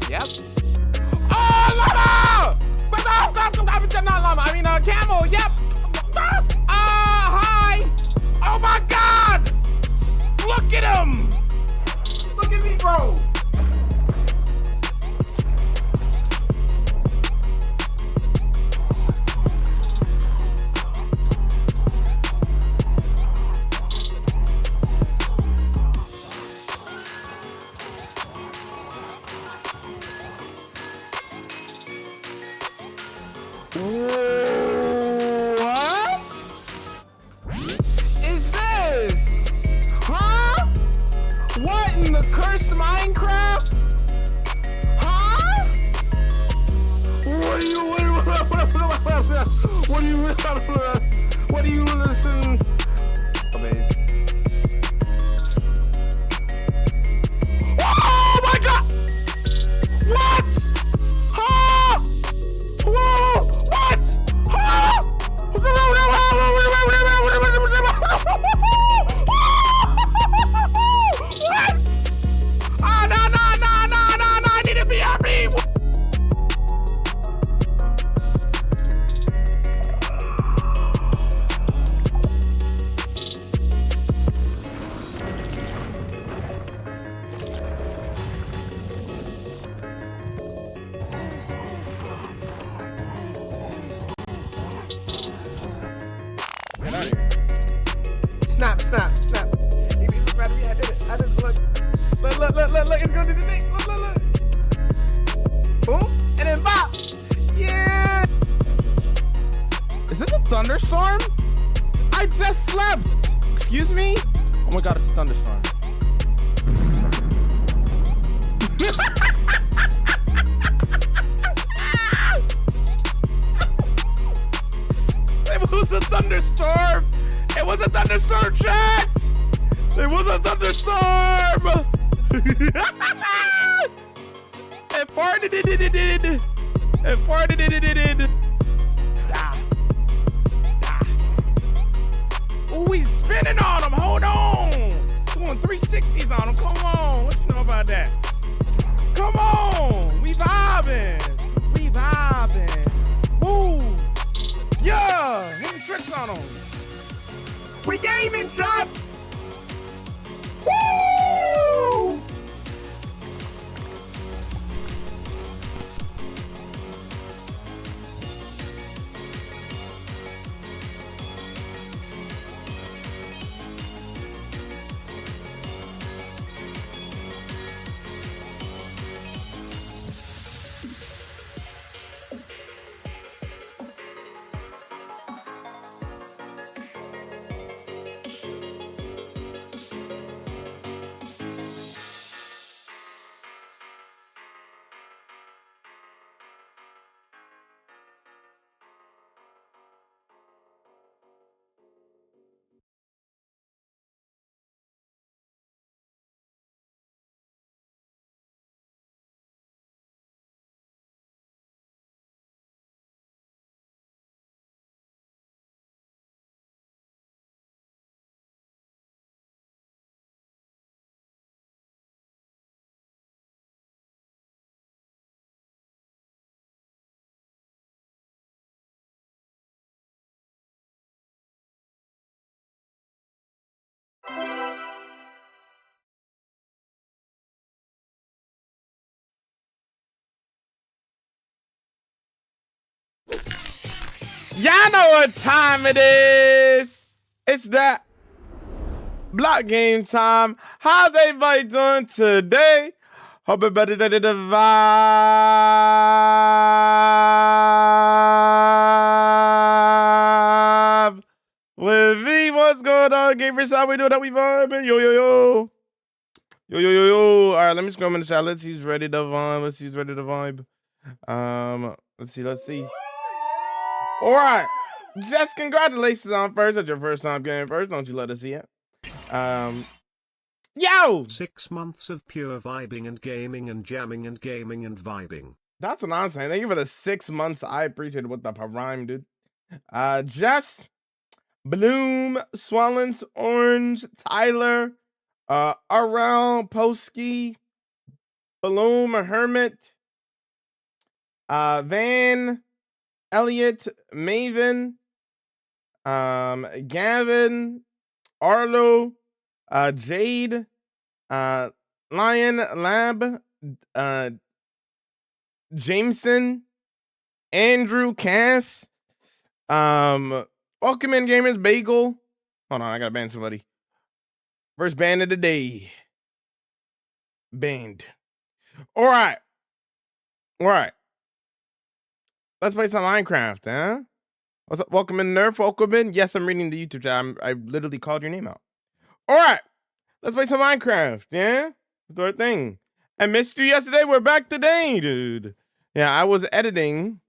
Yep. Oh, llama! Not llama. I mean, camel. Yep. Hi. Oh my God! Look at him! Look at me, bro. What is this? Huh? What in the cursed Minecraft? Huh? What do you listen? Oh my God! What? Huh? Whoa! What? Huh? What? Oh, no, I need to be happy. Get out of here. Snap. He's so proud of me. I did it. Look. It's going to the thing. Look. Boom. And then bop. Yeah. Is this a thunderstorm? I just slept. Excuse me? Oh my God, it's a thunderstorm. It was a thunderstorm. It was a thunderstorm, chat. It was a thunderstorm. It farted. It farted. Oh, he's spinning on him. Hold on. Doing 360s on him. Come on. What you know about that? Come on. We vibing. Woo. Yeah. Hitting tricks on him. We gaming, shots. Woo. Y'all know what time it is. It's that block game time. How's everybody doing today? Hope it better than the vibe. With me, what's going on, gamers? How we doing? How we vibing? Yo. All right, let me scroll in the chat. Let's see who's ready to vibe. Let's see. All right. Just congratulations on first. That's your first time getting first. Don't you let us see it. Yo! 6 months of pure vibing and gaming and jamming and gaming and vibing. That's what I'm saying. Thank you for the 6 months. I appreciate it with the rhyme, dude. Jess, Bloom, Swallens, Orange, Tyler, Arel, Posky, Bloom, Hermit, Van, Elliot, Maven, Gavin, Arlo, Jade, Lion, Lab, Jameson, Andrew, Cass, welcome in gamers, Bagel. Hold on, I gotta ban somebody. First ban of the day. Banned. All right. Let's play some Minecraft, huh? What's up? Welcome in, Nerf. Welcome in. Yes, I'm reading the YouTube chat. I literally called your name out. All right. Let's play some Minecraft, yeah? Do our thing. I missed you yesterday. We're back today, dude. Yeah, I was editing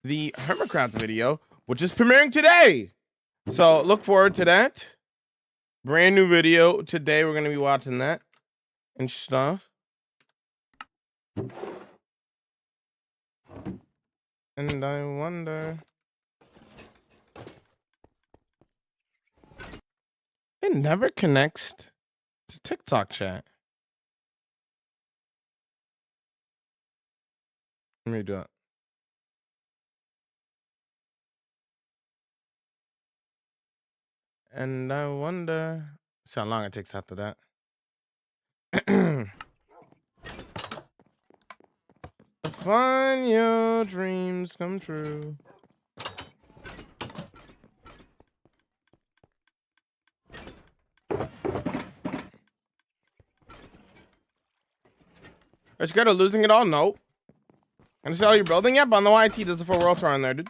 the Hermitcraft video, which is premiering today. So look forward to that. Brand new video today. We're going to be watching that and stuff. And I wonder... It never connects to TikTok chat. Let me do it. And I wonder... See how long it takes after that. Find your dreams come true. Are you scared of losing it all? No. And see how you're building it? But on the YT, there's a 4 world tour on there, dude.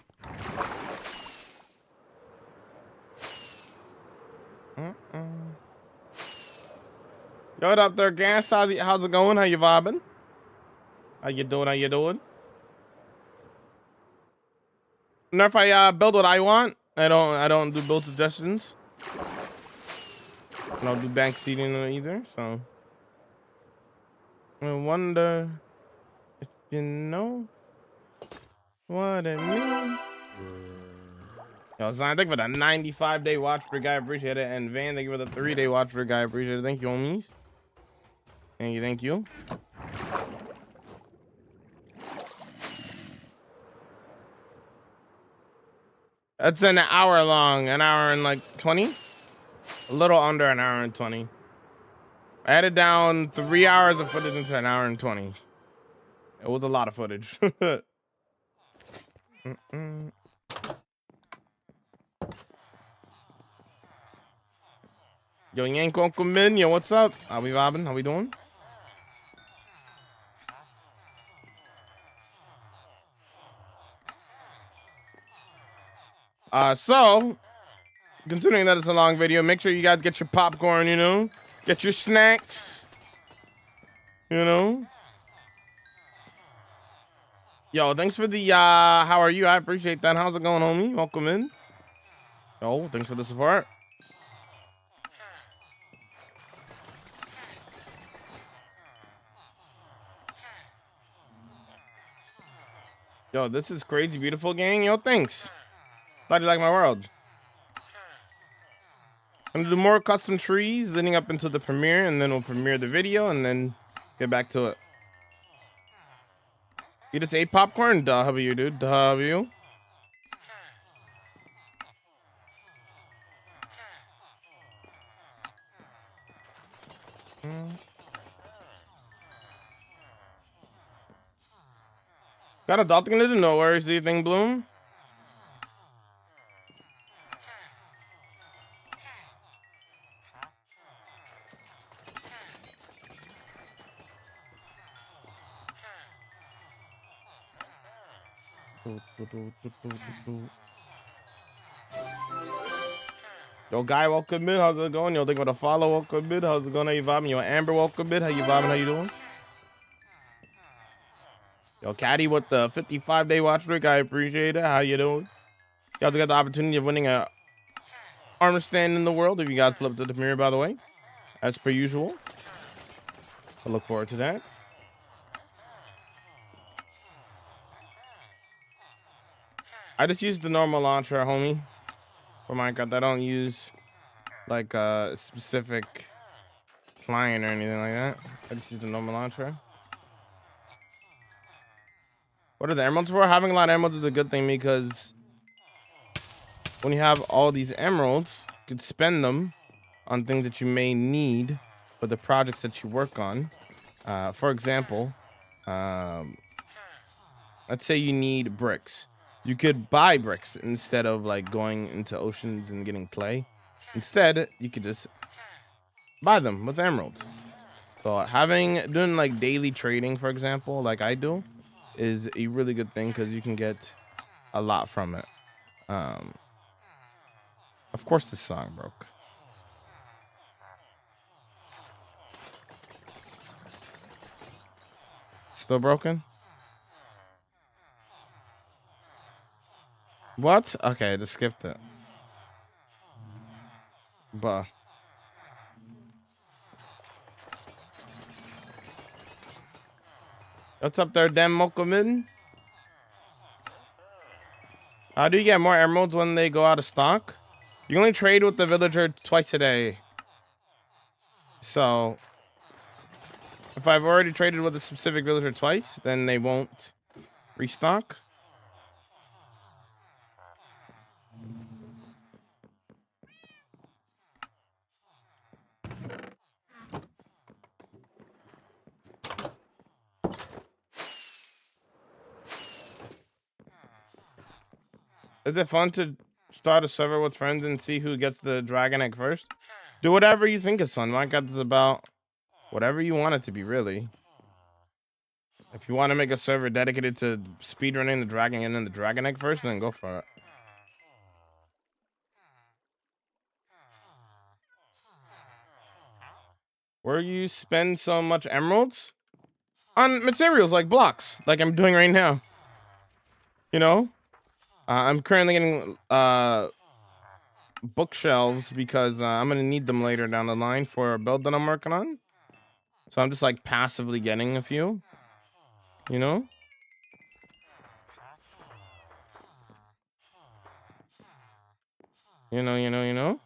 Yo, what up there, Gas? How's it going? How you vibing? How you doing? And if I build what I want, I don't do build suggestions. I don't do bank seeding either, so I wonder if you know what it means. Yo, Zion, thank you for the 95-day watch for guy, appreciate it. And Van, thank you for the 3-day watch for guy, appreciate it. Thank you, homies. Thank you. That's an hour long, an hour and like 20. A little under an hour and 20. I added down 3 hours of footage into an hour and 20. It was a lot of footage. Yo, Yank Uncle Min, yo, what's up? How we vibing? How we doing? So, considering that it's a long video, make sure you guys get your popcorn, you know? Get your snacks, you know? Yo, thanks for the, how are you? I appreciate that. How's it going, homie? Welcome in. Yo, thanks for the support. Yo, this is crazy beautiful, gang. Yo, thanks. Glad you like my world. I'm gonna do more custom trees leading up into the premiere, and then we'll premiere the video and then get back to it. You just ate popcorn? W, dude. W. Got adopting into no worries. Do you think, Bloom? Yo, Guy, welcome in. How's it going? Yo, think about a follow. Welcome in. How's it going? How you vibing? Yo, Amber, welcome in. How you vibing? How you doing? Yo, Caddy with the 55-day watch streak. I appreciate it. How you doing? Y'all got the opportunity of winning a armor stand in the world if you guys pull up to the premiere, by the way, as per usual. I look forward to that. I just use the normal launcher, homie, for Minecraft. I don't use like a specific client or anything like that. I just use the normal launcher. What are the emeralds for? Having a lot of emeralds is a good thing because when you have all these emeralds, you can spend them on things that you may need for the projects that you work on. For example, let's say you need bricks. You could buy bricks instead of like going into oceans and getting clay. Instead, you could just buy them with emeralds. So doing like daily trading, for example, like I do, is a really good thing because you can get a lot from it. Of course this song broke. Still broken? What? Okay, I just skipped it. But what's up there, Dan Mokomin? How do you get more emeralds when they go out of stock? You only trade with the villager twice a day. So if I've already traded with a specific villager twice, then they won't restock. Is it fun to start a server with friends and see who gets the dragon egg first? Do whatever you think is fun. Minecraft is about whatever you want it to be, really. If you want to make a server dedicated to speedrunning the dragon and then the dragon egg first, then go for it. Where you spend so much emeralds? On materials like blocks, like I'm doing right now. You know? I'm currently getting bookshelves because I'm gonna need them later down the line for a build that I'm working on. So I'm just like passively getting a few. You know? You know.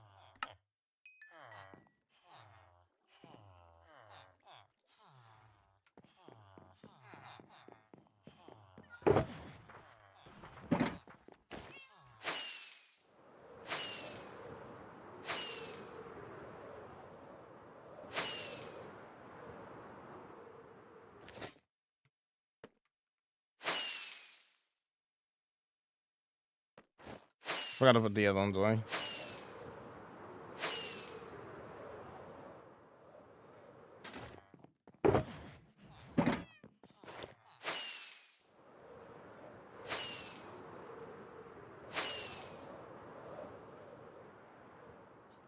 Forgot to put the other ones away.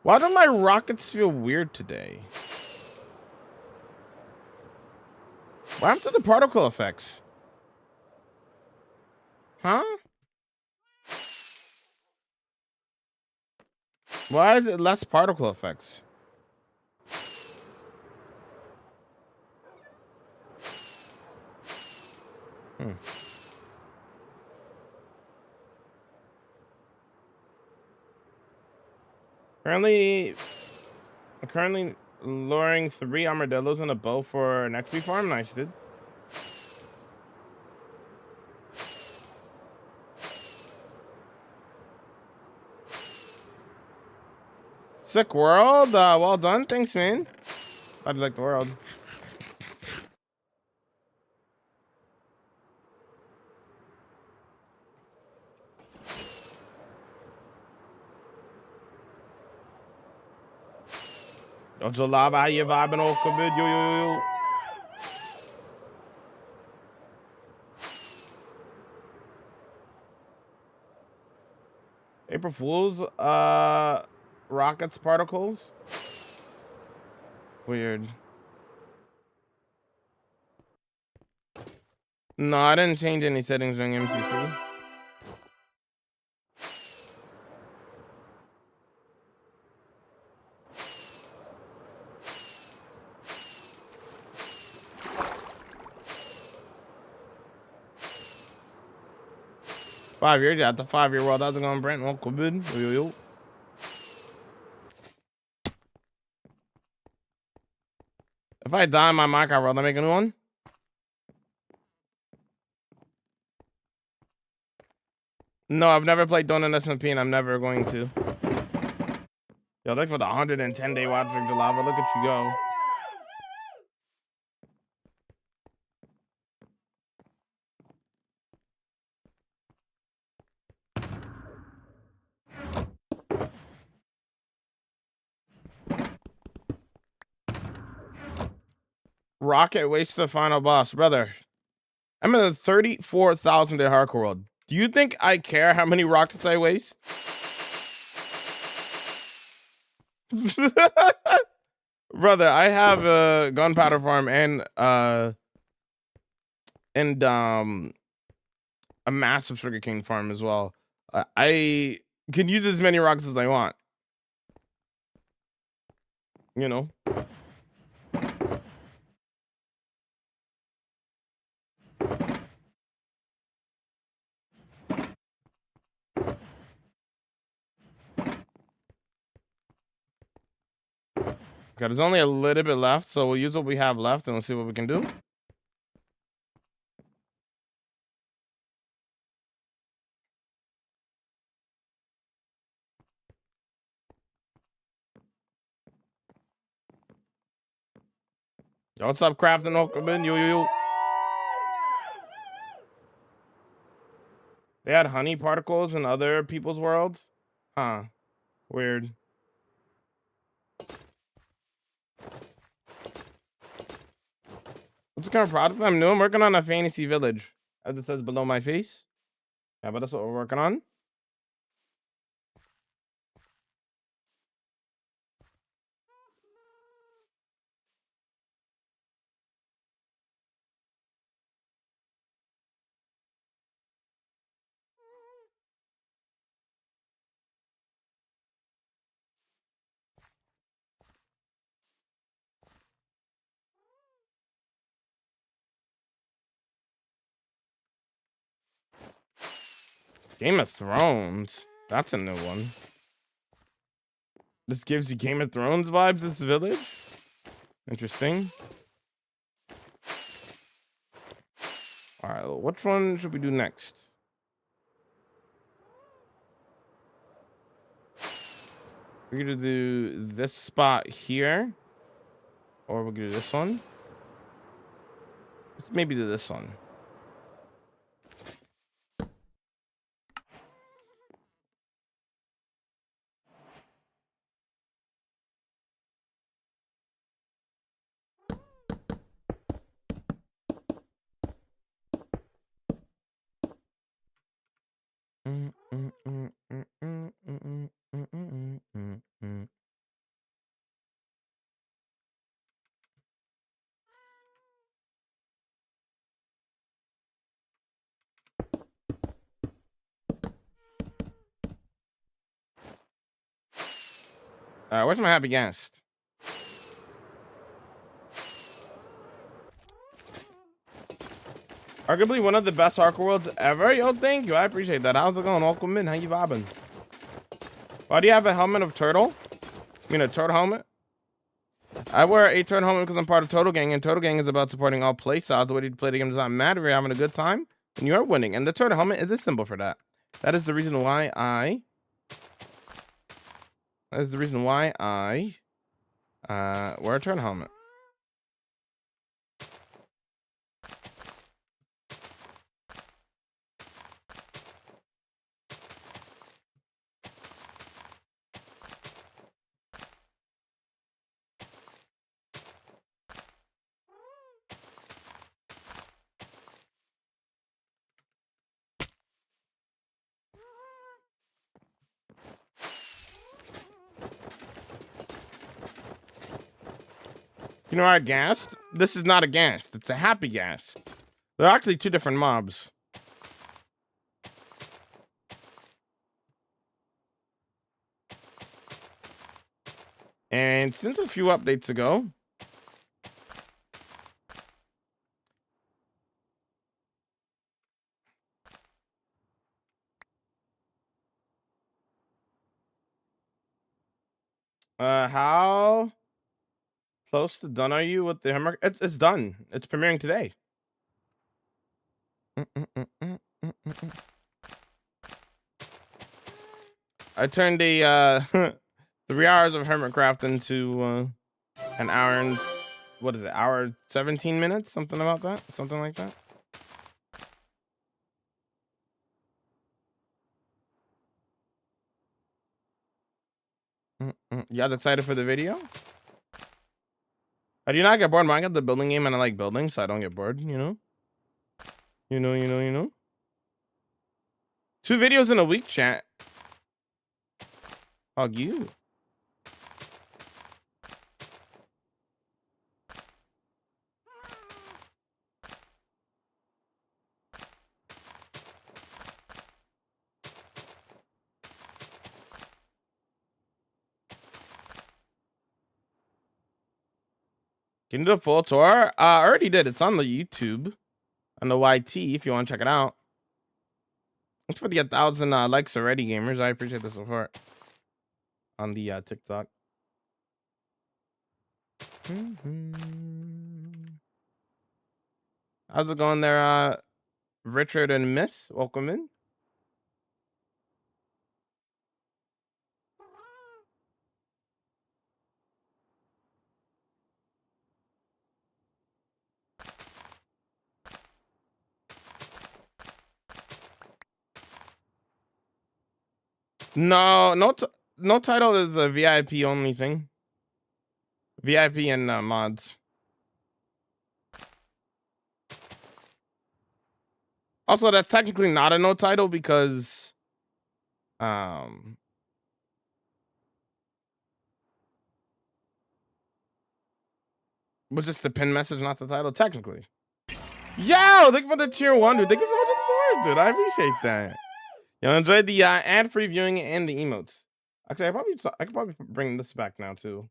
Why do my rockets feel weird today? What happened to the particle effects? Huh? Why is it less particle effects? Currently luring 3 armadillos and a bow for an XP farm. Nice, dude. Sick world. Well done. Thanks, man. Glad you like the world. Yo, Jalaba, how you vibing all good? Yo. April Fools, rockets particles. Weird. No, I didn't change any settings during MCC. 5 years, yeah, the 5-year world. How's it going, Brent? Welcome in. Yo, yo, yo. If I die in my Minecraft world, I make a new one. No, I've never played Donut SMP, and I'm never going to. Yo, look for the 110-day watch drink to lava. Look at you go. Rocket waste the final boss, brother. I'm in a 34,000 day hardcore world. Do you think I care how many rockets I waste? Brother, I have a gunpowder farm and a massive sugarcane farm as well. I can use as many rockets as I want. You know. Okay, there's only a little bit left, so we'll use what we have left and we'll see what we can do. Yo, what's up, Crafting Oakman? Yo, yo, yo. They had honey particles in other people's worlds? Huh. Weird. What's the kind of product I'm new? I'm working on a fantasy village, as it says below my face. Yeah, but that's what we're working on. Game of Thrones. That's a new one. This gives you Game of Thrones vibes, this village? Interesting. Alright, which one should we do next? We're gonna do this spot here. Or we're gonna do this one. Let's maybe do this one. Where's my happy guest? Arguably one of the best hardcore worlds ever. Yo, thank you. I appreciate that. How's it going? Welcome in. How you vibing? Why do you have a helmet of turtle? I mean, a turtle helmet? I wear a turtle helmet because I'm part of Total Gang, and Total Gang is about supporting all play styles. The way you play the game does not matter if you're having a good time and you are winning. And the turtle helmet is a symbol for that. That is the reason why I wear a turtle helmet. You know, our ghast? This is not a ghast. It's a happy ghast. They're actually two different mobs. And since a few updates ago, How close to done are you with the hammer? It's done. It's premiering today. I turned a 3 hours of Hermitcraft into an hour and what is it? Hour 17 minutes? Something about that? Something like that. You guys excited for the video? I do not get bored. I got the building game and I like building, so I don't get bored, you know? You know. 2 videos in a week, chat. Hug you. Can you do a full tour? I already did. It's on the YouTube, on the YT, if you want to check it out. Thanks for the 1,000 likes already, gamers. I appreciate the support on the TikTok. How's it going there, Richard and Miss? Welcome in. No title is a VIP only thing. VIP and mods. Also, that's technically not a no title because was just the pin message, not the title, technically. Yo, thank you for the tier 1, dude. Thank you so much for the support, dude. I appreciate that. You enjoyed the ad-free viewing and the emotes. Actually, I could probably bring this back now too.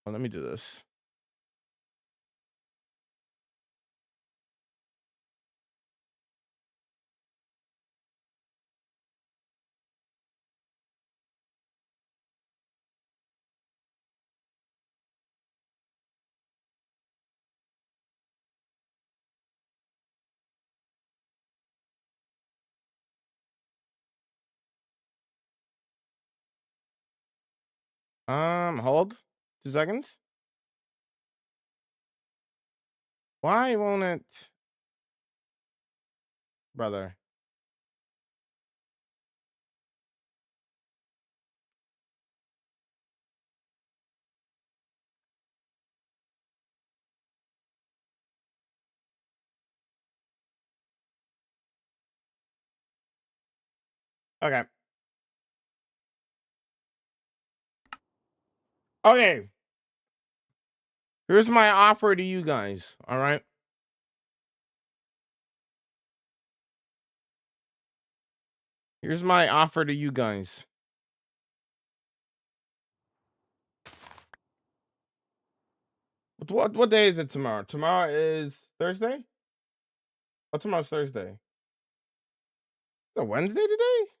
Well, let me do this. Hold 2 seconds. Why won't it, brother? Okay. Okay. Here's my offer to you guys. All right. Here's my offer to you guys. What day is it tomorrow? Tomorrow is Thursday? Oh, tomorrow's Thursday. Is it Wednesday today?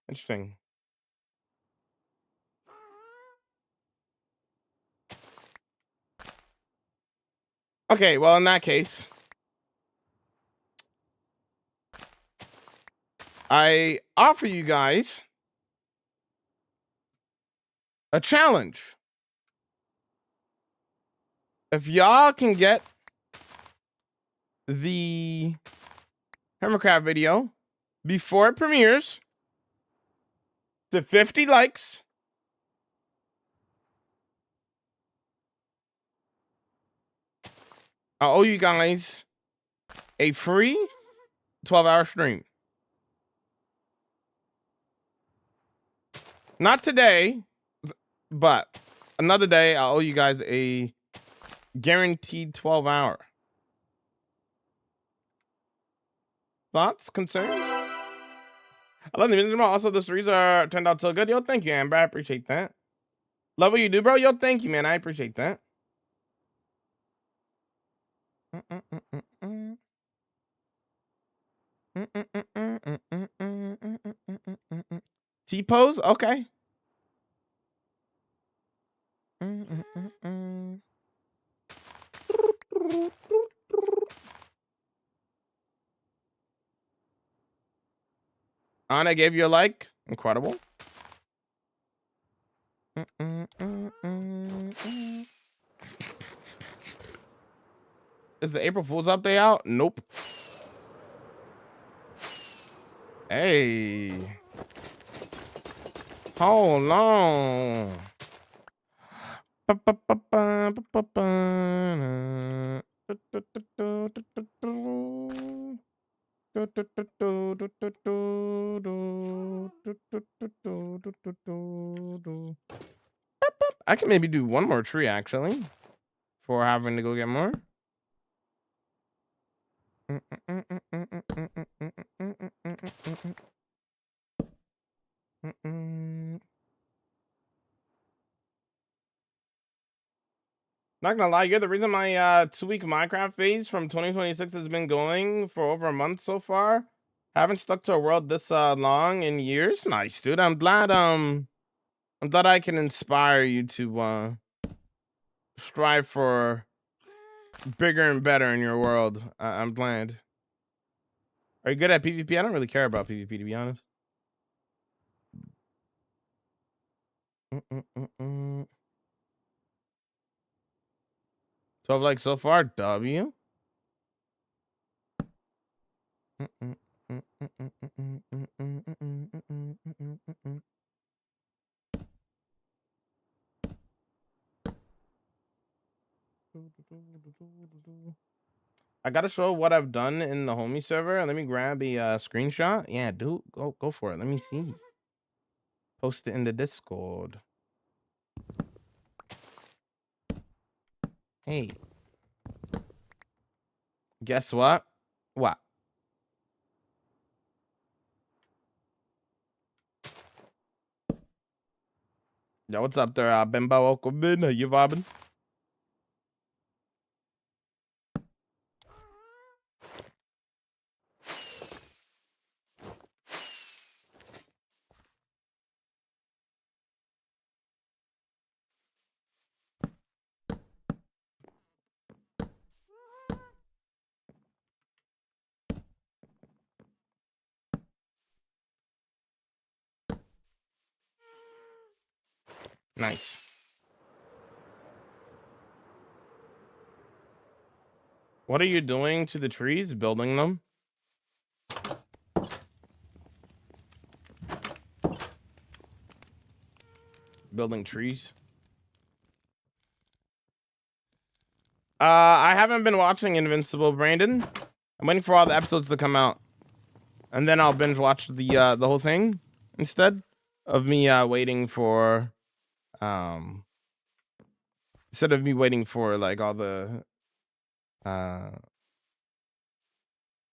Interesting. Okay, well, in that case, I offer you guys a challenge. If y'all can get the Hermitcraft video before it premieres to 50 likes, I owe you guys a free 12-hour stream. Not today, but another day, I owe you guys a guaranteed 12-hour. Thoughts, concerns? I love the music. Also, the streets are turned out so good. Yo, thank you, Amber. I appreciate that. Love what you do, bro. Yo, thank you, man. I appreciate that. T-pose? Okay. Anna gave you a like. Incredible. Is the April Fool's update out? Nope. Hey. Hold on. I can maybe do one more tree actually before having to go get more. Not gonna lie, you're the reason my 2-week Minecraft phase from 2026 has been going for over a month so far. Haven't stuck to a world this long in years. Nice, dude. I'm glad I can inspire you to strive for bigger and better in your world. I'm glad. Are you good at PvP? I don't really care about PvP, to be honest. So like so far, W. I gotta show what I've done in the homie server. Let me grab a screenshot. Yeah, dude, go for it. Let me see. Post it in the Discord. Hey, guess what? What? Yo, what's up there, Bimbo? Welcome in. How you vibing? Nice. What are you doing to the trees? Building them? Building trees? I haven't been watching Invincible, Brandon. I'm waiting for all the episodes to come out, and then I'll binge watch the whole thing instead of me waiting for instead of me waiting for like all the uh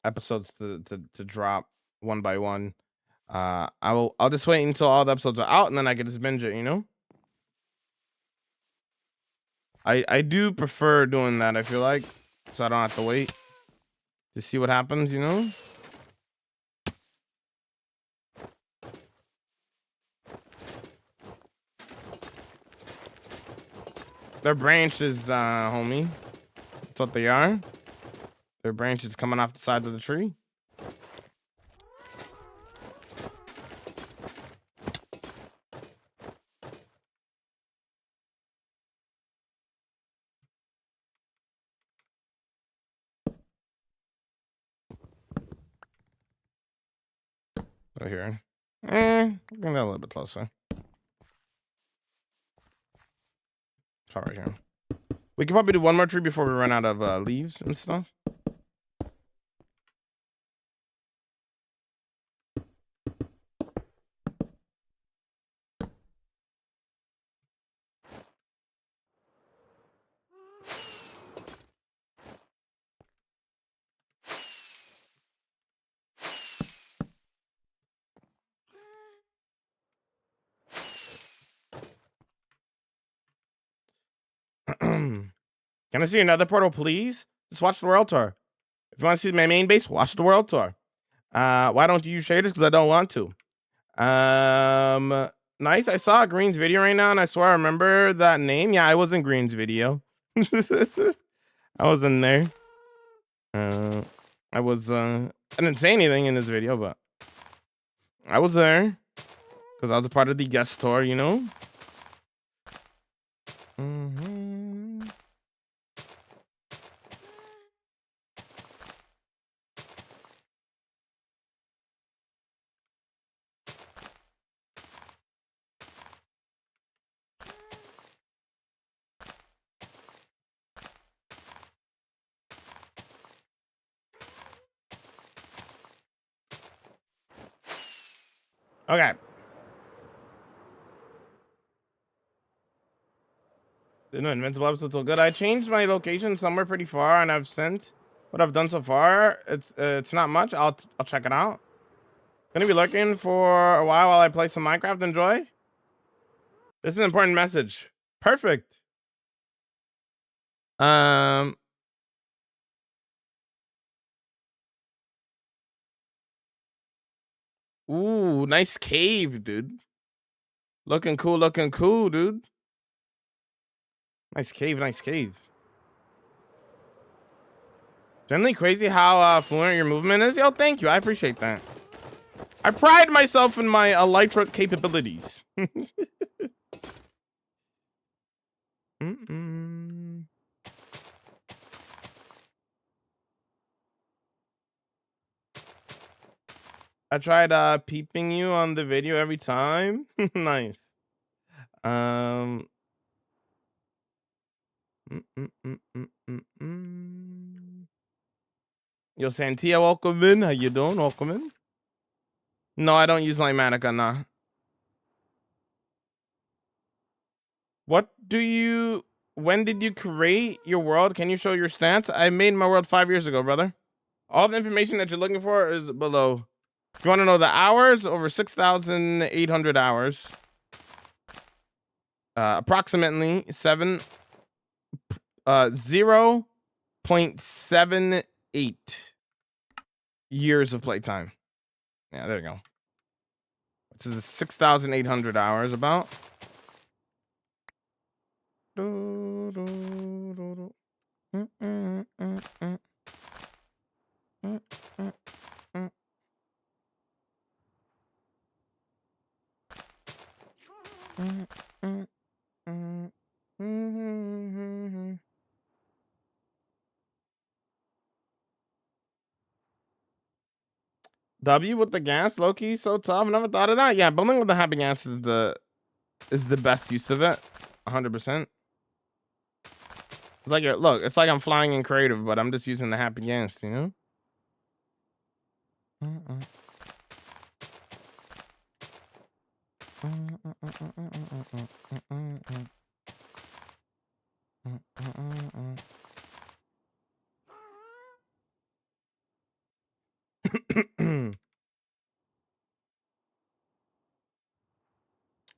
episodes to drop one by one. I'll just wait until all the episodes are out, and then I can just binge it, you know? I do prefer doing that, I feel like, so I don't have to wait to see what happens, you know? They're branches, homie. That's what they are. They're branches coming off the sides of the tree. Right here. Bring that a little bit closer. It's all right here. We can probably do one more tree before we run out of leaves and stuff. Can I see another portal, please? Just watch the world tour. If you want to see my main base, watch the world tour. Why don't you use shaders? Because I don't want to. Nice. I saw Green's video right now, and I swear I remember that name. Yeah, I was in Green's video. I was in there. I didn't say anything in this video, but I was there because I was a part of the guest tour, you know. Okay. No invincible episode's so good. I changed my location somewhere pretty far, and I've sent what I've done so far. It's not much. I'll check it out. Gonna be looking for a while I play some Minecraft. Enjoy. This is an important message. Perfect. Ooh, nice cave, dude. Looking cool, dude. Nice cave, nice cave. Generally crazy how fluent your movement is. Yo, thank you. I appreciate that. I pride myself in my elytra capabilities. I tried peeping you on the video every time. Nice. Yo, Santia, welcome in. How you doing? Welcome in. No, I don't use Limatica, nah. When did you create your world? Can you show your stats? I made my world 5 years ago, brother. All the information that you're looking for is below. If you want to know the hours, over 6,800 hours. Approximately 0.78 years of playtime. Yeah, there you go. This is 6,800 hours about. W with the gas, low-key, so tough. Never thought of that. Yeah, building with the happy gas is the best use of it. 100%. It's like look, it's like I'm flying in creative, but I'm just using the happy gas, you know?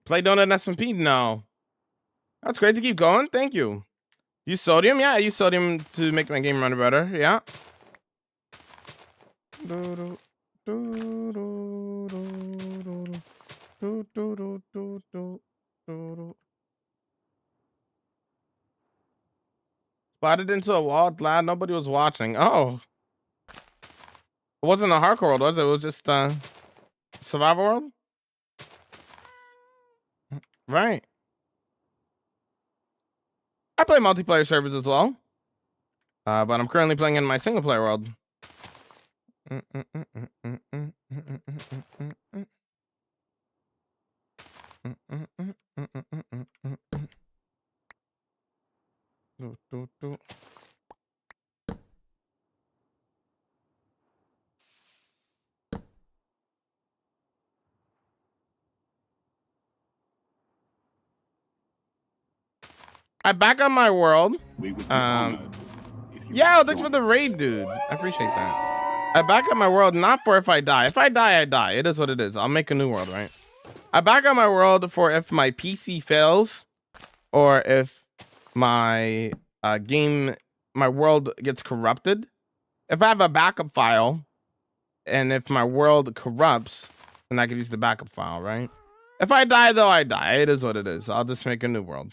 Play donut SMP? No. That's great to keep going. Thank you. Use sodium? Yeah, I use sodium to make my game run better. Yeah. Spotted into a wall, glad nobody was watching. Oh. It wasn't a hardcore world, was it? It was just survival world? Right. I play multiplayer servers as well. But I'm currently playing in my single player world. I back up my world. Yeah, thanks for the raid, dude. I appreciate that. I back up my world not for if I die. If I die, I die. It is what it is. I'll make a new world, right? I back up my world for if my PC fails, or if my my world gets corrupted. If I have a backup file, and if my world corrupts, then I can use the backup file, right? If I die, though, I die. It is what it is. I'll just make a new world.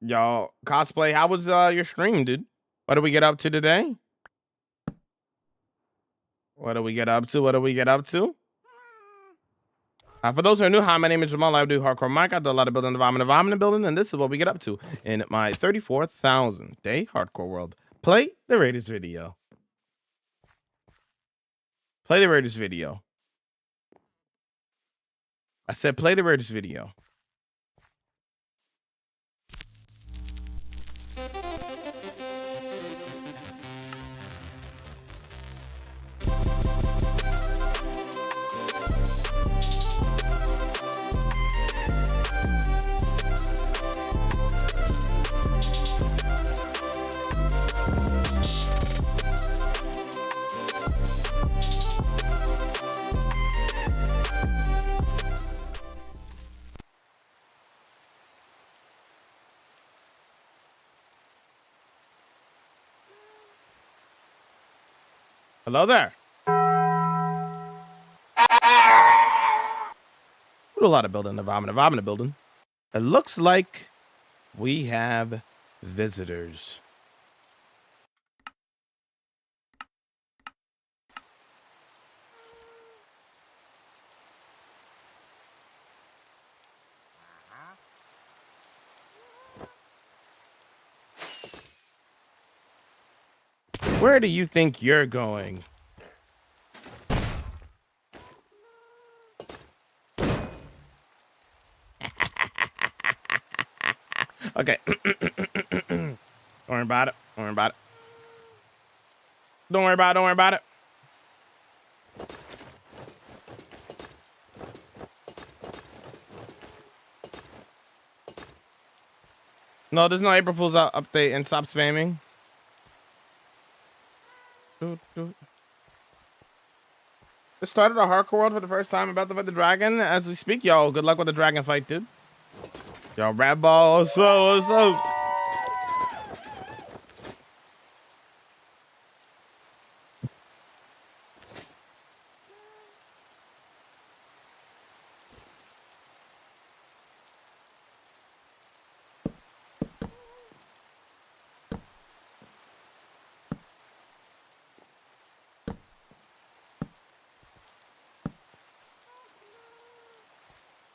Y'all, cosplay, how was your stream, dude? What do we get up to today? What do we get up to? What do we get up to? For those who are new, hi, my name is Jamal. I do hardcore Mike. I do a lot of building, environment building, and this is what we get up to in my 34,000 day hardcore world. Play the Raiders video. Play the Raiders video. I said play the Raiders video. Hello there. We do a lot of building, environment building. It looks like we have visitors. Where do you think you're going? Okay. Don't worry about it. Don't worry about it. Don't worry about it. Don't worry about it. No, there's no April Fool's update, and stop spamming. Just started a hardcore world for the first time. About to fight the dragon as we speak. Yo, good luck with the dragon fight, dude. Yo, Rat Ball, what's up? What's up?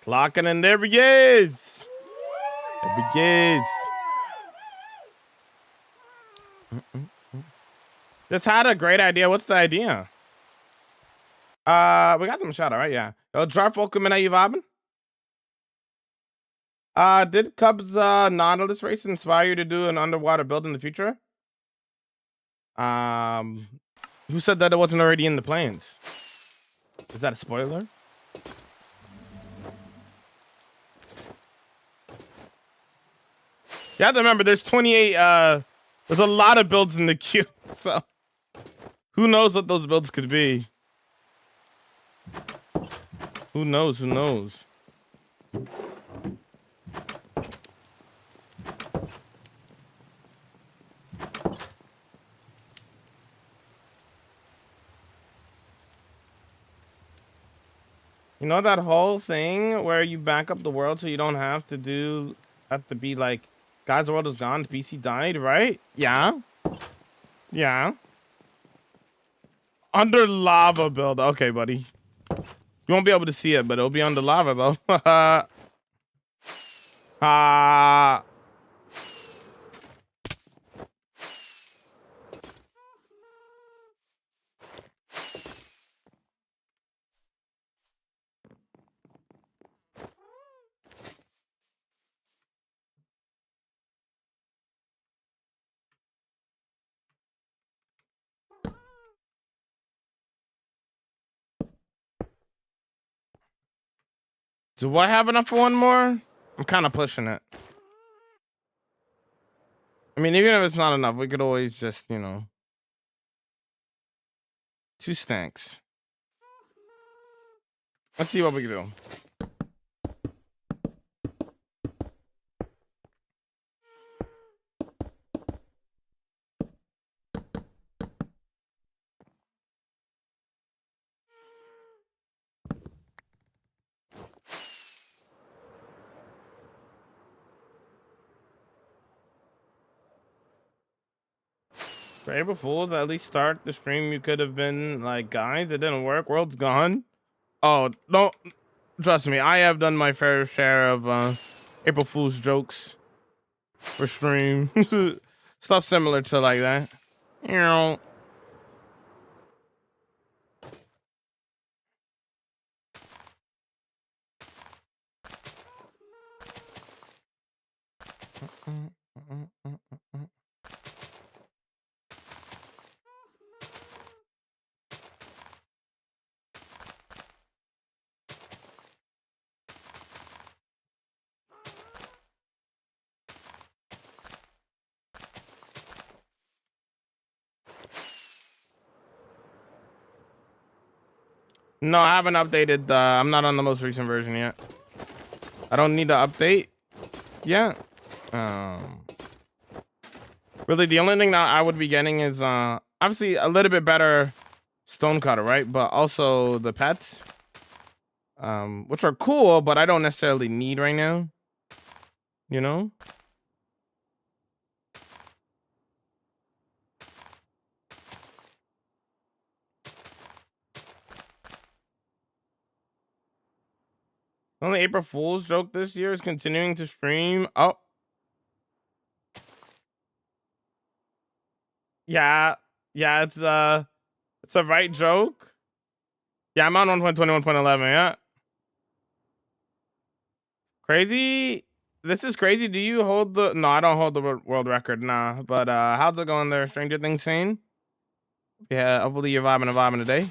Clocking, and there he is. There he is. Just had a great idea. What's the idea? We got them shot, all right? Yeah. Yo, drop welcome in. Are you vibing? Did Cubs Nautilus race inspire you to do an underwater build in the future? Who said that it wasn't already in the plans? Is that a spoiler? You have to remember, there's 28. There's a lot of builds in the queue, so who knows what those builds could be? Who knows? Who knows? You know that whole thing where you back up the world so you don't have to be like, guys, the world is gone, PC died, right? Yeah. Yeah. Under lava build. Okay, buddy. You won't be able to see it, but it'll be under lava though. Do I have enough for one more? I'm kind of pushing it. I mean, even if it's not enough, we could always just, you know, 2 stanks. Let's see what we can do. For April Fools, at least start the stream. You could have been like, guys, it didn't work. World's gone. Oh, don't trust me. I have done my fair share of April Fool's jokes for stream. Stuff similar to like that. You know. No, I haven't updated. I'm not on the most recent version yet. I don't need to update yet. Really, the only thing that I would be getting is obviously a little bit better stonecutter, right? But also the pets, which are cool, but I don't necessarily need right now. You know. The only April Fool's joke this year is continuing to stream. Oh. Yeah. Yeah, it's a right joke. Yeah, I'm on 1.21.11, yeah. Crazy. This is crazy. Do you hold the no, I don't hold the world record, nah. But how's it going there, Stranger Things scene? Yeah, hopefully you're vibing today.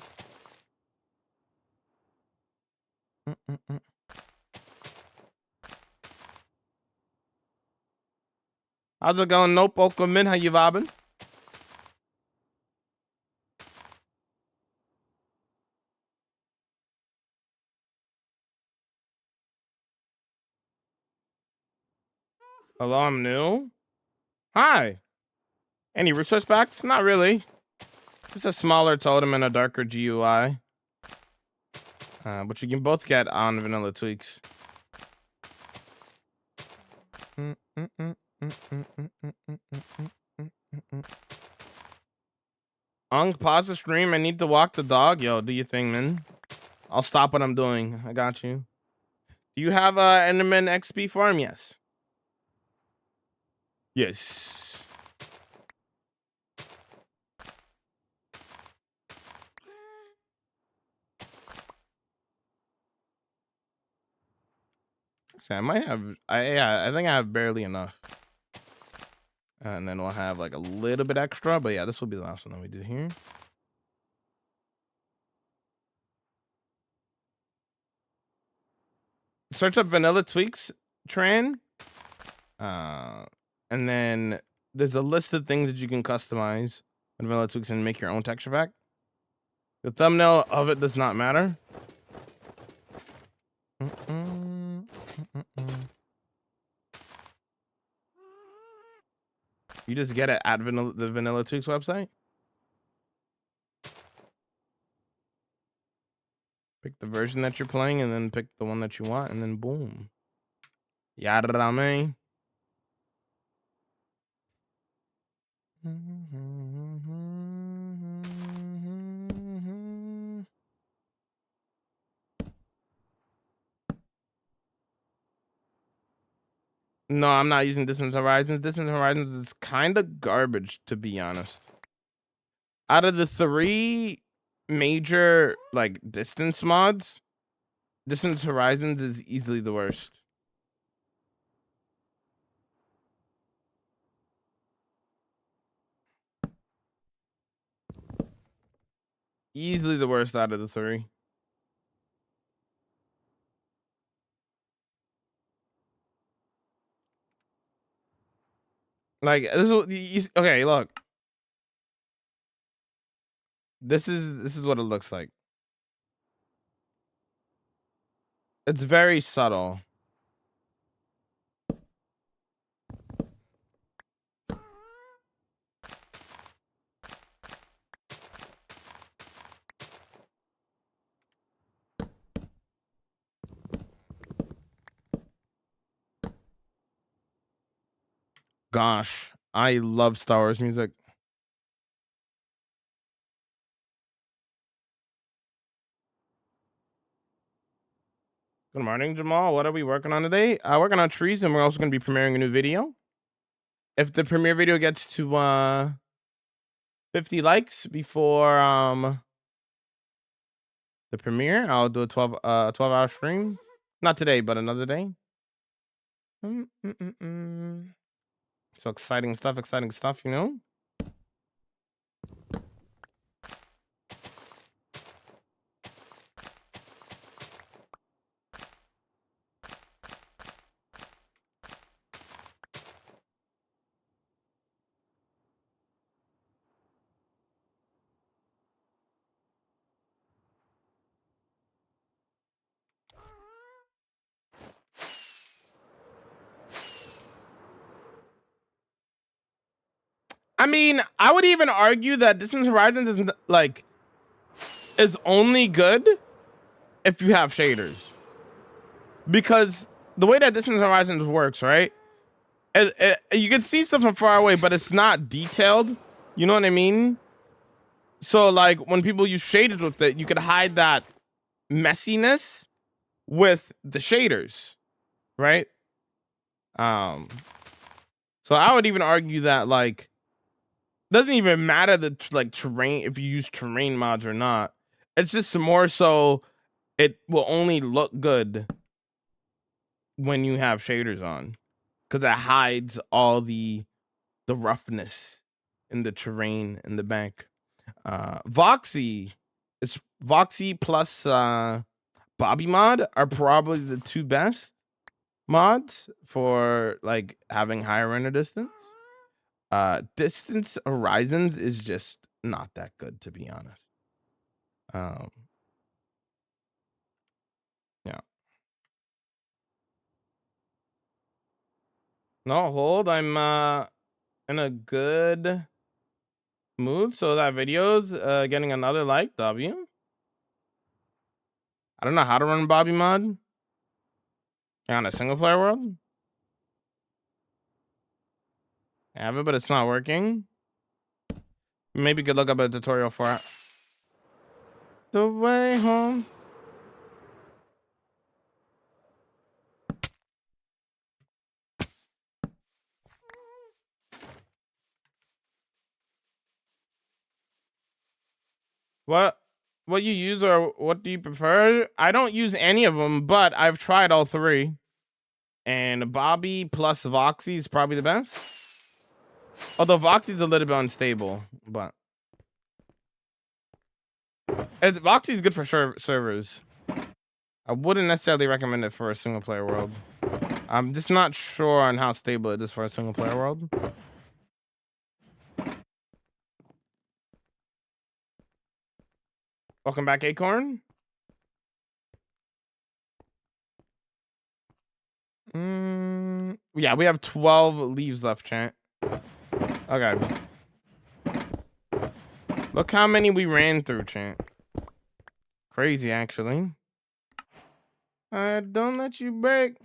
How's it going, Nope Oakman? How you vibing? Hello, I'm new. Hi. Any resource packs? Not really. It's a smaller totem and a darker GUI. But you can both get on Vanilla Tweaks. Pause the stream. I need to walk the dog. Yo, do your thing, man. I'll stop what I'm doing. I got you. Do you have a Enderman XP farm? Yes. Yes. So I might have. I think I have barely enough. And then we'll have like a little bit extra. But yeah, this will be the last one that we do here. Search up Vanilla Tweaks, Tran. And then there's a list of things that you can customize in Vanilla Tweaks and make your own texture pack. The thumbnail of it does not matter. You just get it at the Vanilla Tweaks website. Pick the version that you're playing and then pick the one that you want and then boom. Yada me. No, I'm not using Distant Horizons. Distant Horizons is kind of garbage, to be honest. Out of the 3 major like distance mods, Distant Horizons is easily the worst. Easily the worst out of the 3. Like this is okay. Look, this is what it looks like. It's very subtle. Gosh, I love Star Wars music. Good morning, Jamal. What are we working on today? Working on trees, and we're also going to be premiering a new video. If the premiere video gets to 50 likes before the premiere, I'll do a 12-hour stream. Not today, but another day. So exciting stuff, you know? I mean, I would even argue that Distant Horizons is only good if you have shaders. Because the way that Distant Horizons works, right? You can see stuff from far away, but it's not detailed. You know what I mean? So like when people use shaders with it, you could hide that messiness with the shaders, right? So I would even argue that like doesn't even matter the terrain if you use terrain mods or not. It's just more so it will only look good when you have shaders on, because it hides all the roughness in the terrain in the bank. Voxy plus Bobby mod are probably the two best mods for like having higher render distance. Distance Horizons is just not that good, to be honest. Yeah. No, hold. I'm in a good mood, so that video's getting another like. W. I don't know how to run Bobby mod on a single player world. I have it, but it's not working. Maybe you could look up a tutorial for it. The way home. What you use or what do you prefer? I don't use any of them, but I've tried all three. And Bobby plus Voxy is probably the best. Although Voxy's a little bit unstable, but Voxy's good for servers. I wouldn't necessarily recommend it for a single player world. I'm just not sure on how stable it is for a single player world. Welcome back, Acorn. Yeah, we have 12 leaves left, chat. Okay. Look how many we ran through, chat. Crazy, actually. Don't let you break.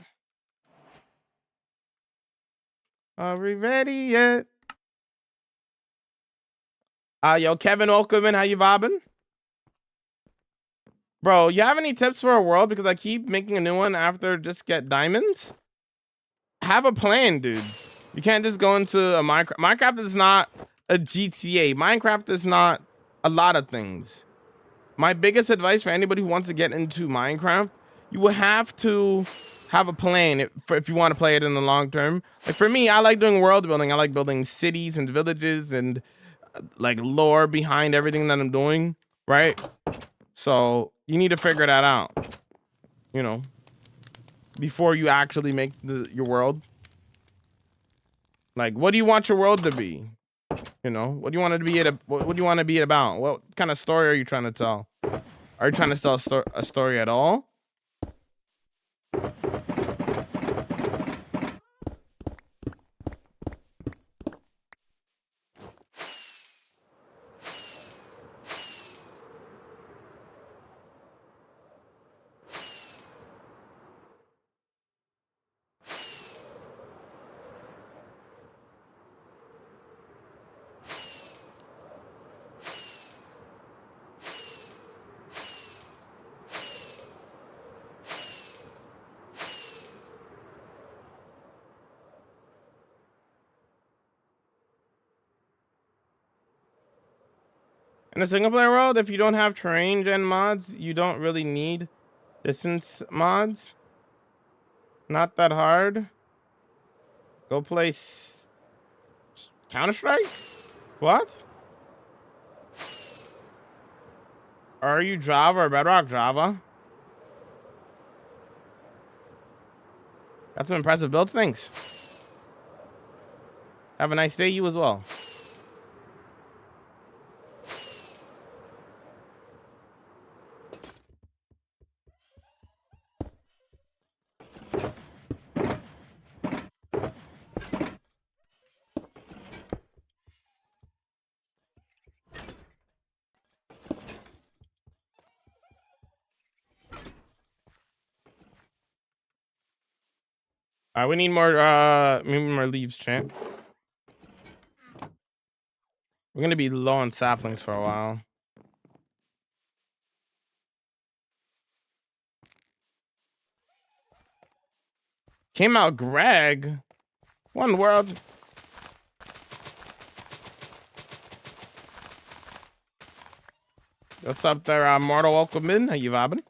Are we ready yet? Yo, Kevin, welcome in. How you vibing? Bro, you have any tips for a world? Because I keep making a new one after just get diamonds. Have a plan, dude. You can't just go into a Minecraft. Minecraft is not a GTA. Minecraft is not a lot of things. My biggest advice for anybody who wants to get into Minecraft, you will have to have a plan if you want to play it in the long term. Like for me, I like doing world building. I like building cities and villages and like lore behind everything that I'm doing, right? So you need to figure that out, you know, before you actually make your world. Like, what do you want your world to be? You know, what do you want it to be? What do you want to be about? What kind of story are you trying to tell? Are you trying to tell a story at all? In a single player world, if you don't have terrain gen mods, you don't really need distance mods. Not that hard. Go play Counter-Strike? What? Are you Java or Bedrock Java? That's some impressive build. Thanks. Have a nice day. You as well. All right, we need more leaves, champ. We're gonna be low on saplings for a while. Came out Greg. One world. What's up there, Mortal Welcome in? How you vibing?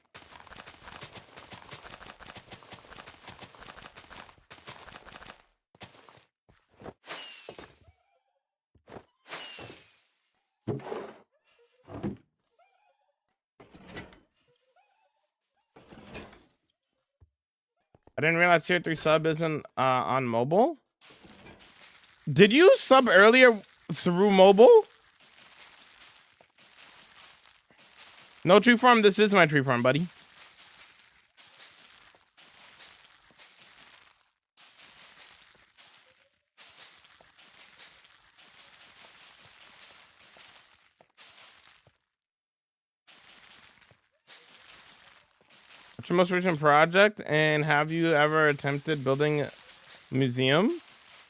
I didn't realize tier 3 sub isn't on mobile. Did you sub earlier through mobile? No tree farm. This is my tree farm, buddy. What's your most recent project? And have you ever attempted building a museum?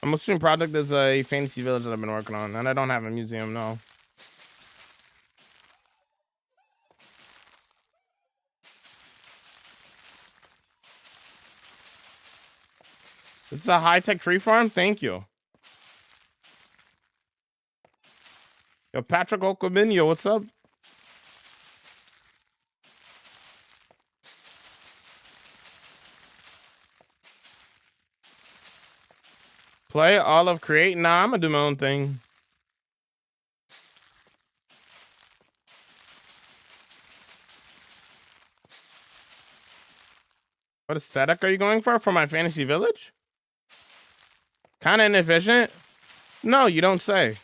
My most recent project is a fantasy village that I've been working on, and I don't have a museum, no. This is a high-tech tree farm? Thank you. Yo, Patrick Okubin, yo, what's up? Play all of create? Nah, I'm gonna do my own thing. What aesthetic are you going for my fantasy village? Kind of inefficient? No, you don't say.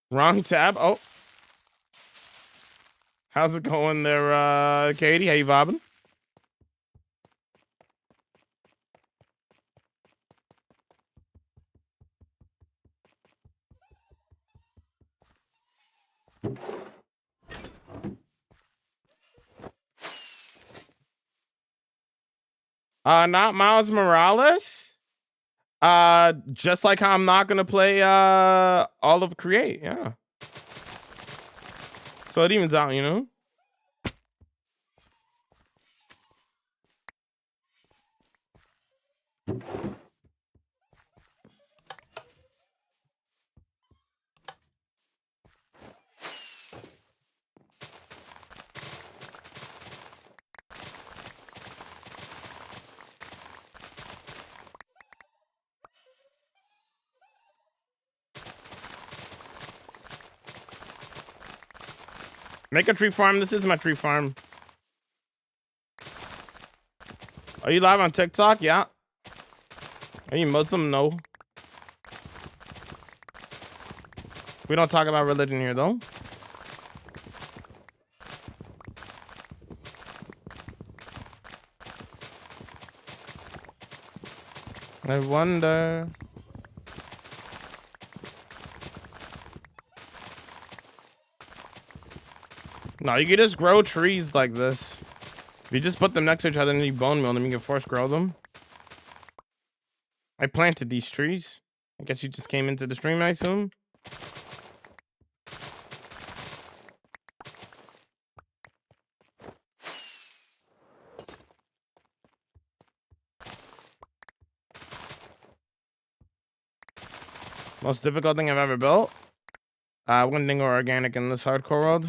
Wrong tab. Oh. How's it going there, Katie? How you vibing? Not Miles Morales. Just like how I'm not gonna play all of Create, yeah. So it evens out, you know. Make a tree farm. This is my tree farm. Are you live on TikTok? Yeah. Are you Muslim? No. We don't talk about religion here, though. I wonder. No, you can just grow trees like this. If you just put them next to each other and you bone meal them, you can force grow them. I planted these trees. I guess you just came into the stream, I assume. Most difficult thing I've ever built? Winding or organic in this hardcore world.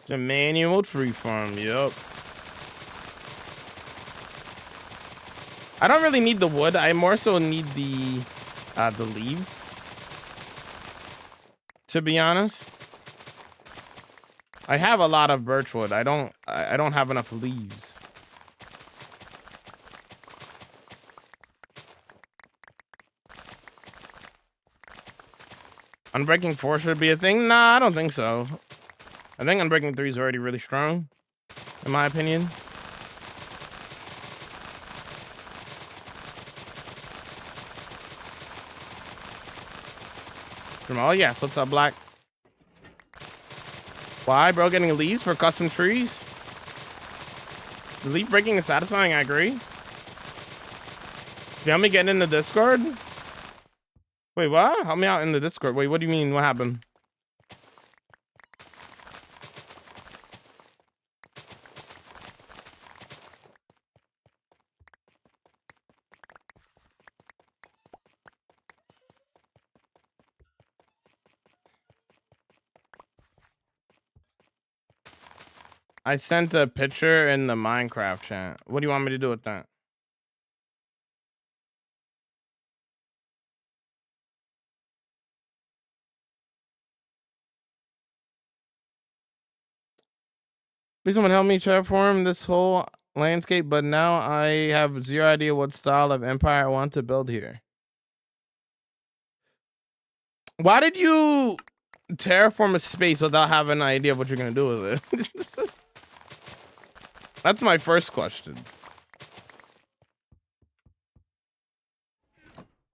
The manual tree farm, yep. I don't really need the wood. I more so need the leaves. To be honest, I have a lot of birch wood. I don't have enough leaves. Unbreaking 4 should be a thing. Nah, I don't think so. I think Unbreaking 3 is already really strong, in my opinion. Oh yes, what's up, Black? Why, bro? Getting leaves for custom trees? The leaf breaking is satisfying, I agree. Help me get in the Discord? Wait, what? Help me out in the Discord. Wait, what do you mean? What happened? I sent a picture in the Minecraft chat. What do you want me to do with that? Please someone help me terraform this whole landscape, but now I have zero idea what style of empire I want to build here. Why did you terraform a space without having an idea of what you're gonna do with it? That's my first question.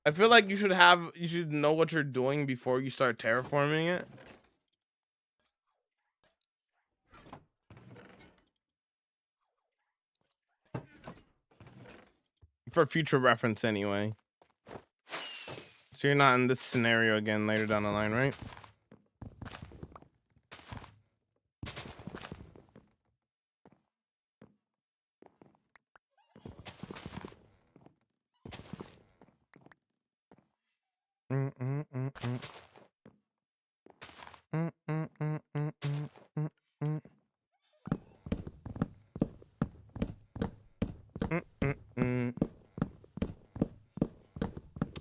I feel like you should know what you're doing before you start terraforming it. For future reference anyway. So you're not in this scenario again later down the line, right?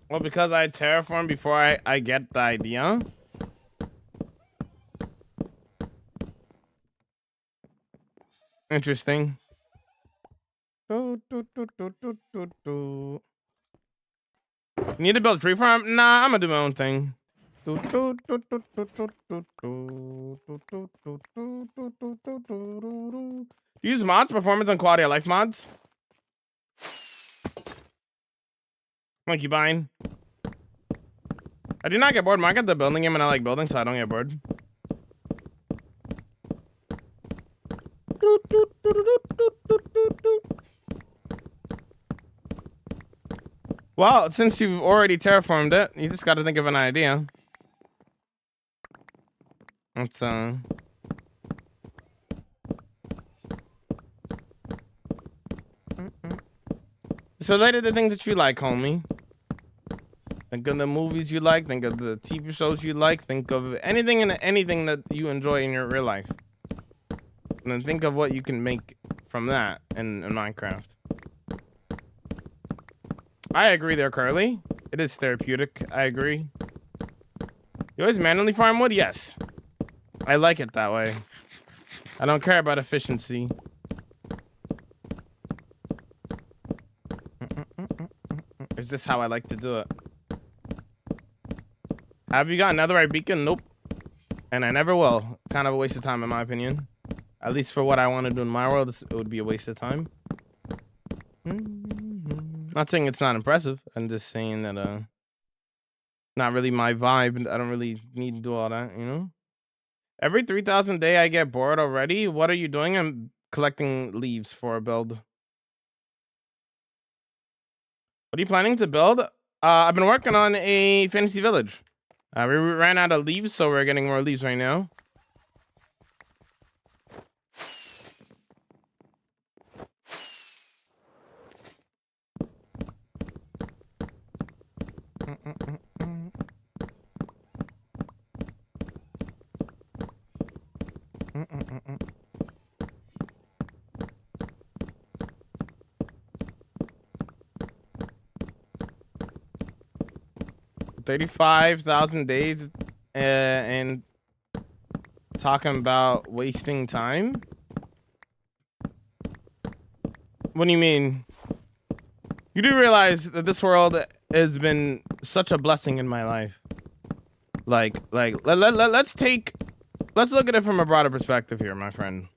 Well, because I terraform before I get the idea. Interesting. Need to build a tree farm? Nah, I'm gonna do my own thing. Use mods, performance and quality of life mods. Monkey Vine. I do not get bored. I get the building game and I like building, so I don't get bored. Well, since you've already terraformed it, you just got to think of an idea. Let's So later the things that you like, homie. Think of the movies you like. Think of the TV shows you like. Think of anything and anything that you enjoy in your real life. And then think of what you can make from that in Minecraft. I agree there, Curly. It is therapeutic. I agree. You always manually farm wood? Yes. I like it that way. I don't care about efficiency. It's just how I like to do it. Have you got netherite beacon? Nope. And I never will. Kind of a waste of time in my opinion. At least for what I want to do in my world, it would be a waste of time. Not saying it's not impressive. I'm just saying that not really my vibe. I don't really need to do all that, you know? Every 3,000 day I get bored already. What are you doing? I'm collecting leaves for a build. What are you planning to build? I've been working on a fantasy village. We ran out of leaves, so we're getting more leaves right now. $35,000 days and talking about wasting time. What do you mean? You do realize that this world has been such a blessing in my life. Let's look at it from a broader perspective here, my friend.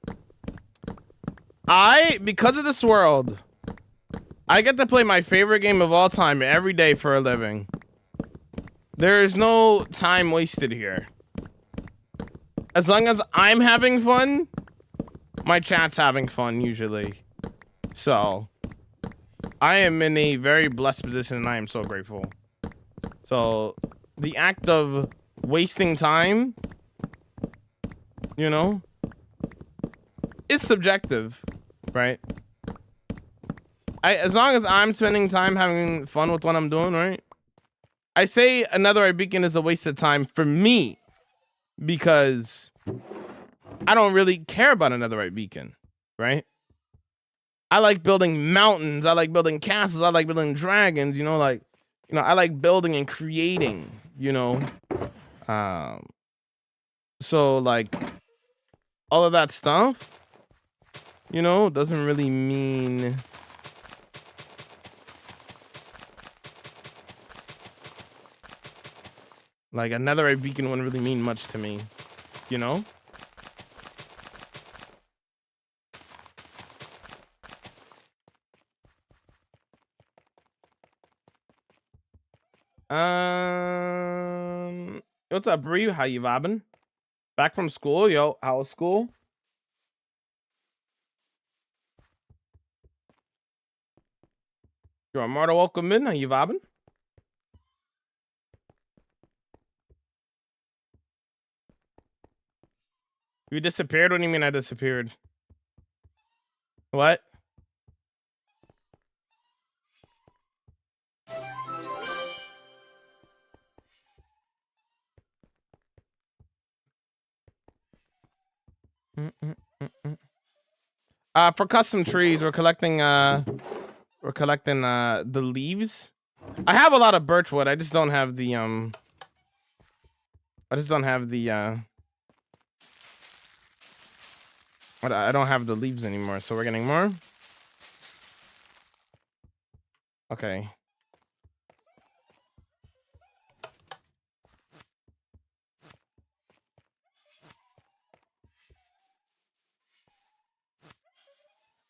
Because of this world, I get to play my favorite game of all time every day for a living. There is no time wasted here. As long as I'm having fun, my chat's having fun usually. So, I am in a very blessed position and I am so grateful. So, the act of wasting time, you know, is subjective, right? As long as I'm spending time having fun with what I'm doing, right? I say another beacon is a waste of time for me because I don't really care about another beacon, right? I like building mountains. I like building castles. I like building dragons, you know, I like building and creating, you know. So like all of that stuff, you know, doesn't really mean like another beacon wouldn't really mean much to me, you know? What's up, Bree? How you vibing? Back from school? Yo, how was school? You're more than welcome in. How you vibing? You disappeared? What do you mean I disappeared? What? For custom trees, we're collecting the leaves. I have a lot of birch wood. I just don't have the I don't have the leaves anymore, so we're getting more. Okay.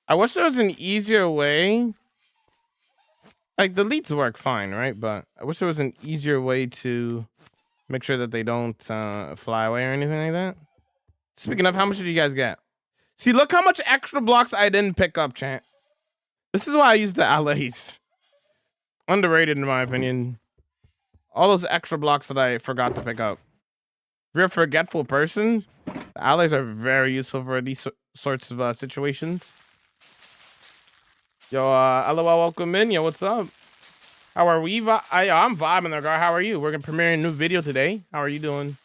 I wish there was an easier way. Like, the leads work fine, right? But I wish there was an easier way to make sure that they don't fly away or anything like that. Speaking of, how much did you guys get? See, look how much extra blocks I didn't pick up, chat. This is why I use the allays. Underrated, in my opinion. All those extra blocks that I forgot to pick up. If you're a forgetful person, the allays are very useful for these sorts of situations. Yo, LOL, welcome in. Yo, what's up? How are we? I'm vibing there, guy. How are you? We're gonna premiere a new video today. How are you doing?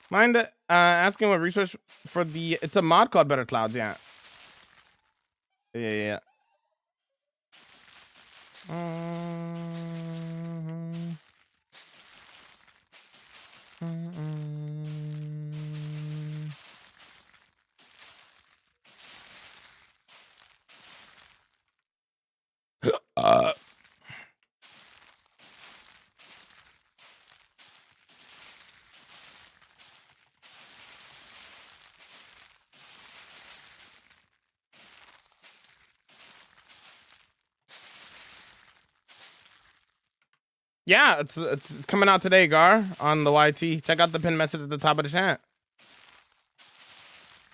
Mind asking what resource for the? It's a mod called Better Clouds. Yeah. Yeah. Yeah, it's coming out today, Gar, on the YT. Check out the pinned message at the top of the chat.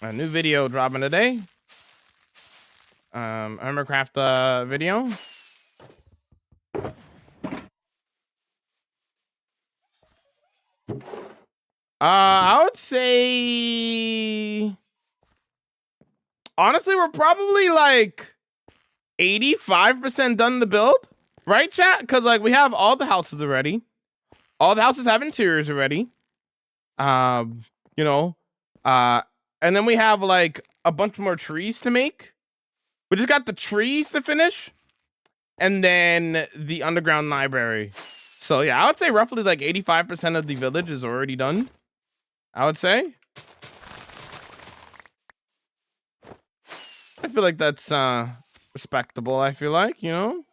A new video dropping today. Hermitcraft video. I would say honestly, we're probably like 85% done the build, right, chat? Because like we have all the houses already. All the houses have interiors already. You know, and then we have like a bunch more trees to make. We just got the trees to finish, and then the underground library. So yeah, I would say roughly like 85% of the village is already done. I would say. I feel like that's respectable. I feel like, you know.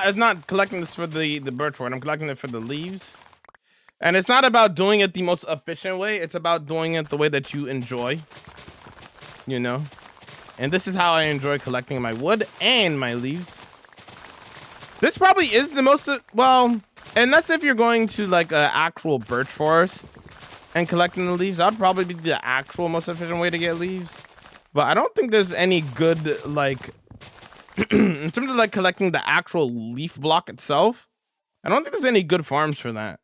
It's not collecting this for the birchwood. I'm collecting it for the leaves. And it's not about doing it the most efficient way. It's about doing it the way that you enjoy. You know? And this is how I enjoy collecting my wood and my leaves. This probably is the most, well, unless if you're going to like an actual birch forest and collecting the leaves, that would probably be the actual most efficient way to get leaves. But I don't think there's any good, like, in terms of like collecting the actual leaf block itself, I don't think there's any good farms for that.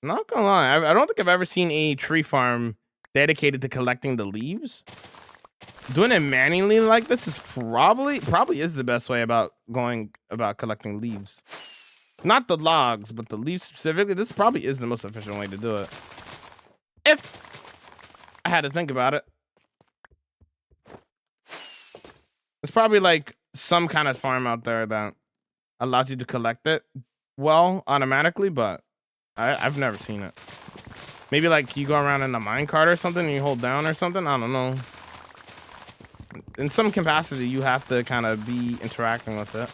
Not gonna lie, I don't think I've ever seen a tree farm dedicated to collecting the leaves. Doing it manually like this is probably is the best way about going about collecting leaves. Not the logs, but the leaves specifically. This probably is the most efficient way to do it. If I had to think about it. There's probably like some kind of farm out there that allows you to collect it well automatically, but I've never seen it. Maybe like you go around in a minecart or something and you hold down or something. I don't know. In some capacity, you have to kind of be interacting with it.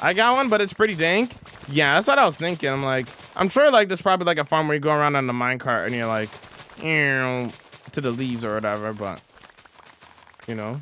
I got one, but it's pretty dank. Yeah, that's what I was thinking. I'm like, I'm sure like there's probably like a farm where you go around in a minecart and you're like, to the leaves or whatever, but you know.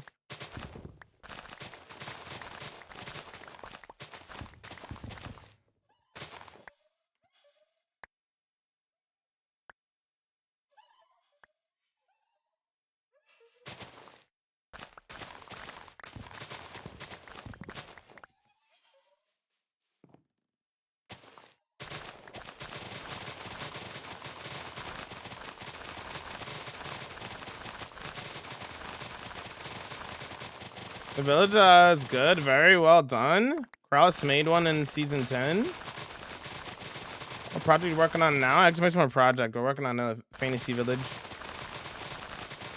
The village is good, very well done. Kraus made one in season 10. What project are you working on now? Exclamation mark project. We're working on a fantasy village.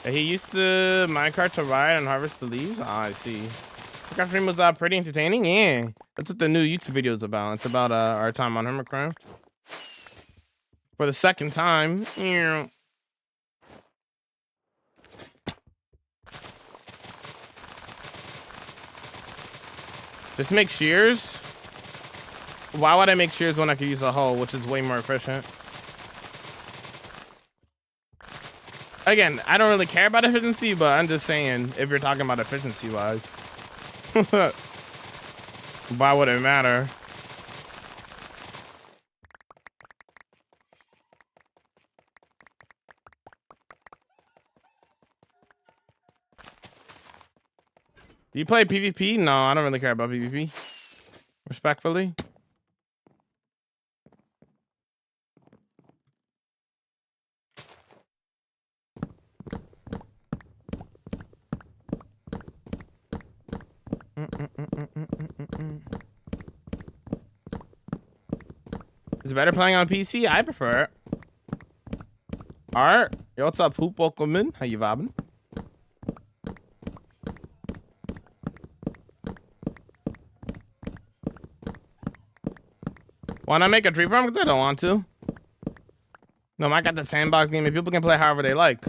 He used the minecart to ride and harvest the leaves. Oh, I see. Minecraft stream was pretty entertaining. Yeah, that's what the new YouTube video is about. It's about our time on Hermitcraft for the second time. Yeah. Just make shears. Why would I make shears when I could use a hoe, which is way more efficient? Again, I don't really care about efficiency, but I'm just saying, if you're talking about efficiency wise, why would it matter? Do you play PvP? No, I don't really care about PvP. Respectfully. Is it better playing on PC? I prefer it. Alright. Yo, what's up, Hoop? Welcome in. How you vibing? Why not make a tree farm? Because I don't want to. No, I got the sandbox game and people can play however they like.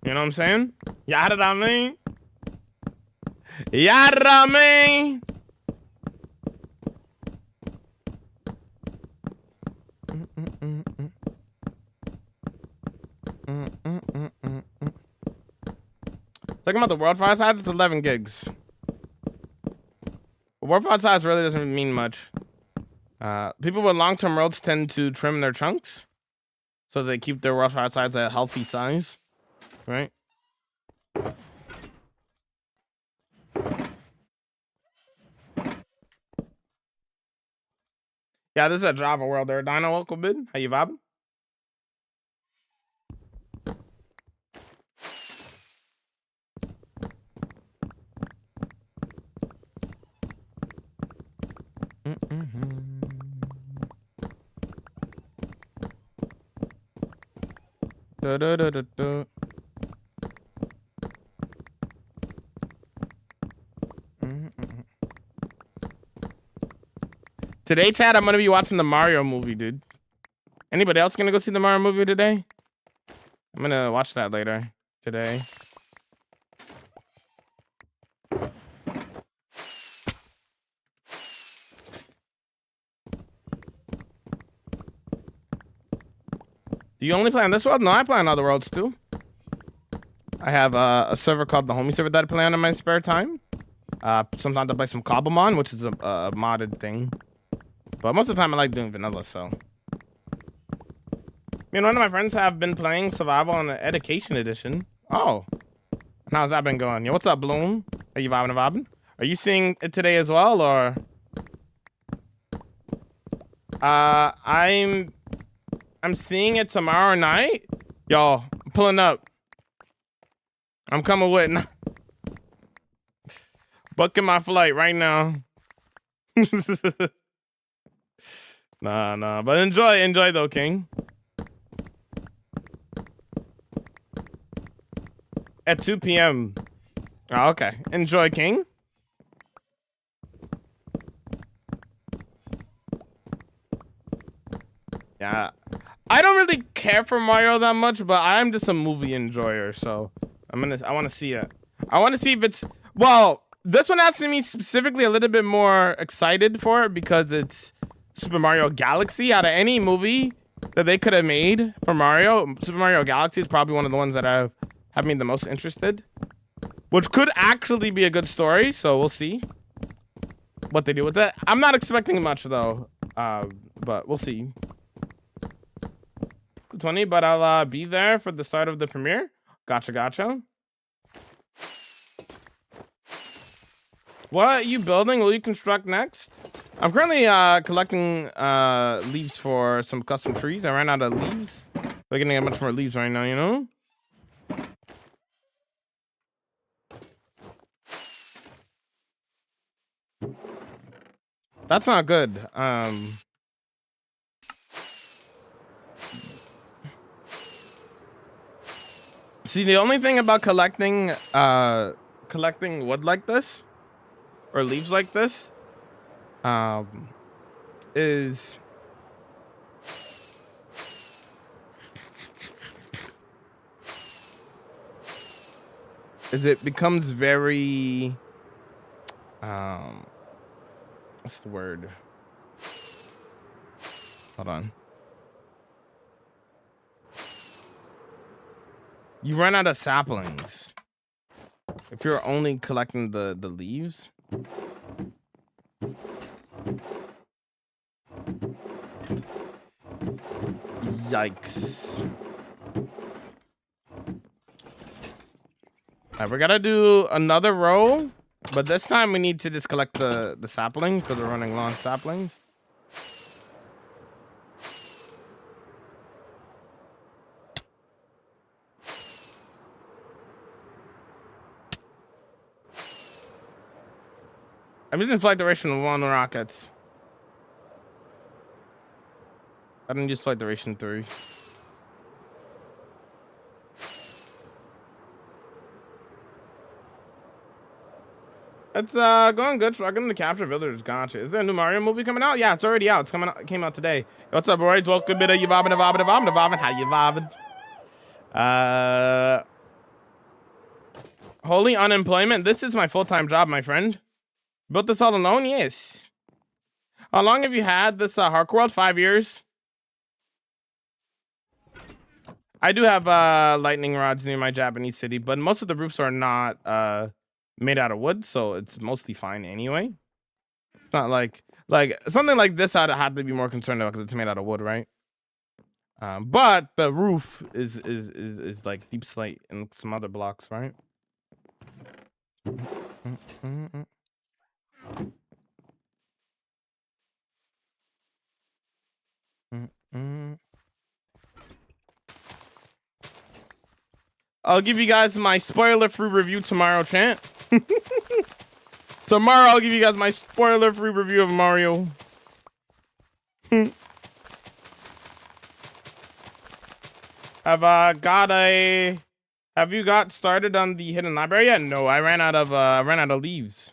You know what I'm saying? Yada da me. Yada me. Talking about the world file size, it's 11 gigs. World file size really doesn't mean much. People with long-term roads tend to trim their chunks, so they keep their world file size at a healthy size, right? Yeah, this is a Java world there. Dino, welcome, bid. How you vibing? Today, Chad, I'm gonna be watching the Mario movie, dude. Anybody else gonna go see the Mario movie today? I'm gonna watch that later today. Do you only play on this world? No, I play on other worlds too. I have a server called the Homie server that I play on in my spare time. Sometimes I play some Cobblemon, which is a modded thing. But most of the time I like doing vanilla, so. Me and one of my friends have been playing Survival on the Education Edition. Oh. How's that been going? Yo, what's up, Bloom? Are you vibing? Are you seeing it today as well, or? I'm seeing it tomorrow night. Yo, I'm pulling up. I'm coming with. Booking my flight right now. Nah. But enjoy though, King. At 2 p.m. Oh, okay. Enjoy, King. Yeah. I don't really care for Mario that much, but I'm just a movie enjoyer, so I want to see it. I want to see if it's, well, this one has to me specifically a little bit more excited for it because it's Super Mario Galaxy. Out of any movie that they could have made for Mario, Super Mario Galaxy is probably one of the ones that have me the most interested, which could actually be a good story. So we'll see what they do with it. I'm not expecting much though, but we'll see. 20, but I'll be there for the start of the premiere. Gotcha. What are you building? Will you construct next? I'm currently collecting leaves for some custom trees. I ran out of leaves. We're getting a bunch more leaves right now, you know? That's not good. See, the only thing about collecting wood like this or leaves like this is it becomes very what's the word? Hold on. You run out of saplings if you're only collecting the leaves. Yikes. Alright, we gotta do another row, but this time we need to just collect the saplings because we're running low on saplings. I'm using flight duration of 1 rockets. I didn't use flight duration 3. It's going good. Struggling to capture villagers. Gotcha. Is there a new Mario movie coming out? Yeah, it's already out. It's coming out. It came out today. What's up, boys? Welcome, bit of you vibing. How you vibing? Holy unemployment. This is my full-time job, my friend. Built this all alone? Yes. How long have you had this hardcore world? 5 years. I do have lightning rods near my Japanese city, but most of the roofs are not made out of wood, so it's mostly fine anyway. It's not like something like this I'd have to be more concerned about because it's made out of wood, right? But the roof is like deep slate and some other blocks, right? I'll give you guys my spoiler-free review tomorrow, chat. Tomorrow I'll give you guys my spoiler-free review of Mario. Have you got started on the hidden library yet? No, I ran out of leaves.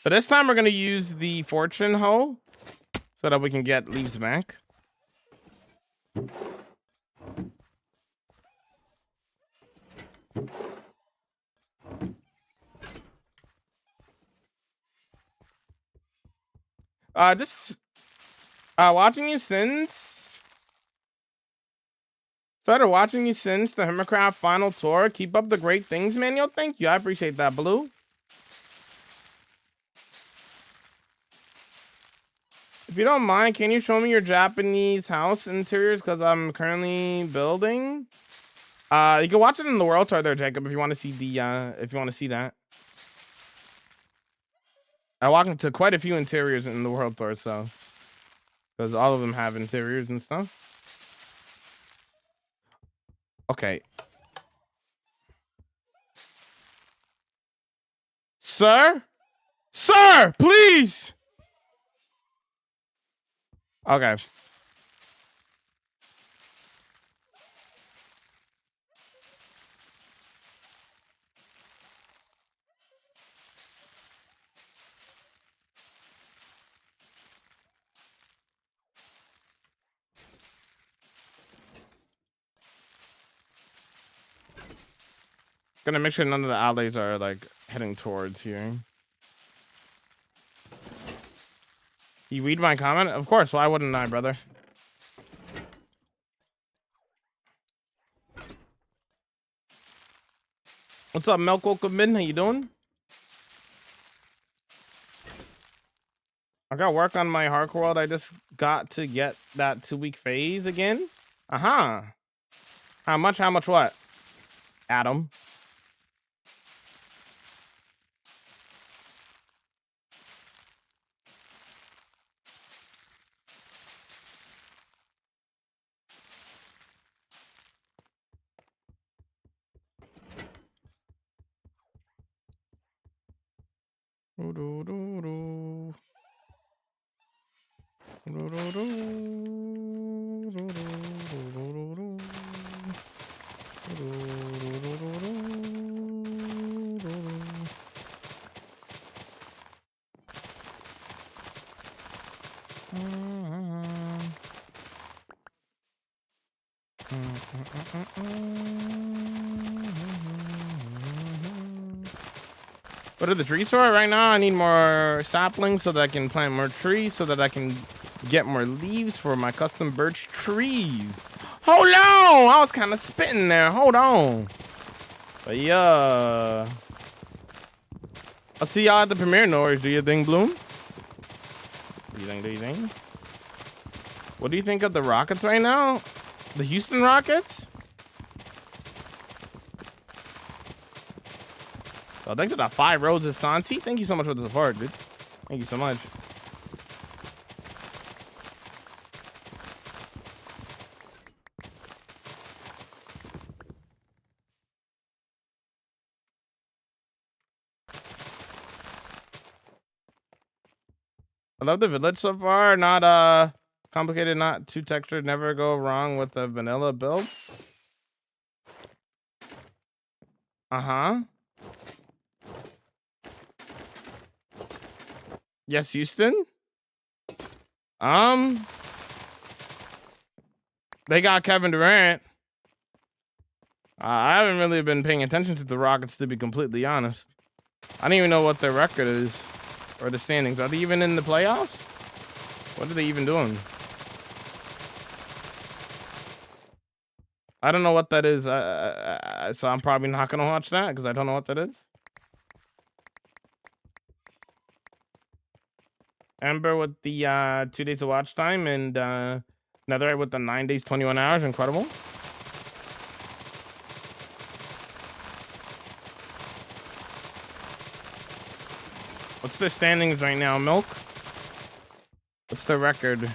So this time we're gonna use the fortune hoe so that we can get leaves back. Just watching you since started watching you since the Hermitcraft final tour. Keep up the great things, man. Yo, thank you. I appreciate that, Blue. If you don't mind, can you show me your Japanese house interiors? Because I'm currently building. You can watch it in the world tour there, Jacob, if you want to see that. I walk into quite a few interiors in the world tour, so because all of them have interiors and stuff. Okay. Sir, please. Okay. Gonna make sure none of the alleys are like heading towards here. You read my comment? Of course. Why wouldn't I, brother? What's up, Milk Min? How you doing? I got work on my hardcore world. I just got to get that 2-week phase again. Uh-huh. How much what? Adam. What are the trees for right now? I need more saplings so that I can plant more trees so that I can get more leaves for my custom birch trees. Hold on! I was kind of spitting there. Hold on. But yeah. I'll see y'all at the premiere. No worries. Do your thing, Bloom. Do you think? What do you think of the Rockets right now? The Houston Rockets? So thanks for the 5 roses, Santi. Thank you so much for the support, dude. Thank you so much. I love the village so far. Not complicated, not too textured. Never go wrong with the vanilla build. Uh-huh. Yes, Houston. They got Kevin Durant. I haven't really been paying attention to the Rockets, to be completely honest. I don't even know what their record is or the standings. Are they even in the playoffs? What are they even doing? I don't know what that is. So I'm probably not gonna watch that because I don't know what that is. Ember with the 2 days of watch time and Netherite with the 9 days, 21 hours. Incredible. What's the standings right now, Milk? What's the record?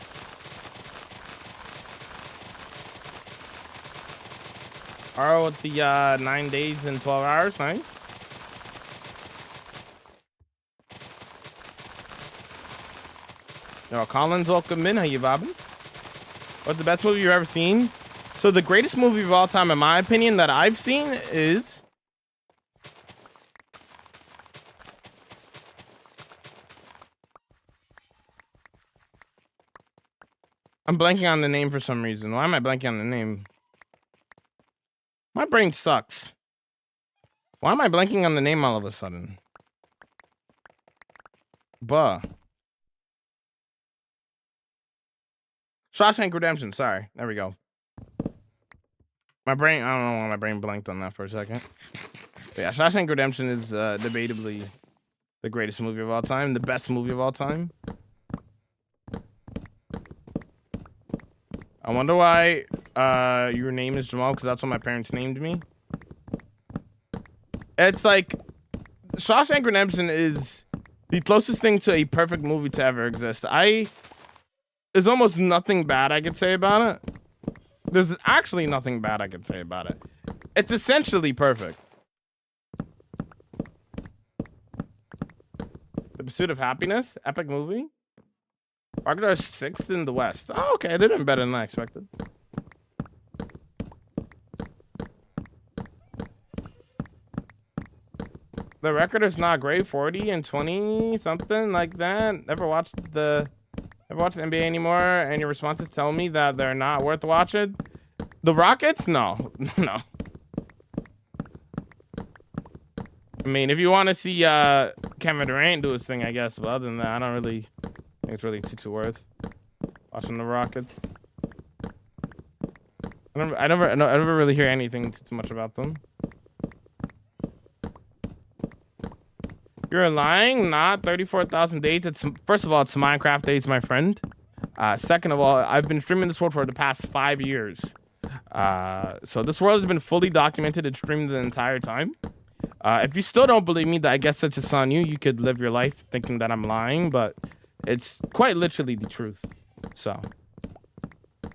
Arrow with the 9 days and 12 hours. Nice. Yo, Collins, welcome in. How you bobbing? What's the best movie you've ever seen? So the greatest movie of all time, in my opinion, that I've seen is... I'm blanking on the name for some reason. Why am I blanking on the name? My brain sucks. Why am I blanking on the name all of a sudden? Buh. Shawshank Redemption. Sorry. There we go. My brain, I don't know why my brain blanked on that for a second. But yeah, Shawshank Redemption is debatably the greatest movie of all time. The best movie of all time. I wonder why your name is Jamal, because that's what my parents named me. It's like, Shawshank Redemption is the closest thing to a perfect movie to ever exist. There's almost nothing bad I could say about it. There's actually nothing bad I could say about it. It's essentially perfect. The Pursuit of Happiness, epic movie. Rockets are 6th in the West. Oh, okay, they're doing better than I expected. The record is not great. 40 and 20, something like that. Never watched the NBA anymore, and your responses tell me that they're not worth watching. The Rockets? No. No. I mean, if you want to see Kevin Durant do his thing, I guess. But other than that, I don't really think it's really too worth watching the Rockets. I never really hear anything too much about them. You're lying, not 34,000 days. First of all, it's Minecraft days, my friend. Second of all, I've been streaming this world for the past 5 years. So this world has been fully documented and streamed the entire time. If you still don't believe me, I guess that's just on you. You could live your life thinking that I'm lying, but it's quite literally the truth. So,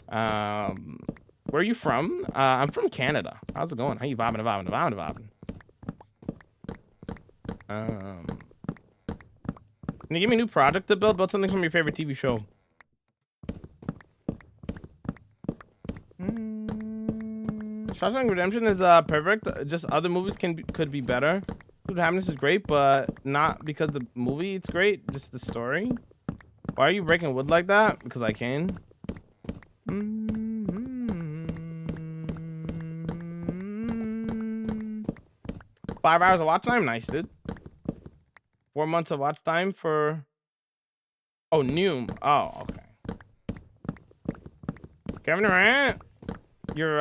where are you from? I'm from Canada. How's it going? How you vibing? Can you give me a new project to build? Build something from your favorite TV show. Shawshank Redemption is perfect. Just other movies could be better. Pursuit of Happiness is great, but not because the movie it's great, just the story. Why are you breaking wood like that? Because I can. 5 hours of watch time? Nice, dude. 4 months of watch time for... Oh, new. Oh, okay. Kevin Durant, your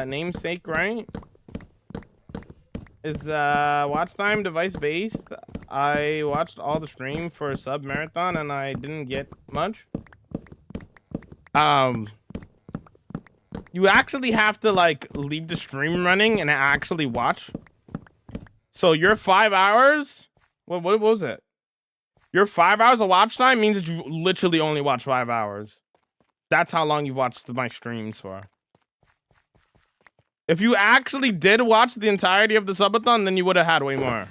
namesake, right? Is watch time device based? I watched all the stream for a sub marathon and I didn't get much. You actually have to like leave the stream running and actually watch. So your 5 hours, what was it? Your 5 hours of watch time means that you literally only watch 5 hours. That's how long you've watched my streams for. If you actually did watch the entirety of the subathon, then you would have had way more.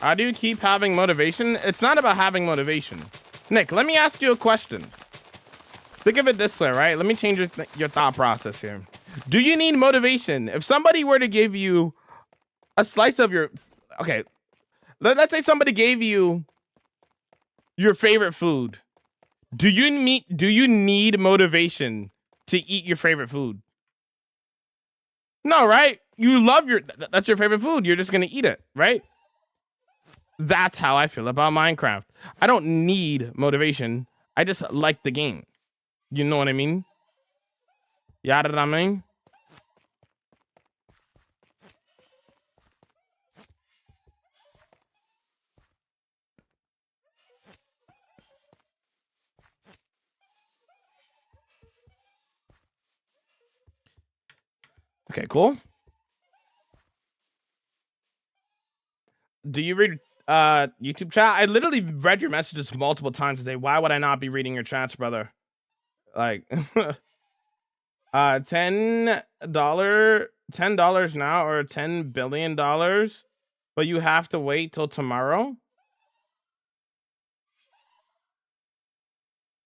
How do you keep having motivation? It's not about having motivation. Nick, let me ask you a question. Think of it this way, right? Let me change your thought process here. Do you need motivation? If somebody were to give you a slice of your... Okay, let's say somebody gave you your favorite food. Do you need motivation to eat your favorite food? No, right? You love that's your favorite food. You're just gonna eat it, right? That's how I feel about Minecraft. I don't need motivation. I just like the game. You know what I mean? Yada I mean? Okay, cool. Do you read YouTube chat? I literally read your messages multiple times today. Why would I not be reading your chats, brother? Like $10 now or $10 billion, but you have to wait till tomorrow.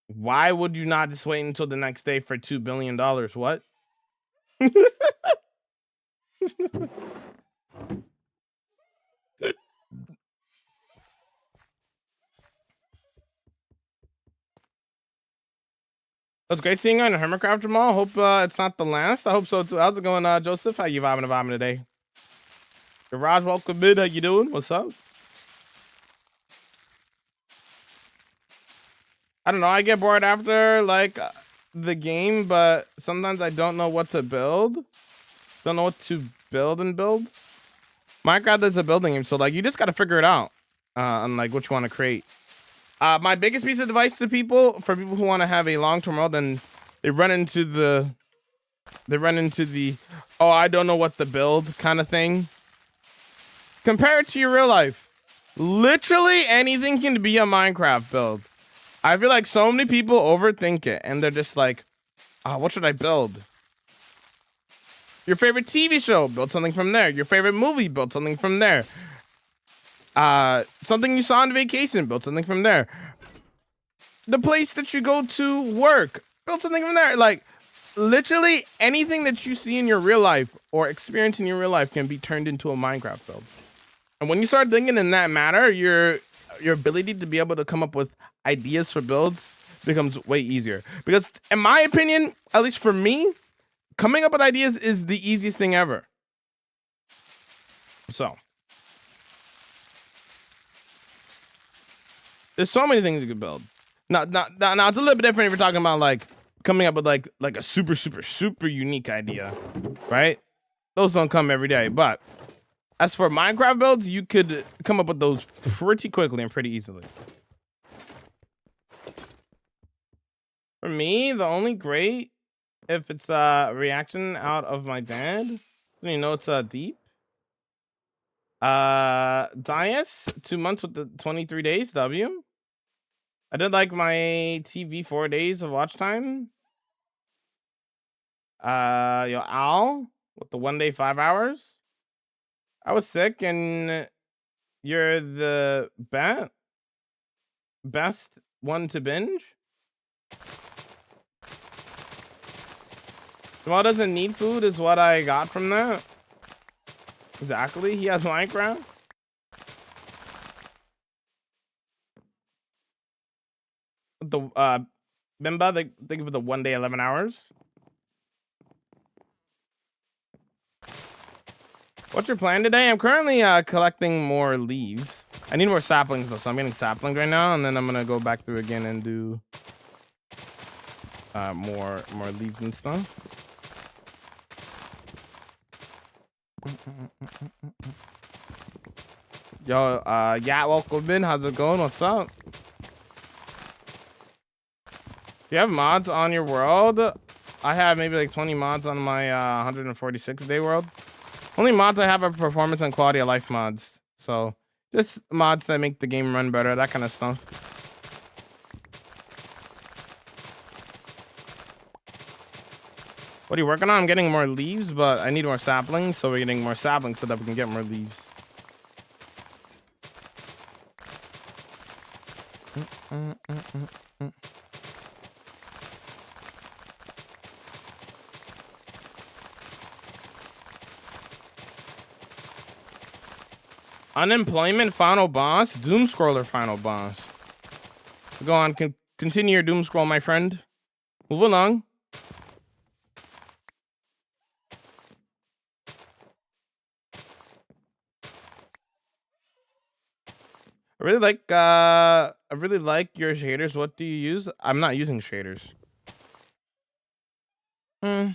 Why would you not just wait until the next day for $2 billion? What? It was great seeing you on the Hermitcraft, Jamal. Hope it's not the last. I hope so too. How's it going, Joseph? How you vibing today? Garage, welcome in. How you doing? What's up? I don't know. I get bored after like the game, but sometimes I don't know what to build. Don't know what to build. Minecraft is a building game, so like you just got to figure it out on like what you want to create. My biggest piece of advice to people, for people who want to have a long-term world, and they run into the oh, I don't know what to build kind of thing. Compare it to your real life. Literally anything can be a Minecraft build. I feel like so many people overthink it, and they're just like, oh, what should I build? Your favorite TV show, build something from there. Your favorite movie, build something from there. Something you saw on vacation, build something from there. The place that you go to work, build something from there. Like, literally anything that you see in your real life or experience in your real life can be turned into a Minecraft build. And when you start thinking in that manner, your ability to be able to come up with ideas for builds becomes way easier. Because in my opinion, at least for me, coming up with ideas is the easiest thing ever. So there's so many things you could build. Now it's a little bit different if you're talking about like coming up with like a super unique idea, right? Those don't come every day. But as for Minecraft builds, you could come up with those pretty quickly and pretty easily. For me, the only great, if it's a reaction out of my dad, you know, it's deep. Dias, 2 months with the 23 days, W. I did like my TV 4 days of watch time. Yo, Al, with the 1 day 5 hours. I was sick, and you're the best one to binge. Jamal doesn't need food is what I got from that. Exactly. He has Minecraft. The Bimba, thank you for the 1 day 11 hours. What's your plan today? I'm currently collecting more leaves. I need more saplings though, so I'm getting saplings right now, and then I'm gonna go back through again and do more leaves and stuff. Yo, yeah, welcome in. How's it going? What's up? Do you have mods on your world? I have maybe like 20 mods on my 146 day world. Only mods I have are performance and quality of life mods. So just mods that make the game run better, that kind of stuff. What are you working on? I'm getting more leaves, but I need more saplings, so we're getting more saplings so that we can get more leaves. Unemployment final boss, doom scroller final boss. Go on, continue your doom scroll, my friend. Move along. I really like your shaders. What do you use? I'm not using shaders. Hmm.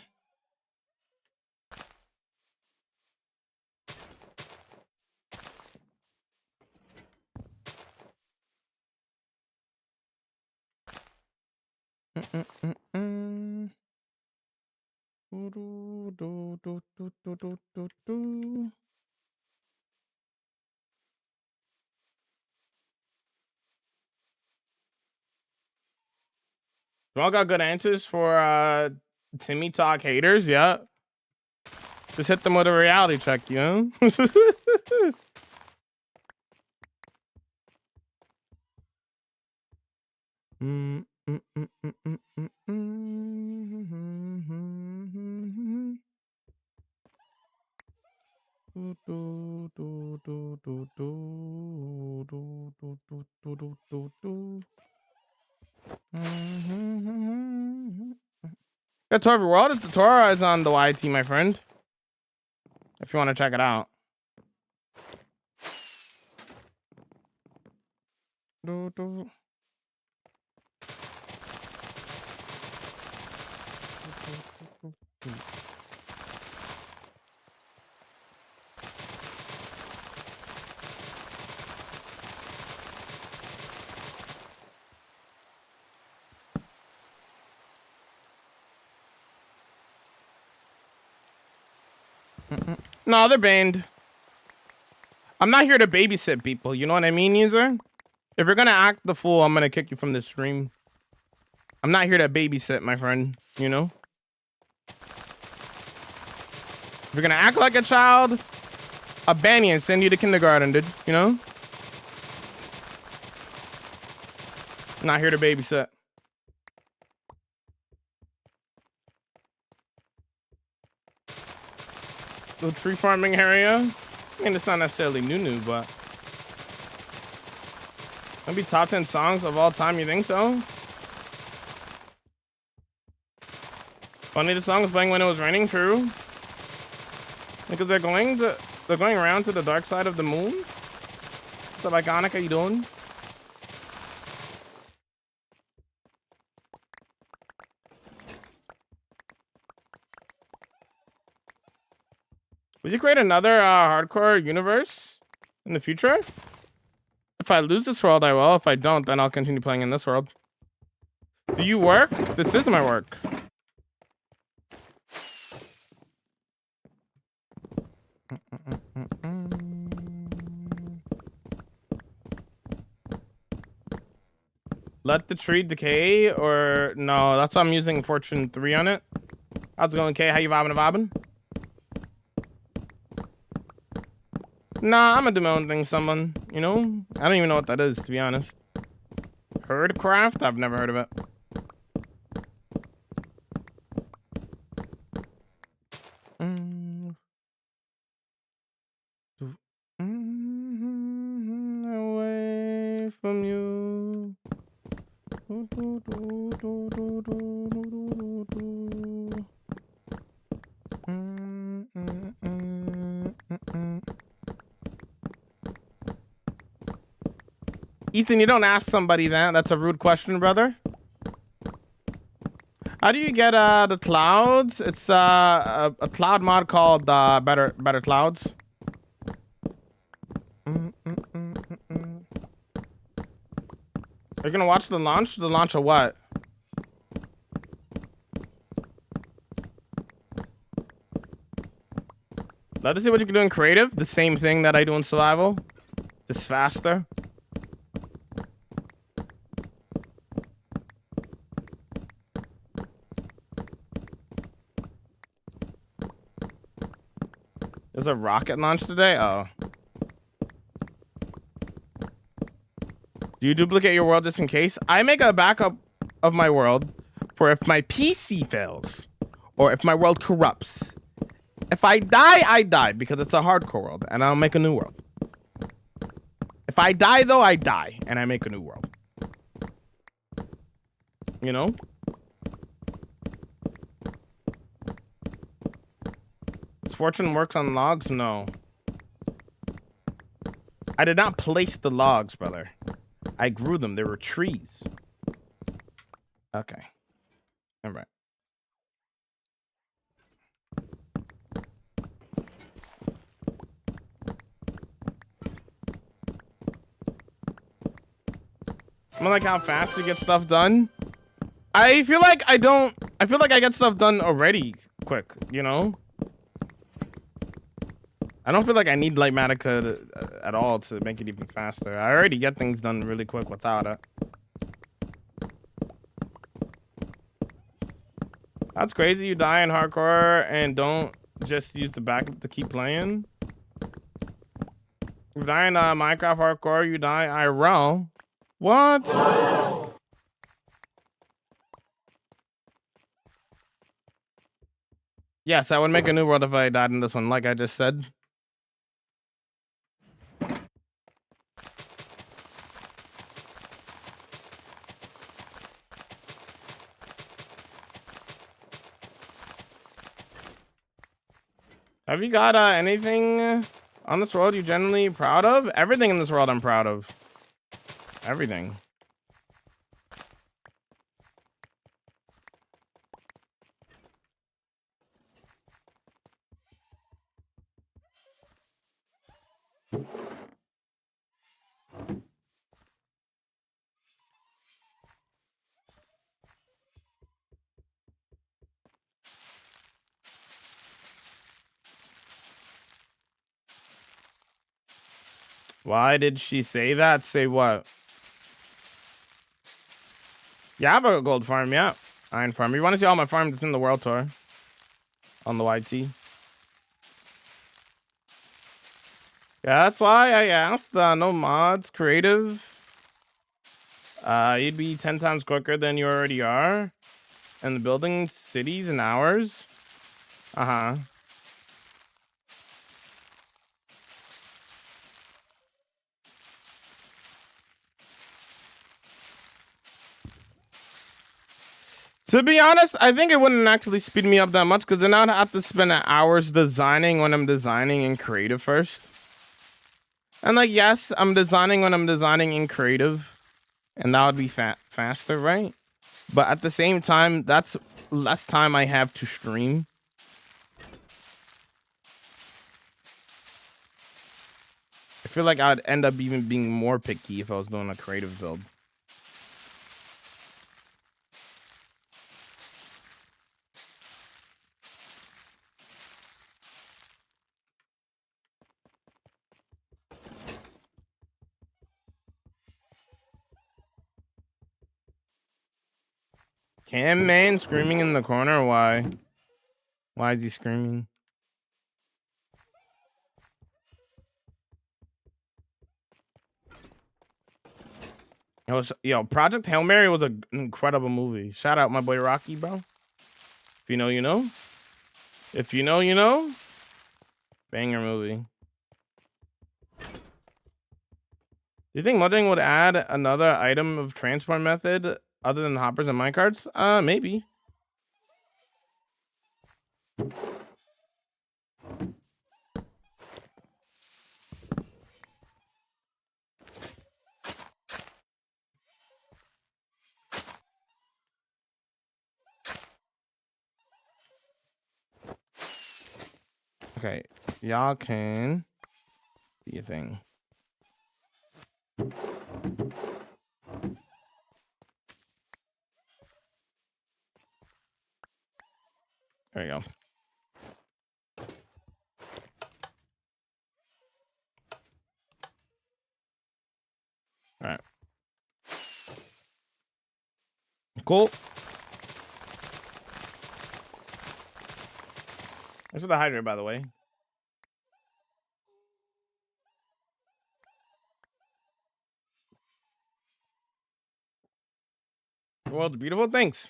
You all got good answers for Timmy Talk haters, yeah. Just hit them with a reality check, you know? Yeah, Tour World. The tutorial is on the YT, my friend. If you want to check it out. No, they're banned. I'm not here to babysit people. You know what I mean, user? If you're gonna act the fool, I'm gonna kick you from the stream. I'm not here to babysit, my friend. You know? If you're gonna act like a child, I'll ban you and send you to kindergarten, dude. You know? I'm not here to babysit. The tree farming area? I mean, it's not necessarily new, but maybe top 10 songs of all time. You think so? Funny, the song was playing when it was raining. True, because they're going around to the dark side of the moon. What's up, Iconic? How you doing? Would you create another hardcore universe in the future? If I lose this world, I will. If I don't, then I'll continue playing in this world. Do you work? This is my work. Let the tree decay, or no? That's why I'm using Fortune 3 on it. How's it going, Kay? How you vibing? Nah, I'm gonna do my own thing, someone. You know? I don't even know what that is, to be honest. Herdcraft? I've never heard of it. Away from you. Ethan, you don't ask somebody that. That's a rude question, brother. How do you get the clouds? It's a cloud mod called Better Clouds. Are you gonna watch the launch? The launch of what? Let's see what you can do in creative. The same thing that I do in survival. Just faster. There's a rocket launch today? Oh. Do you duplicate your world just in case? I make a backup of my world for if my PC fails or if my world corrupts. If I die, I die because it's a hardcore world and I'll make a new world. If I die, though, I die and I make a new world. You know? Does Fortune works on logs? No. I did not place the logs, brother. I grew them. They were trees. Okay. All right. I like how fast we get stuff done. I feel like I get stuff done already quick, you know? I don't feel like I need Lightmatica at all to make it even faster. I already get things done really quick without it. That's crazy. You die in hardcore and don't just use the backup to keep playing. You die in Minecraft hardcore, you die IRL. What? Yes, I would make a new world if I died in this one, like I just said. Have you got anything on this world you're generally proud of? Everything in this world I'm proud of. Everything. Why did she say that? Say what? Yeah, I have a gold farm, yeah. Iron farm. You want to see all my farms that's in the world tour? On the YT. Yeah, that's why I asked. No mods, creative. You'd be 10 times quicker than you already are. And the building cities in hours. Uh-huh. To be honest, I think it wouldn't actually speed me up that much because then I'd have to spend hours designing when I'm designing in creative first. And like, yes, I'm designing when I'm designing in creative. And that would be faster, right? But at the same time, that's less time I have to stream. I feel like I'd end up even being more picky if I was doing a creative build. Cam man screaming in the corner. Why? Why is he screaming? Yo, Project Hail Mary was an incredible movie. Shout out my boy Rocky, bro. If you know, you know. If you know, you know. Banger movie. Do you think modding would add another item of transport method other than hoppers and minecarts? Maybe. Okay, y'all can do your thing. There you go. All right. Cool. Thanks for the hydrate, by the way. The world's beautiful. Thanks.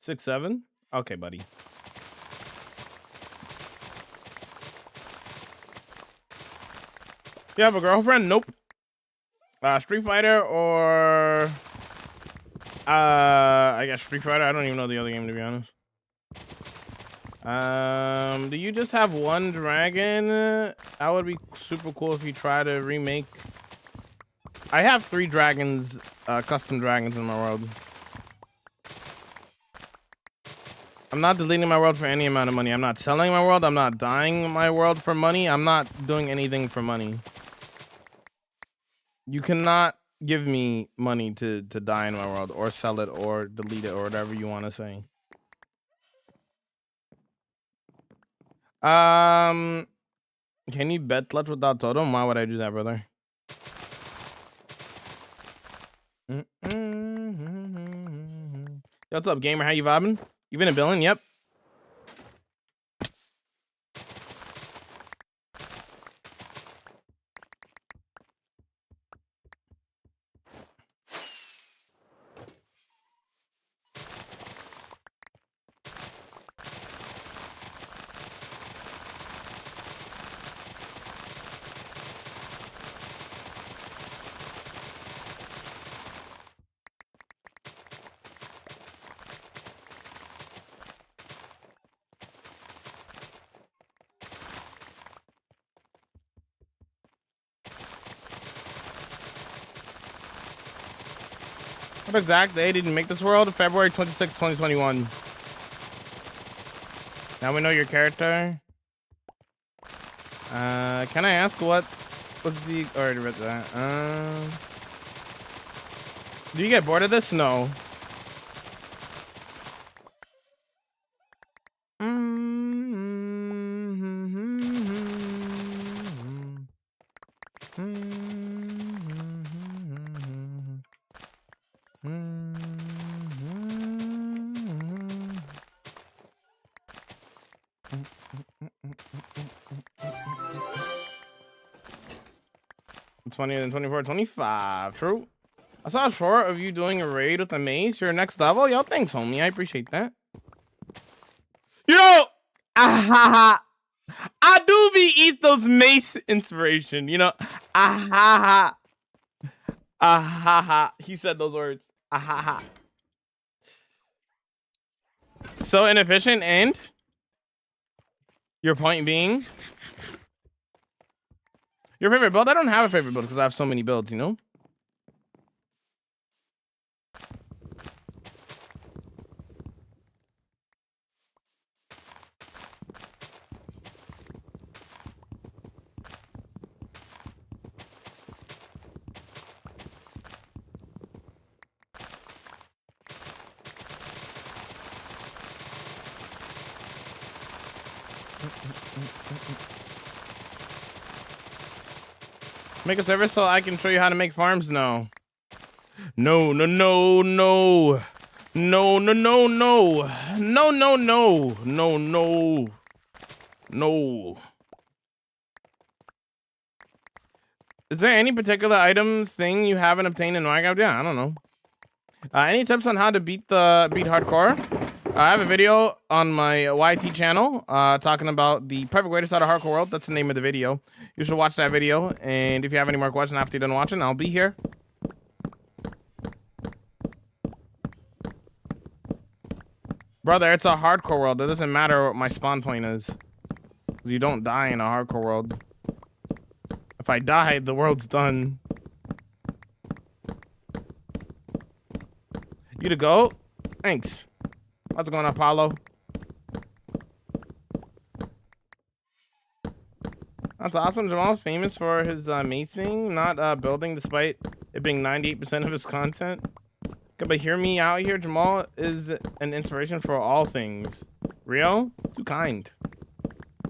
6'7". Okay, buddy. You have a girlfriend? Nope. Street Fighter or I guess Street Fighter. I don't even know the other game, to be honest. Do you just have one dragon? That would be super cool if you try to remake. I have 3 dragons, custom dragons in my world. I'm not deleting my world for any amount of money. I'm not selling my world. I'm not dying my world for money. I'm not doing anything for money. You cannot give me money to die in my world or sell it or delete it or whatever you want to say. Can you bet clutch without totem? Why would I do that, brother? What's up, gamer? How you vibing? You been a billion? Yep. What exact day did you make this world? February 26, 2021. Now we know your character. Can I ask what was the... Already read that. Do you get bored of this? No. It's funnier than 24, 25. True. I saw a short of you doing a raid with a mace. Your next level. Yo, thanks, homie. I appreciate that. Yo! I do be eat those mace inspiration, you know. He said those words. So inefficient, and your point being your favorite build? I don't have a favorite build because I have so many builds, you know. Make a server so I can show you how to make farms? No. No. Is there any particular item thing you haven't obtained in Minecraft? Yeah, I don't know. Any tips on how to beat hardcore? I have a video on my YT channel talking about the perfect way to start a hardcore world. That's the name of the video. You should watch that video. And if you have any more questions after you're done watching, I'll be here. Brother, it's a hardcore world. It doesn't matter what my spawn point is. You don't die in a hardcore world. If I die, the world's done. You to go? Thanks. How's it going, Apollo? That's awesome. Jamal's famous for his macing, not building, despite it being 98% of his content. Okay, but hear me out here. Jamal is an inspiration for all things. Rio? Too kind.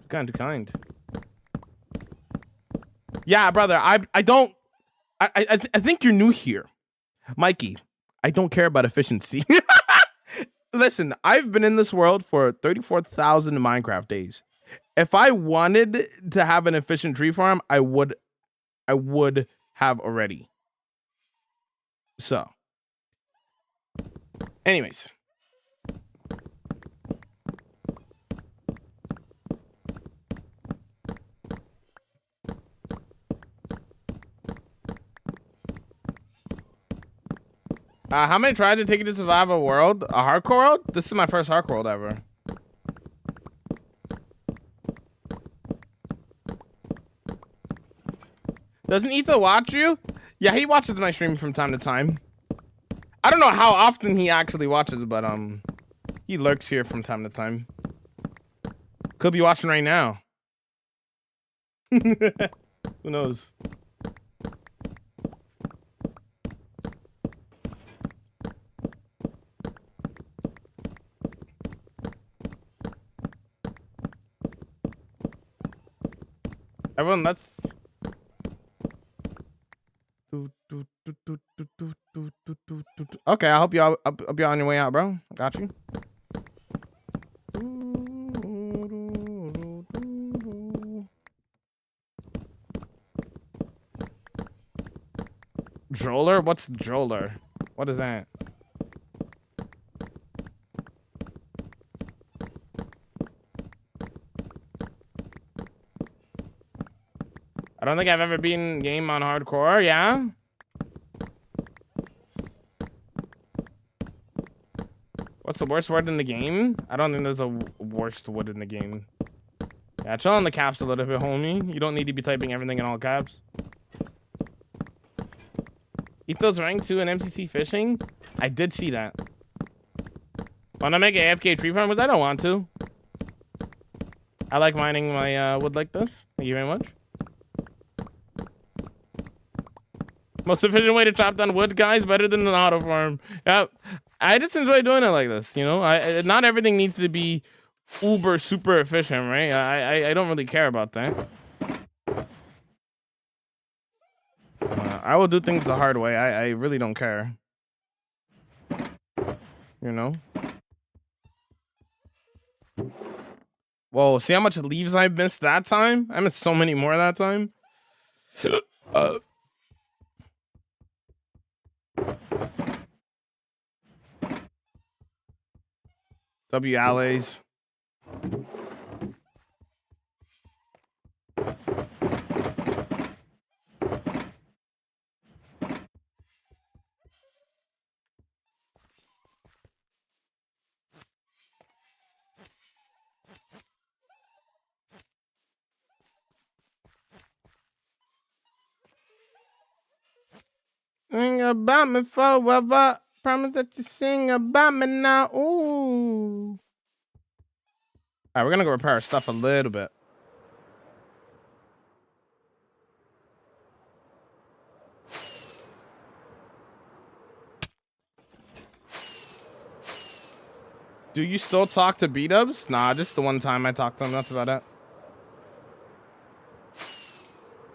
Too kind. Yeah, brother. I think you're new here. Mikey, I don't care about efficiency. Listen, I've been in this world for 34,000 Minecraft days. If I wanted to have an efficient tree farm, I would have already. So, anyways. How many tries did it take you to survive a world? A hardcore world? This is my first hardcore world ever. Doesn't Ethan watch you? Yeah, he watches my stream from time to time. I don't know how often he actually watches, but he lurks here from time to time. Could be watching right now. Who knows? Everyone, let's. Okay, I hope y'all on your way out, bro. Got you. Droller? What's droller? What is that? I don't think I've ever beaten game on hardcore, yeah? What's the worst word in the game? I don't think there's a worst word in the game. Yeah, chill on the caps a little bit, homie. You don't need to be typing everything in all caps. Ethos rank 2 in MCC fishing? I did see that. Wanna make an AFK tree farm? Because I don't want to. I like mining my wood like this. Thank you very much. Most efficient way to chop down wood, guys. Better than an auto farm. Yeah, I just enjoy doing it like this. You know, not everything needs to be uber super efficient, right? I don't really care about that. I will do things the hard way. I really don't care. You know. Whoa! See how much leaves I missed that time? I missed so many more that time. W Allays. Sing about me forever. Promise that you sing about me now. Ooh. Alright, we're gonna go repair our stuff a little bit. Do you still talk to B-dubs? Nah, just the one time I talked to them. That's about it.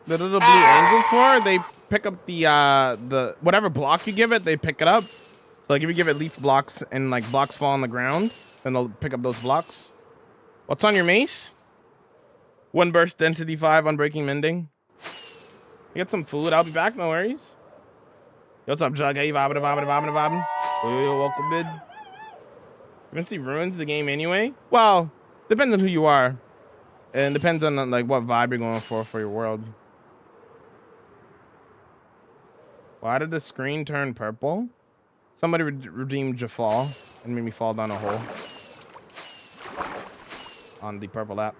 The little blue angel sword, they pick up the whatever block you give it, they pick it up. Like if you give it leaf blocks and like blocks fall on the ground, then they'll pick up those blocks. What's on your mace? One burst, density 5, unbreaking mending. You get some food. I'll be back. No worries. What's up, Jug? Hey, vibing. Yo, welcome, bid. Eventually ruins the game anyway. Well, depends on who you are, and depends on like what vibe you're going for your world. Why did the screen turn purple? Somebody redeemed Jafal and made me fall down a hole on the purple app.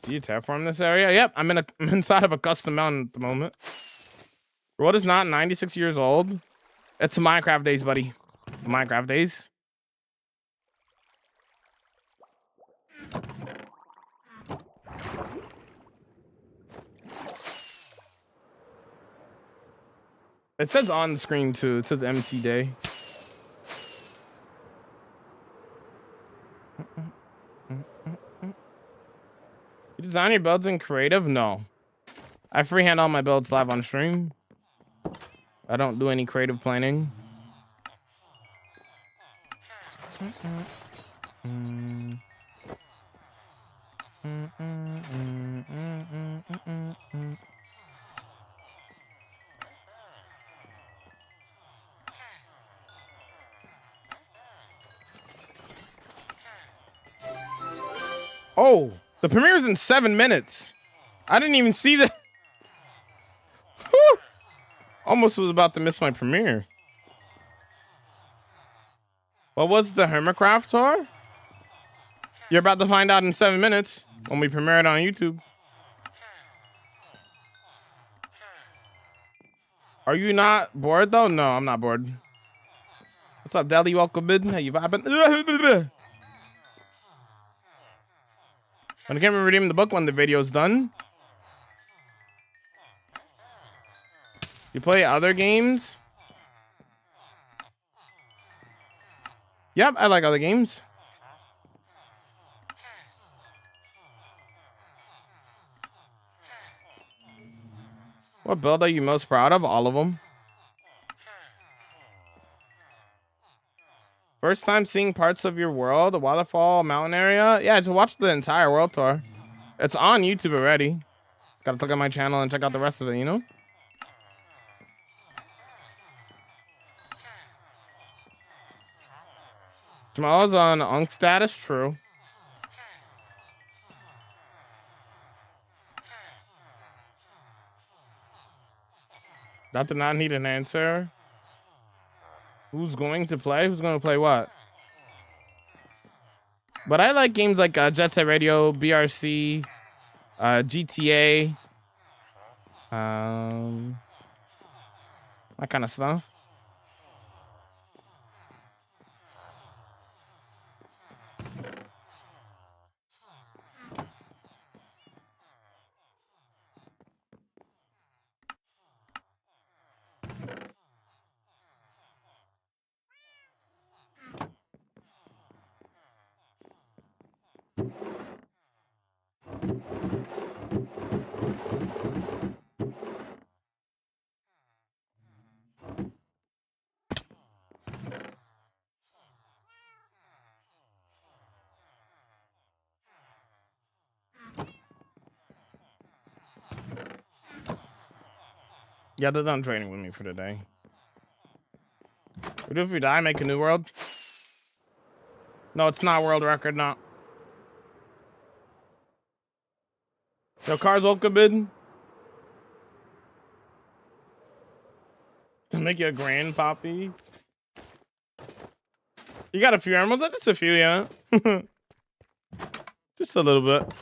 Do you terraform this area? Yep, I'm inside of a custom mountain at the moment. World is not 96 years old. It's Minecraft days, buddy. Minecraft days. It says on the screen too. It says MC Day. You design your builds in creative? No. I freehand all my builds live on stream. I don't do any creative planning. Oh, the premiere's in 7 minutes. I didn't even see that. Almost was about to miss my premiere. What was the Hermitcraft tour? You're about to find out in 7 minutes when we premiere it on YouTube. Are you not bored though? No, I'm not bored. What's up, Deli? Welcome in. How you vibing? When I can't redeem the book when the video's done. You play other games? Yep, I like other games. What build are you most proud of? All of them. First time seeing parts of your world, a waterfall, mountain area? Yeah, just watch the entire world tour. It's on YouTube already. Gotta look at my channel and check out the rest of it, you know? Jamal's on Unk status, true. That did not need an answer. Who's going to play? Who's going to play what? But I like games like Jet Set Radio, BRC, GTA, that kind of stuff. Yeah, they're done training with me for today. What if we die? Make a new world? No, it's not world record, no. Yo, cars welcome in. To make you a grand poppy. You got a few emeralds? Just a few, yeah. Just a little bit.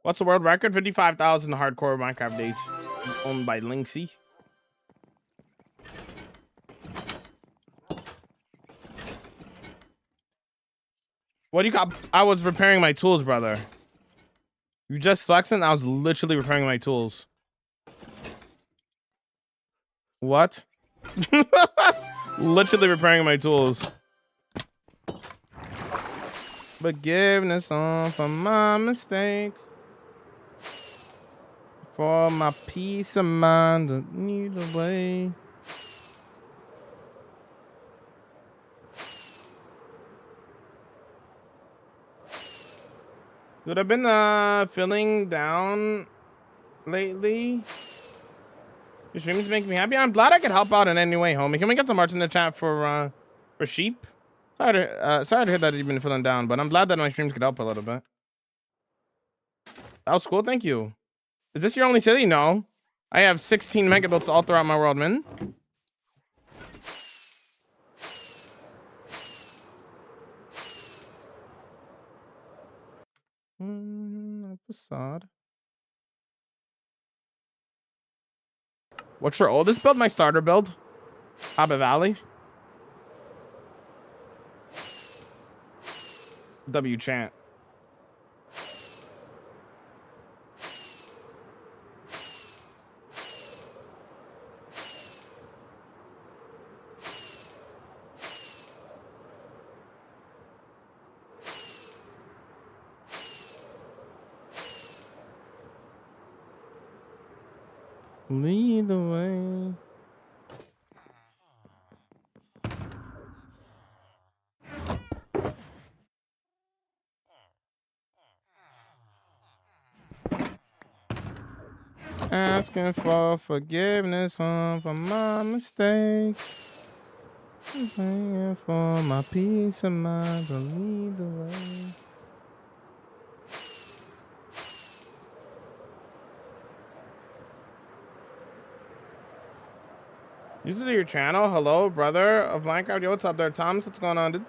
What's the world record? 55,000 hardcore Minecraft days owned by Linksy. What do you got? I was repairing my tools, brother. You just flexing? I was literally repairing my tools. What? Literally repairing my tools. Forgiveness on for my mistakes. For my peace of mind, I need a way. Dude, I've been feeling down lately. Your streams make me happy. I'm glad I could help out in any way, homie. Can we get some arts in the chat for sheep? Sorry to hear that you've been feeling down, but I'm glad that my streams could help a little bit. That was cool. Thank you. Is this your only city? No. I have 16 megabuilds all throughout my world, man. Facade. What's your oldest build? My starter build. Hobbit Valley. W chant. Lead the way. Asking for forgiveness for my mistakes. Praying for my peace of mind to lead the way. You to your channel. Hello, brother of Minecraft. Yo, what's up there, Thomas? What's going on, dude?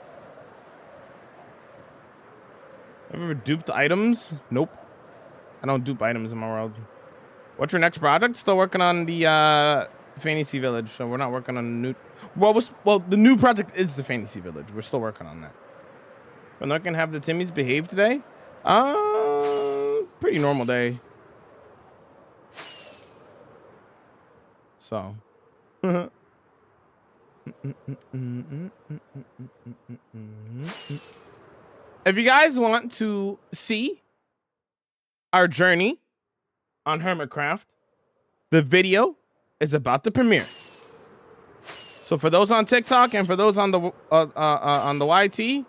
Ever duped items? Nope. I don't dupe items in my world. What's your next project? Still working on the Fantasy Village. So we're not working on a new. Well, the new project is the Fantasy Village. We're still working on that. We're not gonna have the Timmies behave today. Pretty normal day. So. If you guys want to see our journey on Hermitcraft, the video is about to premiere. So for those on TikTok and for those on the YT,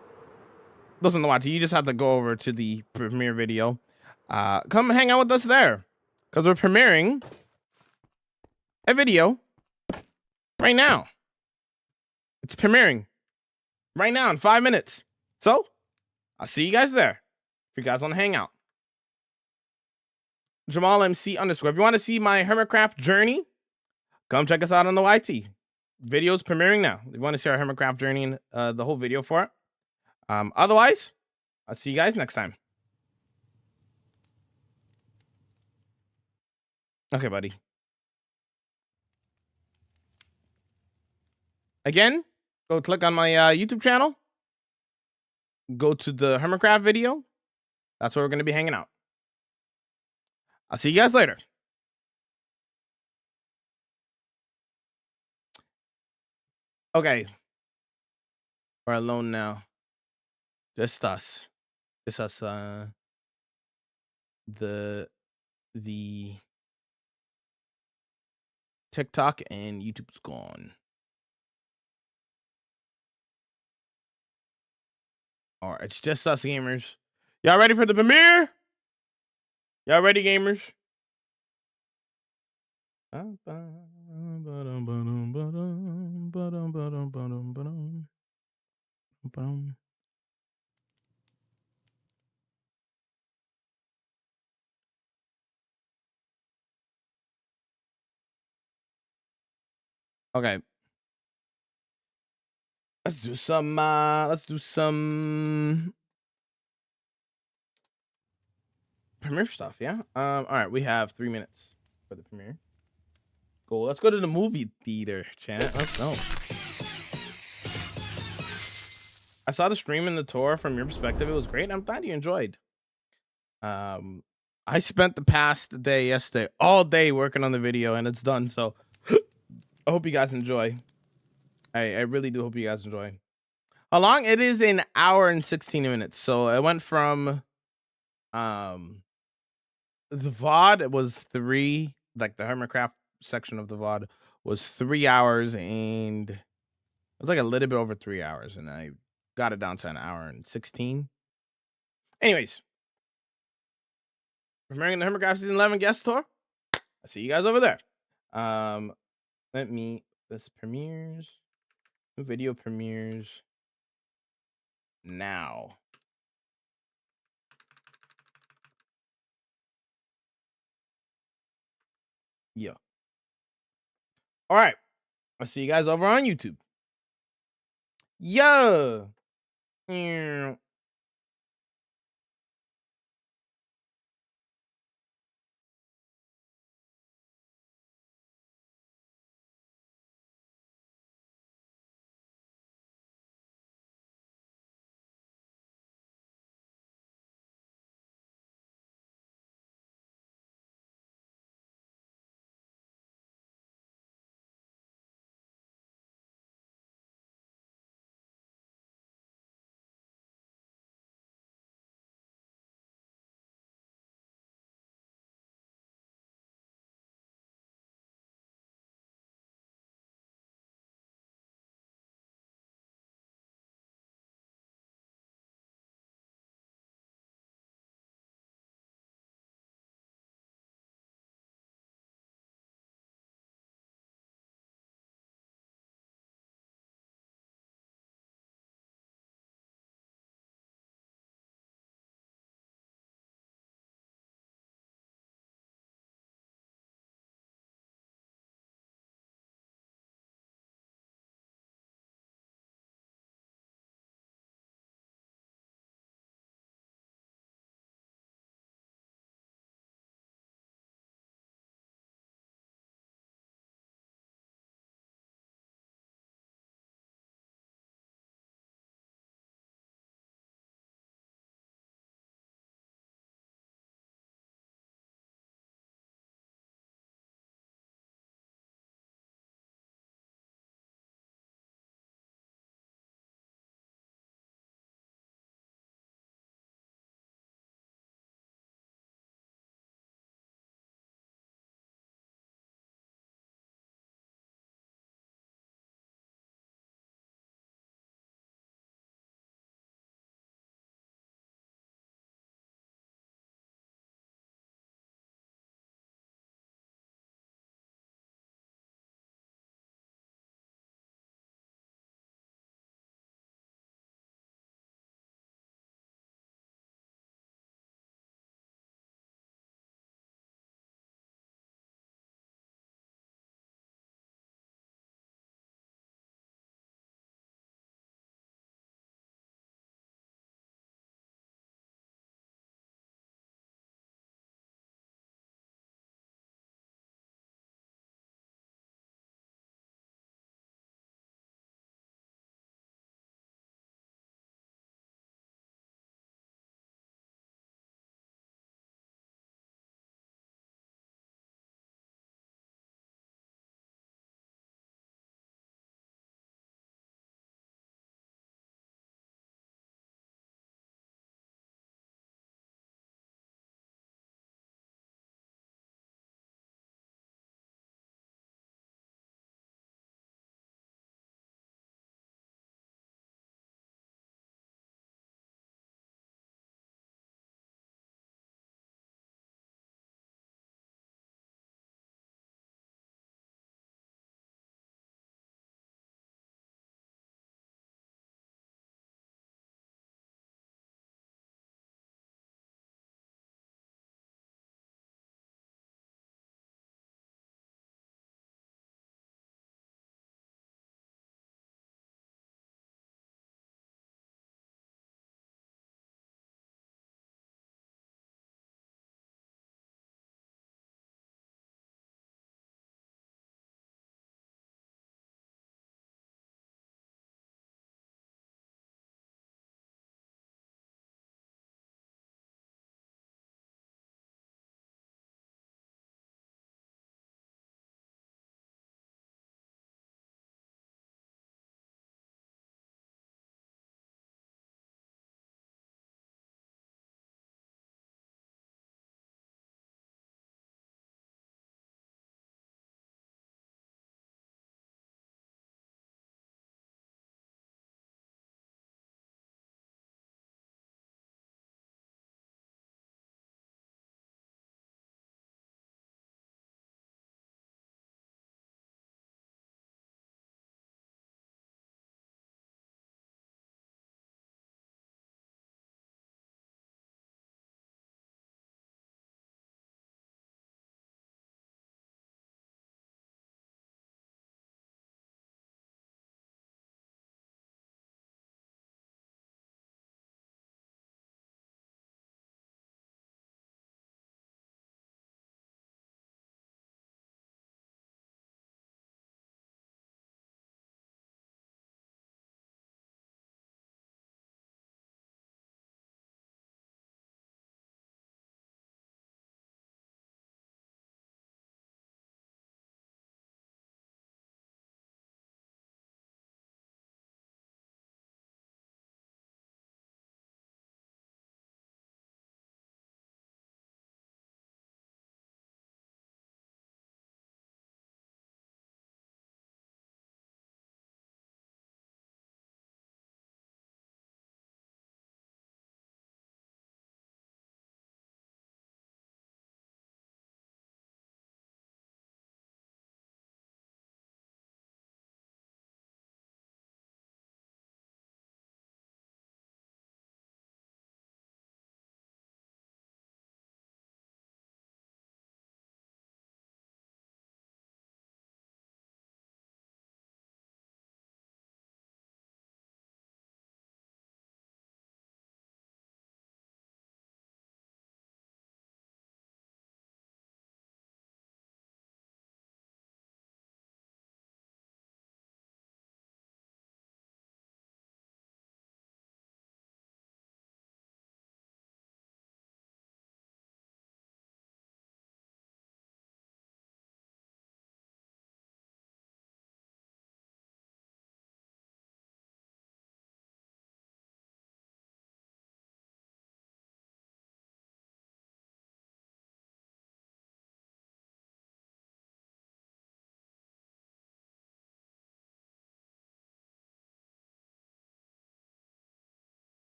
those on the YT, you just have to go over to the premiere video. Come hang out with us there, because we're premiering a video right now. It's premiering right now in 5 minutes. So I'll see you guys there if you guys want to hang out. Jamal MC _. If you want to see my Hermitcraft journey, come check us out on the YT. Video's premiering now. If you want to see our Hermitcraft journey and the whole video for it. Otherwise, I'll see you guys next time. Okay, buddy. Again, go click on my YouTube channel. Go to the Hermitcraft video. That's where we're going to be hanging out. I'll see you guys later. Okay. We're alone now. Just us. Just us. The TikTok and YouTube's gone. All right, it's just us gamers. Y'all ready for the premiere? Y'all ready, gamers? Okay. Let's do some premiere stuff, yeah? All right, we have 3 minutes for the premiere. Cool. Let's go to the movie theater, chat. Let's go. I saw the stream and the tour from your perspective. It was great. I'm glad you enjoyed. I spent the past day yesterday, all day working on the video, and it's done. So I hope you guys enjoy. I really do hope you guys enjoy. How long? It is an hour and 16 minutes. So it went from the VOD. It was 3, like the Hermitcraft section of the VOD was 3 hours, and it was like a little bit over 3 hours, and I got it down to an hour and 16. Anyways, premiering the Hermitcraft season 11 guest tour. I see you guys over there. This premieres. New video premieres now. Yeah. All right. I'll see you guys over on YouTube. Yeah.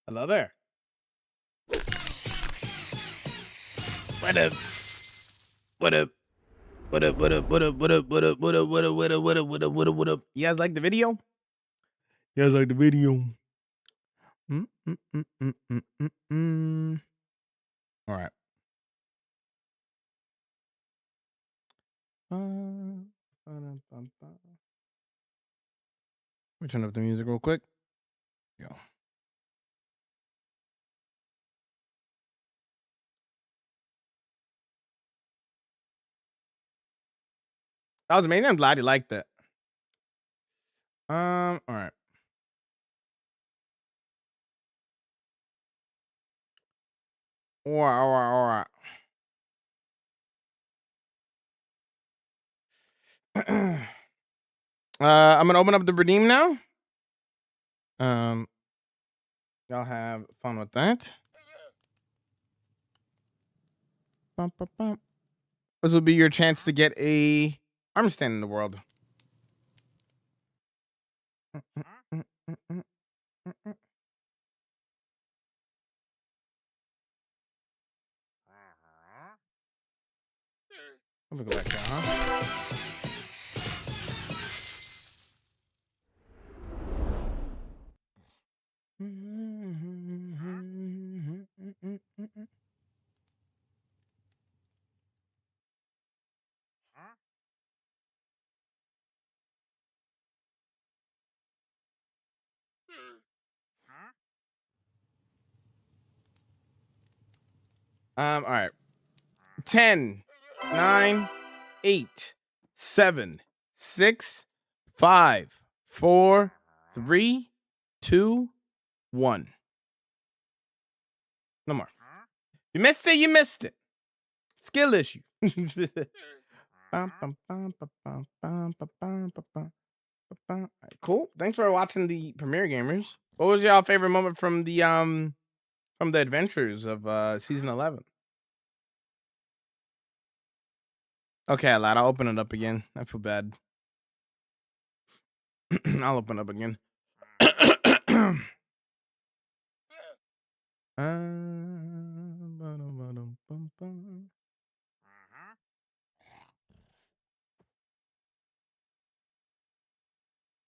Hello there. What up? What up? What up? What up? What up? What up? What up? What up? What up? What up? What up? What up? What up? What up? You guys like the video? You guys like the video? All right. Let me turn up the music real quick. Yo. That was amazing. I'm glad you liked it. All right. All right. I'm gonna open up the redeem now. Y'all have fun with that. This will be your chance to get a arm stand in the world. Let me go back there, huh? All right. 10, 9, 8, 7, 6, 5, 4, 3, 2, 1. No more. You missed it. You missed it. Skill issue. All right, cool. Thanks for watching the Premiere Gamers. What was y'all favorite moment from the adventures of season 11? Okay, lad, I'll open it up again. I feel bad. I'll open up again.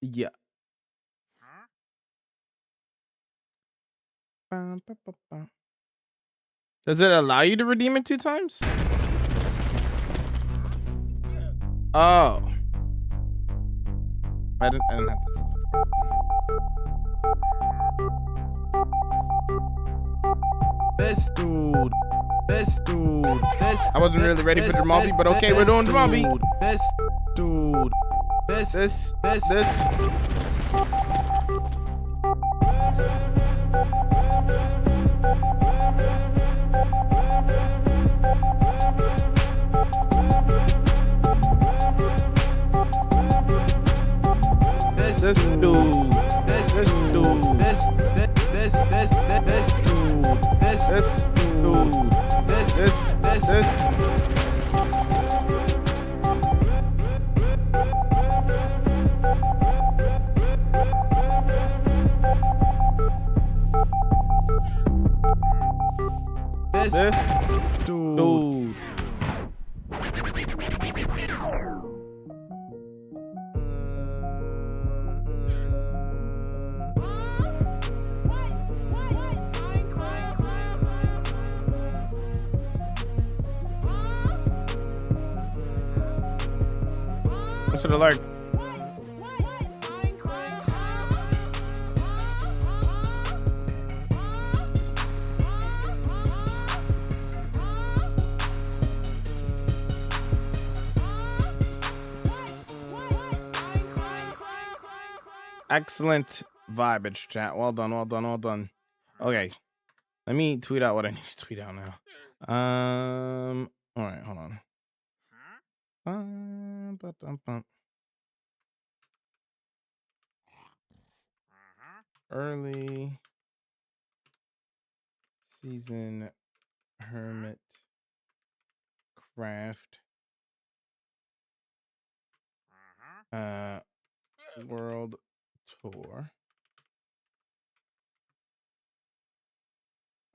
Yeah. Does it allow you to redeem it 2 times? Oh. I didn't have that set up. Best dude. Best dude. Best. I wasn't really ready for the Malby, but okay, we're doing the Malby. Best dude. Best. This. This dude. This dude. This dude. This dude. What's it alert? Excellent vibage, chat. Well done. Okay. Let me tweet out what I need to tweet out now. All right, hold on. Early season hermit craft world tour.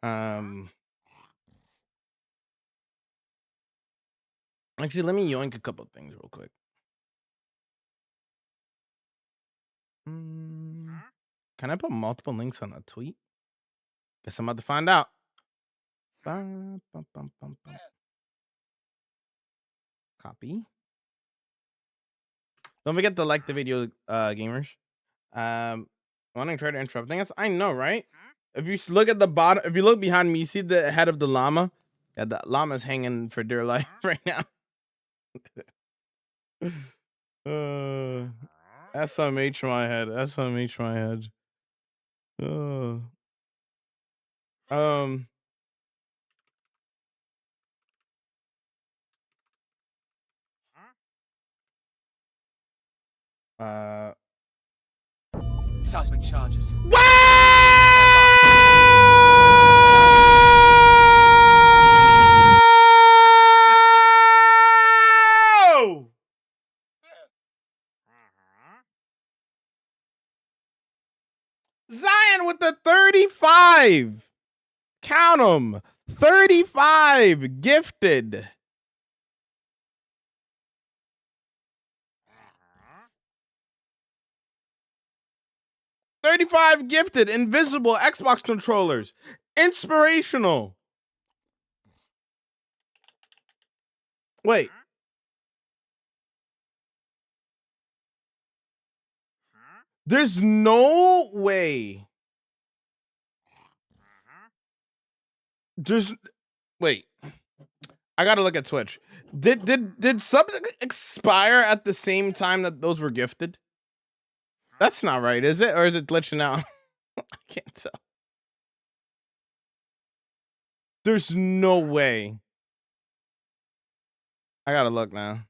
Actually, let me yoink a couple things real quick. Can I put multiple links on a tweet? Guess I'm about to find out. Bum, bum, bum, bum, bum. Copy. Don't forget to like the video, gamers. Wanting to try to interrupting us? I know, right? If you look at the bottom, if you look behind me, you see the head of the llama? Yeah, the llama's hanging for dear life right now. SMH my head. SMH my head. Seismic charges. Wow! Zion with the 35. Count them. 35 gifted. $35 gifted. Invisible Xbox controllers. Inspirational. Wait. There's no way. Wait. I gotta look at Twitch. Did subs expire at the same time that those were gifted? That's not right, is it? Or is it glitching out? I can't tell. There's no way. I gotta look now.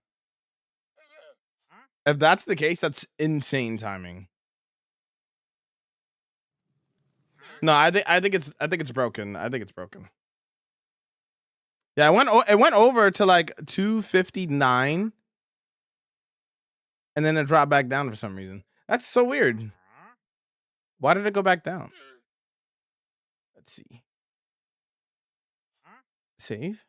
If that's the case, that's insane timing. No, I think it's broken. I think it's broken. Yeah, it went over to like 259, and then it dropped back down for some reason. That's so weird. Why did it go back down? Let's see. Save.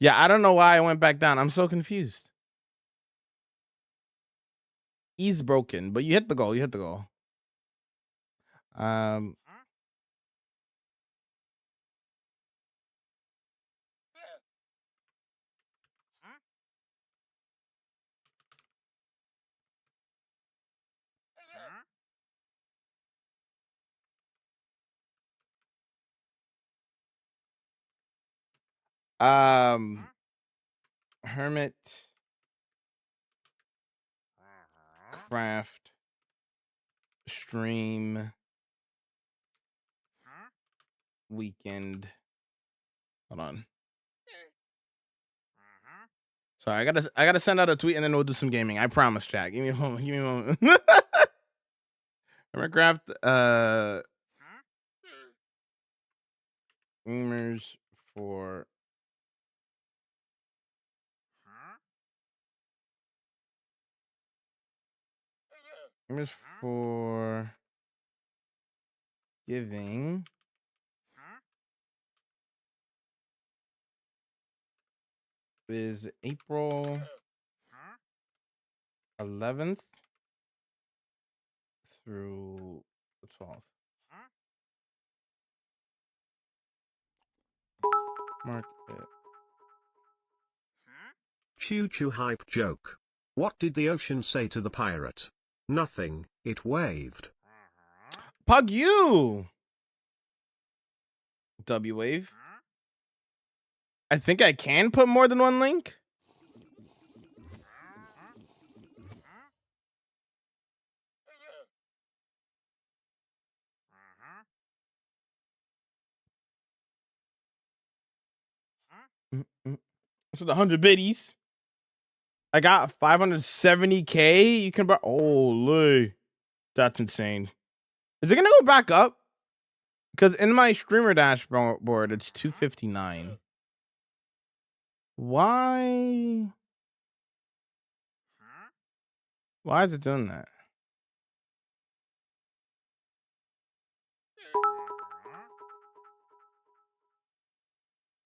Yeah, I don't know why I went back down. I'm so confused. He's broken, but you hit the goal. You hit the goal. Hermit Craft stream weekend. Hold on. Sorry, I gotta send out a tweet and then we'll do some gaming. I promise, chat. Give me a moment. Give me a moment. Hermit Craft gamers for giving is April 11th through the 12th. Mark it. Choo-choo hype joke. What did the ocean say to the pirate? Nothing, it waved. Pug you! W wave. I think I can put more than one link. So the 100 biddies. I got 570K. You can buy. Holy, that's insane. Is it gonna go back up? Because in my streamer dashboard, it's 259. Why? Why is it doing that?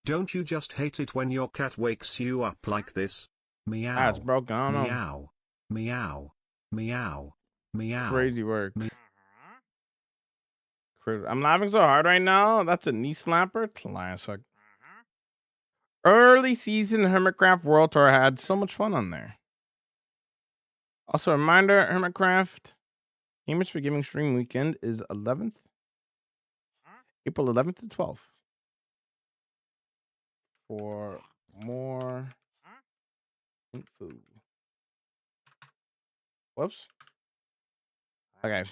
Don't you just hate it when your cat wakes you up like this? Meow. Ah, it's broken. I don't know. Meow. Meow. Meow. Meow. Crazy work. I'm laughing so hard right now. That's a knee slapper. Classic. Early season Hermitcraft World Tour had so much fun on there. Also, a reminder, Hermitcraft Gamers for Giving Stream Weekend is 11th, April 11th to 12th. For more info. Whoops. Okay.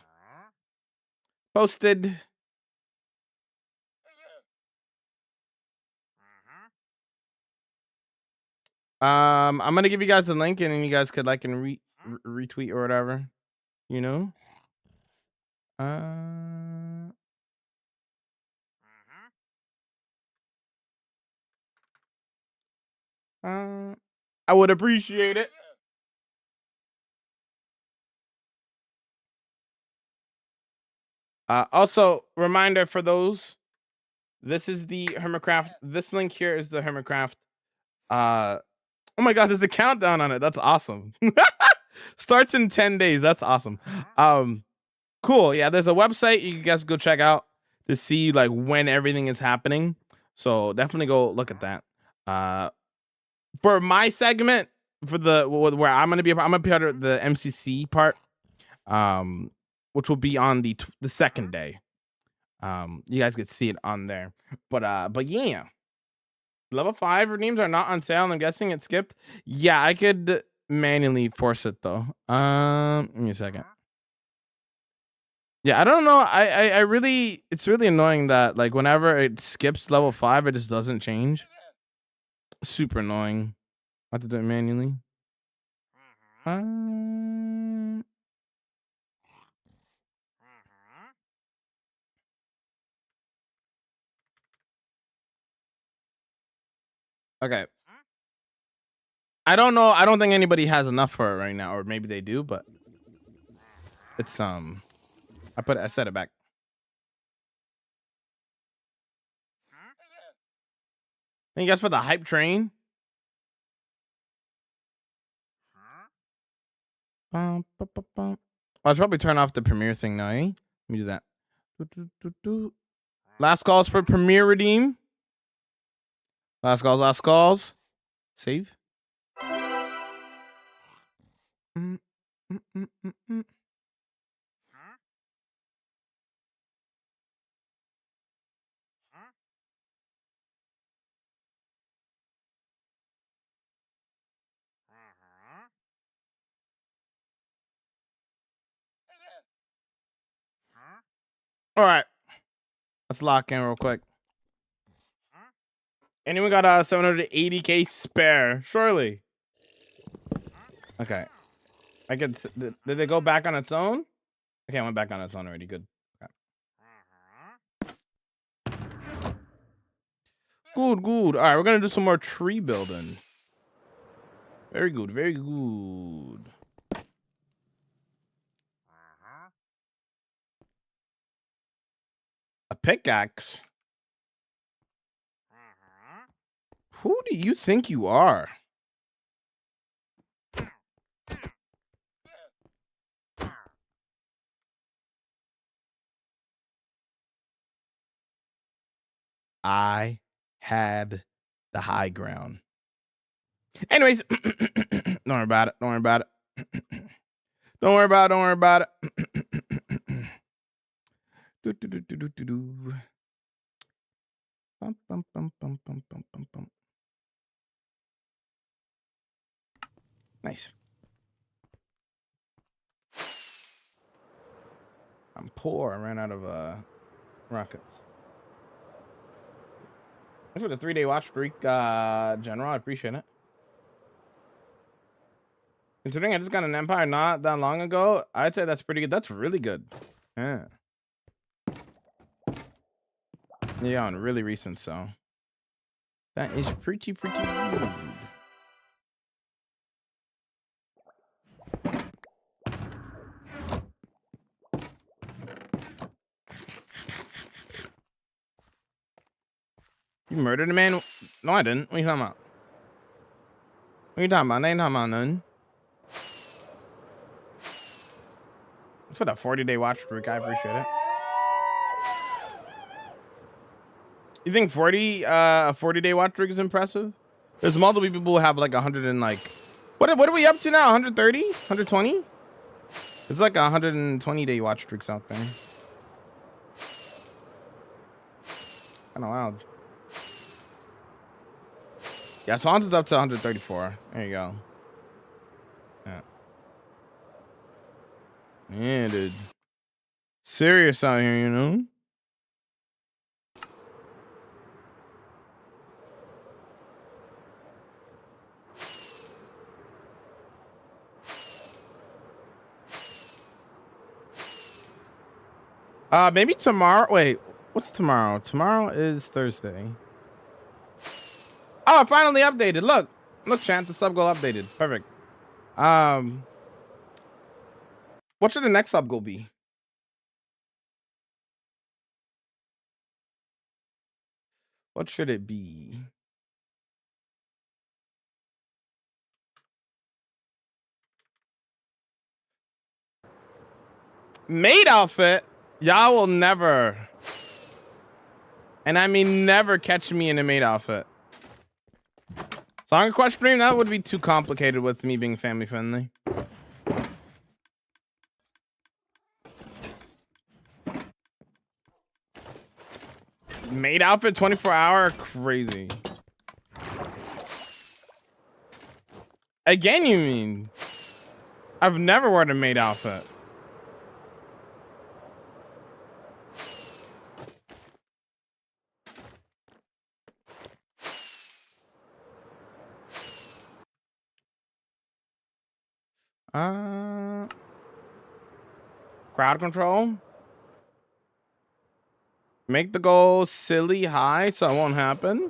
Posted. I'm gonna give you guys the link, and then you guys could like and retweet or whatever. You know. I would appreciate it. Also, reminder for those. This is the Hermitcraft. This link here is the Hermitcraft. Oh my God, there's a countdown on it. That's awesome. Starts in 10 days. That's awesome. Cool. Yeah, there's a website you guys go check out to see like when everything is happening. So definitely go look at that. For my segment, for the where I'm gonna be part of the MCC part, which will be on the second day. You guys could see it on there. But yeah. Level 5 redeems are not on sale, and I'm guessing it skipped. Yeah, I could manually force it though. Give me a second. Yeah, I don't know. I really, it's really annoying that like whenever it skips level 5, it just doesn't change. Super annoying. I have to do it manually. Okay. I don't know. I don't think anybody has enough for it right now, or maybe they do, but it's I set it back. Thank you guys for the hype train. I should probably turn off the premiere thing now, eh? Let me do that. Last calls for premiere redeem. Last calls. Save. All right. Let's lock in real quick. Anyone got 780k spare? Surely. Okay. I could. Did it go back on its own? Okay, I went back on its own already. Good. Okay. Good. All right, we're gonna do some more tree building. Very good. A pickaxe? Who do you think you are? I had the high ground. Anyways, don't worry about it. Don't worry about it. Nice. I'm poor. I ran out of rockets. Thanks for the 3-day watch streak, General. I appreciate it. Considering I just got an Empire not that long ago, I'd say that's pretty good. That's really good. Yeah. Yeah, on really recent, so that is pretty good. You murdered a man? No, I didn't. What are you talking about? What are you talking about? I ain't talking about none. It's for that 40-day watch streak. I appreciate it. You think 40-day watch streak is impressive? There's multiple people who have like 100 and like, what are we up to now? 130? 120? It's like 120-day watch streaks out there. Kind of loud. Yeah, Swans is up to 134. There you go. Yeah. Yeah, dude. Serious out here, you know? Maybe tomorrow. Wait, what's tomorrow? Tomorrow is Thursday. Oh, finally updated. Look, Chant, the sub goal updated. Perfect. What should the next sub goal be? What should it be? Maid outfit. Y'all will never, and I mean never, catch me in a maid outfit. Song request stream, that would be too complicated with me being family friendly. Maid outfit 24-hour, crazy. Again, you mean? I've never worn a maid outfit. Crowd control. Make the goal silly high so it won't happen.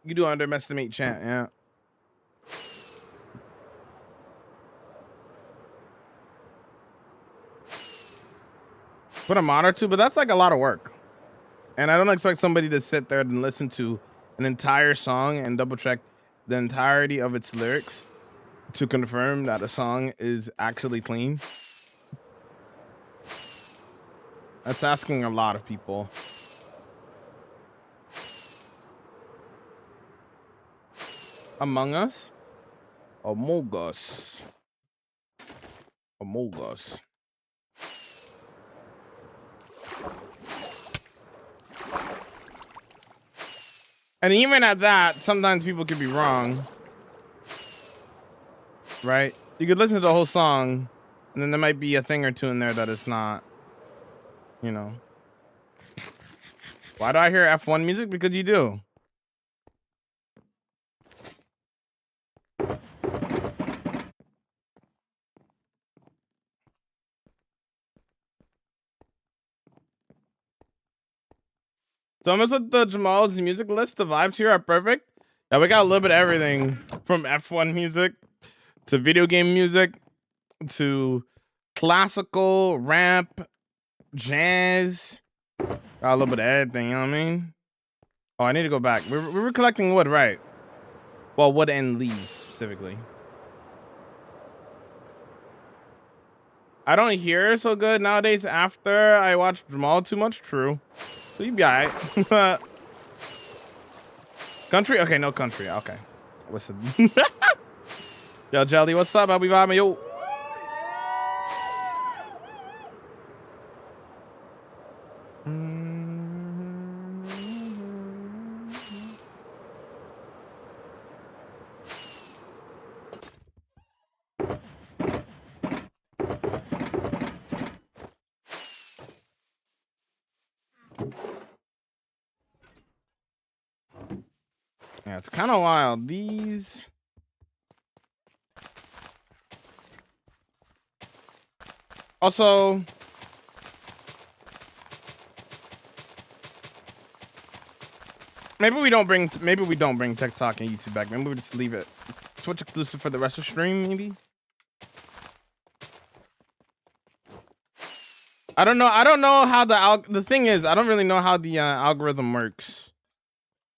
You do underestimate Chant, yeah. Put a mod or two, but that's like a lot of work. And I don't expect somebody to sit there and listen to an entire song and double check the entirety of its lyrics to confirm that a song is actually clean. That's asking a lot of people. Among Us? Among Us. Among Us. And even at that, sometimes people could be wrong. Right? You could listen to the whole song, and then there might be a thing or two in there that is not, you know. Why do I hear F1 music? Because you do. So almost with the Jamal's music list, the vibes here are perfect. Yeah, we got a little bit of everything from F1 music to video game music to classical, rap, jazz. Got a little bit of everything, you know what I mean? Oh, I need to go back. We were collecting wood, right? Well, wood and leaves specifically. I don't hear so good nowadays after I watch Jamal too much. True. So you be alright. Country? Okay, no country. Okay. Listen. Yo, Jelly, what's up? I'll be vibing. Yo. Yeah, it's kind of wild. These. Also, maybe we don't bring TikTok and YouTube back. Maybe we just leave it Twitch exclusive for the rest of the stream, maybe. I don't know. I don't know how the thing is. I don't really know how the algorithm works.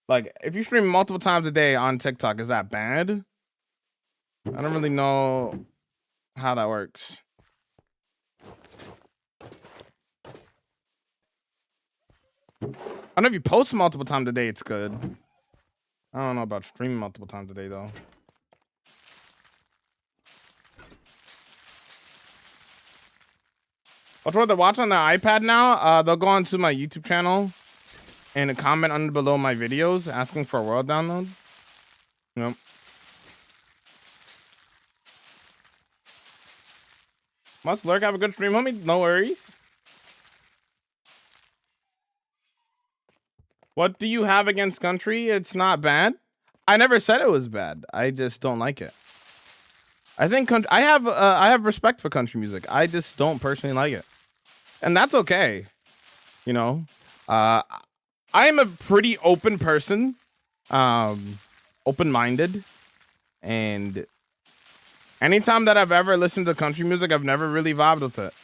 Like, if you stream multiple times a day on TikTok, is that bad? I don't really know how that works. I don't know if you post multiple times a day, it's good. I don't know about streaming multiple times a day though. What's what they watch on the iPad now? They'll go onto my YouTube channel and comment under below my videos asking for a world download. Yep. Must lurk, have a good stream, homie. No worries. What do you have against country? It's not bad. I never said it was bad. I just don't like it. I think I have respect for country music. I just don't personally like it, and that's okay. You know, I am a pretty open person, open-minded, and anytime that I've ever listened to country music, I've never really vibed with it.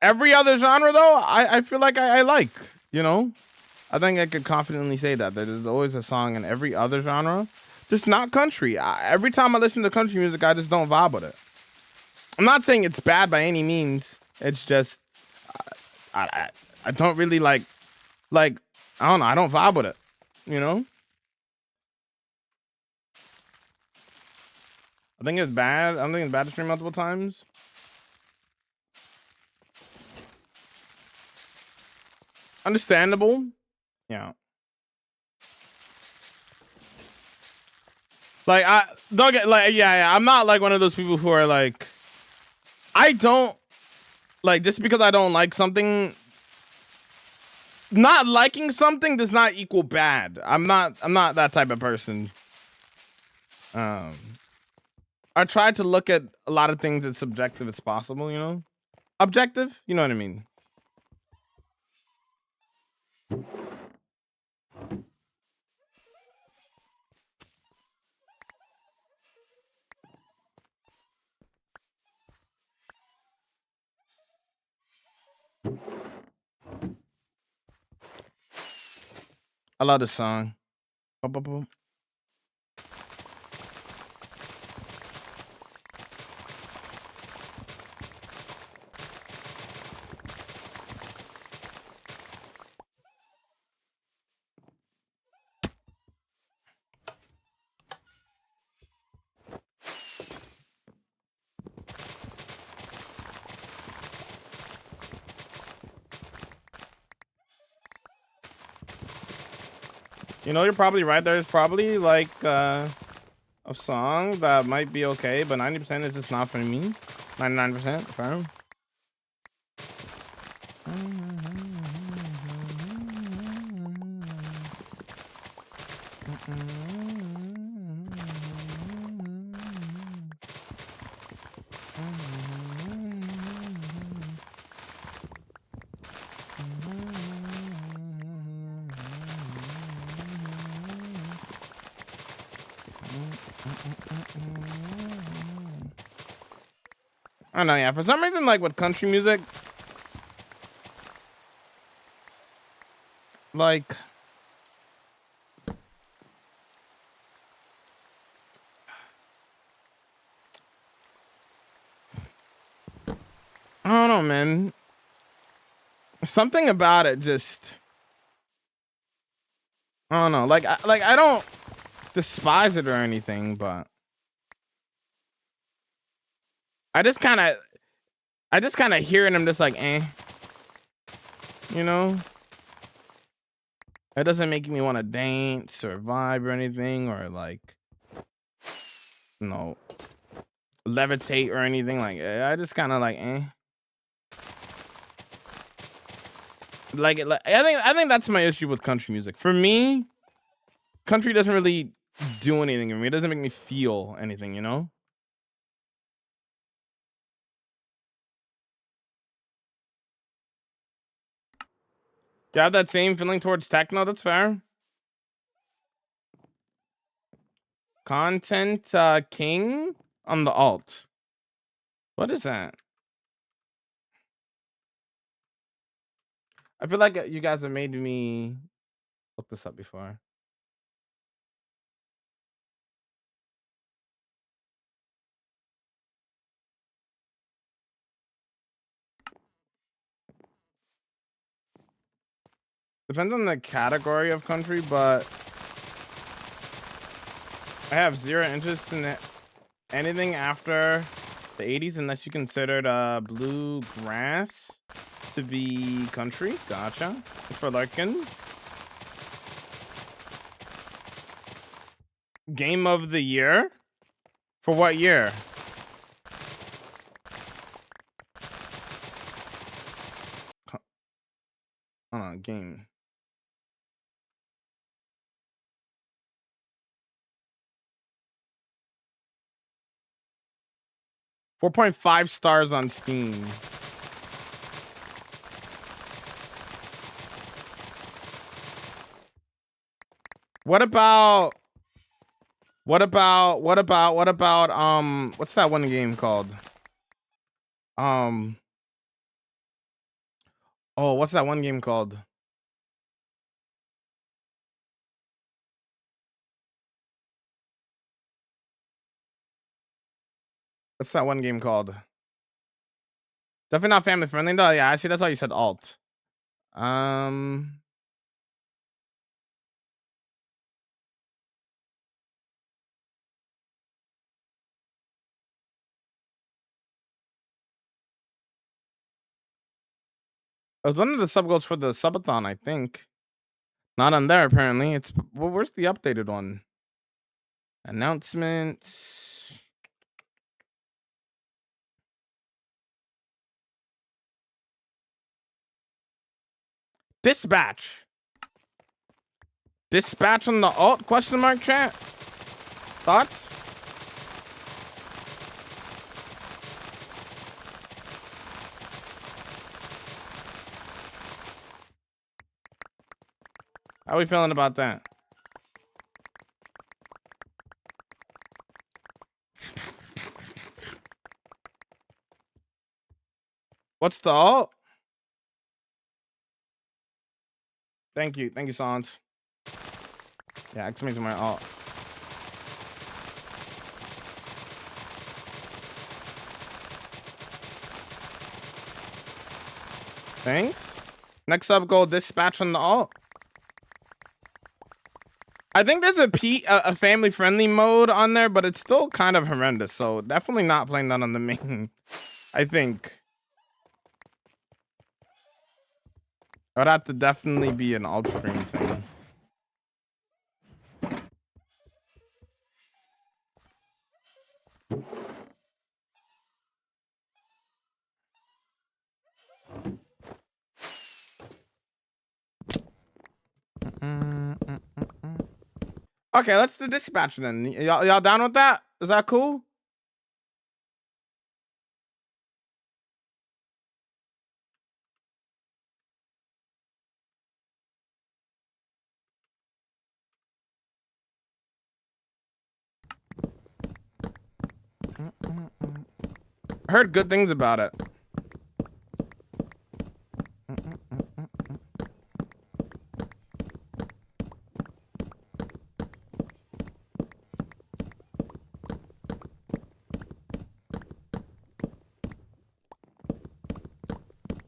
Every other genre, though, I feel like I like. You know, I think I could confidently say that there's always a song in every other genre. Just not country. Every time I listen to country music, I just don't vibe with it. I'm not saying it's bad by any means. It's just I don't really like I don't know. I don't vibe with it. You know. I think it's bad. I don't think it's bad to stream multiple times. Understandable. Yeah. Like I don't get like yeah, I'm not like one of those people who are like I don't like just because I don't like something, not liking something does not equal bad. I'm not that type of person. I try to look at a lot of things as subjective as possible, you know? Objective, you know what I mean? I love this song. You know, you're probably right. There's probably like a song that might be okay, but 90% is just not for me. 99%, firm. I don't know, yeah. For some reason, like with country music, like I don't know, man. Something about it just I don't know. Like I don't despise it or anything, but I just kind of hear it and I'm just like, eh. You know? It doesn't make me want to dance or vibe or anything or like, you know, levitate or anything. Like, I just kind of like, eh. Like, I think that's my issue with country music. For me, country doesn't really do anything for me. It doesn't make me feel anything, you know? You have that same feeling towards techno, that's fair. Content king on the alt. What is that? I feel like you guys have made me look this up before. Depends on the category of country, but I have zero interest in anything after the 80s unless you considered bluegrass to be country. Gotcha. Thanks for lurking. Game of the year? For what year? Hold on, game. .5 stars on Steam. What about what's that one game called? Oh, what's that one game called? What's that one game called? Definitely not family friendly though. Yeah, I see. That's why you said alt. It was one of the sub goals for the subathon, I think. Not on there apparently. It's well, where's the updated one? Announcements. Dispatch. Dispatch on the alt question mark chat. Thoughts? How are we feeling about that? What's the alt? Thank you, Sans. Yeah, exclamation my alt. Thanks. Next sub goal, dispatch on the alt. I think there's a family friendly mode on there, but it's still kind of horrendous. So definitely not playing that on the main. I think. It would have to definitely be an alt screen thing. Okay, let's do dispatch then. Y'all down with that? Is that cool? I heard good things about it.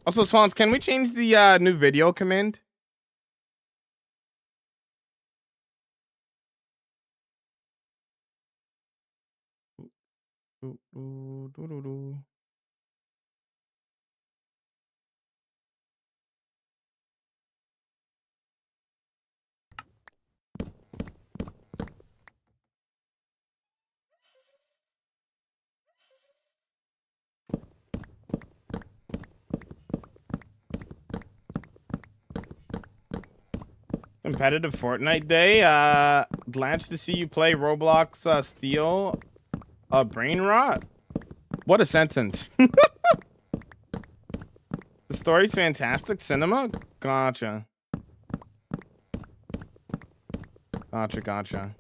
Also, Swans, can we change the new video command? Competitive Fortnite day. Glad to see you play Roblox Steel Brain Rot. What a sentence. The story's fantastic. Cinema? Gotcha. Gotcha.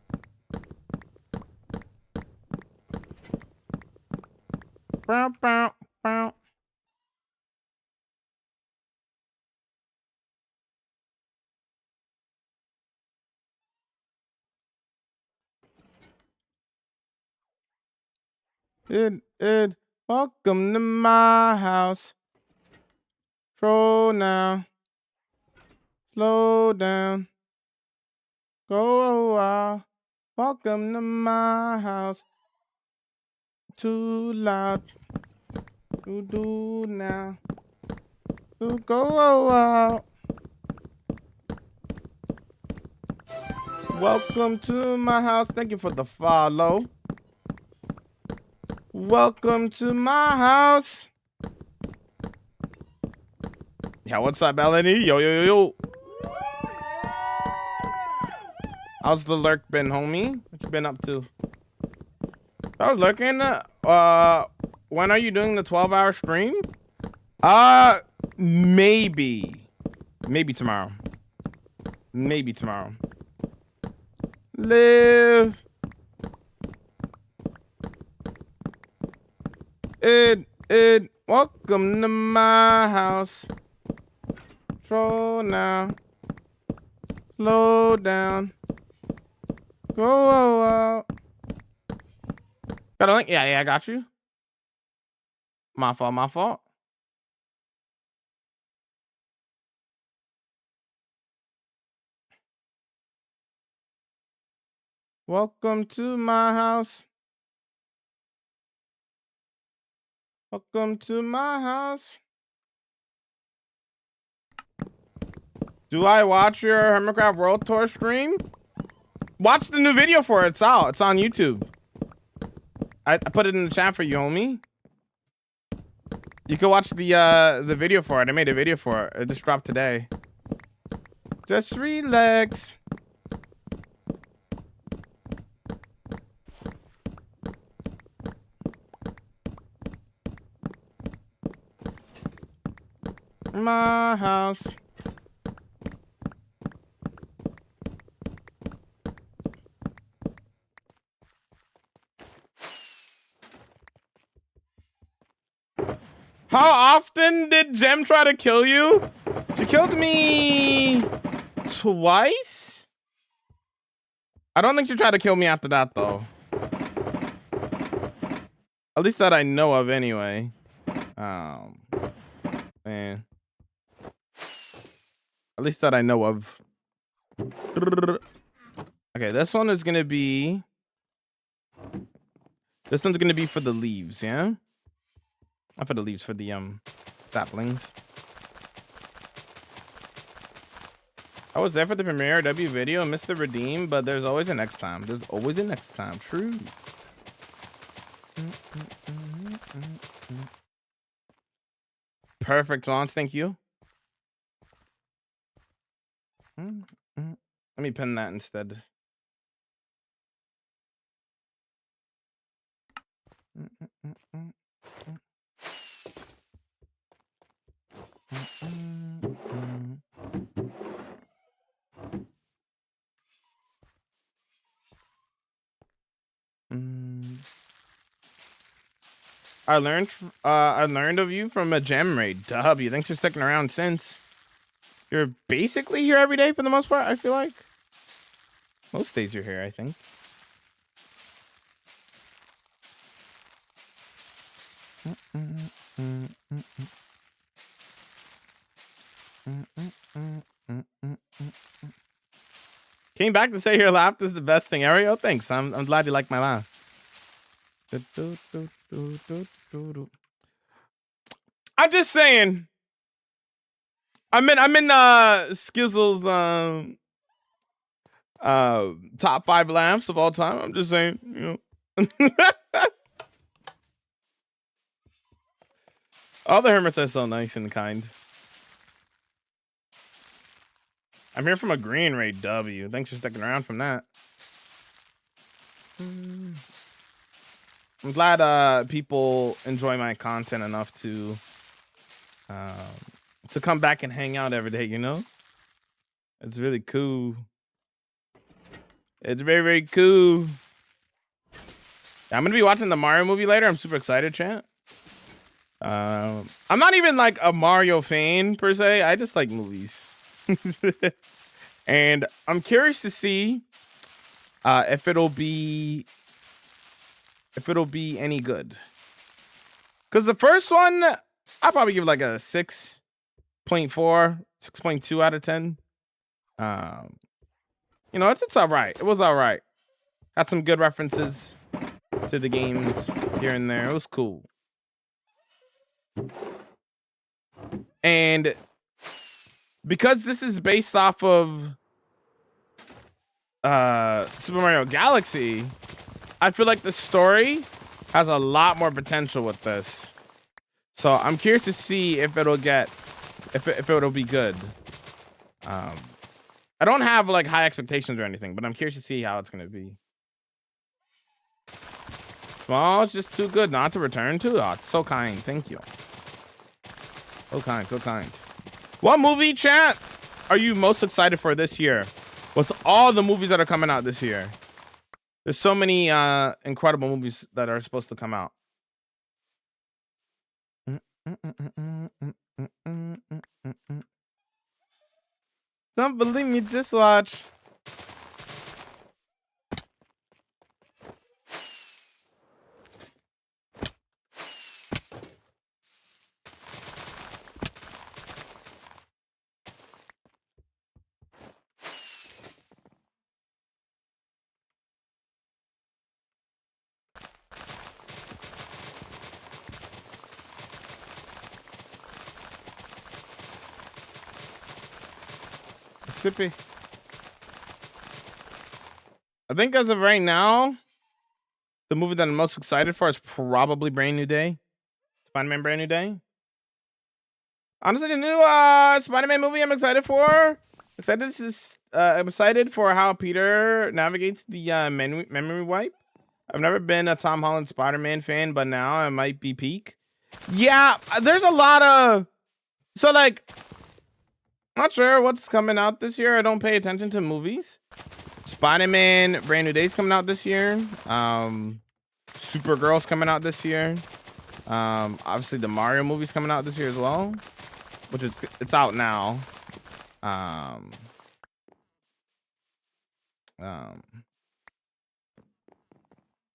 Bow, bow, bow. Welcome to my house. Troll now. Slow down. Go a while. Welcome to my house. Too loud. Do now. To go a while. Welcome to my house. Thank you for the follow. Welcome to my house. Yeah, what's up, Melanie? Yo, yo, yo, yo. How's the lurk been, homie? What you been up to? I was lurking. When are you doing the 12-hour stream? Maybe tomorrow. Maybe tomorrow. Live. Welcome to my house. Troll now. Slow down. Go out. Got a link? Yeah, I got you. My fault. Welcome to my house. Welcome to my house. Do I watch your Hermitcraft World Tour stream? Watch the new video for it. It's out. It's on YouTube. I put it in the chat for you, homie. You can watch the video for it. I made a video for it. It just dropped today. Just relax. My house. How often did Jem try to kill you? She killed me twice? I don't think she tried to kill me after that, though. At least that I know of, anyway. Man. At least that I know of. Okay, this one is gonna be... This one's gonna be for the leaves, yeah? Not for the leaves, for the saplings. I was there for the premiere W video, missed the redeem, but there's always a next time. There's always a next time. True. Perfect, Lance. Thank you. Let me pin that instead. I learned of you from a gem raid. W, thanks for sticking around since. You're basically here every day for the most part, I feel like. Most days you're here, I think. Came back to say your laugh is the best thing ever. Oh, thanks. I'm glad you like my laugh. I'm just saying. I'm in Skizzle's top 5 laughs of all time. I'm just saying, you know. All the hermits are so nice and kind. I'm here from a green raid W. Thanks for sticking around from that. I'm glad people enjoy my content enough to come back and hang out every day, you know? It's really cool. It's very, very cool. I'm gonna be watching the Mario movie later. I'm super excited, chat. I'm not even like a Mario fan per se. I just like movies. And I'm curious to see if it'll be if it'll be any good. Because the first one, I'll probably give like a 6.4, 6.2 out of 10. You know, it's all right. It was all right. Had some good references to the games here and there. It was cool. And because this is based off of Super Mario Galaxy, I feel like the story has a lot more potential with this. So I'm curious to see if it'll get, if it'll be good. I don't have like high expectations or anything, but I'm curious to see how it's gonna be. Well, it's just too good not to return to. Oh, it's so kind. Thank you. So kind, so kind. What movie, chat, are you most excited for this year? With all the movies that are coming out this year. There's so many incredible movies that are supposed to come out. Don't believe me, just watch. Sippy. I think as of right now, the movie that I'm most excited for is probably Brand New Day. Spider-Man Brand New Day. Honestly, the new Spider-Man movie I'm excited for. I'm excited for how Peter navigates the memory wipe. I've never been a Tom Holland Spider-Man fan, but now I might be peak. Yeah, there's a lot of... So, like... Not sure what's coming out this year. I don't pay attention to movies. Spider-Man Brand New Day's coming out this year. Supergirl's coming out this year. Obviously the Mario movie's coming out this year as well, which is it's out now.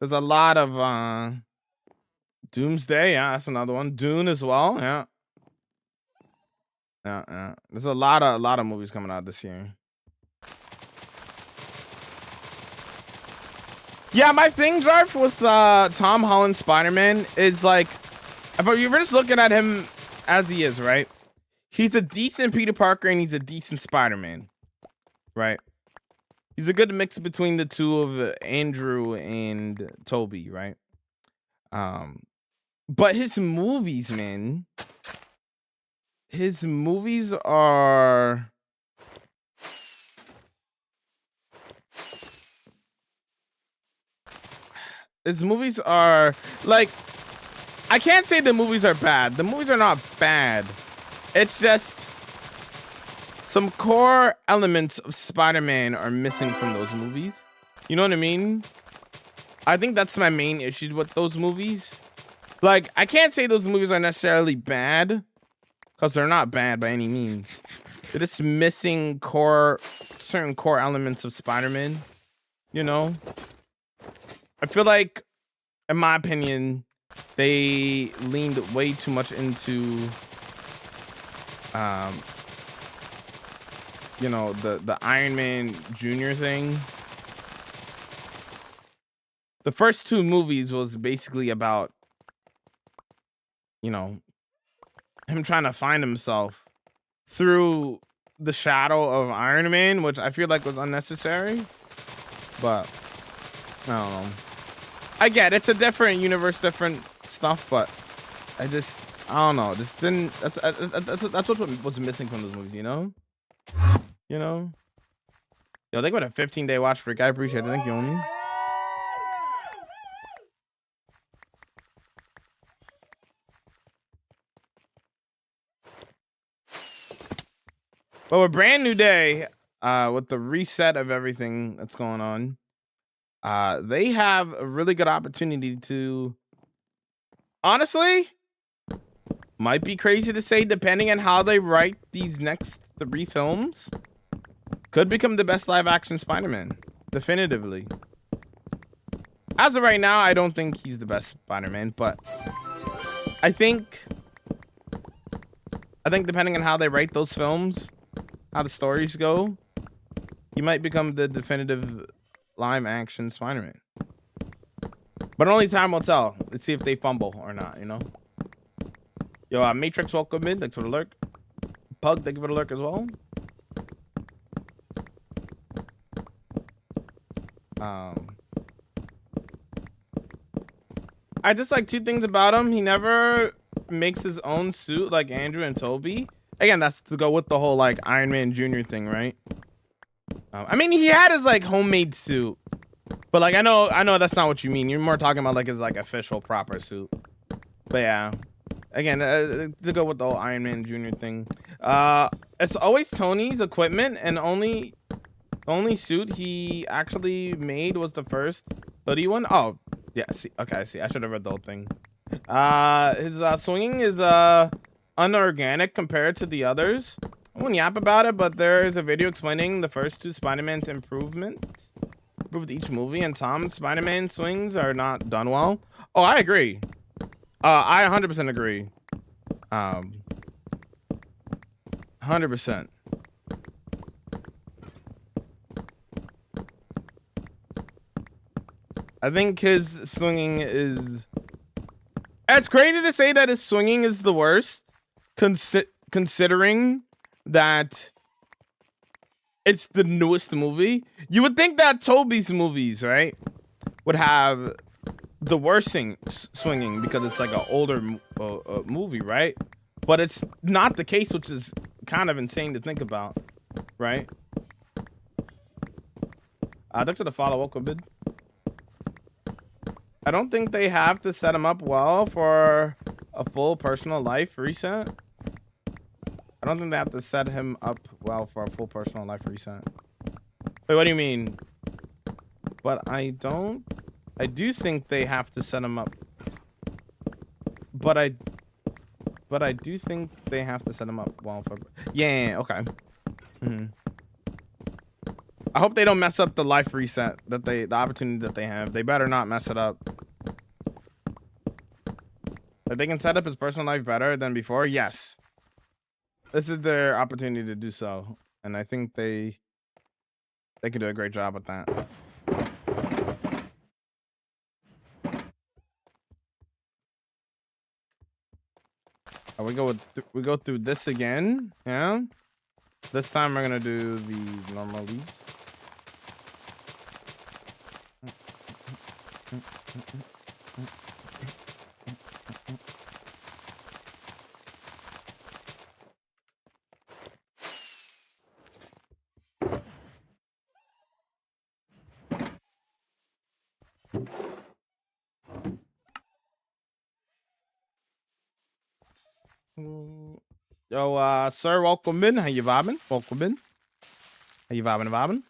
There's a lot of Doomsday. Yeah, that's another one. Dune as well. Yeah. Yeah. There's a lot of movies coming out this year. Yeah, my thing, Drive, with Tom Holland Spider-Man is like, if you're just looking at him as he is, right? He's a decent Peter Parker and he's a decent Spider-Man, right? He's a good mix between the two of Andrew and Toby, right? But his movies, man. His movies are... His movies are... Like, I can't say the movies are bad. The movies are not bad. It's just... Some core elements of Spider-Man are missing from those movies. You know what I mean? I think that's my main issue with those movies. Like, I can't say those movies are necessarily bad. Because they're not bad by any means. They're just missing certain core elements of Spider-Man. You know? I feel like, in my opinion, they leaned way too much into, you know, the Iron Man Jr. thing. The first two movies was basically about, you know, him trying to find himself through the shadow of Iron Man, which I feel like was unnecessary. But I don't know. I get it's a different universe, different stuff, but I don't know. Just didn't. That's what was missing from those movies, you know. You know. Yo, think about a 15-day watch freak. I appreciate it. Thank you, homie. But with Brand New Day, with the reset of everything that's going on, they have a really good opportunity to, honestly, might be crazy to say, depending on how they write these next 3 films, could become the best live action Spider-Man, definitively. As of right now, I don't think he's the best Spider-Man, but I think depending on how they write those films, how the stories go, he might become the definitive live action Spider-Man. But only time will tell. Let's see if they fumble or not, you know? Yo, Matrix, welcome in. Thanks for the lurk. Pug, thank you for the lurk as well. I just like two things about him. He never makes his own suit like Andrew and Toby. Again, that's to go with the whole like Iron Man Jr. thing, right? I mean, he had his like homemade suit, but like I know that's not what you mean. You're more talking about like his like official proper suit. But yeah, again, to go with the whole Iron Man Jr. thing. It's always Tony's equipment, and the only suit he actually made was the first hoodie one. Oh. Yeah, see, okay, I see. I should have read the whole thing. His swinging is unorganic compared to the others. I won't yap about it, but there is a video explaining the first two Spider-Man's improved each movie, and Tom's Spider-Man swings are not done well. Oh, I agree. I 100% agree. 100%. I think his swinging is... It's crazy to say that his swinging is the worst, considering that it's the newest movie. You would think that Toby's movies, right, would have the worst swinging because it's like an older movie, right? But it's not the case, which is kind of insane to think about, right? Thanks for the follow. Welcome, bid. I don't think they have to set him up well for a full personal life reset. I don't think they have to set him up well for a full personal life reset. Wait, what do you mean? But I do think they have to set him up. But I do think they have to set him up well for... Yeah, okay. I hope they don't mess up the life reset the opportunity that they have. They better not mess it up. If they can set up his personal life better than before, yes. This is their opportunity to do so. And I think they can do a great job with that. We go through this again, yeah? This time we're gonna do the normal leads. Yo, sir, welcome in. How you vibing? Welcome in. How you vibing?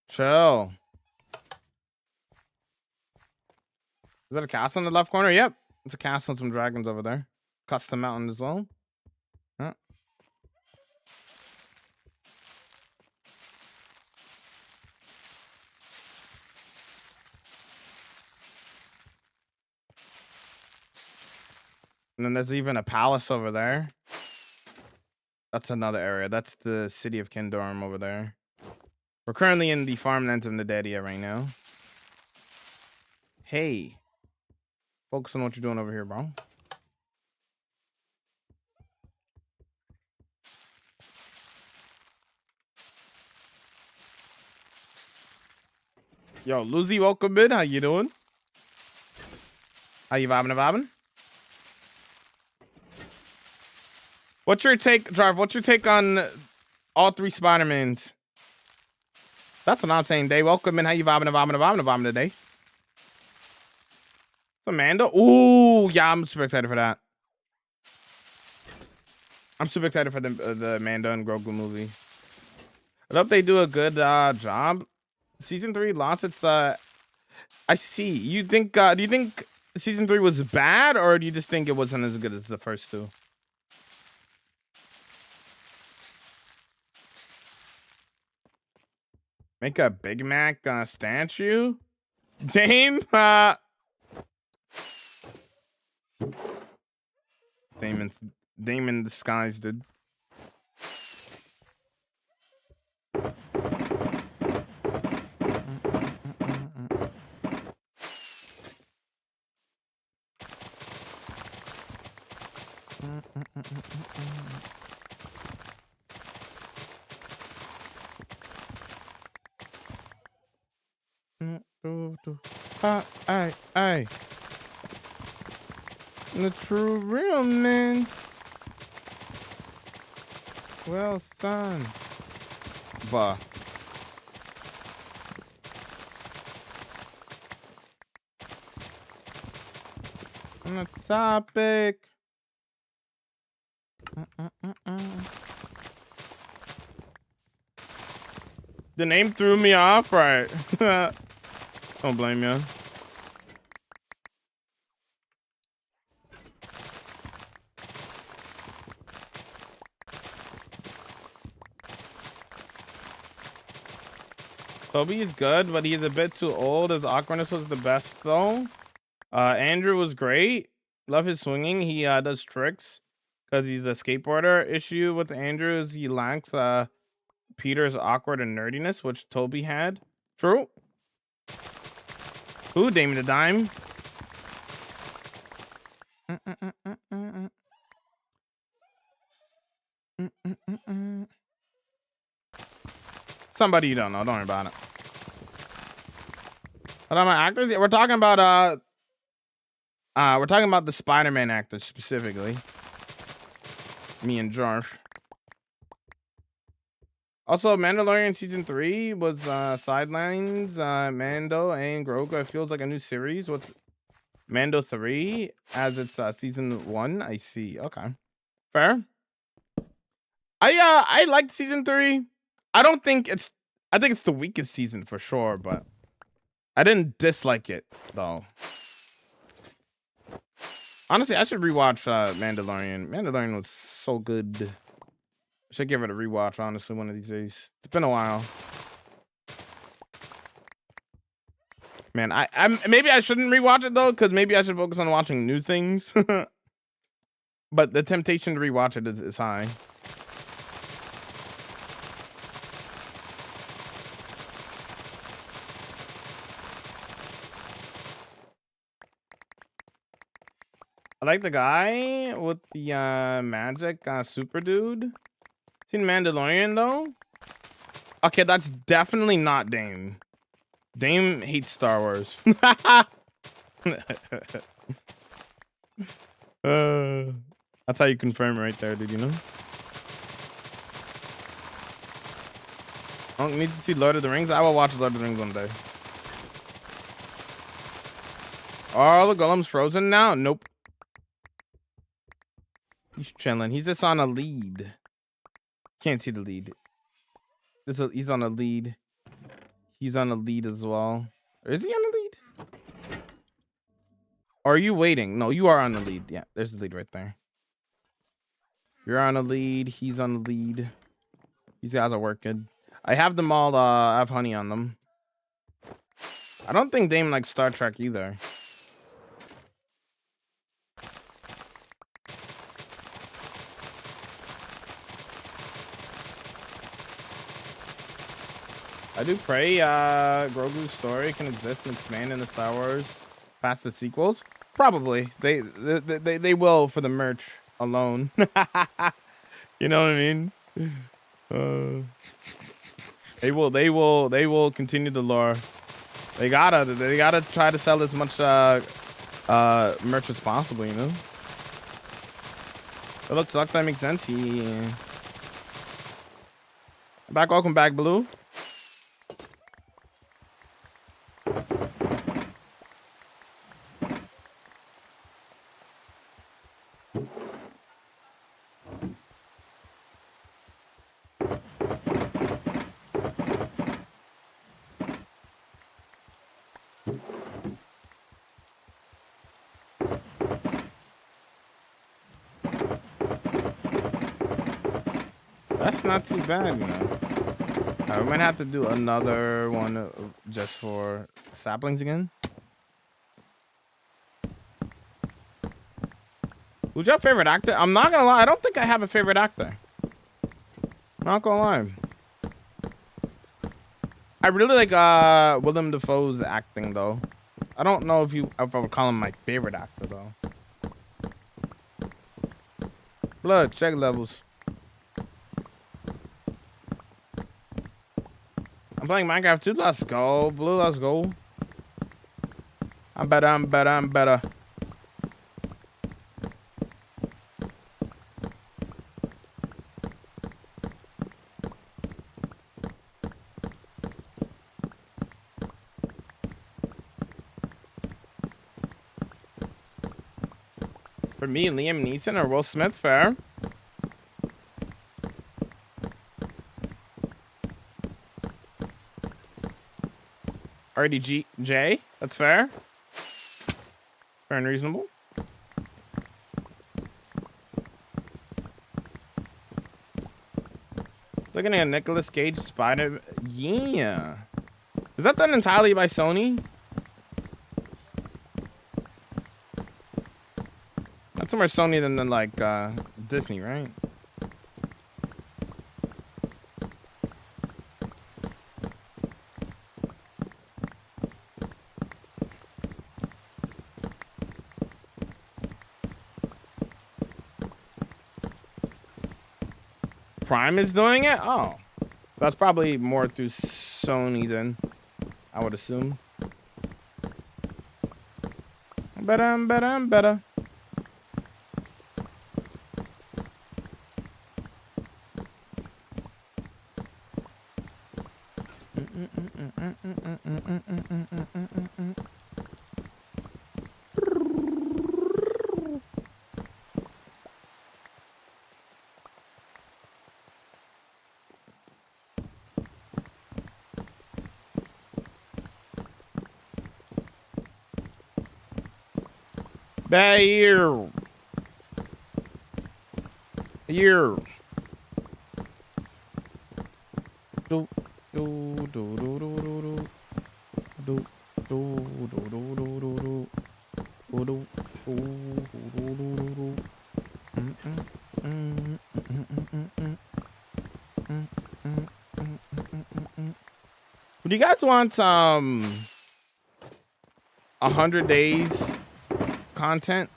Chill. Is that a castle in the left corner? Yep. It's a castle and some dragons over there. Custom mountain as well. Yeah. And then there's even a palace over there. That's another area. That's the city of Kindorm over there. We're currently in the farmlands of Nadedia right now. Hey. Focus on what you're doing over here, bro. Yo, Lucy, welcome in. How you doing? How you vibing? What's your take, Drive? What's your take on all three Spider-Mans? That's what I'm saying, Dave. Welcome in. How you vibing today? Amanda? Ooh, yeah, I'm super excited for that. I'm super excited for the Amanda and Grogu movie. I hope they do a good job. Season 3 lost its I see. You think do you think season 3 was bad, or do you just think it wasn't as good as the first two? Make a Big Mac statue? Dame? Damon disguised, dude. Aye. The true real man. Well, son. Bah. On the topic. The name threw me off, right? Don't blame you. Toby is good, but he's a bit too old. His awkwardness was the best, though. Andrew was great. Love his swinging. He does tricks because he's a skateboarder. Issue with Andrew is he lacks Peter's awkward and nerdiness, which Toby had. True. Who? Damon the Dime. Somebody you don't know. Don't worry about it. What are my actors? Yeah, we're talking about the Spider-Man actors specifically. Me and Jarf. Also, Mandalorian season 3 was sidelines. Mando and Grogu. It feels like a new series with Mando 3 as it's season 1. I see. Okay, fair. I liked season 3. I think it's the weakest season for sure, but I didn't dislike it though. Honestly, I should rewatch Mandalorian. Mandalorian was so good. I should give it a rewatch, honestly, one of these days. It's been a while. Man, I maybe I shouldn't rewatch it though, because maybe I should focus on watching new things. But the temptation to rewatch it is high. I like the guy with the magic super dude. Seen Mandalorian though? Okay, that's definitely not Dame. Dame hates Star Wars. That's how you confirm it right there, did you know? I don't need to see Lord of the Rings. I will watch Lord of the Rings one day. Are all the golems frozen now? Nope. He's chilling. He's just on a lead. Can't see the lead. He's on a lead. He's on a lead as well. Or is he on the lead? Or are you waiting? No, you are on the lead. Yeah, there's the lead right there. You're on a lead. He's on the lead. These guys are working. I have them all. I have honey on them. I don't think Dame likes Star Trek either. I do pray Grogu's story can exist and expand in the Star Wars past the sequels. Probably they will for the merch alone. You know what I mean? They will continue the lore. They gotta try to sell as much merch as possible. You know. It looks like that makes sense. Welcome back, Blue. That's not too bad, you know. We might have to do another one just for saplings again. Who's your favorite actor? I'm not gonna lie, I don't think I have a favorite actor. Not gonna lie. I really like Willem Dafoe's acting though. I don't know if I would call him my favorite actor though. Blood, check levels. I'm playing Minecraft too. Let's go. Blue, let's go. I'm better. For me, Liam Neeson or Will Smith, fair. RDJ, that's fair. Fair and reasonable. Looking at Nicolas Cage Spider. Yeah. Is that done entirely by Sony? That's more Sony than like Disney, right? Prime is doing it? Oh. That's probably more through Sony then, I would assume. Better. Here. Do you guys want 100 days content?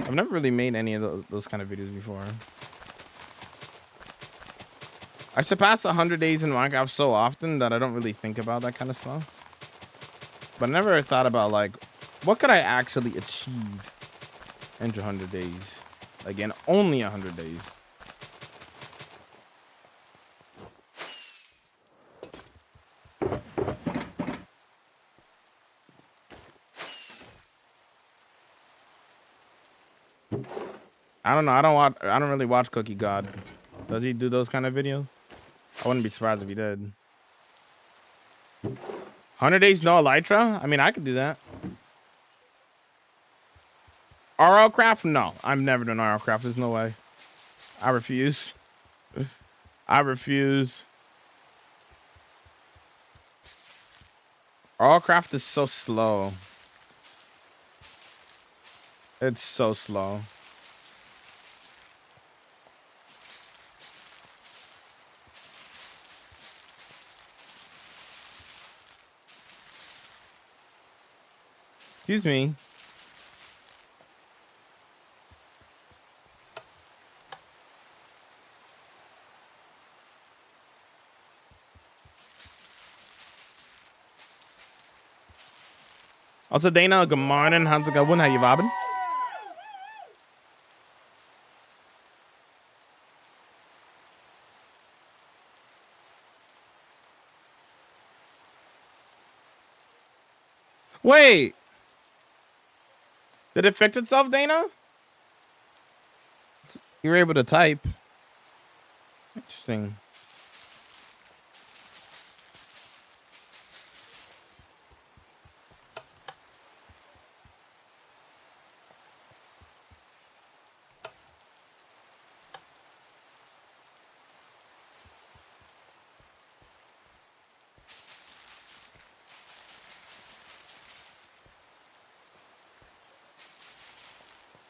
I've never really made any of those kind of videos before. I surpass 100 days in Minecraft so often that I don't really think about that kind of stuff. But I never thought about like, what could I actually achieve in 100 days? Again, only 100 days. I don't know. I don't really watch Cookie God. Does he do those kind of videos? I wouldn't be surprised if he did. 100 days no elytra? I mean, I could do that. RL craft? No, I'm never doing RL craft. There's no way. I refuse. I refuse. RL craft is so slow. It's so slow. Excuse me. Also, Dana, good morning. How's it going? How you vibing? Wait. Did it fix itself, Dana? You were able to type. Interesting.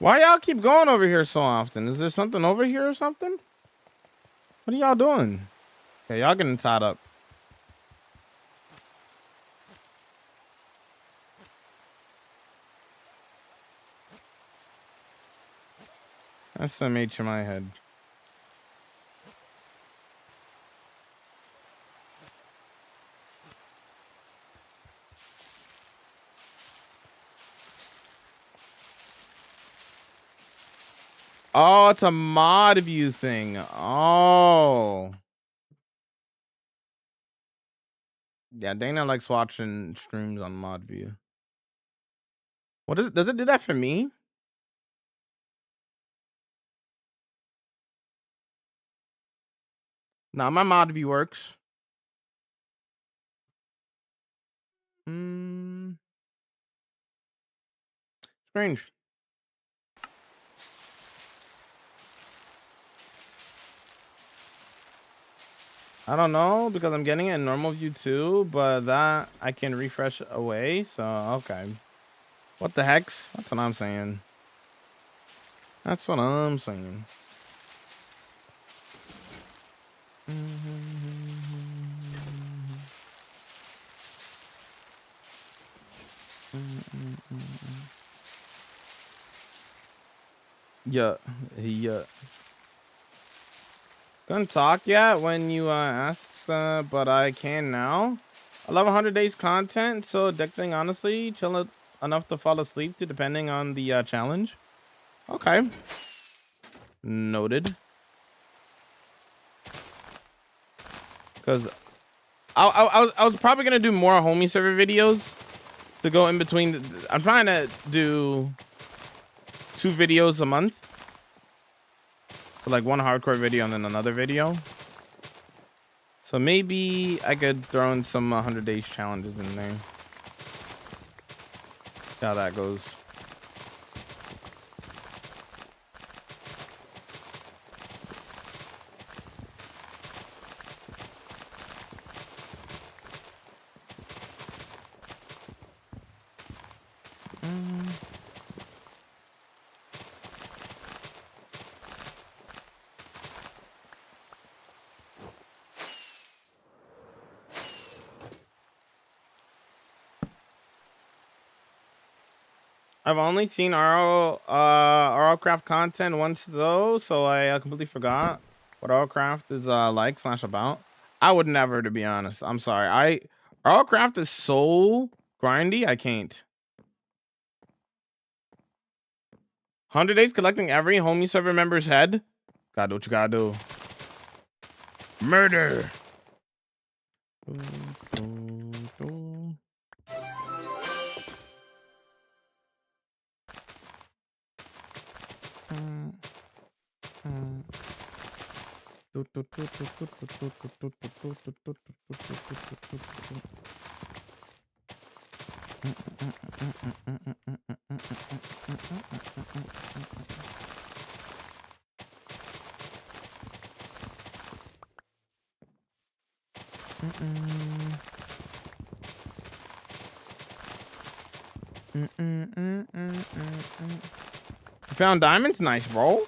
Why y'all keep going over here so often? Is there something over here or something? What are y'all doing? Okay, y'all getting tied up. That's some H in my head. Oh, it's a mod view thing. Oh. Yeah, Dana likes watching streams on mod view. What is it? Does it do that for me? Nah, my mod view works. Strange. I don't know because I'm getting it in normal view too, but that I can refresh away. So, okay. What the hex? That's what I'm saying. That's what I'm saying. Yeah. Couldn't talk yet when you asked, but I can now. I love 100 days content, so addicting, honestly. Chill enough to fall asleep to, depending on the challenge. Okay. Noted. Because I was probably gonna do more homie server videos to go in between. I'm trying to do 2 videos a month. So like one hardcore video and then another video. So maybe I could throw in some 100 days challenges in there. See how that goes. I've only seen RL craft content once though, so I completely forgot what RL craft is like / about. I would never, to be honest. I'm sorry. RL craft is so grindy. I can't. 100 days collecting every homie server member's head. Gotta do what you gotta do. Murder. You found diamonds? Nice, bro.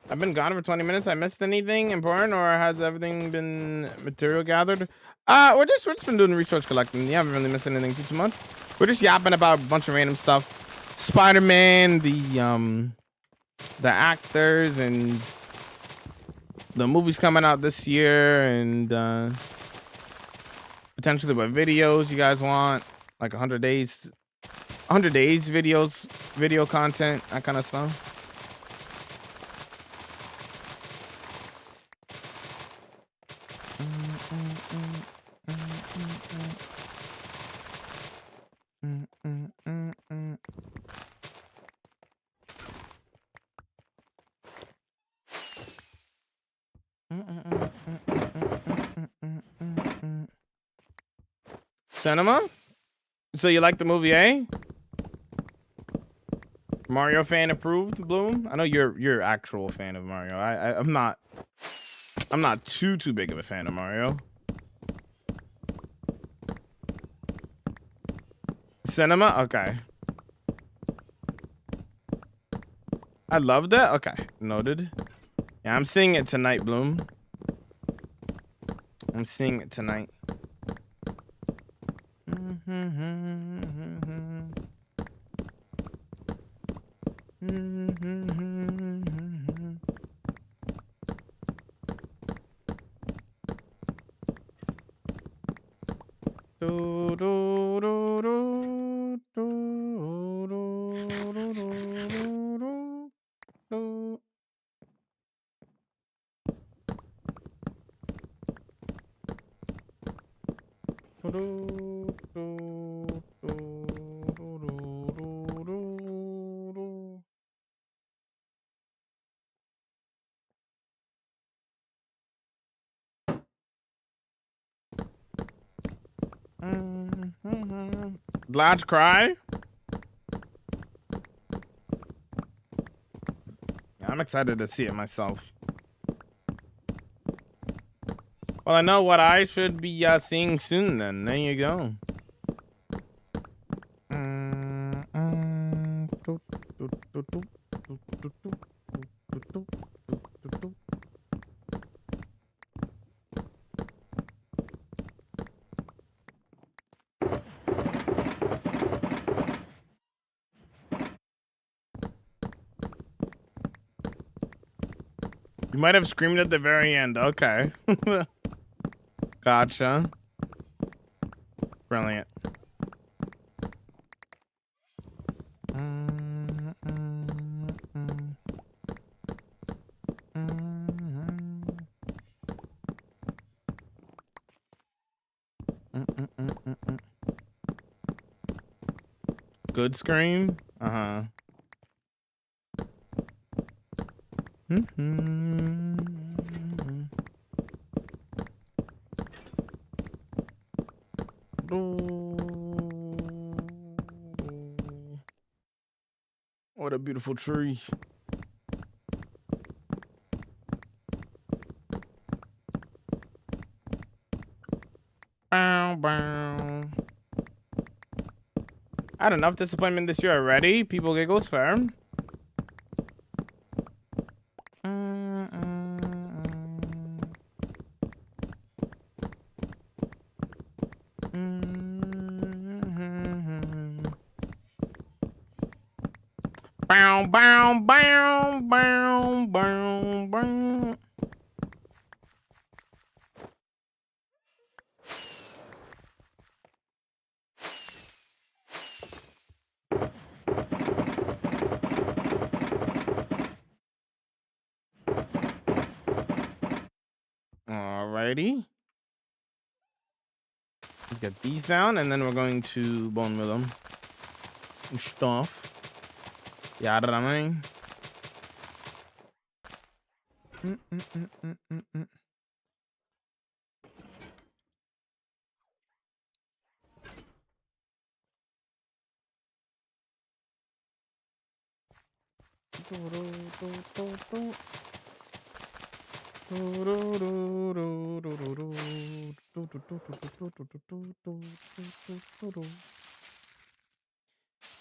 I've been gone for 20 minutes. I missed anything important, or has everything been material gathered? We're just been doing resource collecting. You haven't really missed anything too much. We're just yapping about a bunch of random stuff. Spider-Man, the actors, and the movie's coming out this year, and potentially what videos you guys want, like 100 days videos, video content, that kind of stuff. Cinema? So you like the movie, eh? Mario fan approved, Bloom? I know you're actual fan of Mario. I'm not too big of a fan of Mario. Cinema? Okay. I loved it? Okay. Noted. Yeah, I'm seeing it tonight, Bloom. I'm seeing it tonight. Glad cry? I'm excited to see it myself. Well, I know what I should be seeing soon then. There you go. You might have screamed at the very end. Okay. Gotcha. Brilliant. Good scream? Uh-huh. What a beautiful tree. Bow, bow. I had enough disappointment this year already. People giggles firm. Bow, bow, bow, bow, bow, bow. Alrighty. Let's get these down, and then we're going to bone with them. Stuff. Yeah, I mean.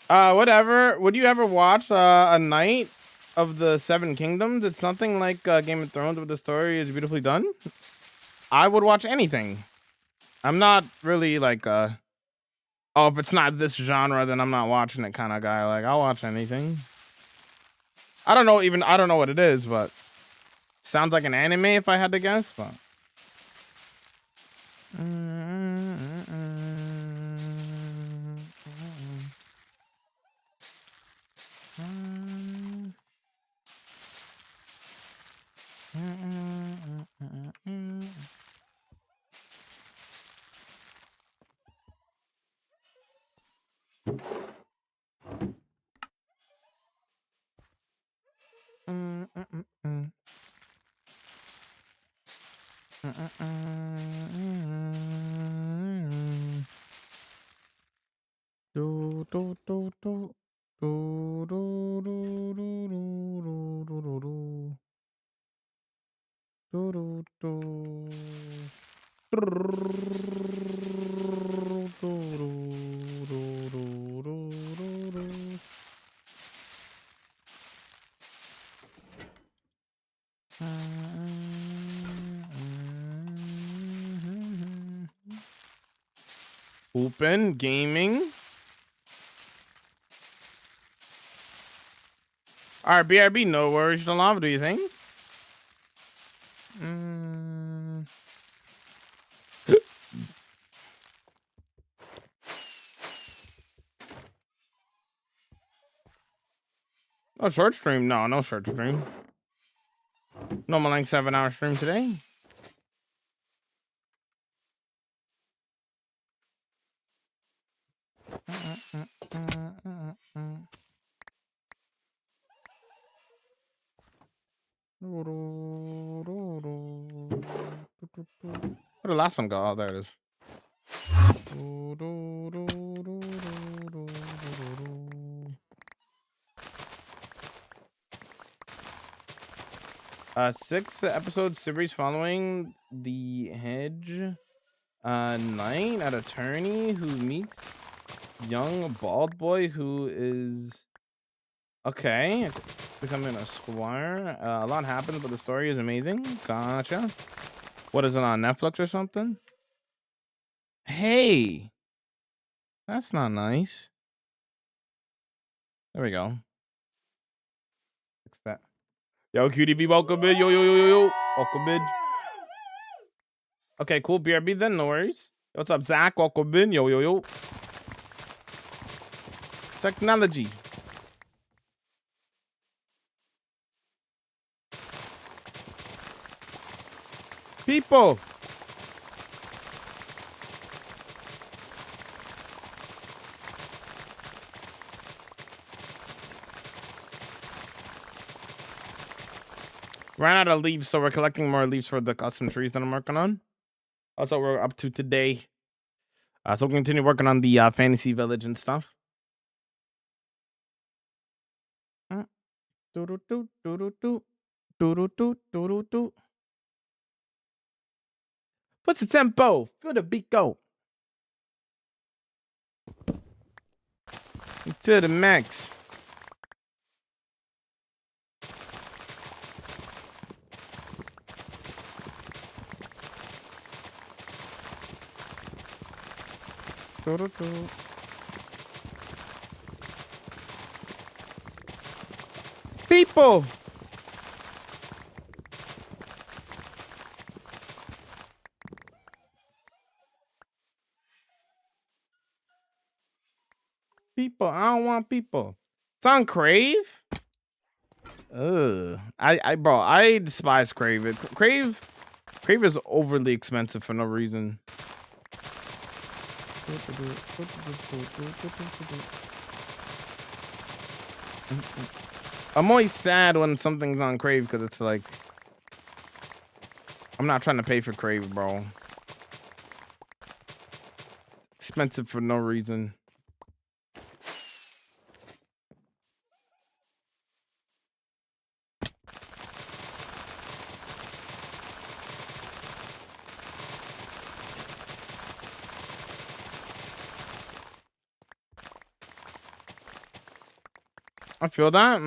Whatever. Would you ever watch a night of the Seven Kingdoms? It's nothing like Game of Thrones, where the story is beautifully done. I would watch anything. I'm not really like oh, if it's not this genre, then I'm not watching it kind of guy. Like, I'll watch anything. I don't know what it is, but sounds like an anime if I had to guess, but. Open gaming. All right, BRB, no worries, no lava. Do you think? Oh, short stream? No, no short stream. Normal length 7-hour stream today. Where'd the last one go? Oh, there it is. 6-episode series following the hedge knight, an attorney who meets young bald boy who is okay becoming a squire. A lot happens, but the story is amazing. Gotcha. What is it, on Netflix or something? Hey, that's not nice. There we go. Fix that. Yo, QDB, welcome in. Yo, welcome in. Okay, cool. BRB then, no worries. What's up, Zach? Welcome in. Yo. Technology. People. Ran out of leaves, so we're collecting more leaves for the custom trees that I'm working on. That's what we're up to today. So we'll continue working on the fantasy village and stuff. What's the tempo? Feel the beat go. To the max. People. People. I don't want people. It's on Crave. Ugh. Bro, I despise Crave. Crave is overly expensive for no reason. I'm always sad when something's on Crave because it's like I'm not trying to pay for Crave, bro. Expensive for no reason. I feel that.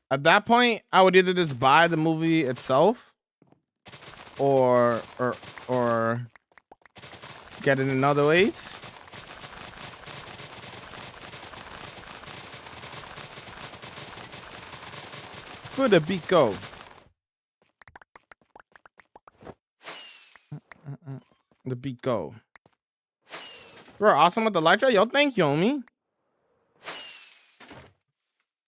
At that point, I would either just buy the movie itself or get it in other ways. Where the beat go? The beat go. You're awesome with the Elytra. Yo, thank you, homie.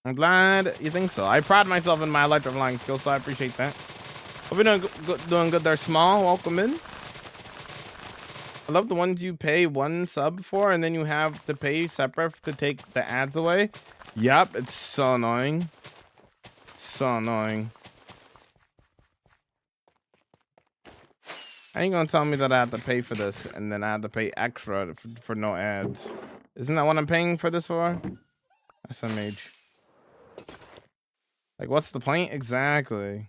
I'm glad you think so. I pride myself in my Elytra flying skills, so I appreciate that. Hope you're doing good there, Small. Welcome in. I love the ones you pay one sub for, and then you have to pay separate to take the ads away. Yep, it's so annoying. So annoying. I ain't gonna tell me that I have to pay for this and then I have to pay extra for no ads. Isn't that what I'm paying for this for? SMH. Like, what's the point? Exactly.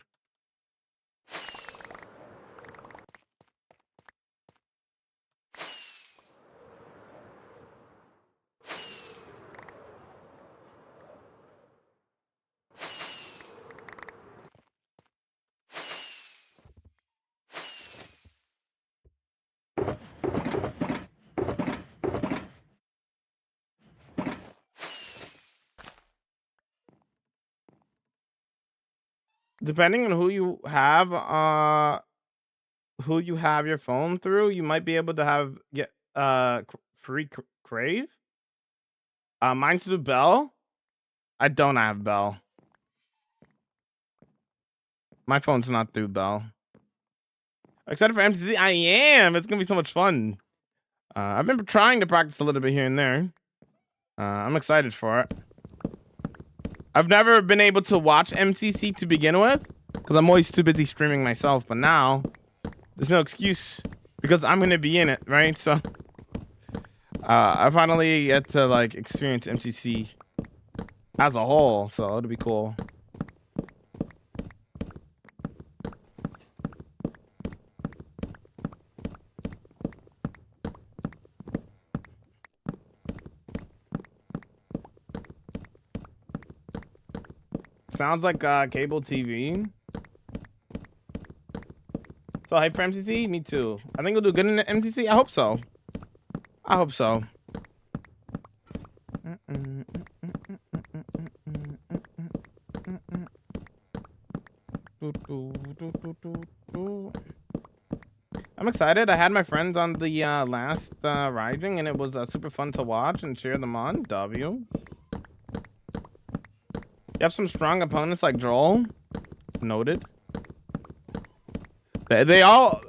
Depending on who you have your phone through, you might be able to get free crave. Mine's through Bell. I don't have Bell. My phone's not through Bell. Except for MCC, I am. It's gonna be so much fun. I've been trying to practice a little bit here and there. I'm excited for it. I've never been able to watch MCC to begin with because I'm always too busy streaming myself. But now there's no excuse because I'm gonna be in it, right? So I finally get to like experience MCC as a whole, so it'll be cool. Sounds like cable TV. So hype for MCC? Me too. I think we'll do good in the MCC. I hope so. I hope so. I'm excited. I had my friends on the last Rising, and it was super fun to watch and cheer them on. W. You have some strong opponents like Droll. Noted.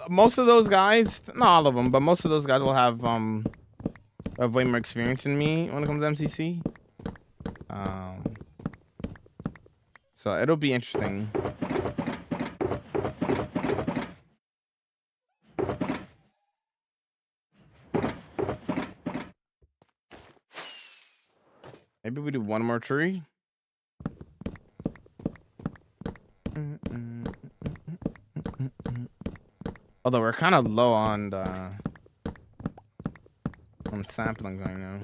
Most of those guys, not all of them, but most of those guys will have way more experience than me when it comes to MCC. So it'll be interesting. Maybe we do one more tree. Although we're kind of low on sampling right now.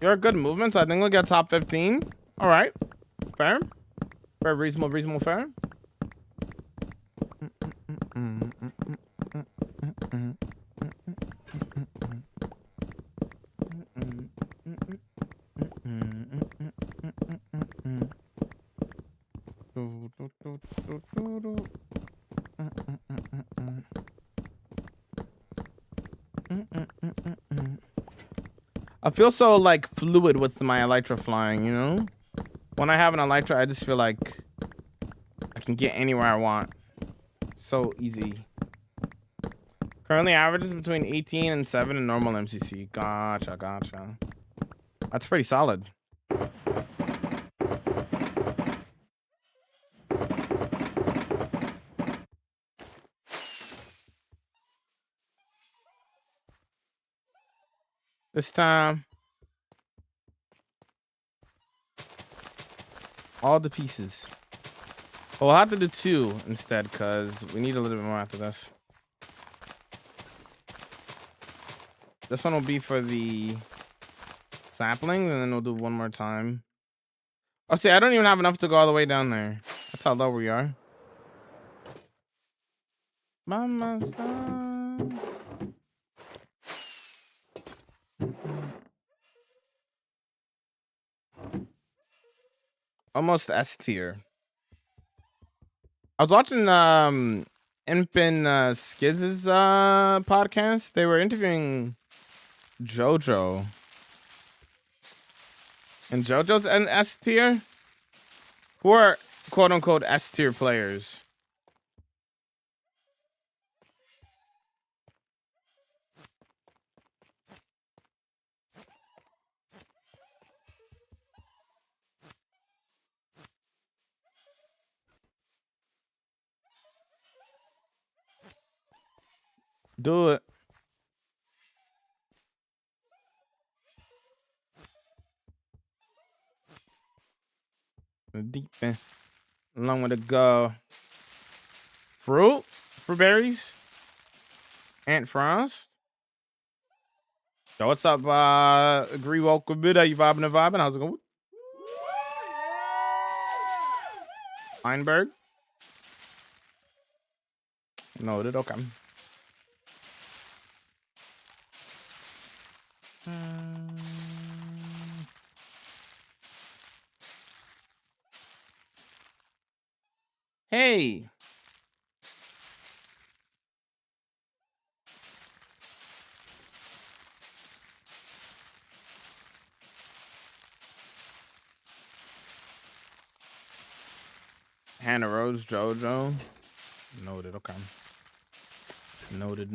You're good movements. I think we'll get top 15. All right. Fair. Fair, reasonable, fair. I feel so like fluid with my Elytra flying, you know? When I have an Elytra, I just feel like I can get anywhere I want. So easy. Currently averages between 18 and 7 in normal MCC. Gotcha. That's pretty solid. This time, all the pieces. Well, we'll have to do 2 instead because we need a little bit more after this. This one will be for the saplings, and then we'll do 1 more time. Oh, see, I don't even have enough to go all the way down there. That's how low we are. By my side. Almost S tier. I was watching Imp and Skiz's podcast. They were interviewing JoJo. And JoJo's an S tier? Who are quote unquote S tier players? Do it. Deep in. Long way to go. Fruit? Fruit berries? Aunt Frost? Yo, what's up? Agree, welcome. Bit. You vibing and vibing? How's it going? Feinberg? Noted. Okay. Hey. Hannah Rose, JoJo. Noted. Okay. Noted.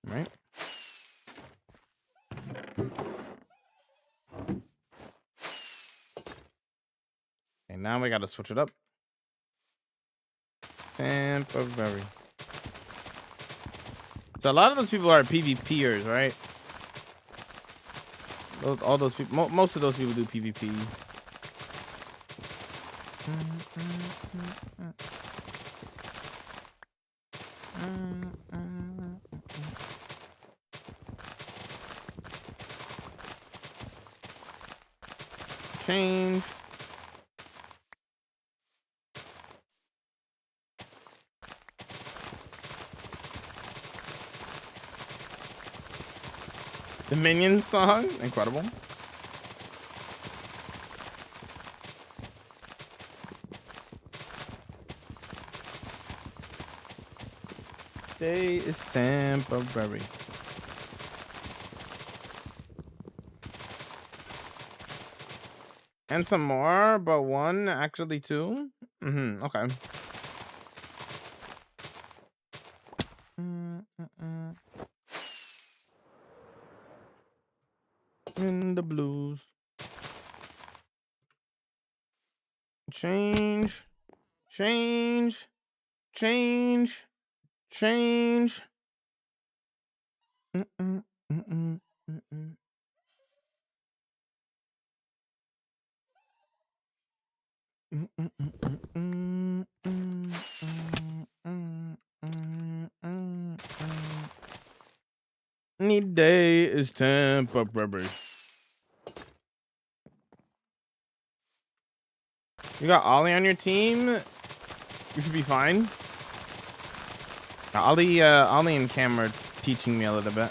Right. And now we got to switch it up. Temporary. So a lot of those people are PvPers, right? All those people, most of those people do PvP. Change. The Minions song, incredible. Day is temporary. And some more, but 1, actually 2. Okay. In the blues. Change. Any day is temporary. You got Ollie on your team? You should be fine. Ollie and Cam are teaching me a little bit.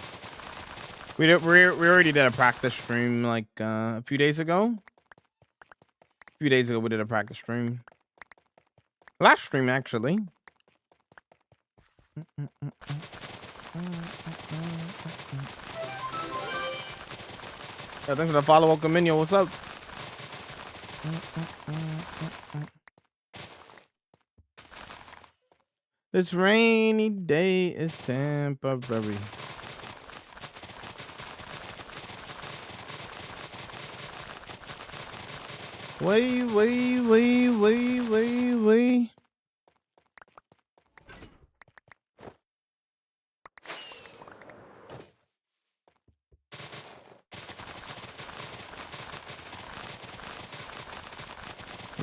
We already did a practice stream like a few days ago. A few days ago we did a practice stream. Last stream actually. Yeah, thanks for the follow. Welcome in, yo. What's up? This rainy day is temporary. Way.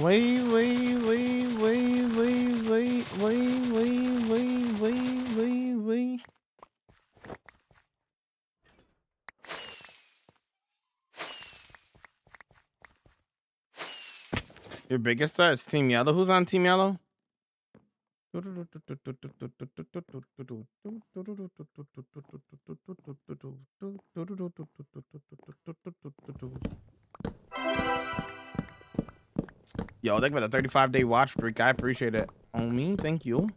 Wait, wait, wait, wait, wait, wait, wait, wait, wait, wait, wait, wait. Your biggest threat is Team Yellow. Who's on Team Yellow? Yo, thank you for the 35-day watch streak. I appreciate it. On me, thank you.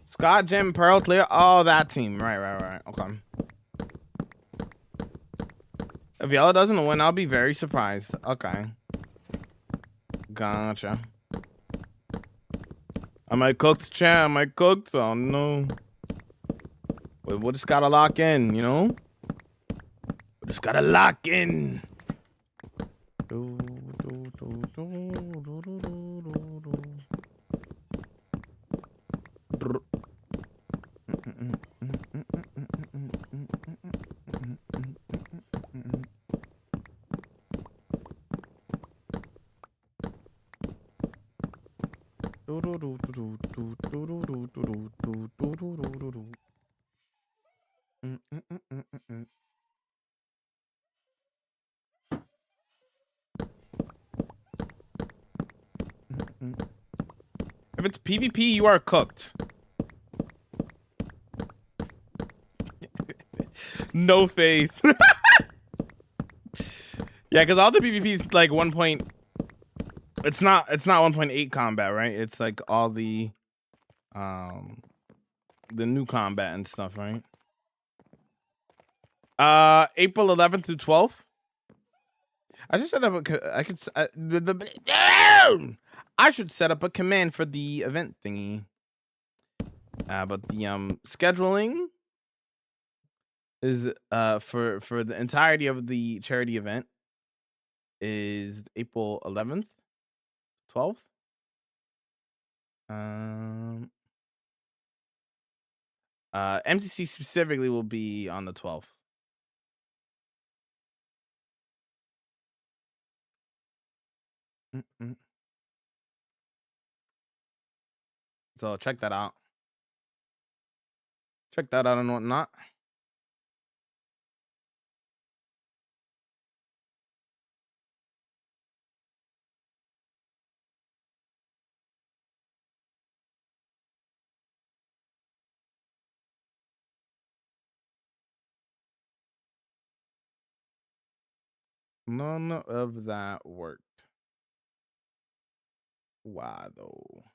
Scott, Jim, Pearl, Clear. Oh, that team. Right. Okay. If Yellow doesn't win, I'll be very surprised. Okay. Gotcha. Am I cooked, chat? Am I cooked? Oh, no. We just gotta lock in, you know? We just gotta lock in. If it's PvP, you are cooked. No faith. Yeah, because all the PvP is like 1 point. It's not 1.8 combat, right? It's like all the new combat and stuff, right? April 11th through 12th. I should set up I should set up a command for the event thingy. But the scheduling is for the entirety of the charity event is April 11th, 12th. MCC specifically will be on the 12th. So check that out. Check that out and whatnot. None of that worked. Why though?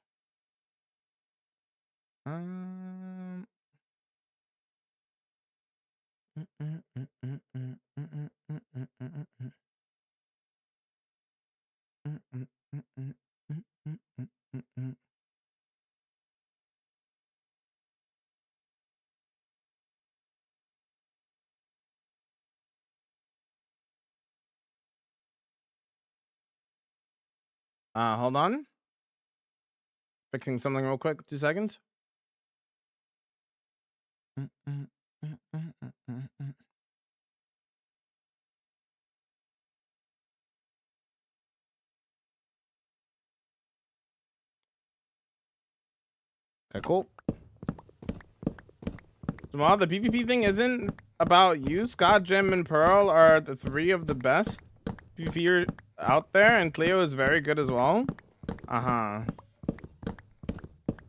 Hold on. Fixing something real quick. 2 seconds. Okay, cool. Jamal, the PvP thing isn't about you. Scott, Jim, and Pearl are the 3 of the best PvPers out there, and Cleo is very good as well. I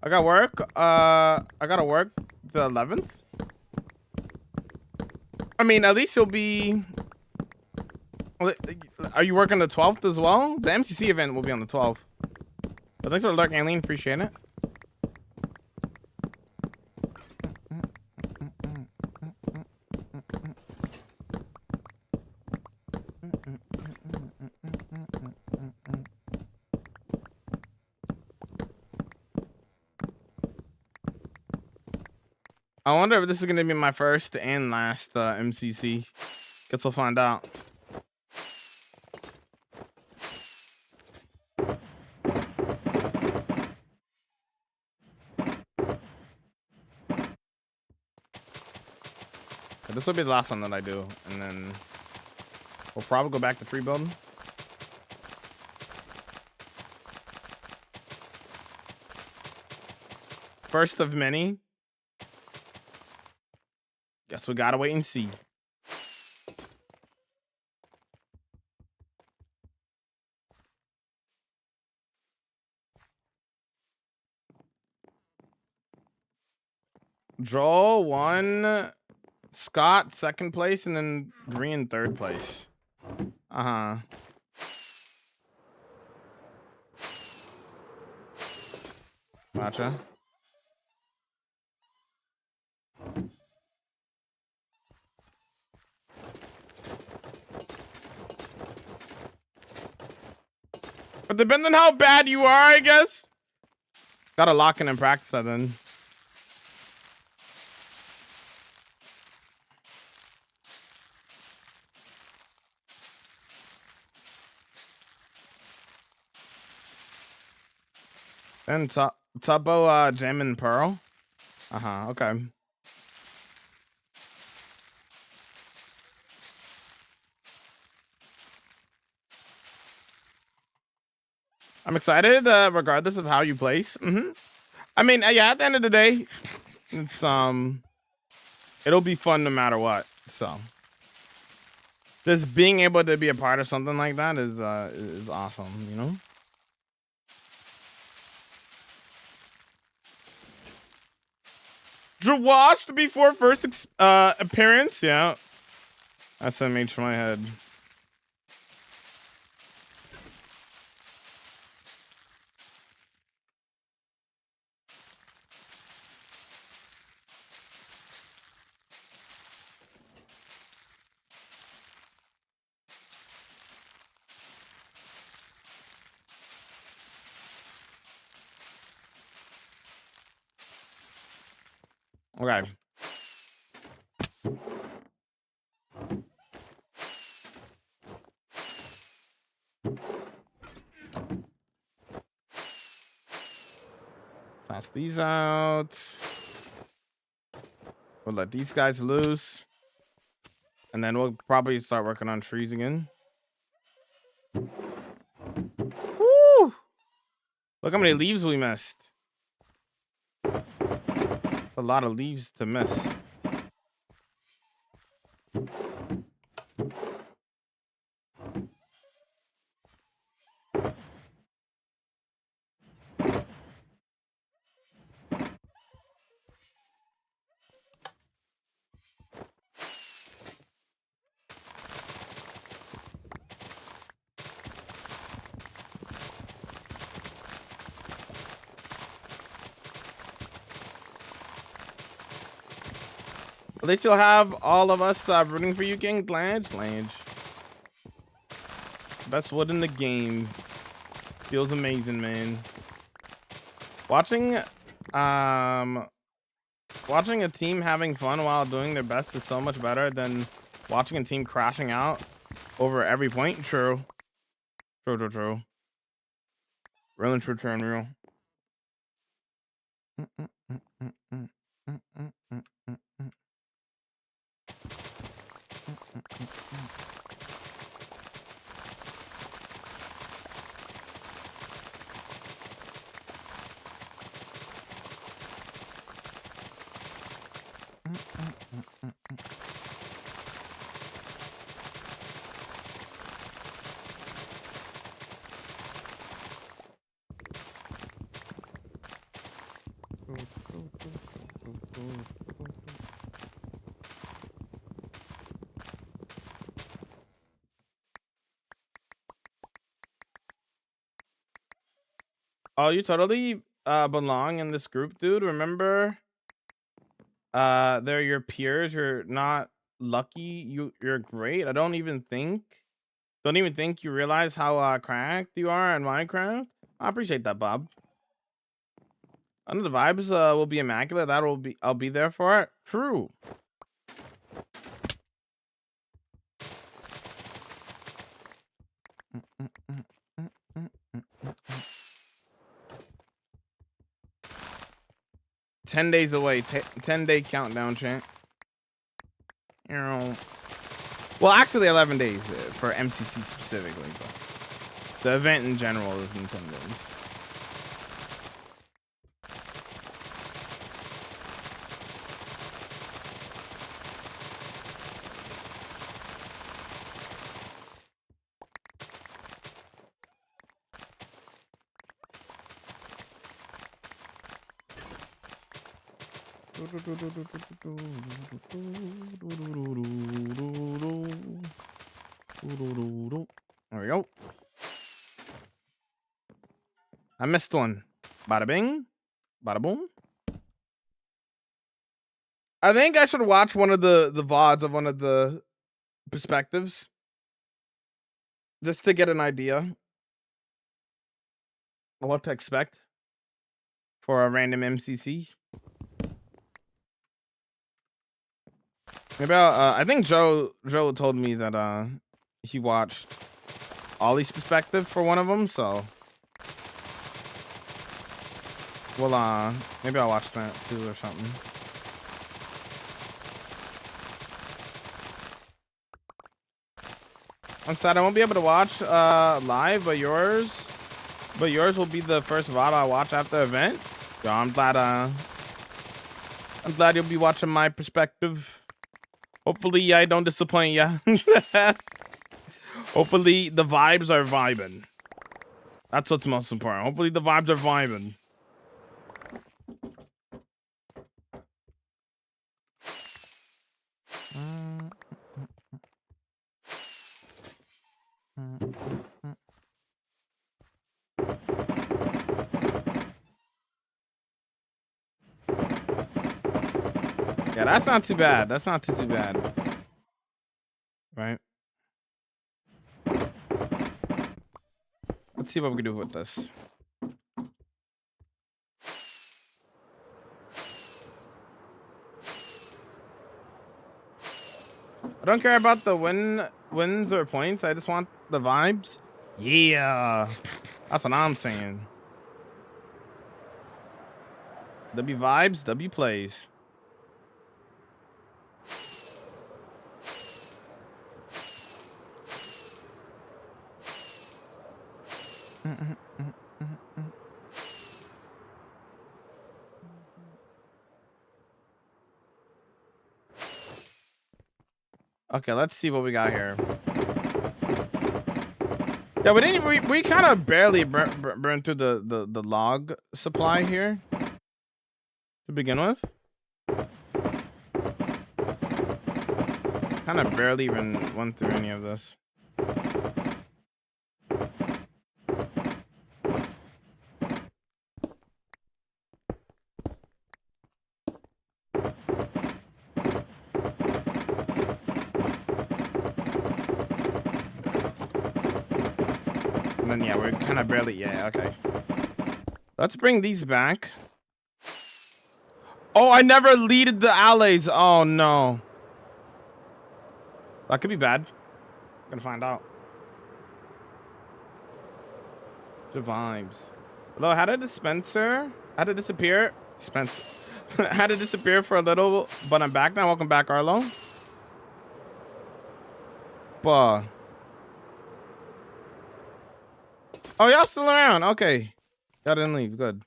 got work. I gotta work the 11th. I mean, at least you'll be. Are you working the 12th as well? The MCC event will be on the 12th. But thanks for the dark alien. Appreciate it. I wonder if this is gonna be my first and last MCC. Guess we'll find out. This will be the last one that I do, and then we'll probably go back to free building. First of many. Guess we gotta wait and see. Joel won, Scott second place, and then Green third place. Gotcha. But depending on how bad you are, I guess. Gotta lock in and practice that then. And Tubbo Gem and Pearl. Okay. I'm excited, regardless of how you place. I mean, yeah, at the end of the day, it's it'll be fun no matter what. So just being able to be a part of something like that is awesome, you know? Washed before first appearance, yeah. SMH for my head. Okay. Pass these out. We'll let these guys loose. And then we'll probably start working on trees again. Woo! Look how many leaves we missed. A lot of leaves to miss. At least you'll have all of us rooting for you, King. Lange. Best wood in the game. Feels amazing, man. Watching a team having fun while doing their best is so much better than watching a team crashing out over every point. True. Real and true turn real. Oh, you totally belong in this group, dude. Remember, they're your peers. You're not lucky. You're great. I don't even think you realize how cracked you are in Minecraft. I appreciate that, Bob. I know the vibes will be immaculate. I'll be there for it. True. Mm, mm, mm, mm, mm, mm, mm. 10 days away. 10-day countdown, chant. You know. Well, actually 11 days for MCC specifically, but the event in general is in 10 days. There we go. I missed one. Bada bing. Bada boom. I think I should watch one of the VODs of one of the perspectives. Just to get an idea of what to expect for a random MCC. Maybe I think Joe told me that he watched Ollie's perspective for one of them, so well maybe I'll watch that too or something. I'm sad I won't be able to watch live, but yours will be the first VOD I watch after the event. So I'm glad you'll be watching my perspective. Hopefully I don't disappoint ya. Hopefully the vibes are vibing. That's what's most important. Hopefully the vibes are vibing. Yeah, that's not too bad. That's not too bad. Right? Let's see what we can do with this. I don't care about the wins or points. I just want the vibes. Yeah. That's what I'm saying. W vibes, W plays. Okay, let's see what we got here. Yeah, we kind of barely burned through the log supply here to begin with. Kind of barely even went through any of this. And then yeah, we're kind of barely, yeah, okay. Let's bring these back. Oh, I never leaded the allays. Oh no. That could be bad. Gonna find out. The vibes. Hello, how did dispenser? How did disappear? Dispenser. How did disappear for a little, but I'm back now. Welcome back, Arlo. Buh. Oh, y'all still around? Okay. Y'all didn't leave. Good.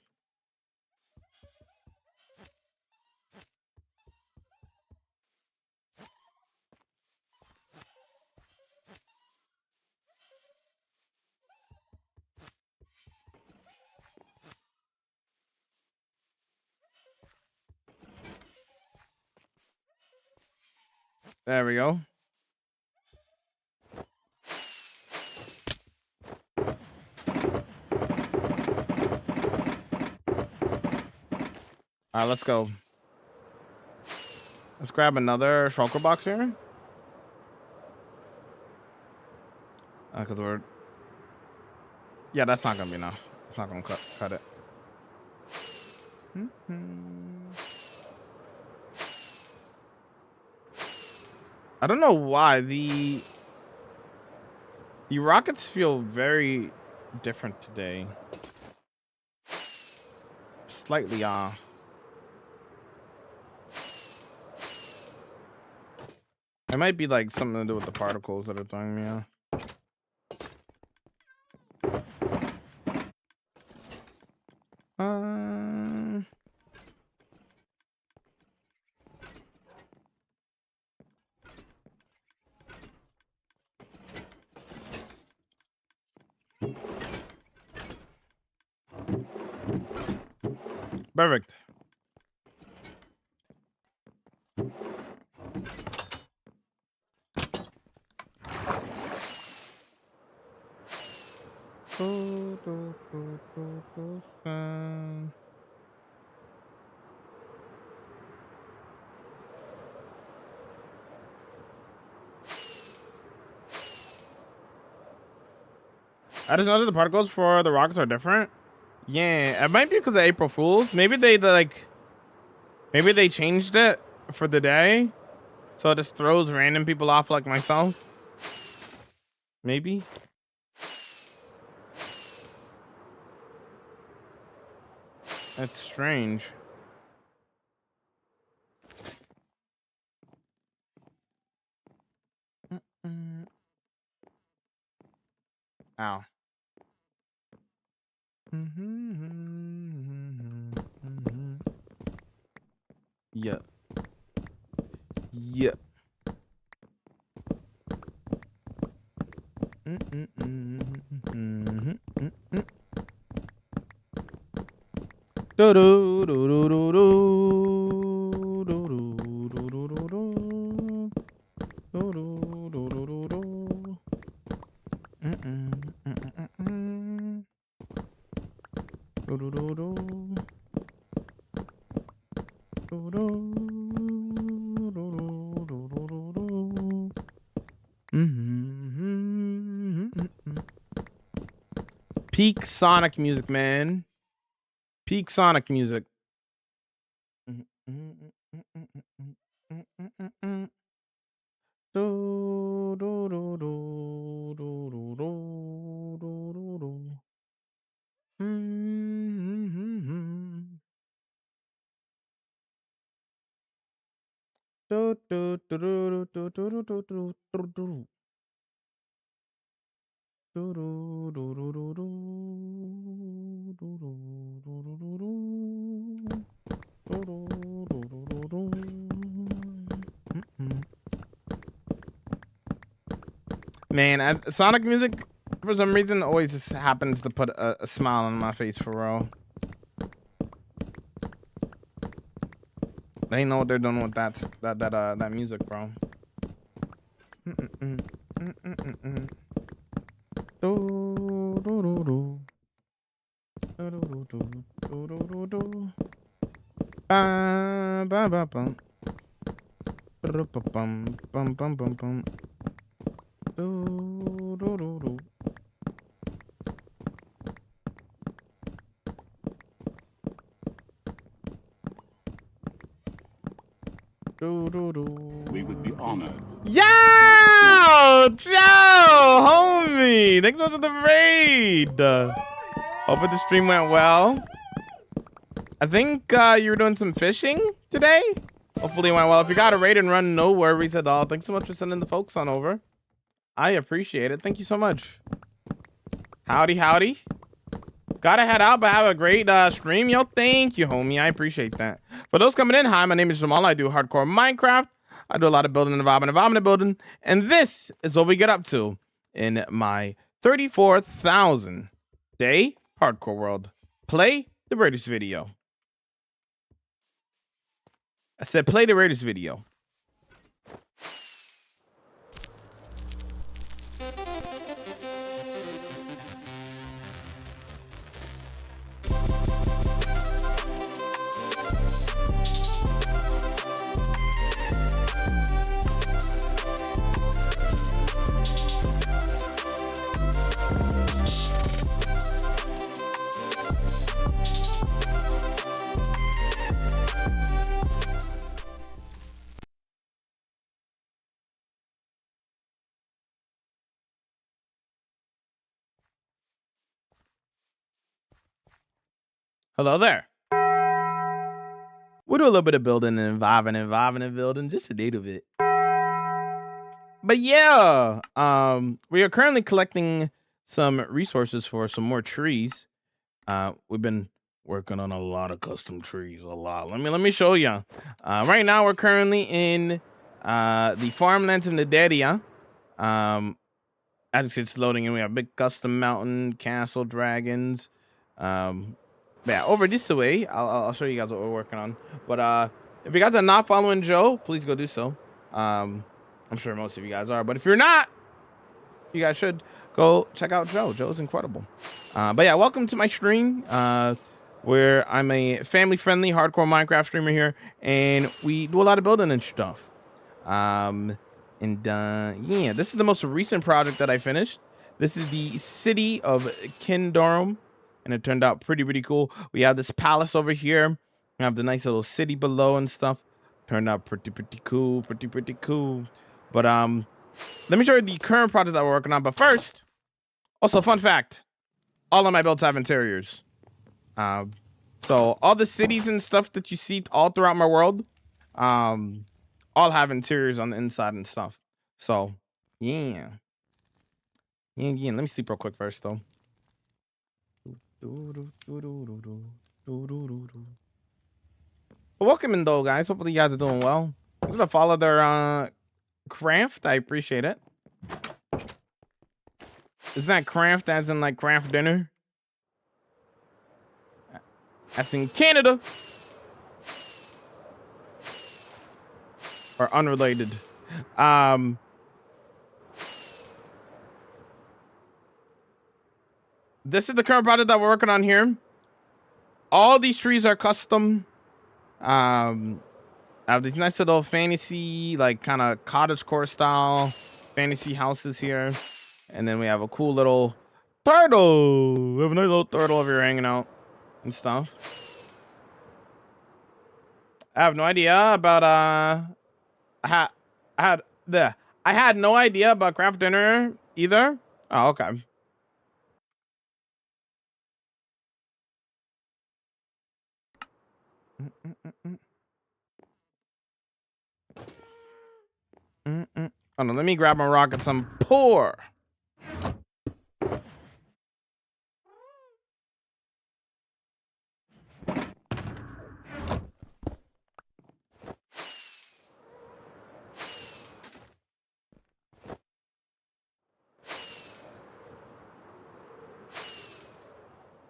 There we go. All right, let's go. Let's grab another shulker box here. Because we're... Yeah, that's not going to be enough. It's not going to cut it. I don't know why the Rockets feel very different today. Slightly off. It might be like something to do with the particles that are throwing me off. Perfect. I just noticed the particles for the rockets are different. Yeah, it might be because of April Fools. Maybe they maybe they changed it for the day, so it just throws random people off like myself. Maybe. That's strange. Ow. Yeah. Yeah. Do do do do do do do do do do do do. Peak Sonic music, man. Peak Sonic music. Man, Sonic music, for some reason, always just happens to put a smile on my face for real. They know what they're doing with that music, bro. We would be honored. Yo, Joe, homie, thanks so much for the raid. Hope the stream went well. I think you were doing some fishing today. Hopefully it went well. If you got a raid and run, no worries at all. Thanks so much for sending the folks on over. I appreciate it. Thank you so much. Howdy, howdy. Gotta head out, but have a great stream. Yo, thank you, homie. I appreciate that. For those coming in, hi, my name is Jamal. I do hardcore Minecraft. I do a lot of building and environment building. And this is what we get up to in my 34,000 day hardcore world. Play the Raiders video. I said play the Raiders video. Hello there. We'll do a little bit of building and vibing and building just a little bit. But yeah, we are currently collecting some resources for some more trees. We've been working on a lot of custom trees, a lot. Let me show you. Right now we're currently in the farmlands of Naderia. As it's loading in, we have big custom mountain, castle, dragons. Yeah, over this way, I'll show you guys what we're working on. But if you guys are not following Joe, please go do so. I'm sure most of you guys are, but if you're not, you guys should go check out Joe. Joe's incredible. But yeah, welcome to my stream, where I'm a family-friendly hardcore Minecraft streamer here, and we do a lot of building and stuff. Yeah, this is the most recent project that I finished. This is the city of Kindorum, and it turned out pretty cool. We have this palace over here. We have the nice little city below and stuff. Turned out pretty cool, pretty cool. But let me show you the current project that we're working on. But first, also fun fact, all of my builds have interiors. So all the cities and stuff that you see all throughout my world, all have interiors on the inside and stuff. So yeah. Let me sleep real quick first though. But welcome in though, guys. Hopefully you guys are doing well. I'm gonna follow their craft. I appreciate it. Isn't that craft as in like craft dinner? That's in Canada. Or unrelated. This is the current project that we're working on here. All these trees are custom. I have these nice little fantasy, like kind of cottagecore style fantasy houses here. And then we have a cool little turtle. We have a nice little turtle over here hanging out and stuff. I have no idea about I had no idea about craft dinner either. Oh, okay. Oh no, let me grab my rock and some pour.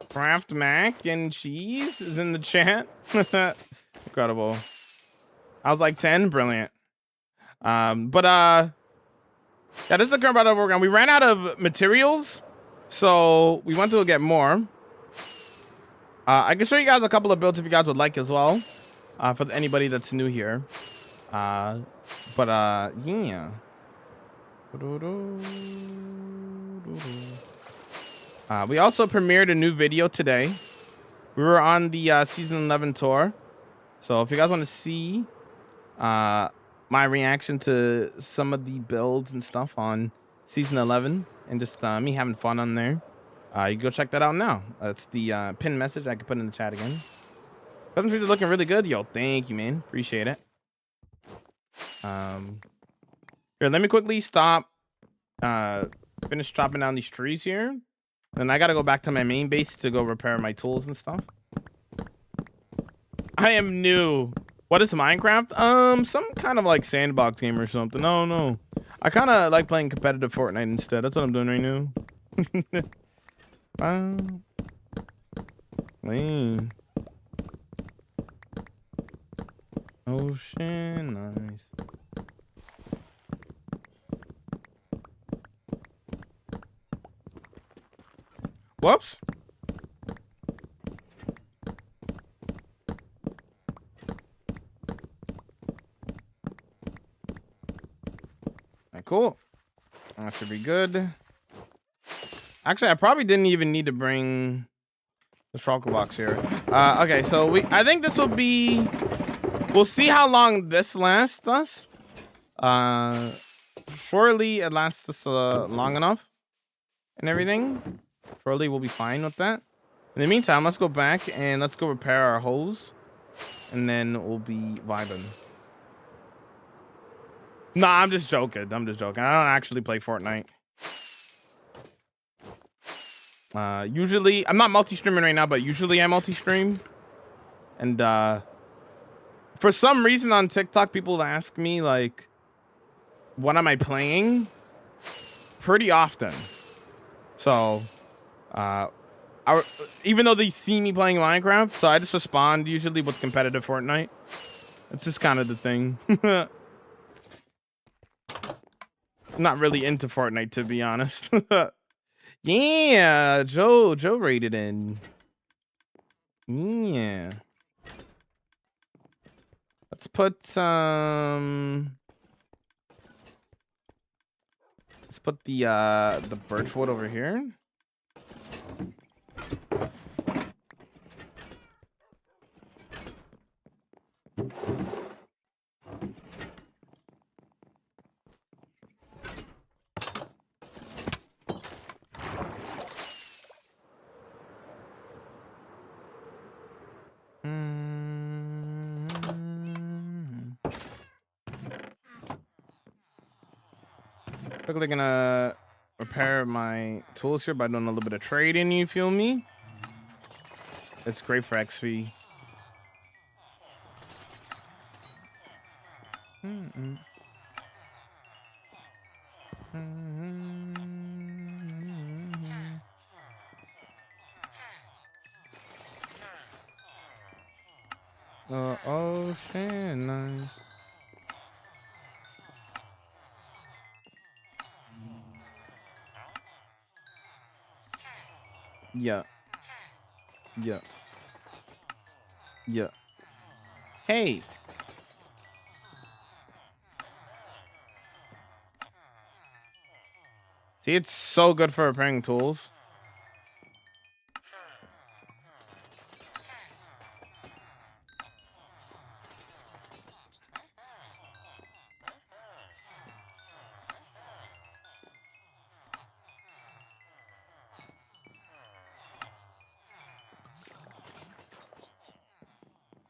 Kraft mac and cheese is in the chat. Incredible. I was like 10, brilliant. Yeah, this is the current product we're on. We ran out of materials, so we went to go get more. I can show you guys a couple of builds if you guys would like as well, for anybody that's new here. Yeah. We also premiered a new video today. We were on the season 11 tour, so if you guys want to see my reaction to some of the builds and stuff on season 11 and just me having fun on there, you can go check that out now. That's the pinned message I can put in the chat again. Custom trees are looking really good. Yo, thank you, man. Appreciate it. Here, let me quickly stop, finish chopping down these trees here. Then I gotta go back to my main base to go repair my tools and stuff. I am new. What is Minecraft? Some kind of like sandbox game or something. No. I kind of like playing competitive Fortnite instead. That's what I'm doing right now. Clean. Ocean, nice. Whoops. Cool. That should be good. Actually, I probably didn't even need to bring the shulker box here. Okay, so I think this will be, we'll see how long this lasts us. Surely it lasts us long enough and everything. Surely we'll be fine with that. In the meantime, let's go back and let's go repair our hose, and then we'll be vibing. Nah, I'm just joking. I'm just joking. I don't actually play Fortnite. Usually, I'm not multi-streaming right now, but usually I multi-stream. And for some reason on TikTok, people ask me like, what am I playing? Pretty often. So, even though they see me playing Minecraft, so I just respond usually with competitive Fortnite. It's just kind of the thing. Not really into Fortnite, to be honest. Yeah, Joe rated in. Yeah. Let's put let's put the birchwood over here. Quickly gonna repair my tools here by doing a little bit of trading, you feel me? It's great for XP. The ocean nice. Yeah. Yeah. Yeah. Hey. See, it's so good for repairing tools.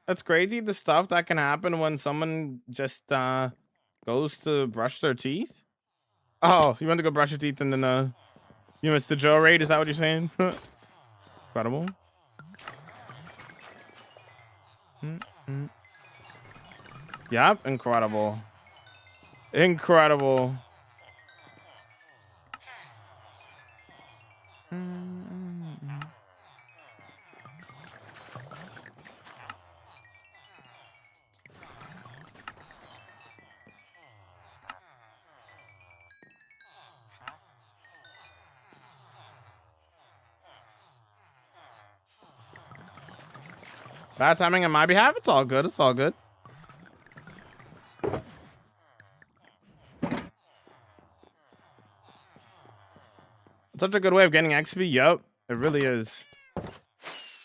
That's crazy, the stuff that can happen when someone just goes to brush their teeth. Oh, you went to go brush your teeth and then you missed the Joe raid? Is that what you're saying? Incredible. Yep, incredible. Incredible. Bad timing on my behalf. It's all good. It's all good. Such a good way of getting XP. Yup, it really is.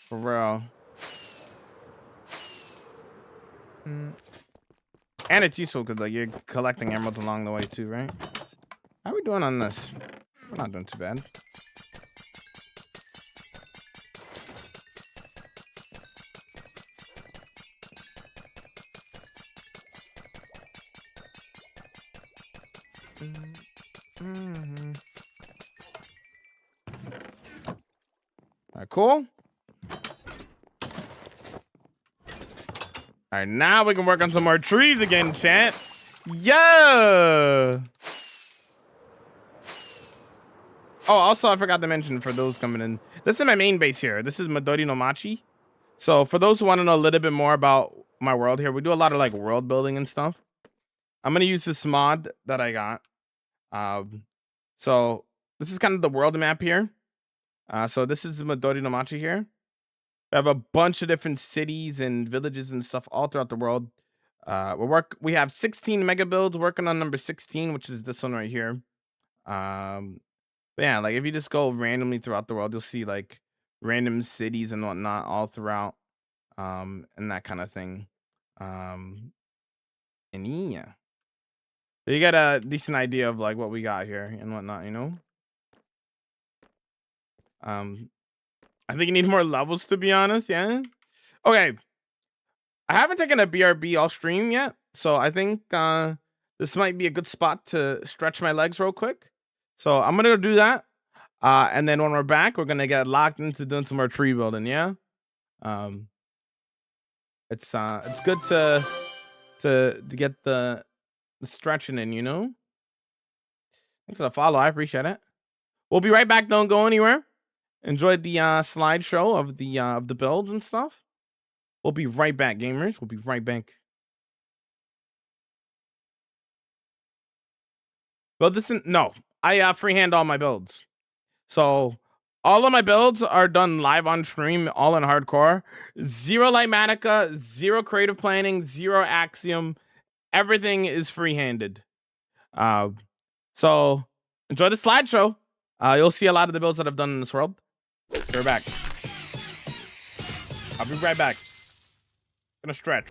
For real. And it's useful because like you're collecting emeralds along the way too, right? How are we doing on this? We're not doing too bad. All right, cool. All right, now we can work on some more trees again, chat. Yeah. Oh, also, I forgot to mention for those coming in, this is my main base here. This is Midori no Machi. So for those who want to know a little bit more about my world here, we do a lot of like world building and stuff. I'm gonna use this mod that I got. So this is kind of the world map here. So this is Midori no Machi here. We have a bunch of different cities and villages and stuff all throughout the world. We have 16 mega builds, working on number 16, which is this one right here. But yeah, like if you just go randomly throughout the world, you'll see like random cities and whatnot all throughout, and that kind of thing. And yeah, so you got a decent idea of like what we got here and whatnot, you know. I think you need more levels, to be honest. Yeah. Okay. I haven't taken a BRB all stream yet, so I think this might be a good spot to stretch my legs real quick. So I'm gonna do that, and then when we're back, we're gonna get locked into doing some more tree building. Yeah, it's good to get the stretching in. You know, thanks for the follow. I appreciate it. We'll be right back. Don't go anywhere. Enjoyed the slideshow of the builds and stuff. We'll be right back, gamers. We'll be right back. Build this in no. I freehand all my builds. So all of my builds are done live on stream, all in hardcore. Zero Lightmatica, zero creative planning, zero Axiom. Everything is free-handed. So enjoy the slideshow. You'll see a lot of the builds that I've done in this world. We're back. I'll be right back. Gonna stretch.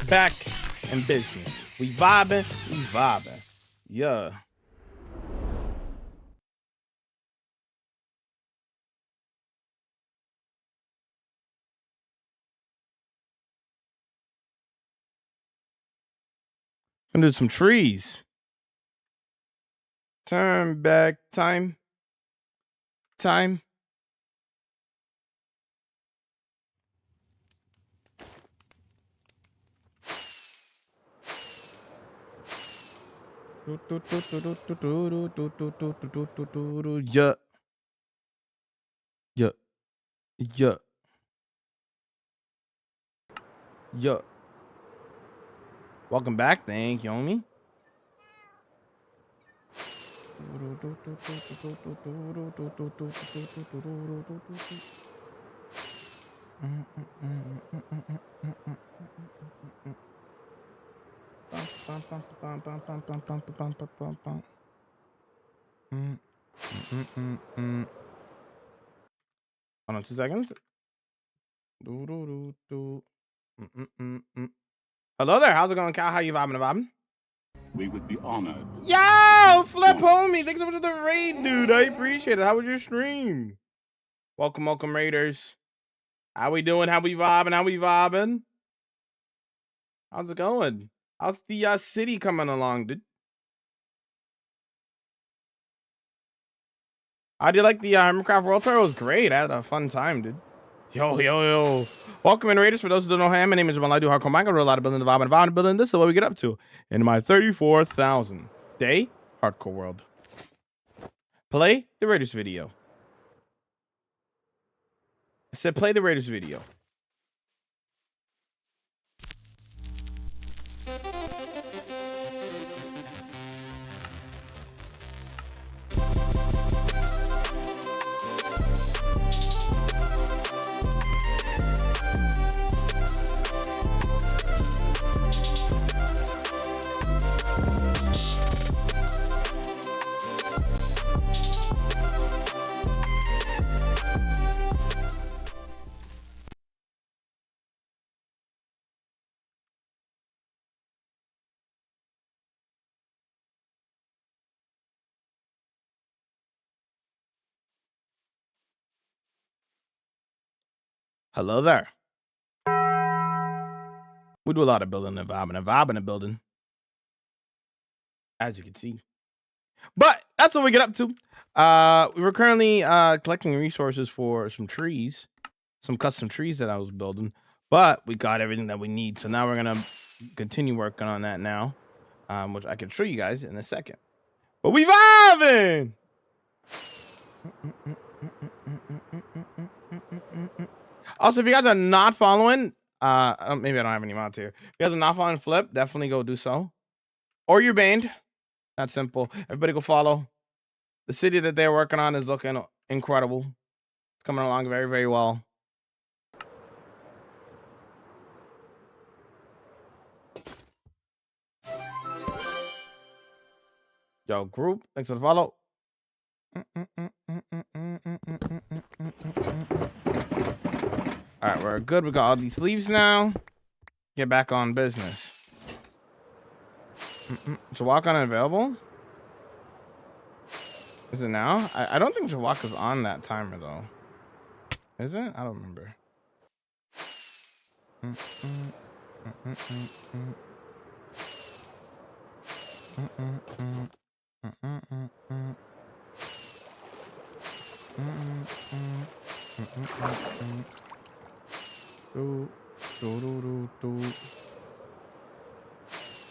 back in business. We vibing, we vibing. Yeah. Gonna do some trees. Turn back time. Time. Yeah. Yeah. Yeah. Yeah. Welcome back. Thank you, homie. Hold on 2 seconds. Hello there. How's it going, Cal? How you vibing? We would be honored. Yo, Flip homie. Thanks so much for the raid, dude. I appreciate it. How was your stream? Welcome, welcome, Raiders. How we doing? How we vibing? How's it going? How's the city coming along, dude? I did like the Minecraft World Tour. It was great. I had a fun time, dude. Yo. Welcome in, Raiders. For those who don't know, hey, my name is Jamal. I do hardcore Minecraft. I do a lot of building the vibe and vibe and building. This is what we get up to in my 34,000 day hardcore world. Play the Raiders video. I said play the Raiders video. Hello there. We do a lot of building and vibing and building, as you can see. But that's what we get up to. We were currently collecting resources for some trees, some custom trees that I was building. But we got everything that we need. So now we're going to continue working on that now, which I can show you guys in a second. But we vibing! Also, if you guys are not following, maybe I don't have any mods here. If you guys are not following Flip, definitely go do so. Or you're banned. That's simple. Everybody go follow. The city that they're working on is looking incredible. It's coming along very, very well. Yo, group, thanks for the follow. All right, we're good. We got all these leaves now. Get back on business. Jawak unavailable? Is it now? I don't think Jawak is on that timer though. Is it? I don't remember.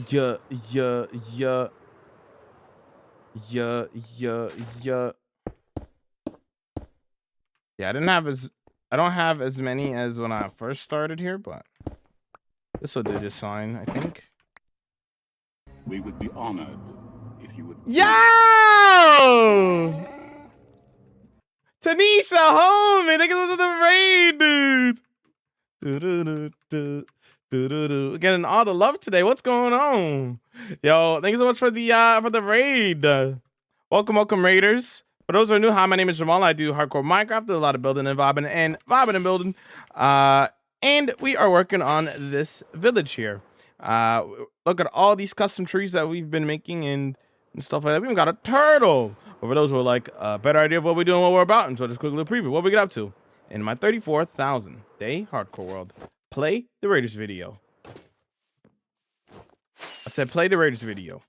Yeah. Yeah, I don't have as many as when I first started here, but this will do just fine, I think. We would be honored if you would. Yo! Tanisha, homie, thank you for the raid, dude. Getting all the love today. What's going on? Yo, thank you so much for the raid. Welcome, Raiders. For those who are new, hi, my name is Jamal. I do hardcore Minecraft, do a lot of building and vibing and building. And we are working on this village here. Look at all these custom trees that we've been making and stuff like that. We even got a turtle. But for those who are like a better idea of what we're doing, what we're about, and so just quick little preview what we get up to in my 34,000 day hardcore world. Play the Raiders video. I said play the Raiders video.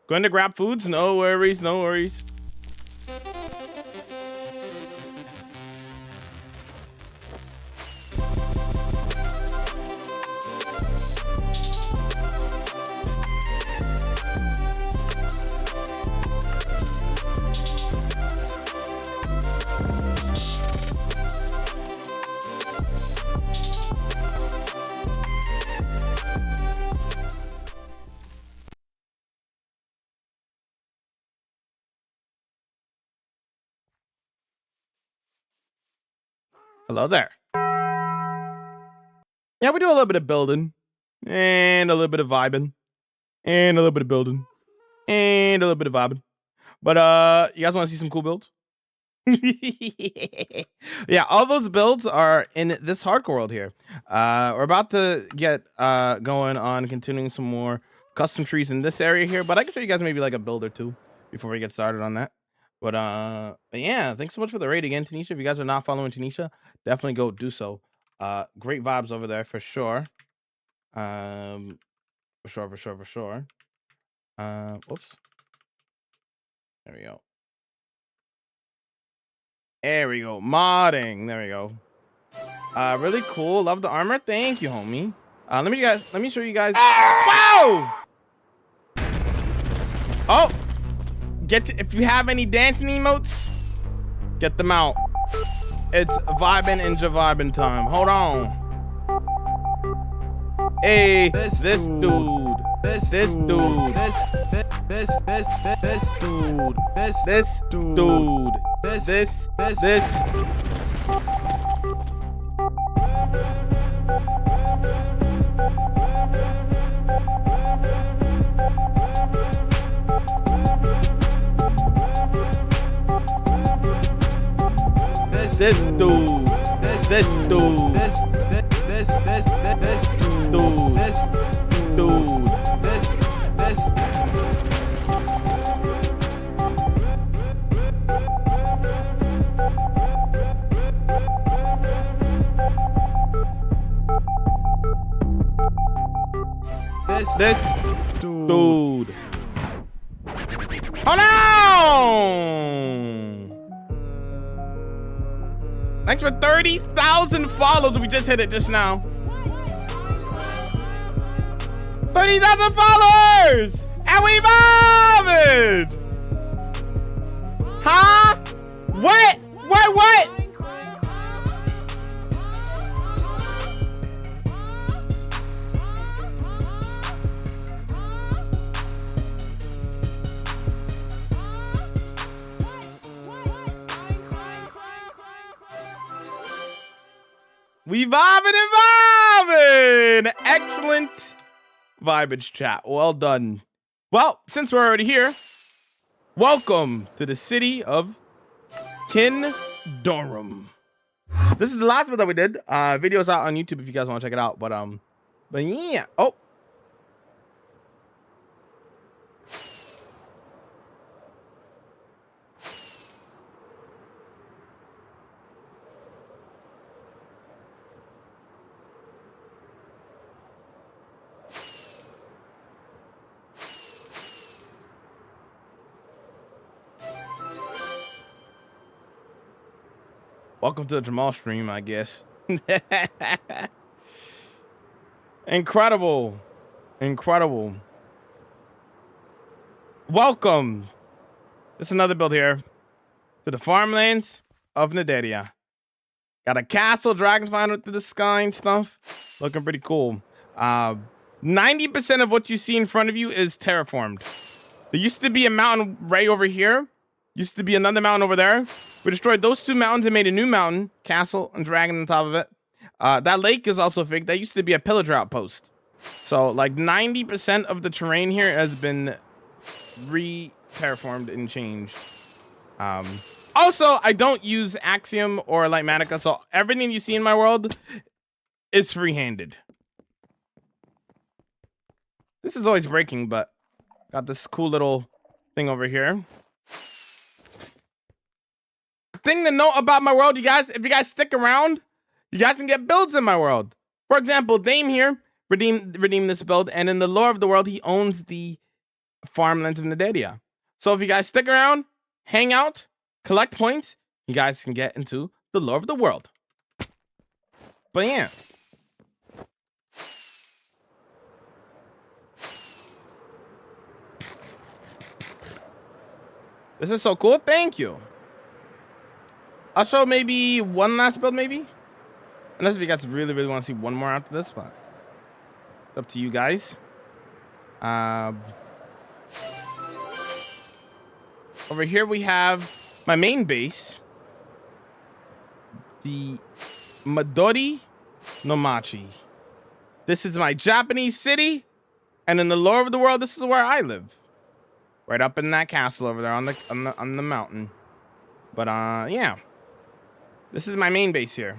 Going to grab foods? No worries, no worries. Hello there. Yeah, we do a little bit of building and a little bit of vibing and a little bit of building and a little bit of vibing. But you guys want to see some cool builds? Yeah, all those builds are in this hardcore world here. We're about to get going on continuing some more custom trees in this area here, but I can show you guys maybe like a build or two before we get started on that. But yeah, thanks so much for the raid again, Tanisha. If you guys are not following Tanisha, definitely go do so. Great vibes over there for sure. For sure. Oops. There we go. There we go. Modding. There we go. Really cool. Love the armor. Thank you, homie. Let me show you guys. Wow! Oh! If you have any dancing emotes, get them out. It's vibing and javibing time. Hold on. Hey, this dude. This dude. This dude. Hold on! Thanks for 30,000 follows. We just hit it just now. 30,000 followers! And we vibed! Huh? What? We vibing and vibing! Excellent vibage chat. Well done. Well, since we're already here, welcome to the city of Kindorum. This is the last one that we did. Video's out on YouTube if you guys want to check it out. But yeah. Oh. Welcome to the Jamal stream, I guess. Incredible. Welcome. This is another build here to the farmlands of Naderia. Got a castle, dragon flying through the sky and stuff. Looking pretty cool. 90% of what you see in front of you is terraformed. There used to be a mountain right over here. Used to be another mountain over there. We destroyed those two mountains and made a new mountain, castle, and dragon on top of it. That lake is also fake. That used to be a pillager outpost. So, like, 90% of the terrain here has been re-terraformed and changed. Also, I don't use Axiom or Lightmatica, so everything you see in my world is free-handed. This is always breaking, but got this cool little thing over here. Thing to note about my world, you guys, if you guys stick around, you guys can get builds in my world. For example, Dame here redeem this build, and in the lore of the world, he owns the farmlands of Nadedia. So if you guys stick around, hang out, collect points, you guys can get into the lore of the world. But yeah. This is so cool. Thank you. I'll show maybe one last build, maybe. Unless if you guys really, really want to see one more after this, but it's up to you guys. Over here we have my main base. The Midori no Machi. This is my Japanese city. And in the lore of the world, this is where I live. Right up in that castle over there on the mountain. But yeah. This is my main base here.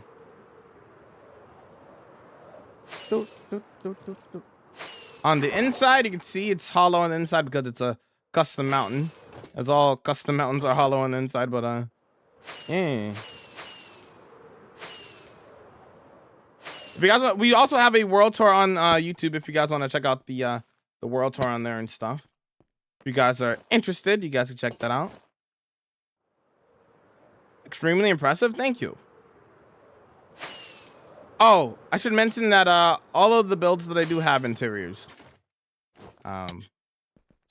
On the inside, you can see it's hollow on the inside because it's a custom mountain. As all custom mountains are hollow on the inside, but yeah. If you guys want, we also have a world tour on YouTube if you guys want to check out the world tour on there and stuff. If you guys are interested, you guys can check that out. Extremely impressive. Thank you. Oh, I should mention that all of the builds that I do have interiors.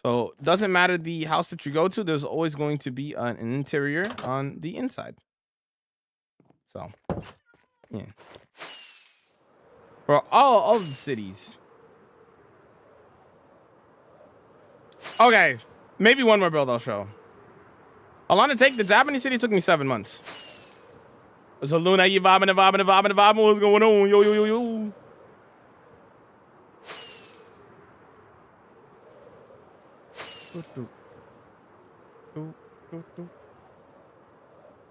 So doesn't matter the house that you go to, there's always going to be an interior on the inside. So, yeah. For all of the cities. Okay, maybe one more build I'll show. How long did it take? The Japanese city took me 7 months. So Luna, you vibing. What's going on? Yo.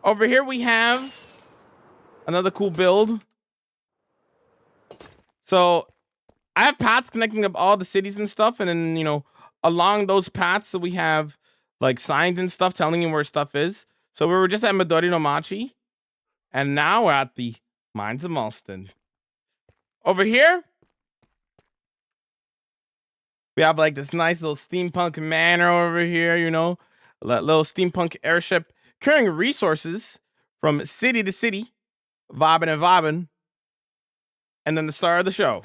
Over here we have another cool build. So I have paths connecting up all the cities and stuff, and then, you know, along those paths, so we have like signs and stuff telling you where stuff is. So we were just at Midori no Machi, and now we're at the Mines of Malston. Over here, we have like this nice little steampunk manor over here, you know, that little steampunk airship carrying resources from city to city, vibing. And then the star of the show,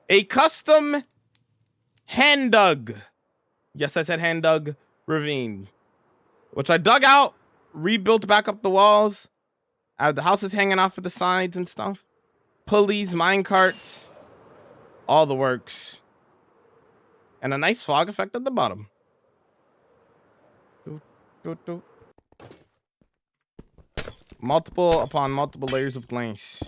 a custom hand dug. Yes, I said hand dug ravine, which I dug out, rebuilt back up the walls. I have the houses hanging off at the sides and stuff. Pulleys, mine carts, all the works. And a nice fog effect at the bottom. Multiple upon multiple layers of glass.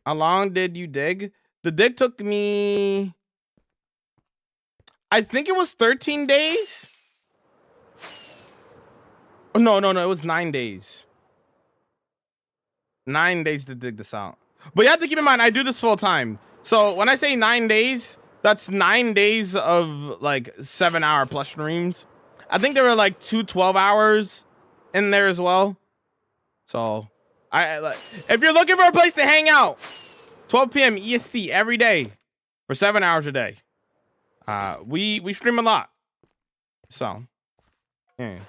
How long did you dig? The dig took me, I think it was 13 days. Oh, no, it was 9 days. 9 days to dig this out. But you have to keep in mind, I do this full time. So when I say 9 days, that's 9 days of like 7-hour plus streams. I think there were like 2 12-hours in there as well. So if you're looking for a place to hang out, 12 p.m. EST every day for 7 hours a day. We stream a lot. So, yeah.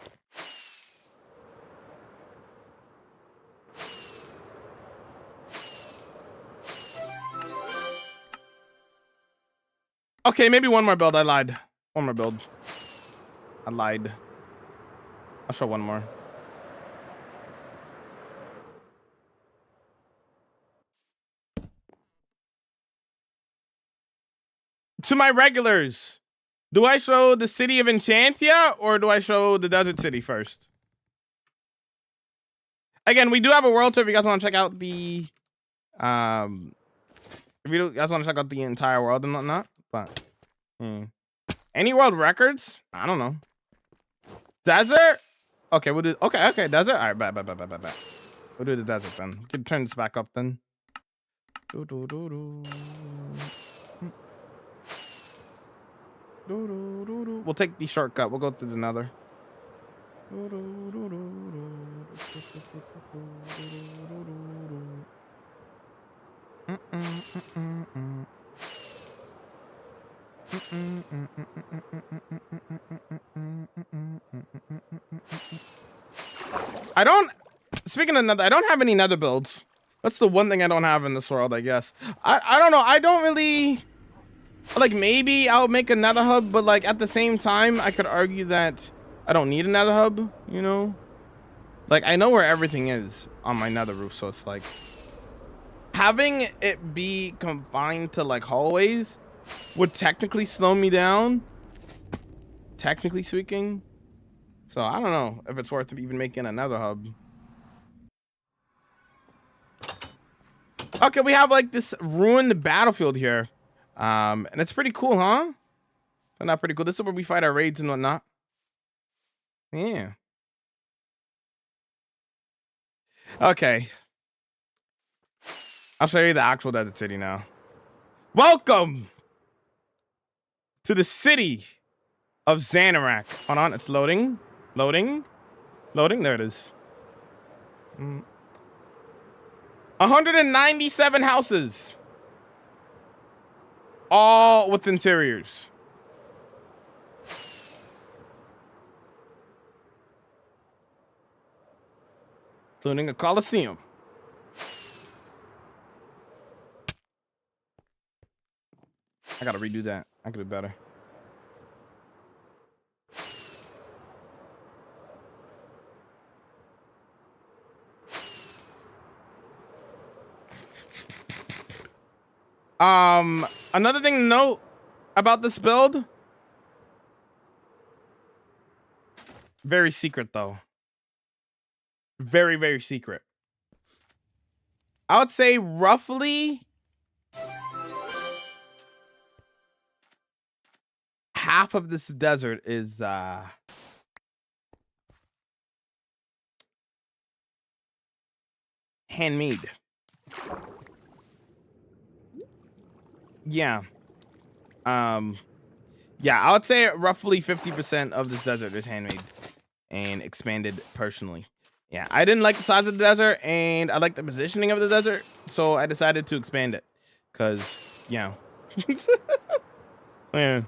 Okay, maybe one more build. I lied. One more build. I lied. I'll show one more. To my regulars, do I show the city of Enchantia or do I show the desert city first? Again, we do have a world tour if you guys want to check out the if you guys want to check out the entire world and whatnot. But any world records? I don't know. Desert? Okay, we'll do desert. All right, bet. We'll do the desert then. Can turn this back up then. Do, do, do, do. Do, do, do, do. We'll take the shortcut. We'll go through the nether. Do, do, do, do, do. I don't. Speaking of nether, I don't have any nether builds. That's the one thing I don't have in this world, I guess. I don't know. I don't really like. Maybe I'll make a nether hub, but like at the same time, I could argue that I don't need a nether hub. You know, like I know where everything is on my nether roof, so it's like having it be confined to like hallways would technically slow me down. Technically speaking. So I don't know if it's worth even making another hub. Okay, we have like this ruined battlefield here. And it's pretty cool, huh? Not pretty cool. This is where we fight our raids and whatnot. Yeah. Okay. I'll show you the actual desert city now. Welcome to the city of Xanarak. Hold on, it's loading. Loading. There it is. 197 houses. All with interiors. Including a coliseum. I gotta redo that. I could do better. Another thing to note about this build. Very secret though. Very, very secret. I would say roughly half of this desert is handmade. Yeah. Yeah, I would say roughly 50% of this desert is handmade and expanded personally. Yeah, I didn't like the size of the desert and I like the positioning of the desert, so I decided to expand it. Cause, you know. Yeah.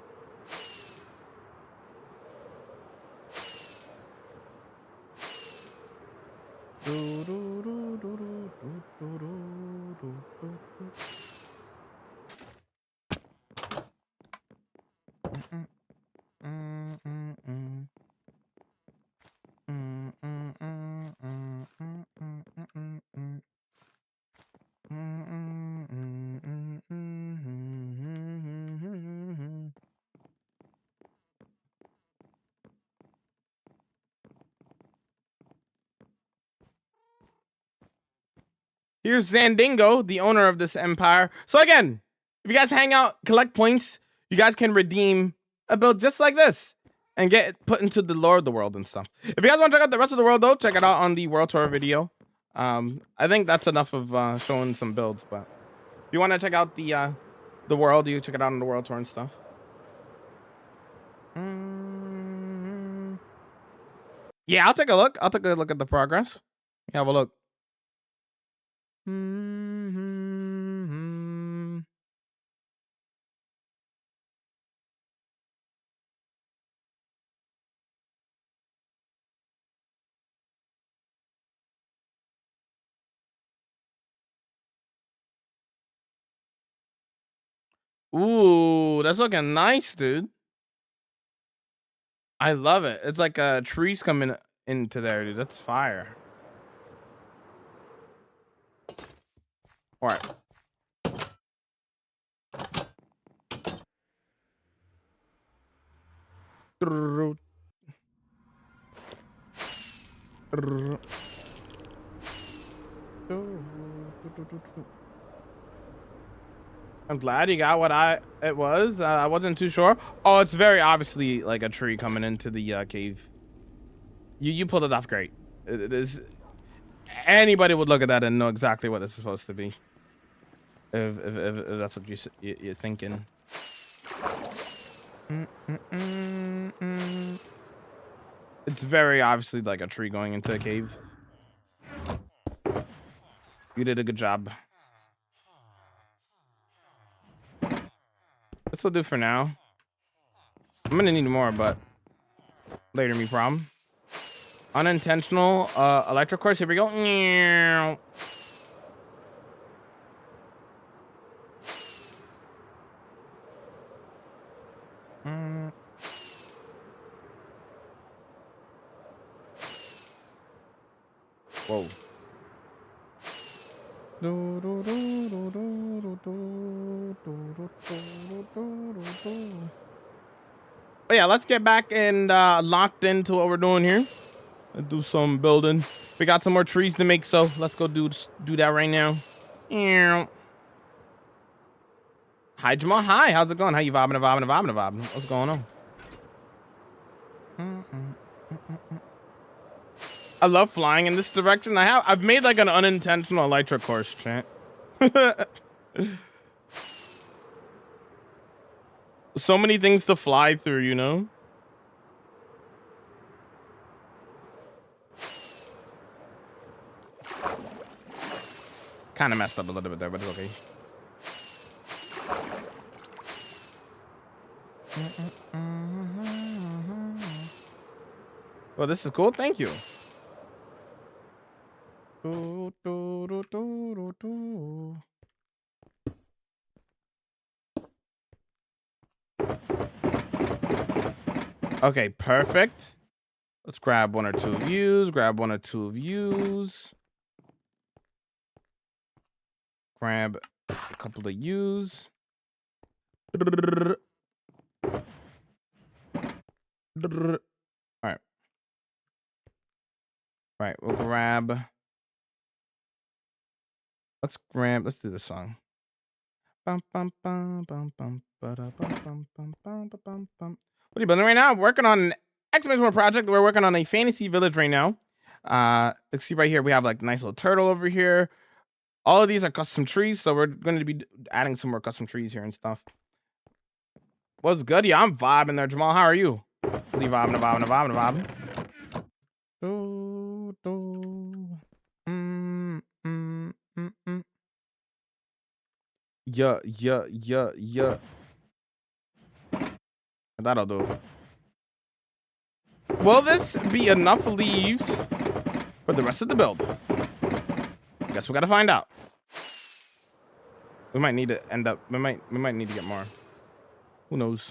Here's Zandingo, the owner of this empire. So again, if you guys hang out, collect points, you guys can redeem a build just like this and get it put into the lore of the world and stuff. If you guys want to check out the rest of the world though, check it out on the world tour video. I think that's enough of showing some builds, but if you want to check out the world, you check it out on the world tour and stuff. Yeah, I'll take a look. I'll take a look at the progress. Have a look. Ooh, that's looking nice, dude. I love it. It's like trees coming into there, dude. That's fire. All right. I'm glad you got what it was. I wasn't too sure. Oh, it's very obviously like a tree coming into the cave. You pulled it off great. It is. Anybody would look at that and know exactly what it's supposed to be. If that's what you're thinking. It's very obviously like a tree going into a cave. You did a good job. This will do for now. I'm gonna need more, but later, me problem. Unintentional electric course. Here we go. Whoa. Oh yeah, let's get back and locked into what we're doing here. Let's do some building. We got some more trees to make, so let's go do that right now. Hi Jamal. Hi, how's it going? How you vibing? What's going on? I love flying in this direction. I've made like an unintentional electric course, chat. So many things to fly through, you know? Kind of messed up a little bit there, but it's okay. Well, this is cool. Thank you. Okay, perfect. Let's grab one or two views. Grab a couple of U's. All right, we'll grab. Let's do this song. What are you building right now? Working on an exclamation project. We're working on a fantasy village right now. Let's see right here. We have like a nice little turtle over here. All of these are custom trees, so we're going to be adding some more custom trees here and stuff. What's good? Yeah, I'm vibing there, Jamal. How are you? What are you vibing? Yeah. That'll do. Will this be enough leaves for the rest of the build? Guess we gotta find out. We might need to end up. We might need to get more. Who knows?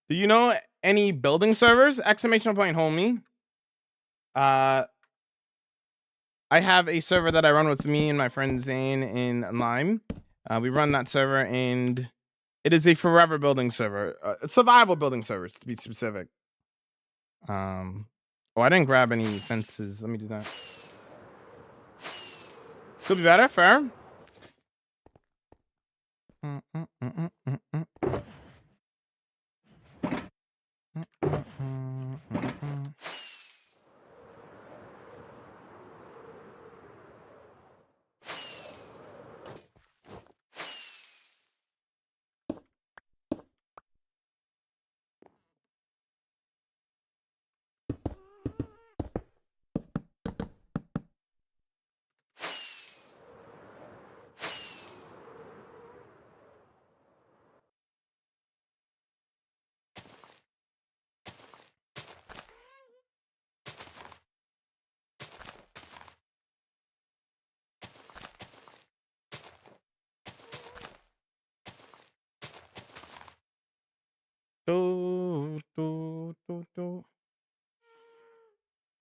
Do you know any building servers? Exclamation point, homie. I have a server that I run with me and my friend Zane in Lime. We run that server, and it is a forever building server, a survival building server to be specific. Oh, I didn't grab any fences. Let me do that. Could be better. Fair.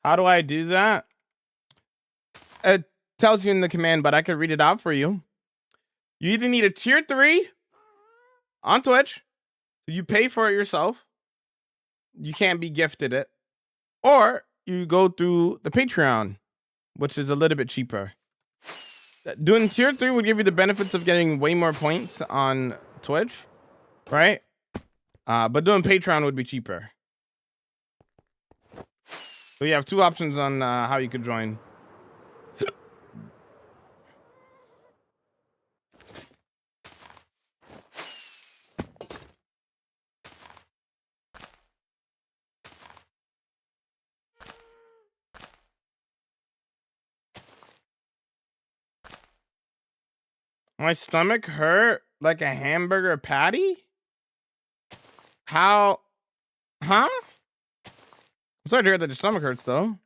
How do I do that? It tells you in the command, but I could read it out for you. You either need a tier 3 on Twitch, you pay for it yourself. You can't be gifted it. Or you go through the Patreon, which is a little bit cheaper. Doing tier 3 would give you the benefits of getting way more points on Twitch, right? But doing Patreon would be cheaper. So you have two options on how you could join. My stomach hurt like a hamburger patty? How? Huh? I'm sorry to hear that your stomach hurts, though.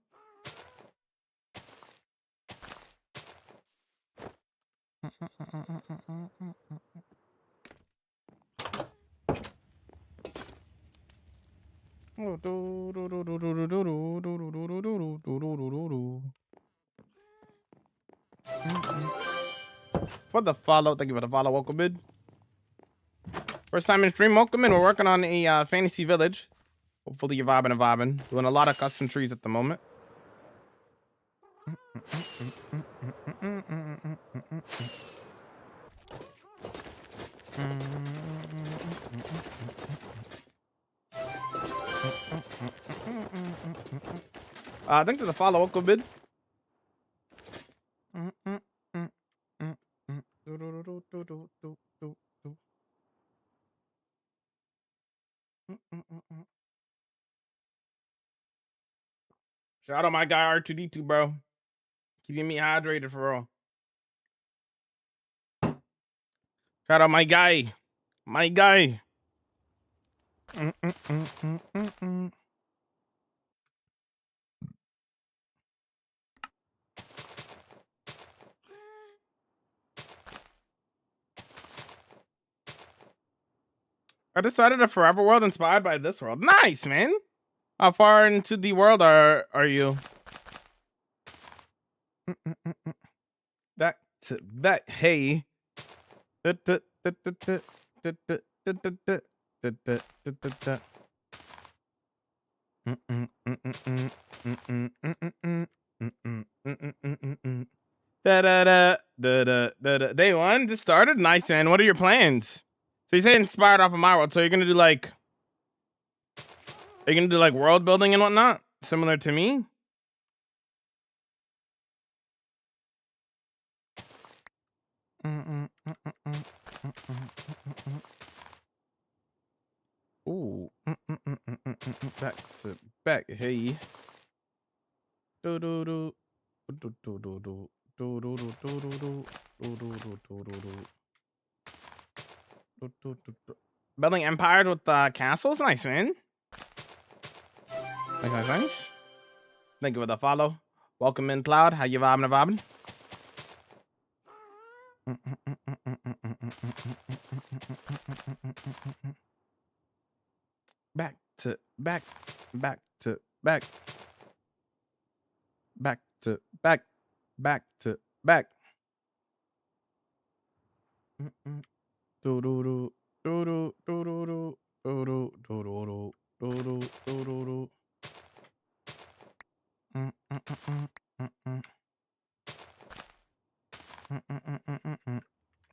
For the follow, thank you for the follow. Welcome in. First time in stream, welcome in. We're working on a fantasy village. Hopefully you're vibing and vibing. Doing a lot of custom trees at the moment. Thanks for the follow. Welcome in. Shout out my guy R2D2, bro. Keeping me hydrated for real. Shout out my guy. My guy. I decided a forever world inspired by this world. Nice, man. How far into the world are you? Back to back. Hey. Day one just started. Nice, man. What are your plans? So you say inspired off of my world. So you're gonna do like, are you gonna do like world building and whatnot, similar to me? Ooh. Back to back. Hey. Do do do do do do do do do do do do do do do do do. Building empires with castles, nice, man. Nice. Thank you for the follow. Welcome in, Cloud. How you vibing? Back to back, back to back, back to back, back to back. Do do do do do do do do do do do do.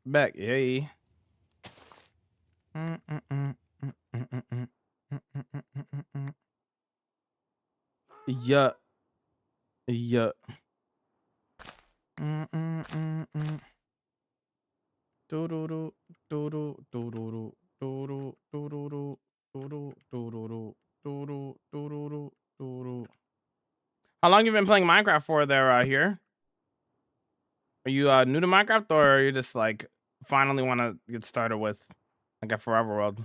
Back, yay. Yeah. Yeah. Do do do do do do do do do do do do do. How long you been playing Minecraft for there, here? Are you new to Minecraft, or are you just like finally want to get started with like a forever world?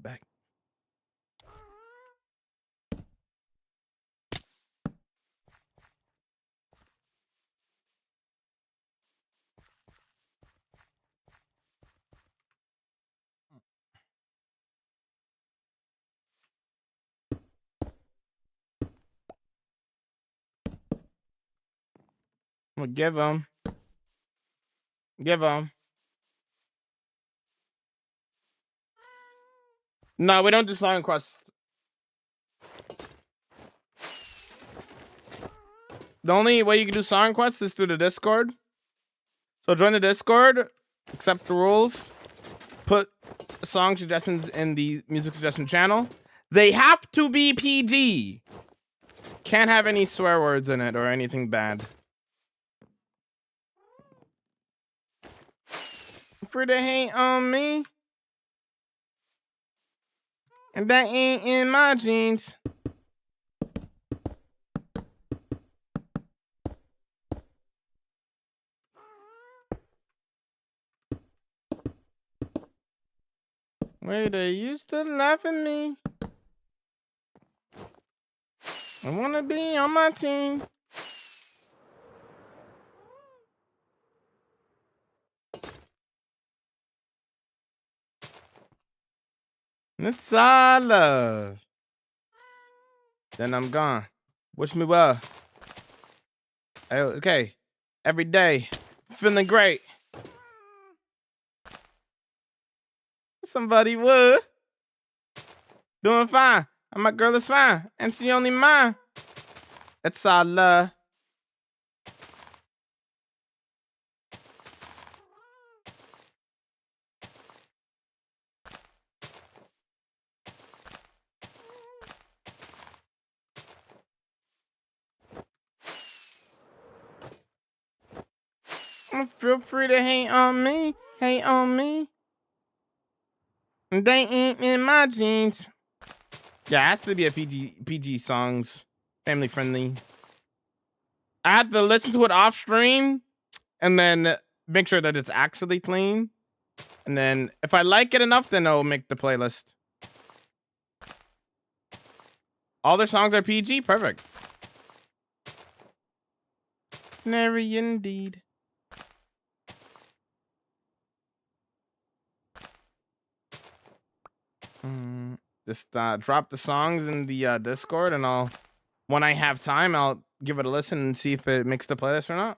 back. I'm gonna give him. Give him. No, we don't do song requests. The only way you can do song requests is through the Discord. So join the Discord, accept the rules, put song suggestions in the music suggestion channel. They have to be PG. Can't have any swear words in it or anything bad. For the hate on me. And that ain't in my jeans. Where they used to laugh at me. I wanna be on my team. It's all love. Then I'm gone. Wish me well. Okay. Every day. Feeling great. Somebody would. Doing fine. And my girl is fine. And she only mine. It's all love. Feel free to hate on me. Hate on me. They ain't in my jeans. Yeah, it has to be a PG songs. Family friendly. I have to listen to it off stream and then make sure that it's actually clean. And then if I like it enough, then I'll make the playlist. All their songs are PG? Perfect. Nary indeed. Just drop the songs in the Discord, and I'll, when I have time, I'll give it a listen and see if it makes the playlist or not.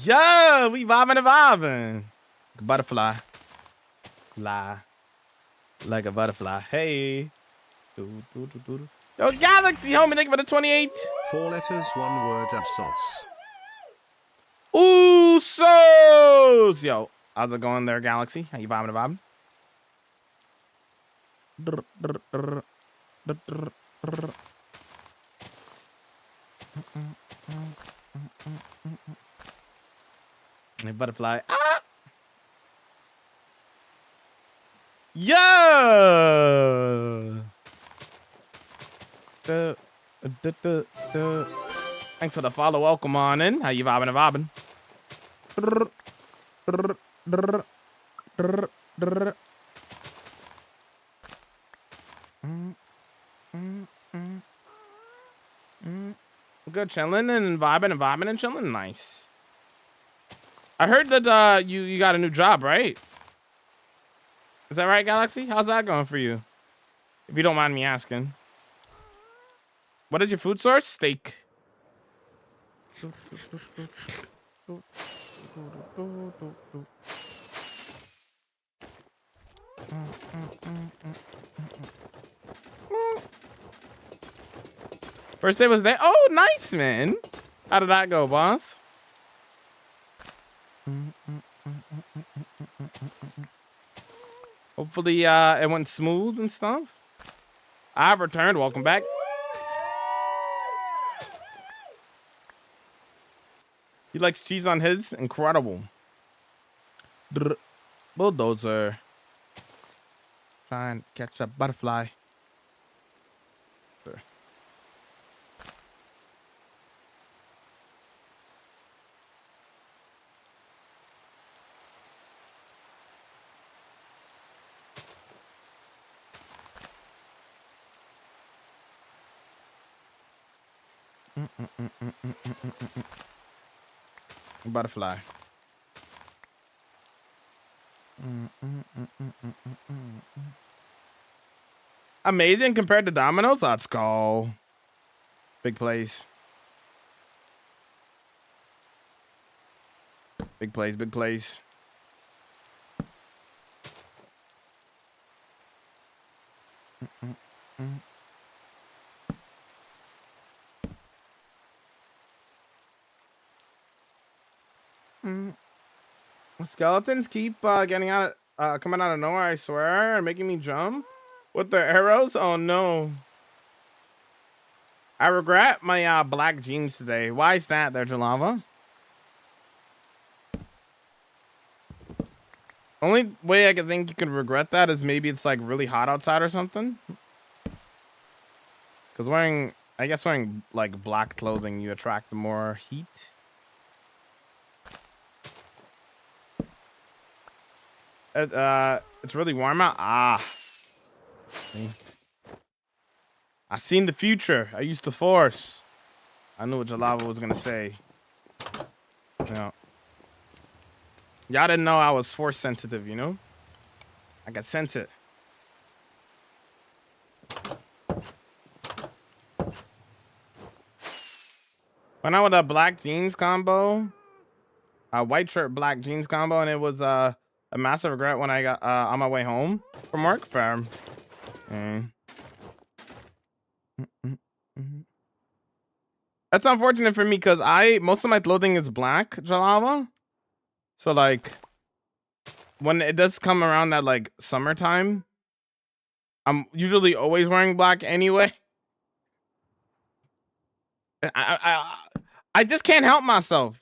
Yo, we vibing and vibing. Butterfly. Fly. Like a butterfly. Hey. Yo, Galaxy, homie, thank you for the 28. 4 letters, 1 word of sauce. Usos! Yo, how's it going there, Galaxy? How you vibing and vibing? Hey, butterfly. Ah! Yeah! Thanks for the follow. Welcome on in. How you vibing and vibing? Good, chilling and vibing and chilling. Nice. I heard that you got a new job, right? Is that right, Galaxy? How's that going for you? If you don't mind me asking. What is your food source? Steak. First day was there. Oh, nice, man. How did that go, boss? Hopefully, it went smooth and stuff. I've returned. Welcome back. He likes cheese on his. Incredible. Bulldozer. Try and catch a butterfly. Butterfly. Amazing compared to Domino's. Let's go. Big plays. Big plays. Big plays. Skeletons keep getting out of, coming out of nowhere, I swear, and making me jump with their arrows. Oh no. I regret my black jeans today. Why is that there, Jalava? Only way I could think you could regret that is maybe it's like really hot outside or something. Because I guess wearing like black clothing, you attract more heat. It's really warm out. See? I seen the future. I used the force. I knew what Jalava was gonna say. Yeah. Y'all didn't know I was force sensitive, you know? I could sense it. Went out with a black jeans combo, a white shirt, black jeans combo, and it was a massive regret when I got on my way home from work. Fam. That's unfortunate for me because most of my clothing is black, Jalava. So like when it does come around that like summertime, I'm usually always wearing black anyway. I just can't help myself.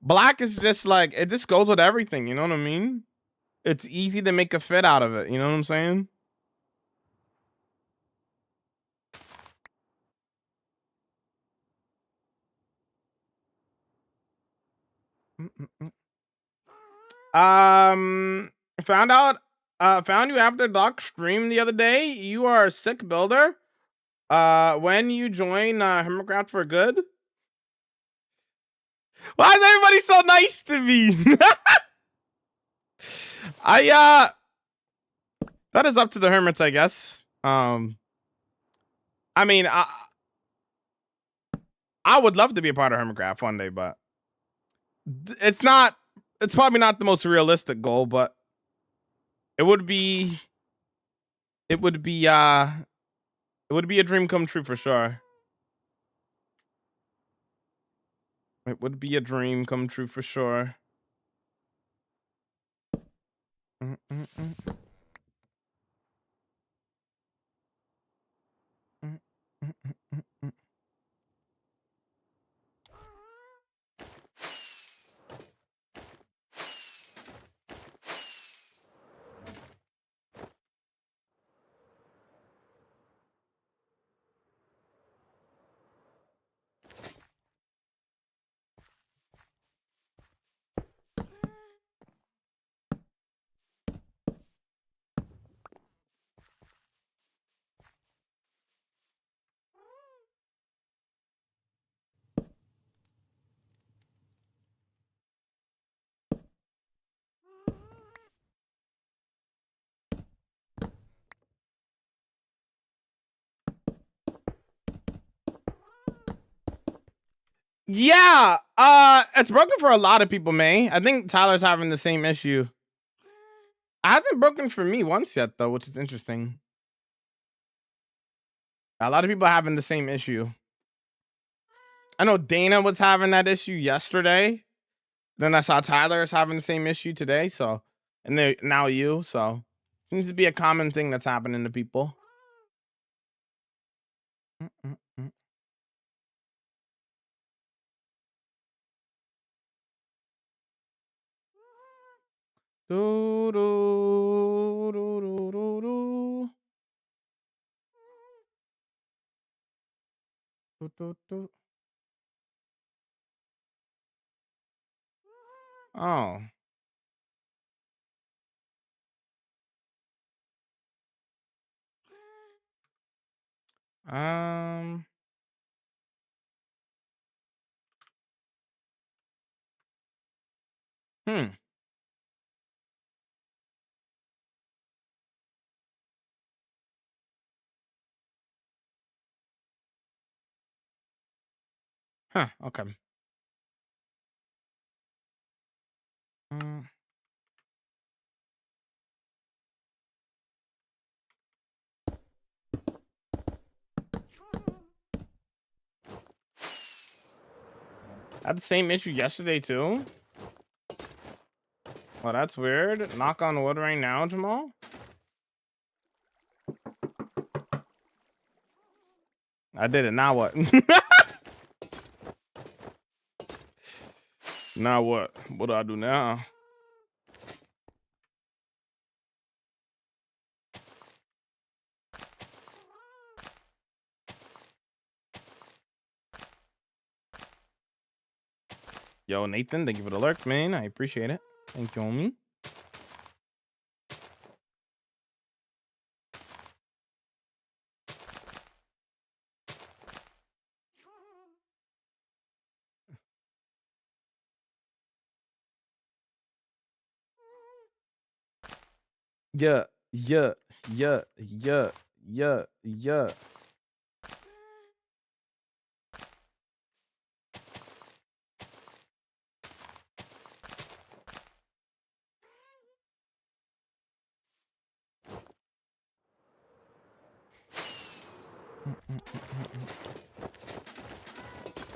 Black is just like, it just goes with everything, you know what I mean? It's easy to make a fit out of it, you know what I'm saying? Found you after Doc stream the other day. You are a sick builder. When you join Hermitcraft for good. Why is everybody so nice to me? That is up to the hermits, I guess. I mean, I would love to be a part of Hermitcraft one day, but it's probably not the most realistic goal, but it would be a dream come true for sure. It would be a dream come true for sure. Yeah, it's broken for a lot of people, May. I think Tyler's having the same issue. It hasn't broken for me once yet, though, which is interesting. A lot of people are having the same issue. I know Dana was having that issue yesterday. Then I saw Tyler's having the same issue today. So, and then now you. So, seems to be a common thing that's happening to people. Do, do, do, do, do, do. Do, do, do. Oh. Hmm. Huh. Okay. Mm. I had the same issue yesterday too. Well, that's weird. Knock on wood right now, Jamal. I did it. Now what? Now what? What do I do now? Yo, Nathan, thank you for the lurk, man. I appreciate it. Thank you, homie. Yeah, yeah, yeah, yeah, yeah, yeah.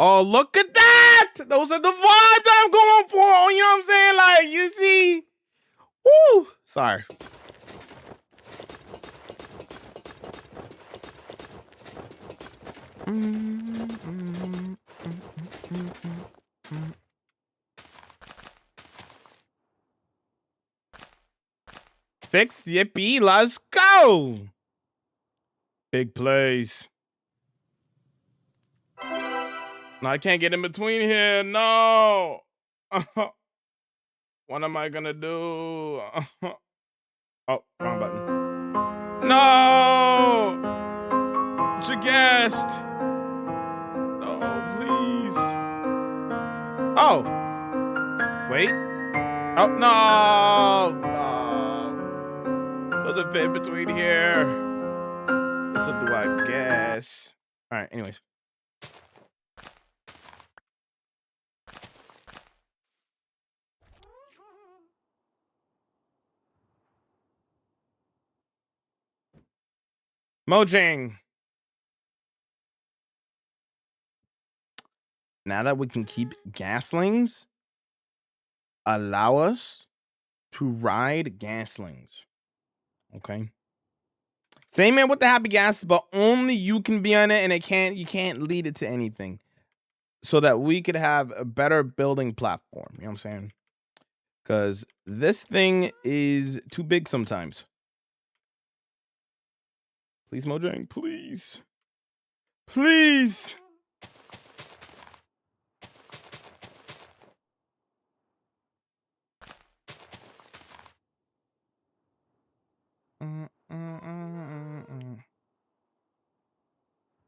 Oh, look at that! Those are the vibes that I'm going for. You know what I'm saying? Like, you see? Woo! Sorry. Fixed, yippee, let's go! Big plays. No, I can't get in between here. No. What am I gonna do? Oh, wrong button. No! Jagest! No, please. Oh. Wait. Oh, no! No. Doesn't fit in between here. This'll do, I guess. Alright, anyways. Mojang. Now that we can keep gaslings, allow us to ride gaslings. Okay. Same man with the happy gas, but only you can be on it, and you can't lead it to anything. So that we could have a better building platform. You know what I'm saying? Because this thing is too big sometimes. Please, Mojang, please. Please.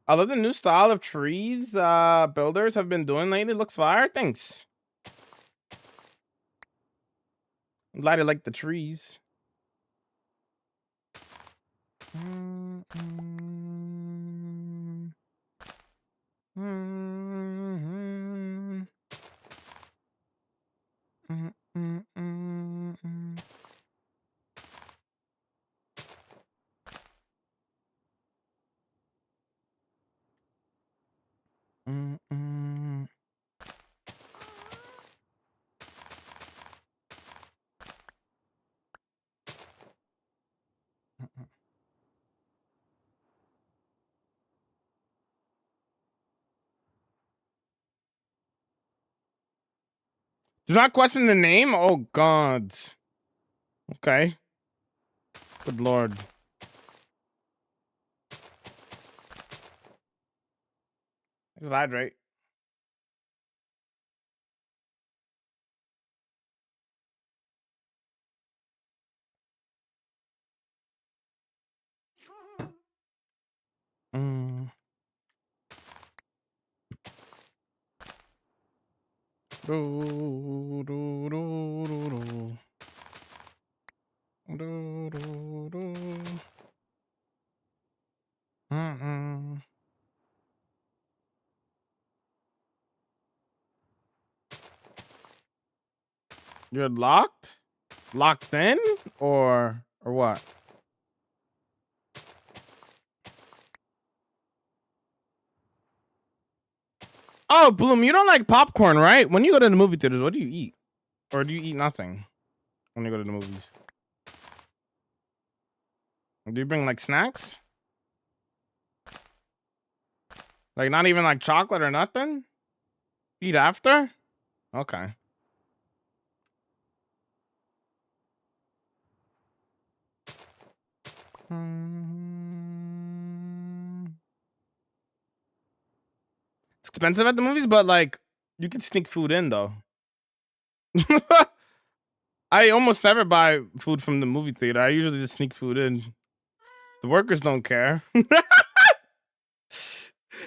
I love the new style of trees builders have been doing lately. Looks fire. Thanks. I'm glad you like the trees. Do not question the name. Oh God. Okay. Good Lord. Hydrate. You're locked? Locked in? Or what? Oh, Bloom, you don't like popcorn, right? When you go to the movie theaters, what do you eat? Or do you eat nothing when you go to the movies? Do you bring like snacks? Like not even like chocolate or nothing? Eat after? Okay. It's expensive at the movies, but like you can sneak food in though. I almost never buy food from the movie theater. I usually just sneak food in. The workers don't care.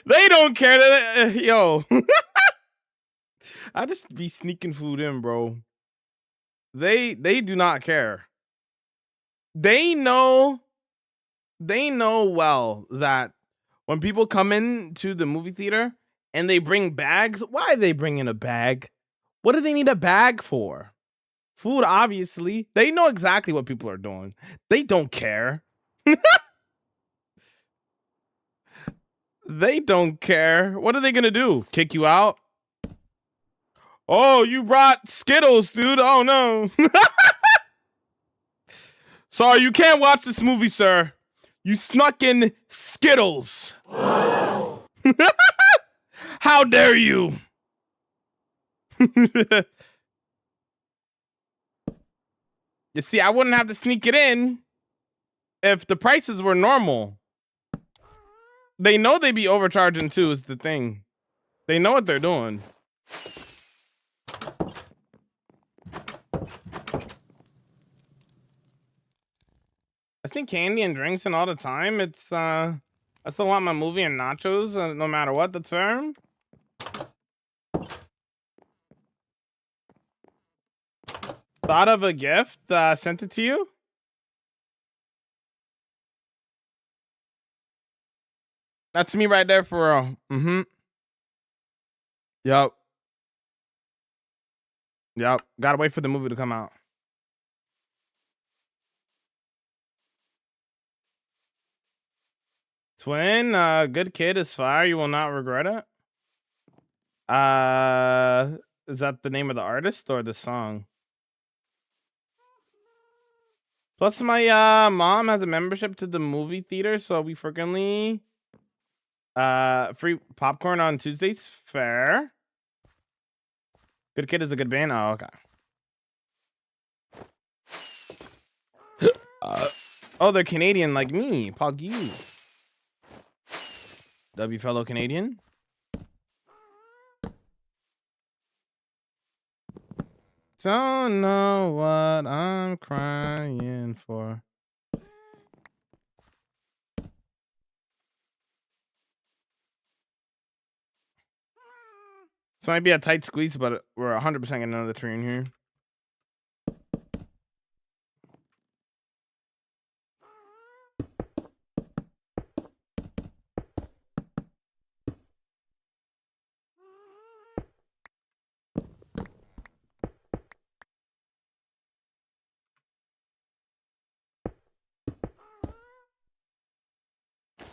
They don't care. Yo, I just be sneaking food in, bro. They do not care. They know well that when people come into the movie theater and they bring bags, why are they bringing a bag? What do they need a bag for? Food, obviously. They know exactly what people are doing. They don't care. They don't care. What are they gonna do? Kick you out? Oh, you brought Skittles, dude. Oh no. Sorry, you can't watch this movie, sir. You snuck in Skittles. How dare you? You see, I wouldn't have to sneak it in if the prices were normal. They know they be overcharging too, is the thing. They know what they're doing. I think candy and drinks and all the time. It's I still want my movie and nachos, no matter what the term. Thought of a gift, sent it to you. That's me right there for real. Mm-hmm. Yep. Yep. Gotta wait for the movie to come out. Twin, good kid is fire. You will not regret it. Is that the name of the artist or the song? Plus, my mom has a membership to the movie theater, so we frequently free popcorn on Tuesdays. Fair. Good Kid is a good band. Oh, okay. Oh, they're Canadian like me. Pog you. W fellow Canadian. Don't know what I'm crying for. This might be a tight squeeze, but we're 100% getting another tree in here.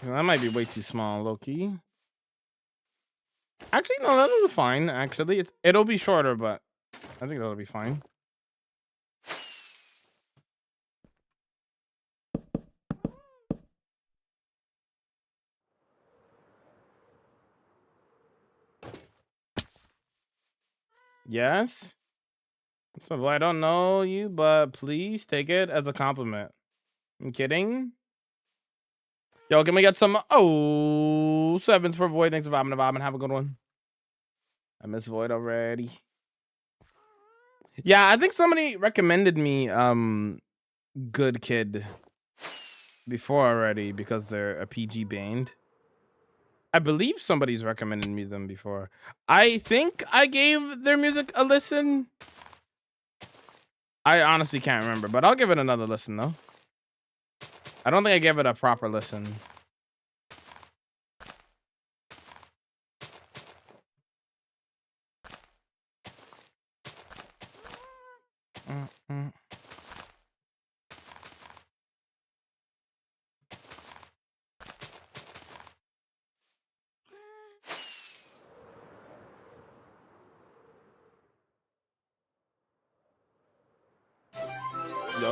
That might be way too small, low key. Actually, no, that'll be fine. Actually, it'll be shorter, but I think that'll be fine. Yes. So, well, I don't know you, but please take it as a compliment. I'm kidding. Yo, can we get some sevens for Void? Thanks for vibing, have a good one. I miss Void already. Yeah, I think somebody recommended me Good Kid before already because they're a PG band. I believe somebody's recommended me them before. I think I gave their music a listen. I honestly can't remember, but I'll give it another listen though. I don't think I gave it a proper listen.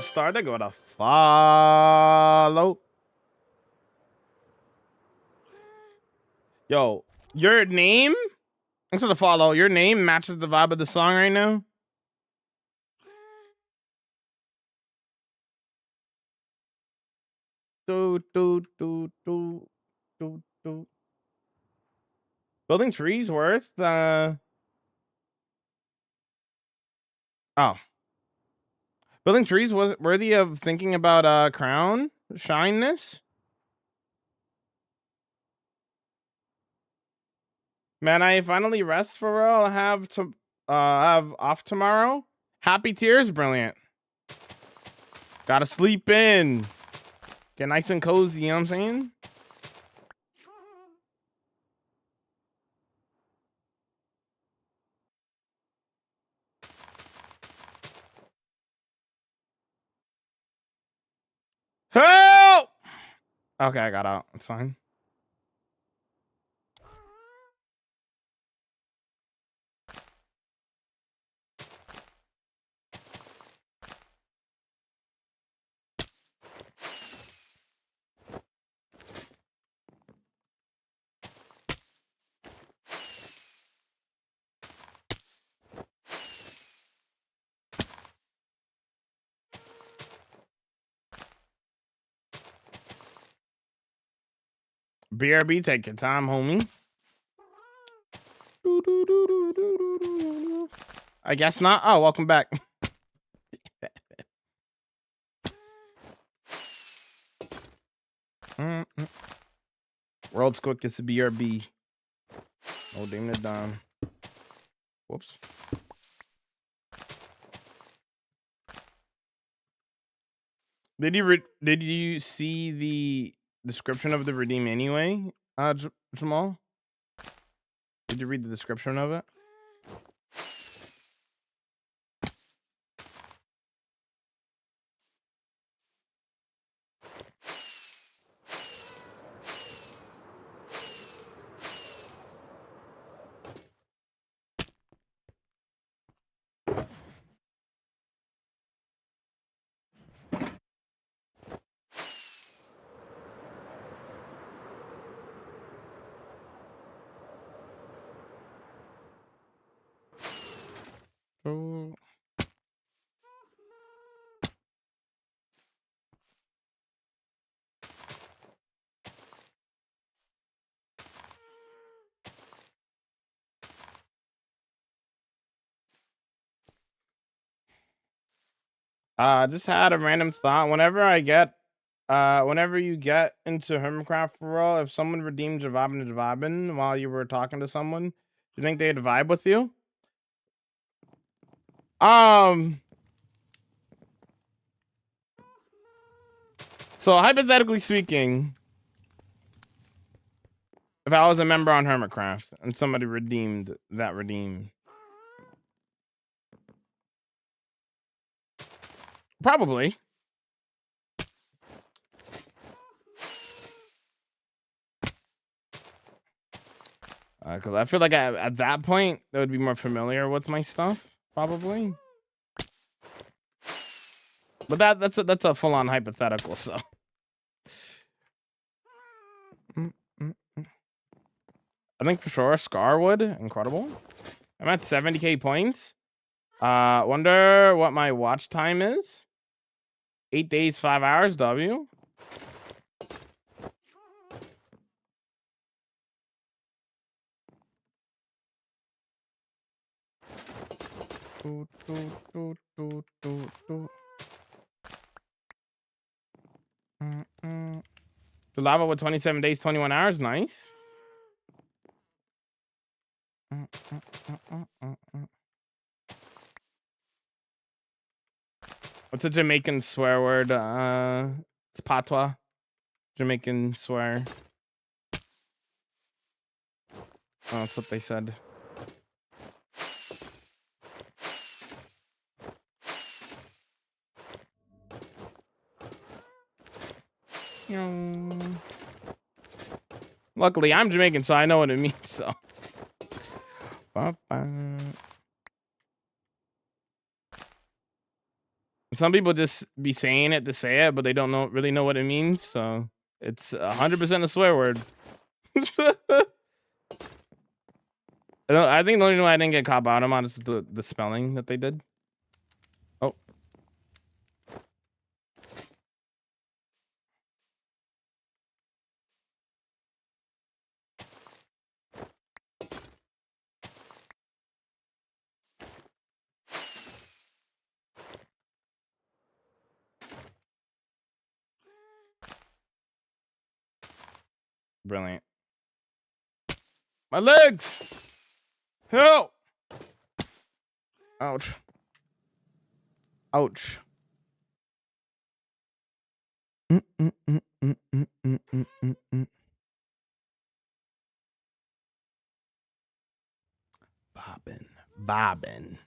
go start. They go to follow. Yo, your name? I'm gonna follow. Your name matches the vibe of the song right now. Do, do, do, do, do, do. Building trees worth oh. Building trees was worthy of thinking about crown shyness. Man, I finally rest for real. I'll have to have off tomorrow. Happy tears, brilliant. Gotta sleep in. Get nice and cozy, you know what I'm saying? Help! Okay, I got out. It's fine. BRB, take your time, homie. I guess not. Oh, welcome back. World's quickest BRB. Oh, damn it, down. Whoops. Did you see the description of the redeem anyway, Jamal? Did you read the description of it? Oh. Just had a random thought. Whenever you get into Hermitcraft for real, if someone redeemed Javabin while you were talking to someone, do you think they'd vibe with you? So hypothetically speaking, if I was a member on Hermitcraft and somebody redeemed that redeem, probably. Because I feel like at that point, they would be more familiar with my stuff, probably. But that's a full-on hypothetical, so. I think for sure Scarwood, incredible. I'm at 70k points. Wonder what my watch time is. 8 days, 5 hours, W. The lava with 27 days, 21 hours, nice. What's a Jamaican swear word? It's patois. Jamaican swear. Oh, that's what they said. Luckily, I'm Jamaican, so I know what it means. So. some people just be saying it to say it, but they don't really know what it means. So it's 100% a swear word. I think the only reason why I didn't get caught bottom on is the spelling that they did. Oh. Brilliant. My legs! Help! Ouch. Ouch. Bobbin.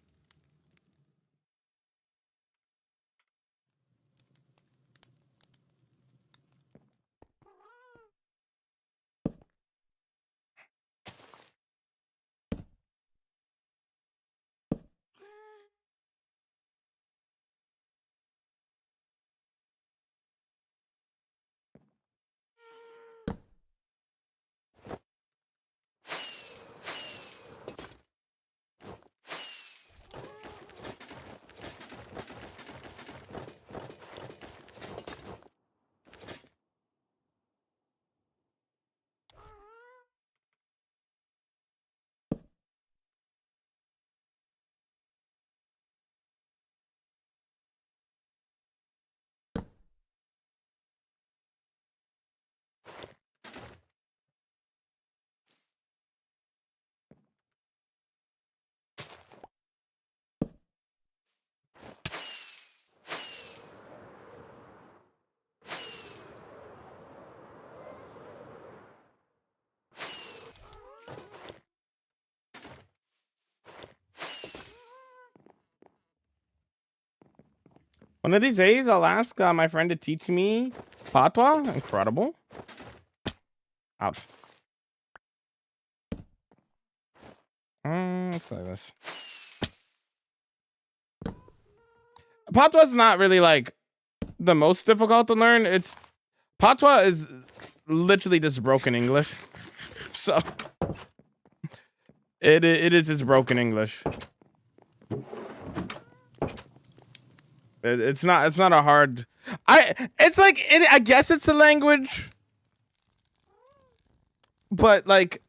One of these days, I'll ask my friend to teach me patois. Incredible. Ouch. Let's play this. Patois is not really like the most difficult to learn. Patois is literally just broken English. So it is just broken English. It's not a hard. I guess it's a language, but like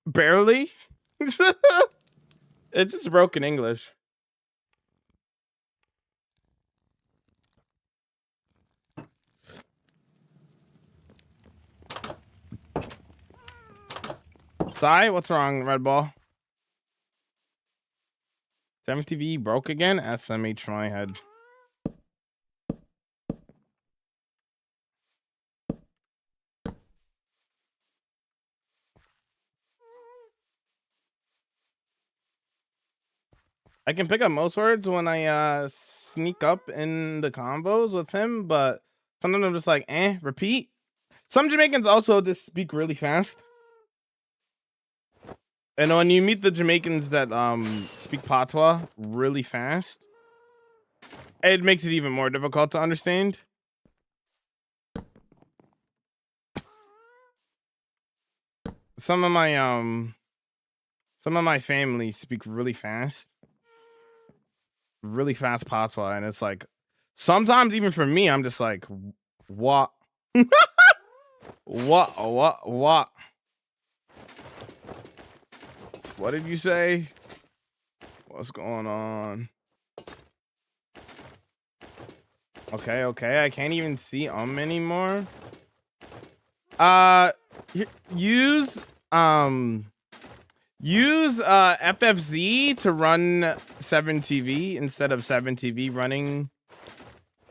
barely. It's just broken English. Sai, what's wrong, Red Ball? 7TV broke again? SMH my head. I can pick up most words when I sneak up in the combos with him, but sometimes I'm just like, repeat. Some Jamaicans also just speak really fast. And when you meet the Jamaicans that speak patois really fast, it makes it even more difficult to understand. Some of my family speak really fast patois, and it's like sometimes even for me, I'm just like, what? What? What did you say? What's going on? Okay, I can't even see anymore. Use FFZ to run 7TV instead of 7TV running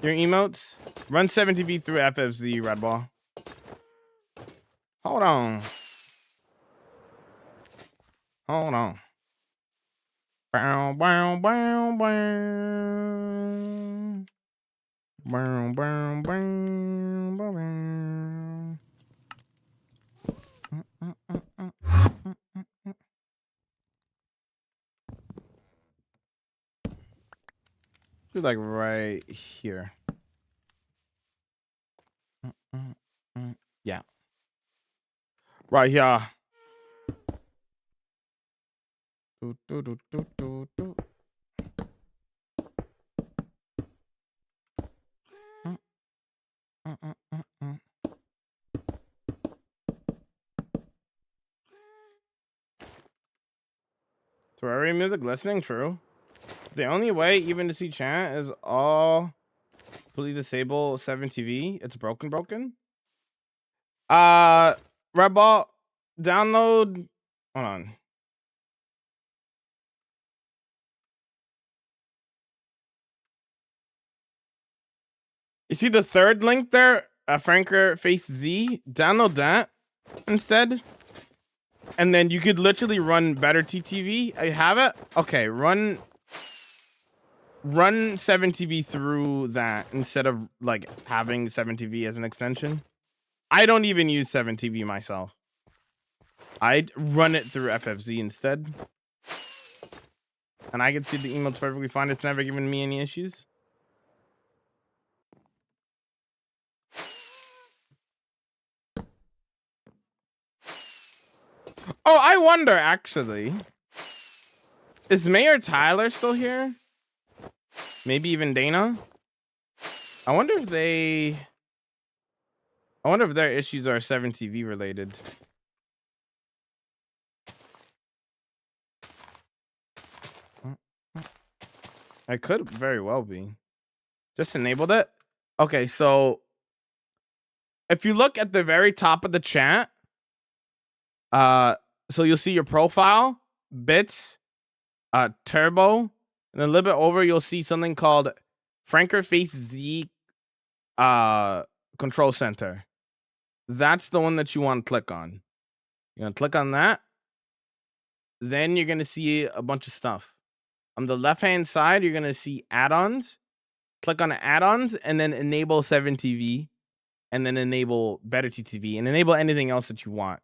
your emotes. Run 7TV through FFZ, Red Ball. Hold on. Bow, bow, bow, bow. Bow, bow, bow, bow. Do like right here. Yeah. Right here. Do, do, do, do, do, do. Terraria music listening, true. The only way even to see chat is all completely disable 7TV. It's broken. Red Ball, download. Hold on. You see the third link there? Franker Face Z. Download that instead. And then you could literally run better TTV. I have it. Okay, run 7TV through that instead of like having 7TV as an extension. I don't even use 7TV myself. I'd run it through FFZ instead. And I can see the emotes perfectly fine. It's never given me any issues. Oh, I wonder actually. Is Mayor Tyler still here? Maybe even Dana? I wonder if their issues are 7TV related. I could very well be. Just enabled it. Okay, so if you look at the very top of the chat, so you'll see your profile, bits, turbo, and then a little bit over you'll see something called Franker Face Z control center. That's the one that you want to click on. You're gonna click on that. Then you're gonna see a bunch of stuff. On the left-hand side, you're gonna see add-ons. Click on add-ons and then enable 7TV, and then enable better TTV, and enable anything else that you want.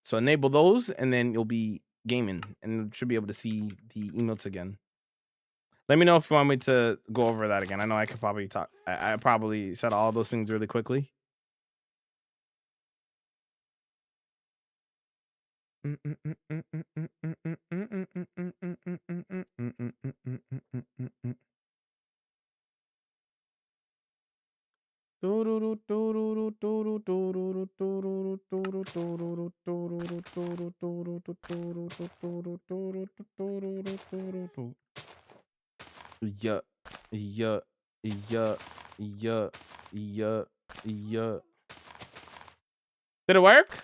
So enable those, and then you'll be gaming, and you should be able to see the emotes again. Let me know if you want me to go over that again. I know I could probably talk. I probably said all those things really quickly. Yeah. Did it work?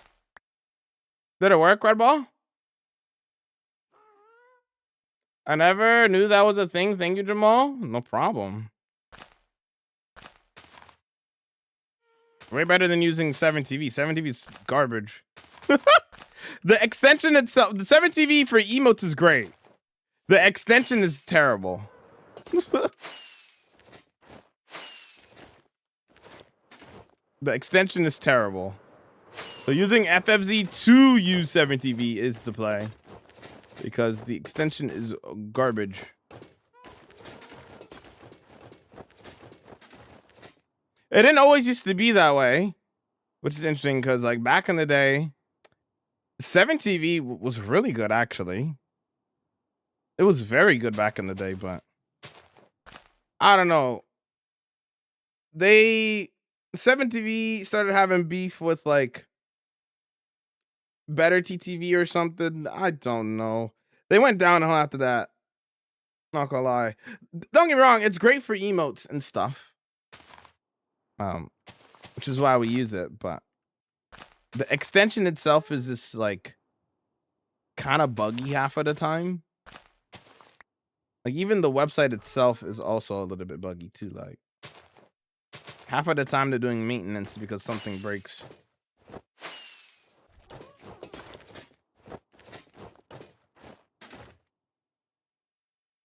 Did it work, Red Ball? I never knew that was a thing. Thank you, Jamal. No problem. Way better than using 7TV. 7TV is garbage. The extension itself, the 7TV for emotes is great. The extension is terrible. The extension is terrible. So using FFZ to use 7TV is the play, because the extension is garbage. It didn't always used to be that way, which is interesting because like back in the day, 7TV was really good actually. It was very good back in the day, but I don't know. 7TV started having beef with like better TTV or something. I don't know. They went downhill after that. Not gonna lie. Don't get me wrong, it's great for emotes and stuff. Which is why we use it, but the extension itself is just like kind of buggy half of the time. Like even the website itself is also a little bit buggy too. Like half of the time they're doing maintenance because something breaks.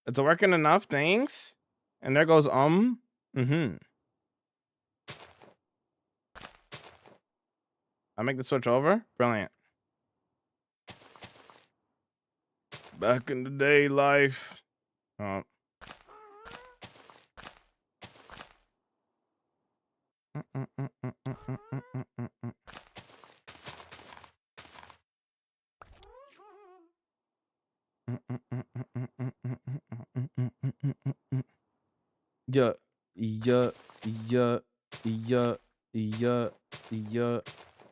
It's working enough, thanks. And there goes I make the switch over. Brilliant. Back in the day, life. Oh. Yeah, yeah, yeah, yeah, yeah, yeah,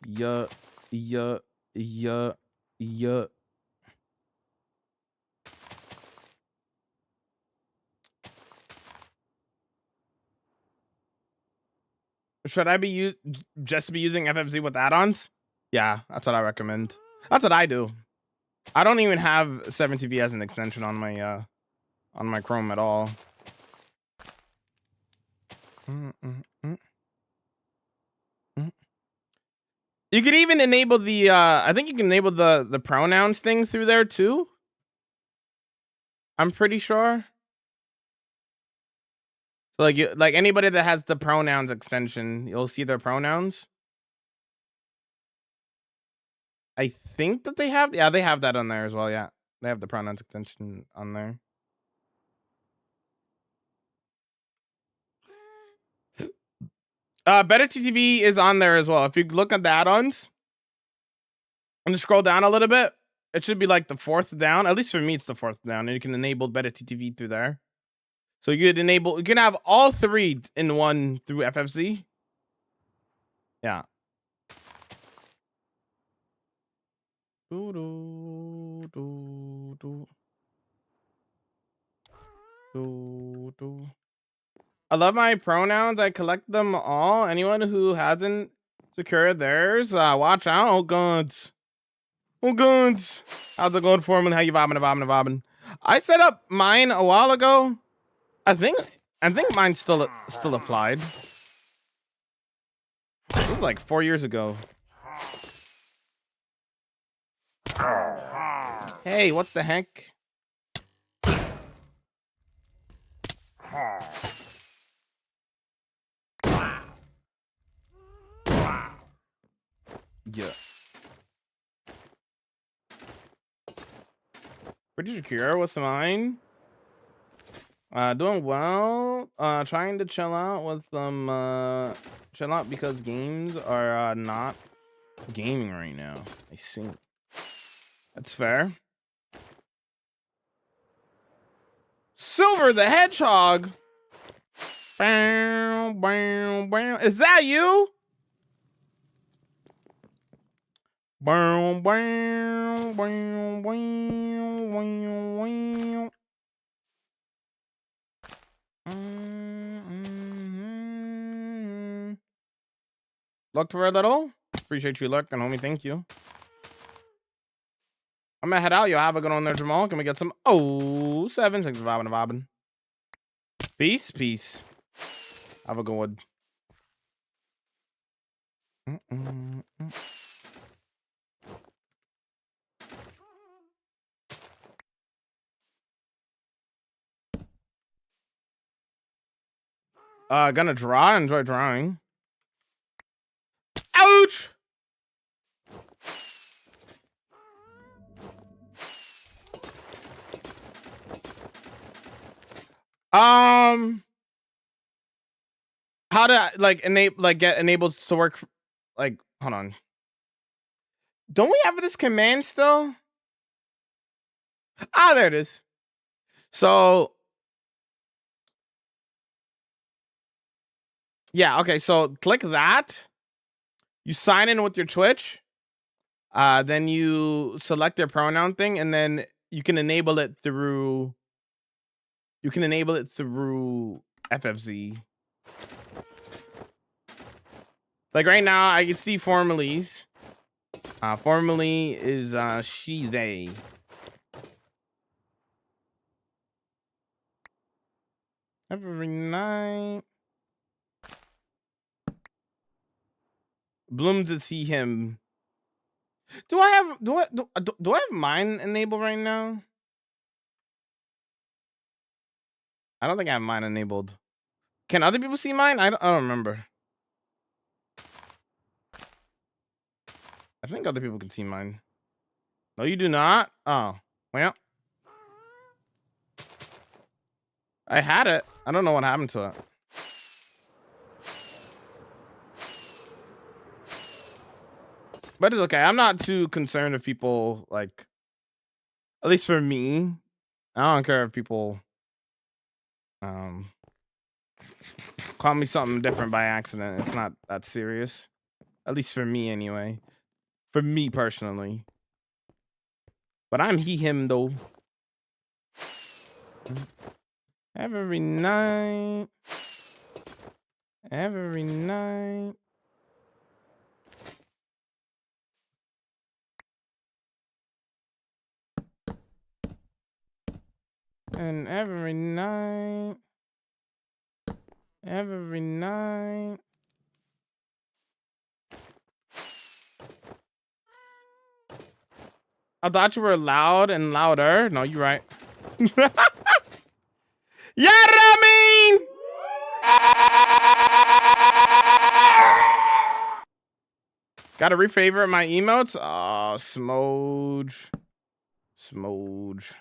yeah, yeah, yeah, yeah. Should I be just be using FFZ with add-ons? Yeah, that's what I recommend. That's what I do. I don't even have 7TV as an extension on my Chrome at all. You can even enable the I think you can enable the pronouns thing through there too. I'm pretty sure. So like anybody that has the pronouns extension, you'll see their pronouns. I think that they have they have that on there as well, yeah. They have the pronouns extension on there. Better TTV is on there as well. If you look at the add-ons and just scroll down a little bit, it should be like the fourth down. At least for me, it's the fourth down, and you can enable Better TTV through there. So you can have all three in one through FFC. Yeah. I love my pronouns. I collect them all. Anyone who hasn't secured theirs, watch out. Oh, guns. Oh, guns. How's it going, Foreman? How you vibing? I set up mine a while ago. I think mine's still applied. It was like 4 years ago. Hey, what the heck? Yeah. Pretty secure. What's mine? Doing well. Trying to chill out with some chill out because games are not gaming right now. I see. That's fair. Silver the Hedgehog. Bow, bow, bow. Is that you? Bow, bow, bow, bow, bow, bow. Looked for a little. Appreciate you looking, homie. Thank you. I'm gonna head out. Yo, have a good one there, Jamal. Can we get some 07? Thanks for vibing. Peace. Have a good one. Gonna draw. Enjoy drawing. Ouch! How to get enabled to work? Like, hold on. Don't we have this command still? Ah, there it is. So, yeah, okay. So click that. You sign in with your Twitch. Then you select their pronoun thing, and then you can enable it through. You can enable it through FFZ. Like right now, I can see formalies. Formally is she, they. Every night. Blooms is he, him. Do I have mine enabled right now? I don't think I have mine enabled. Can other people see mine? I don't remember. I think other people can see mine. No, you do not? Oh, well. I had it. I don't know what happened to it. But it's okay. I'm not too concerned if people, like, at least for me, I don't care if people, Call me something different by accident. It's not that serious. At least for me, anyway. For me personally. But I'm he, him, though. Every night. Every night. And every night. Every night. I thought you were loud and louder. No, you're right. Yeah, I mean. Gotta refavorite my emotes. Oh, Smoge. Smoge.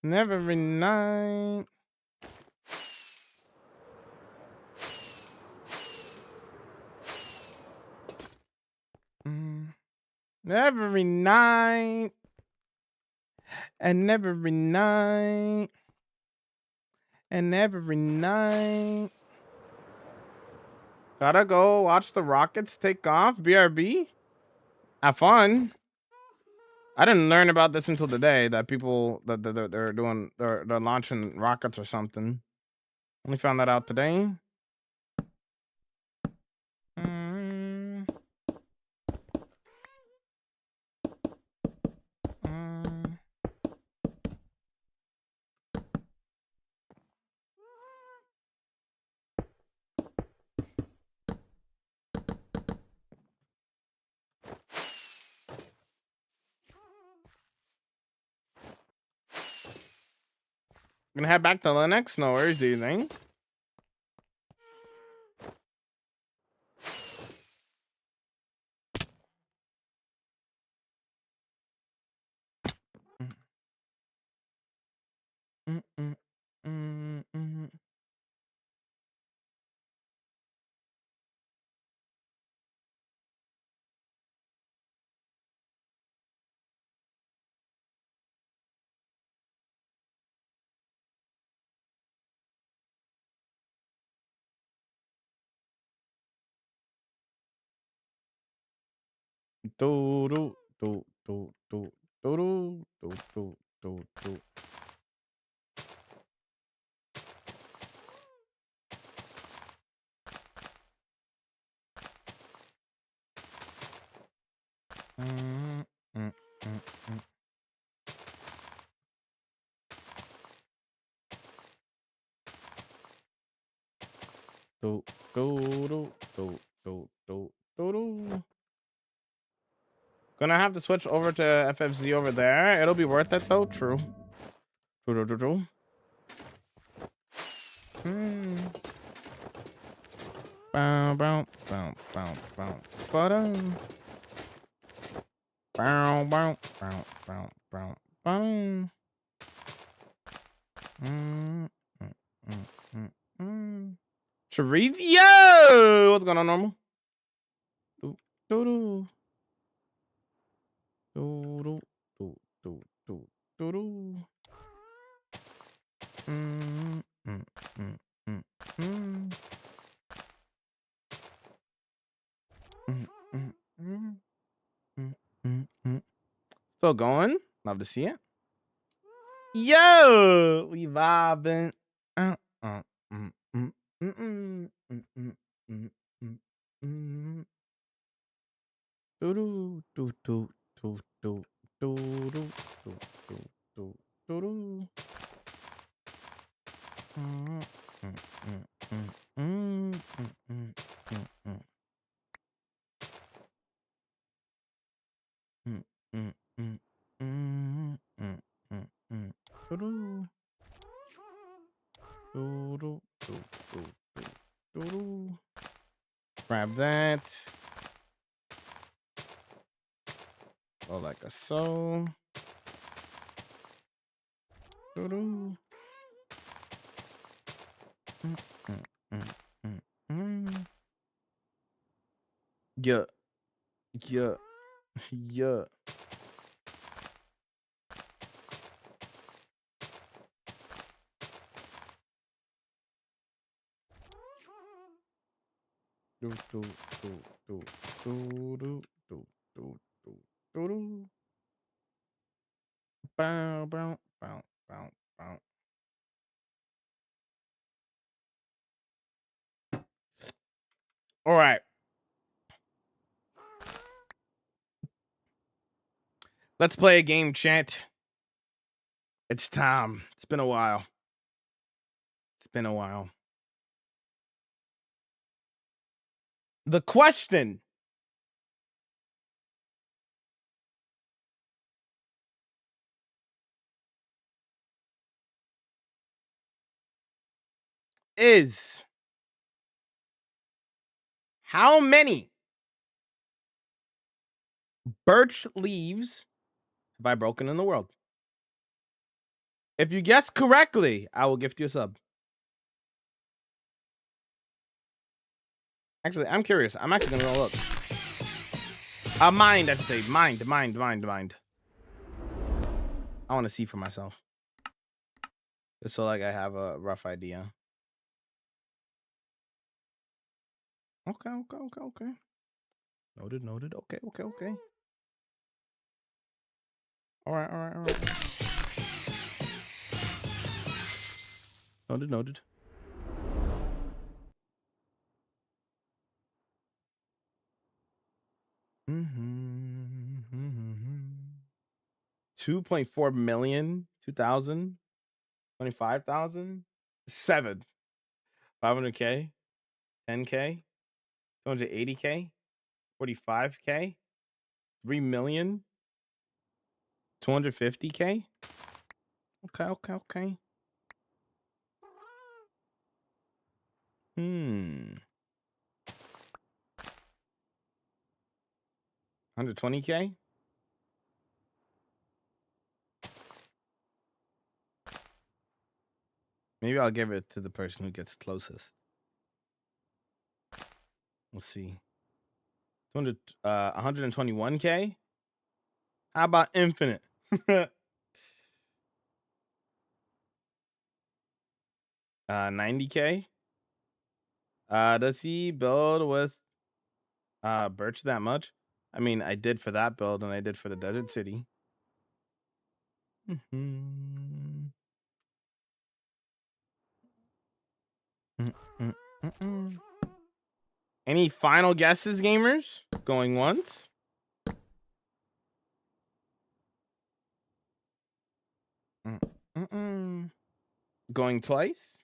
Every night. Every night. And every night. And every night. Gotta go watch the Rockets take off. BRB. Have fun. I didn't learn about this until today that people that they're launching rockets or something. Only found that out today. Gonna head back to Linux? No worries, do you think? Do do do do do do do do do do. Do do do do do do do. Gonna have to switch over to FFZ over there. It'll be worth it though. True. True. True. True. Bow bow bow bow bow. Ba-dum. Bow bow bow bow bow bow. Chorizo! What's going on, normal? Do do do do do do do do do. Still going? Love to see it. Yo, we vibing. Do do do do do do do do do do do do. Grab that. Oh, like a so. Yeah. Yeah. Yeah. Do, do, do, do, do, do, do, do, do, do. Bow, bow, bow, bow, bow. All right. Let's play a game, chat. It's time. It's been a while. It's been a while. The question is how many birch leaves have I broken in the world? If you guess correctly, I will gift you a sub. Actually, I'm curious. I'm actually gonna look. Mind, I should say. Mind. I want to see for myself. Just so like I have a rough idea. Okay. Noted. Okay. All right. Noted. Mm-hmm. 2.4 million, 2,000, 25,000, 7, 500K, 10K, 280K, 45K, 3 million, 250K. Okay. 120K. Maybe I'll give it to the person who gets closest. Let's see. 121K. How about infinite? 90K. Does he build with birch that much? I mean, I did for that build and I did for the desert city. Any final guesses, gamers? Going once? Going twice?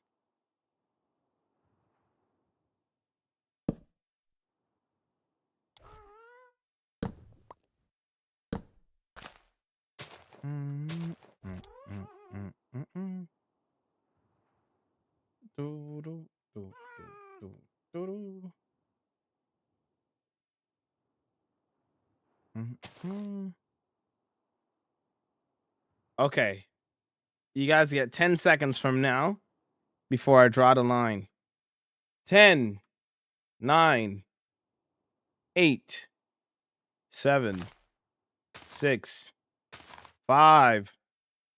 Okay. You guys get 10 seconds from now before I draw the line. 10, 9, 8, 7, 6, 5,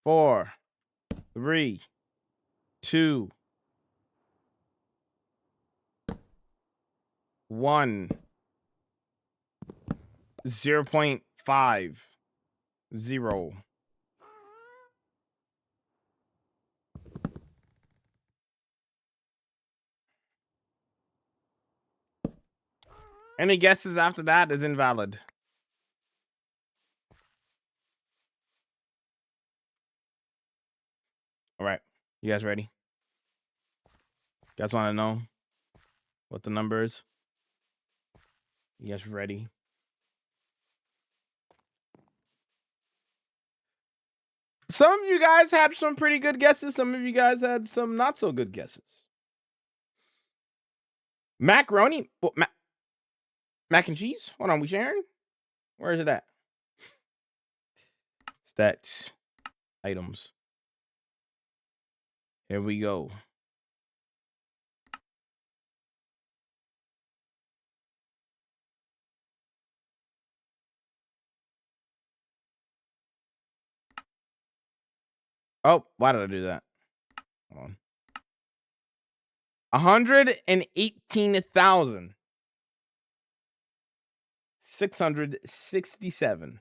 4, 3, 2, 1, 0.5, 0. Any guesses after that is invalid. All right. You guys ready? You guys want to know what the number is? You guys ready? Some of you guys had some pretty good guesses. Some of you guys had some not so good guesses. Macaroni? Mac and cheese? Hold on, we sharing? Where is it at? Stats. Items. Here we go. Oh, why did I do that? Hold on. 118,667.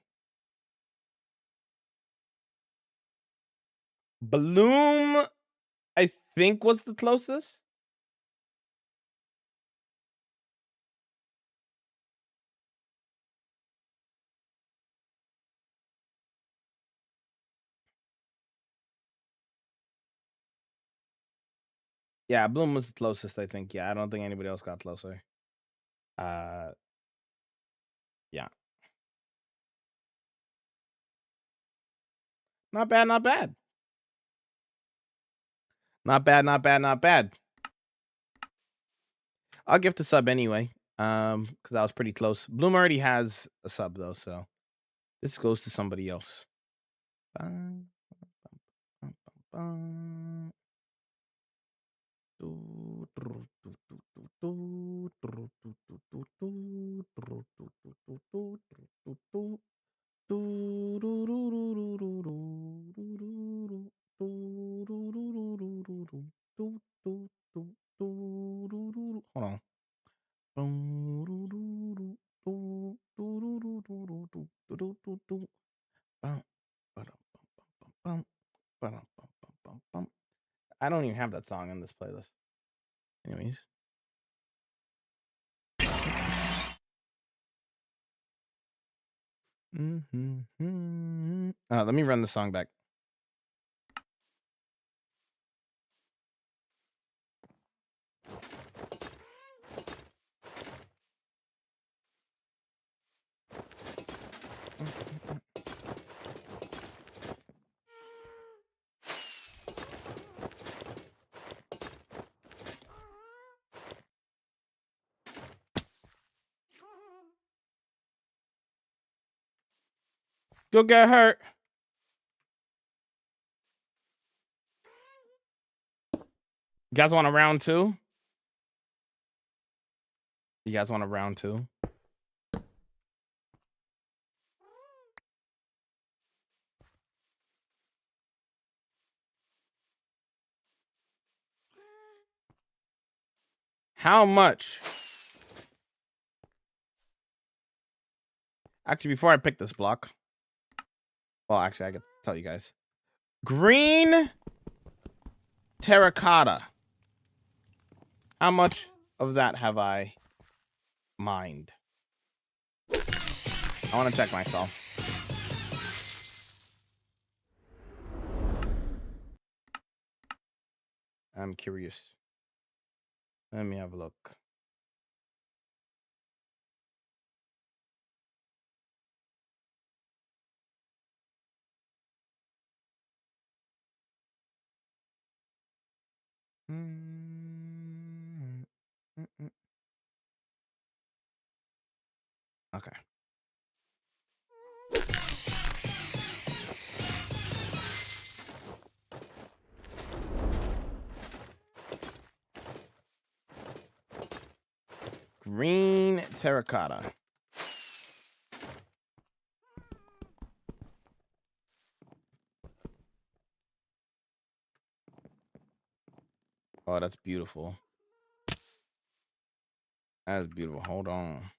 Bloom, I think, was the closest. Yeah, Bloom was the closest, I think. Yeah, I don't think anybody else got closer. Yeah. Not bad, not bad. Not bad, not bad, not bad. I'll give the sub anyway. Because I was pretty close. Bloom already has a sub though, so this goes to somebody else. Hold on. I don't even have that song in this playlist. Anyways. Let me run the song back. Go get hurt. You guys want a round two? You guys want a round two? How much? Actually, before I pick this block. Well, actually, I could tell you guys. Green terracotta. How much of that have I mined? I want to check myself. I'm curious. Let me have a look. Okay. Green terracotta. Oh, that's beautiful. That is beautiful. Hold on.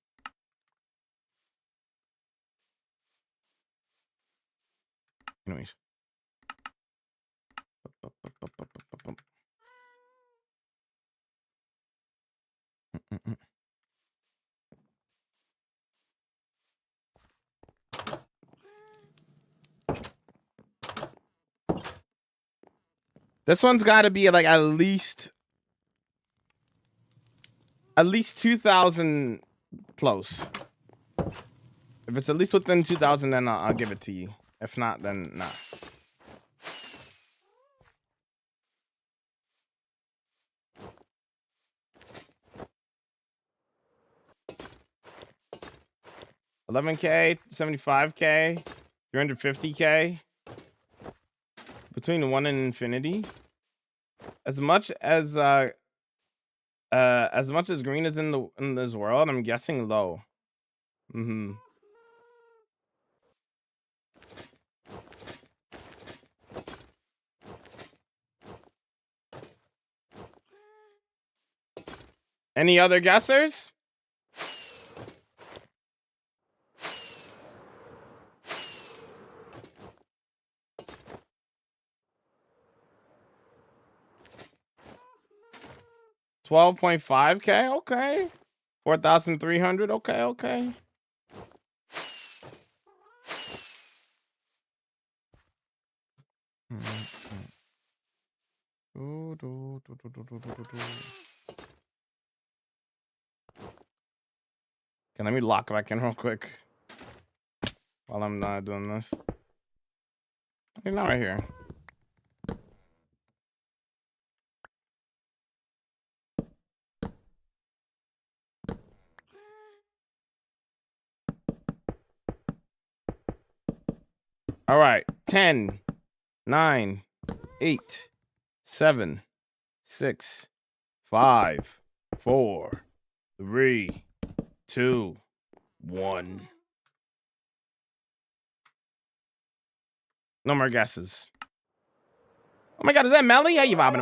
Anyways. This one's got to be like at least 2,000 close. If it's at least within 2,000, then I'll give it to you. If not, then not. $11K, $75K, $350K. Between the 1 and infinity. As much as green is in this world, I'm guessing low. Any other guessers? $12.5K. Okay. 4,300. Okay. Okay. Okay, let me lock back in real quick while I'm not doing this. He's not right here. All right. 10, 9, 8, 7, 6, 5, 4, 3, 2, 1. No more guesses. Oh my God, is that Melly? How you bobbing?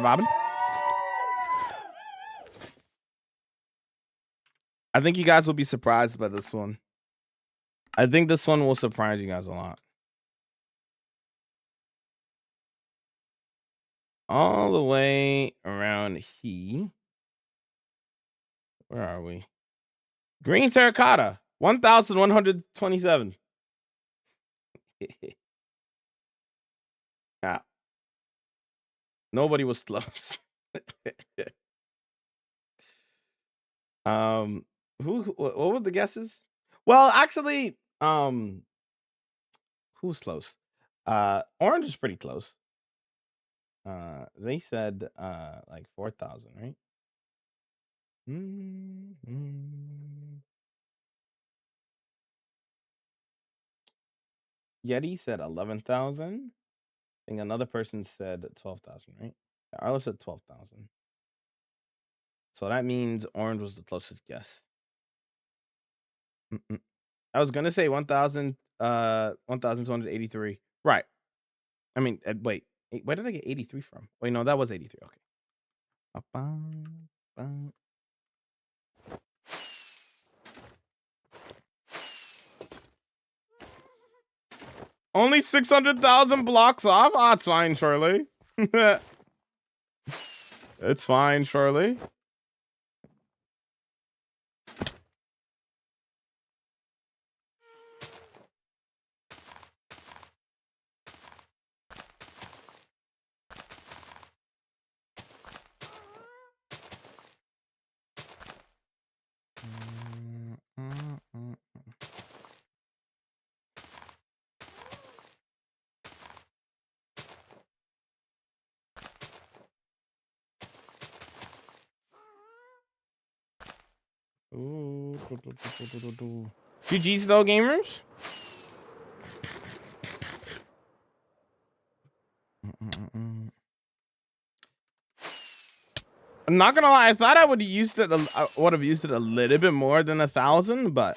I think you guys will be surprised by this one. I think this one will surprise you guys a lot. All the way around here. Where are we? Green terracotta, 1,127. Ah, nobody was close. What were the guesses? Well, actually, who's close? Orange is pretty close. They said like 4,000, right? Yeti said 11,000. I think another person said 12,000, right? I also said 12,000. So that means orange was the closest guess. I was gonna say 1,283. Right. I mean, wait, where did I get 83 from? Wait, no, that was 83. Okay. Only 600,000 blocks off? Ah, it's fine, Shirley. It's fine, Shirley. Ooh. GG's though, gamers. I'm not gonna lie. I thought I would have used it. I would have used it a little bit more than 1,000, but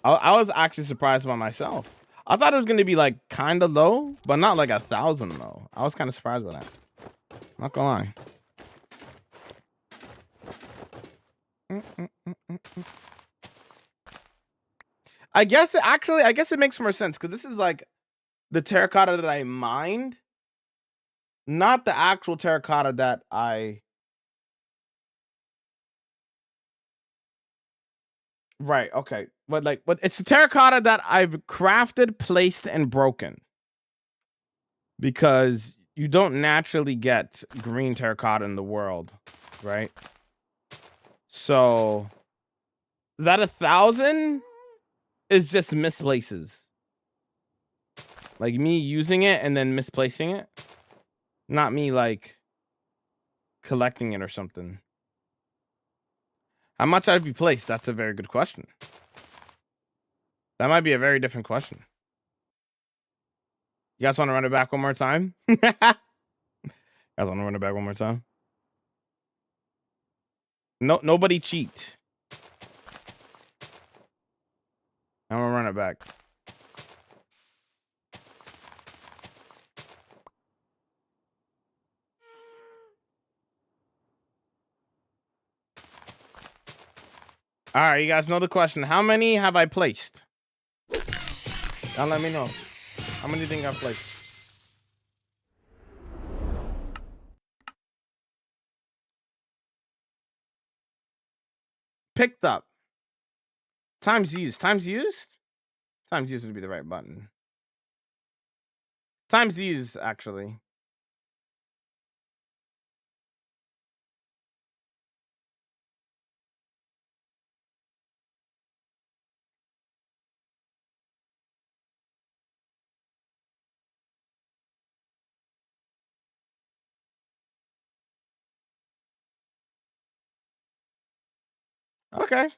I was actually surprised by myself. I thought it was gonna be like kind of low, but not like 1,000 though. I was kind of surprised by that. Not gonna lie. I guess it makes more sense because this is like the terracotta that I mined, not the actual terracotta that I. Right. Okay. But it's the terracotta that I've crafted, placed, and broken. Because you don't naturally get green terracotta in the world, right? So that 1,000 is just misplaces. Like me using it and then misplacing it. Not me like collecting it or something. How much have you placed? That's a very good question. That might be a very different question. You guys want to run it back one more time? You guys want to run it back one more time? No, nobody cheat. I'm gonna run it back. All right, you guys know the question. How many have I placed? Now let me know. How many do you think I've placed? Picked up. Times used. Times used? Times used would be the right button. Times used, actually. Okay.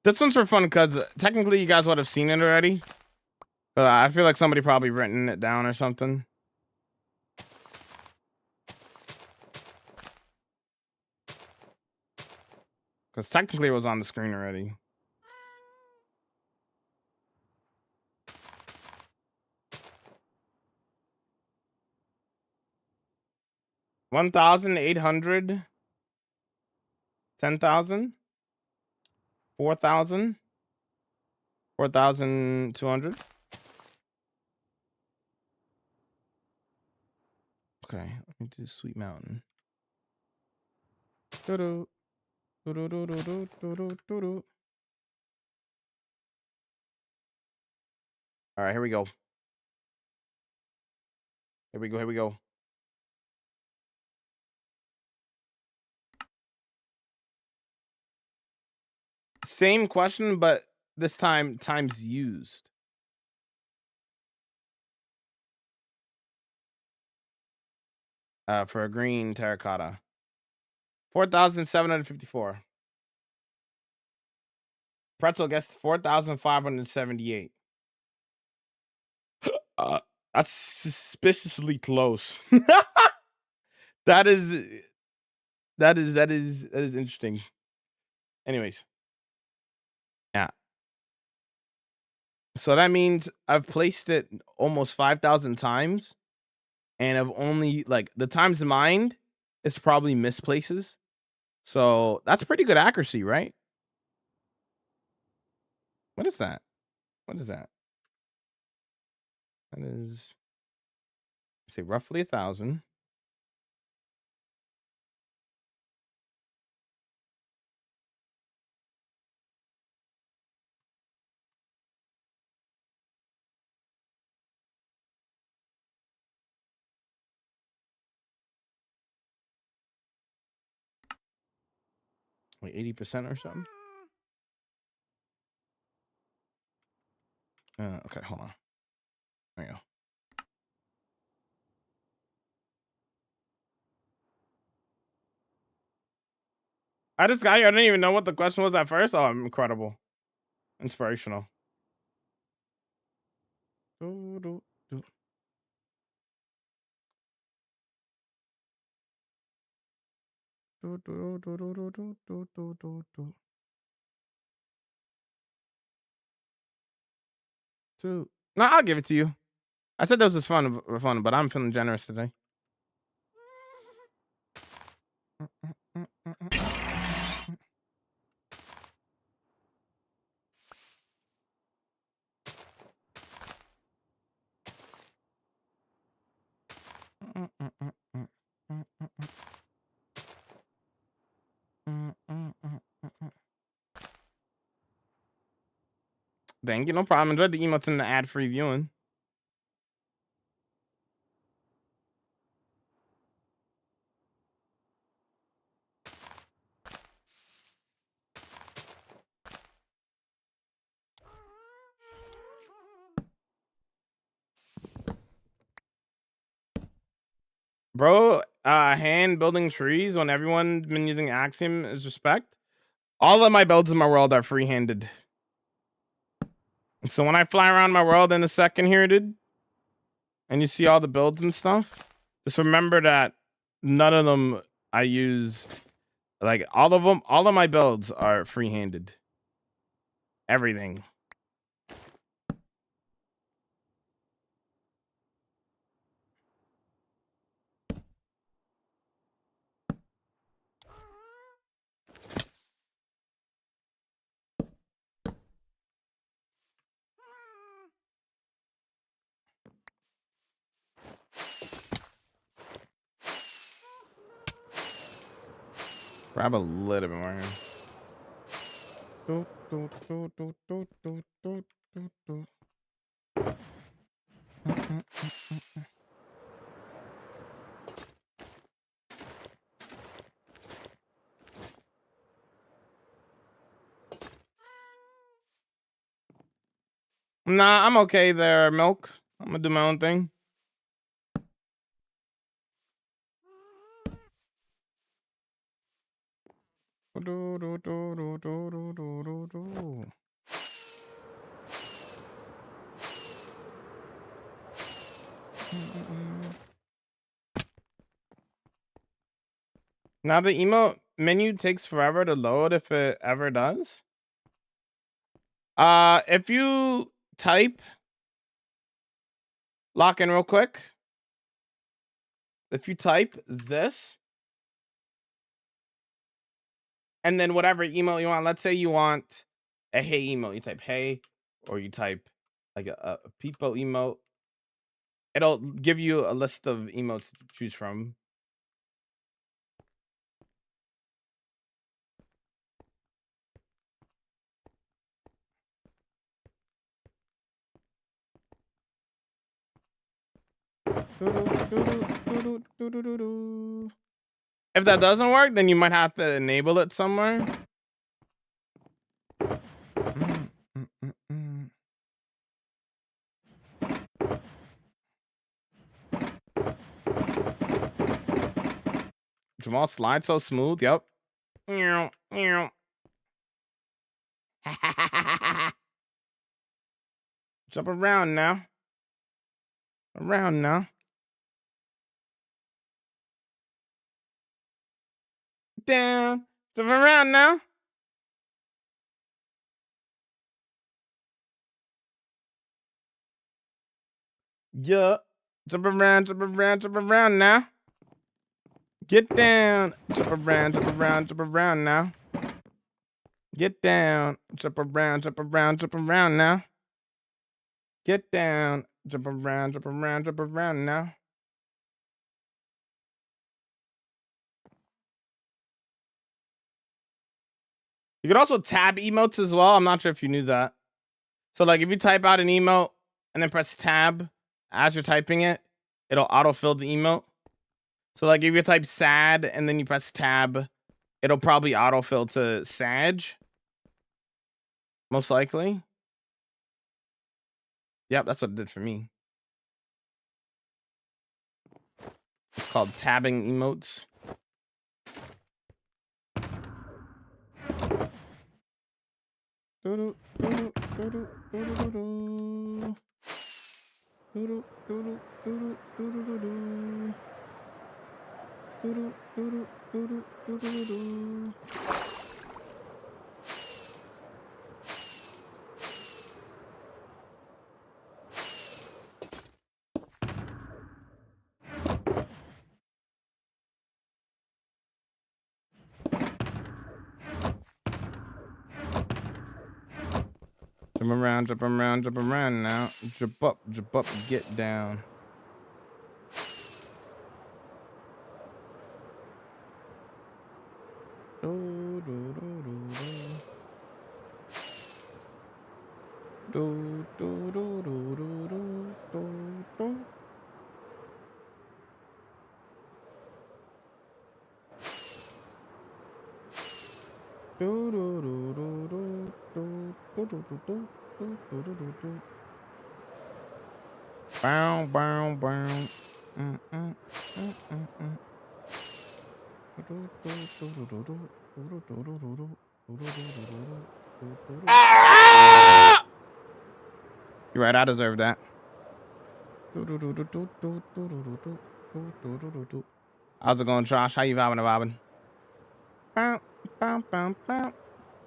This one's for fun because technically you guys would have seen it already. But I feel like somebody probably written it down or something. Because technically it was on the screen already. $1,800. 10,000. 4,000. 4,200. Okay, let me do Sweet Mountain. Doo-doo. Doo-doo-doo-doo-doo, doo-doo-doo-doo. All right, here we go. Here we go. Here we go. Same question, but this time times used. For a green terracotta. 4,754. Pretzel gets 4,578. That's suspiciously close. That is interesting. Anyways. Yeah. So that means I've placed it almost 5,000 times. And I've only like the times mined is probably misplaces. So that's pretty good accuracy, right? What is that? What is that? That is, say, roughly 1,000. Like 80% or something. Okay, hold on. There you go. I didn't even know what the question was at first. Oh, incredible. Inspirational. Do, do, do. Do, do, do, do, do, do, do, do, do. Two. No, I'll give it to you. I said this was fun, but I'm feeling generous today. Thank you, no problem. Enjoyed the emotes and the ad-free viewing. Bro, hand building trees when everyone's been using Axiom is respect. All of my builds in my world are free-handed. So when I fly around my world in a second here, dude, and you see all the builds and stuff, just remember that none of them I use Like all of them, all of my builds are free-handed. Everything. Grab a little bit more here. Nah, I'm okay there, Milk. I'm gonna do my own thing. Now the emote menu takes forever to load if it ever does. If you type, lock in real quick. If you type this, and then whatever emote you want, let's say you want a hey emote, you type hey, or you type like a people emote. It'll give you a list of emotes to choose from. If that doesn't work, then you might have to enable it somewhere. Jamal slides so smooth. Yep. Jump around now. Around now. Down. Jump around now. Yeah. Jump around, jump around, jump around now. Get down. Jump around, jump around, jump around now. Get down. Jump around, jump around, jump around now. Get down. Jump around, jump around, jump around now. You can also tab emotes as well. I'm not sure if you knew that. So like if you type out an emote and then press tab as you're typing it, it'll autofill the emote. So like if you type sad and then you press tab, it'll probably autofill to Sag. Most likely. Yep, that's what it did for me. It's called tabbing emotes. Jump around, jump around, jump around now. Jump up, get down. Bow, bow, bow. Ah! You're right, I deserve that. How's it going, Josh? How you vibing? Bow, bow, bow, bow.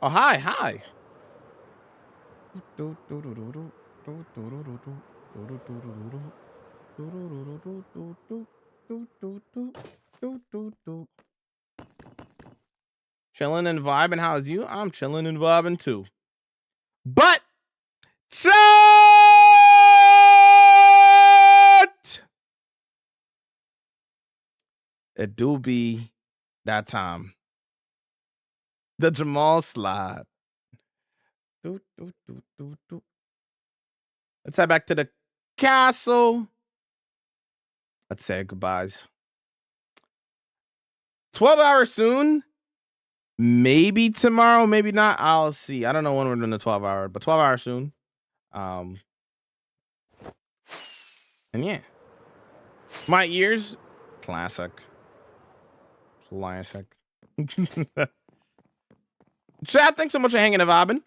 Oh, hi. Chilling and vibing. How's you? I'm chilling and vibing too. But shut! It do be that time. The Jamal slide. Let's head back to the castle. Let's say goodbyes. 12 hours soon. Maybe tomorrow, maybe not. I'll see. I don't know when we're doing the 12 hour, but 12 hours soon. And yeah. My ears, classic. Chat, thanks so much for hanging and vibing.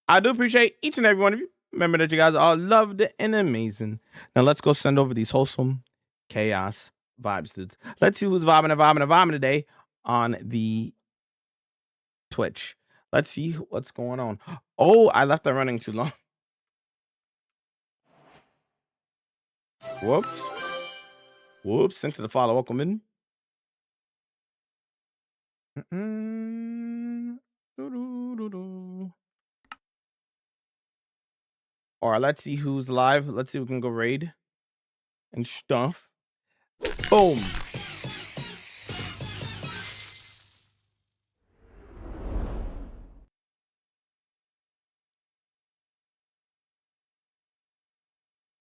I do appreciate each and every one of you. Remember that you guys are loved and amazing. Now let's go send over these wholesome chaos vibes, dudes. Let's see who's vibing today on the Twitch. Let's see what's going on. Oh, I left that running too long. Whoops. Thanks for the follow. Welcome in. Or let's see who's live. Let's see if we can go raid and stuff. Boom.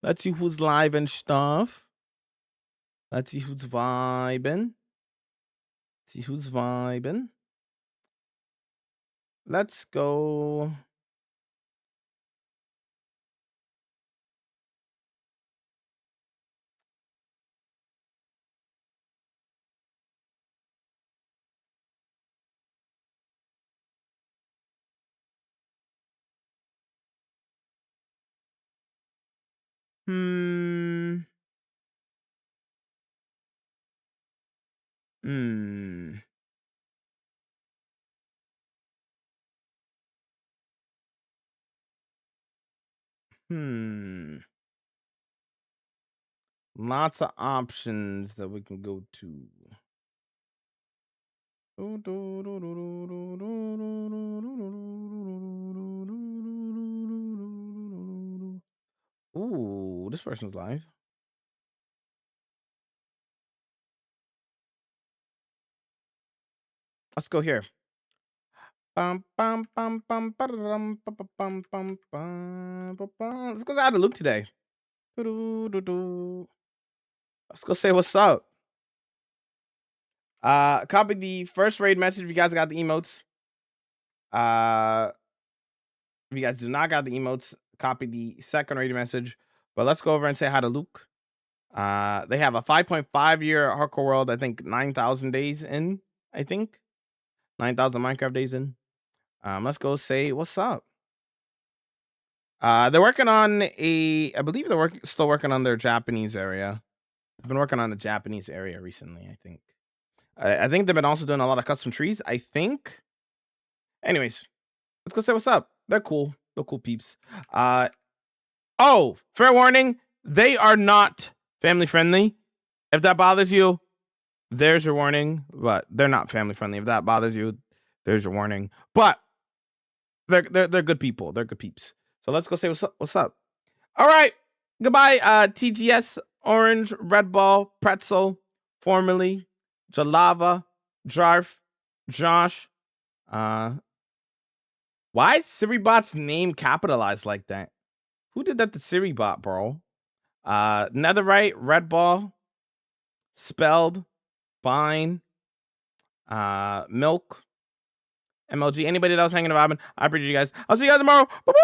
Let's see who's live and stuff. Let's see who's vibing. Let's go. Lots of options that we can go to. Ooh, this person's live. Let's go here. Let's go say hi to Luke today. Let's go say what's up. Copy the first raid message if you guys got the emotes. If you guys do not got the emotes, copy the second raid message. But let's go over and say hi to Luke. They have a 5.5-year hardcore world. I think 9,000 days in. 9,000 Minecraft days in. Let's go say what's up. They're working on I believe they're still working on their Japanese area. They've been working on the Japanese area recently, I think. I think they've been also doing a lot of custom trees, I think. Anyways, let's go say what's up. They're cool. They're cool peeps. Oh, fair warning. They are not family friendly. If that bothers you, there's your warning. But they're not family friendly. If that bothers you, there's your warning. But they're good people. They're good peeps. So let's go say what's up. All right. Goodbye, TGS, Orange, Red Ball, Pretzel, formerly Jalava, Jarf, Josh. Why is Siribot's name capitalized like that? Who did that to Siribot, bro? Netherite, Red Ball, Spelled, Fine, Milk, MLG. Anybody that was hanging around, I appreciate you guys. I'll see you guys tomorrow. Bye-bye.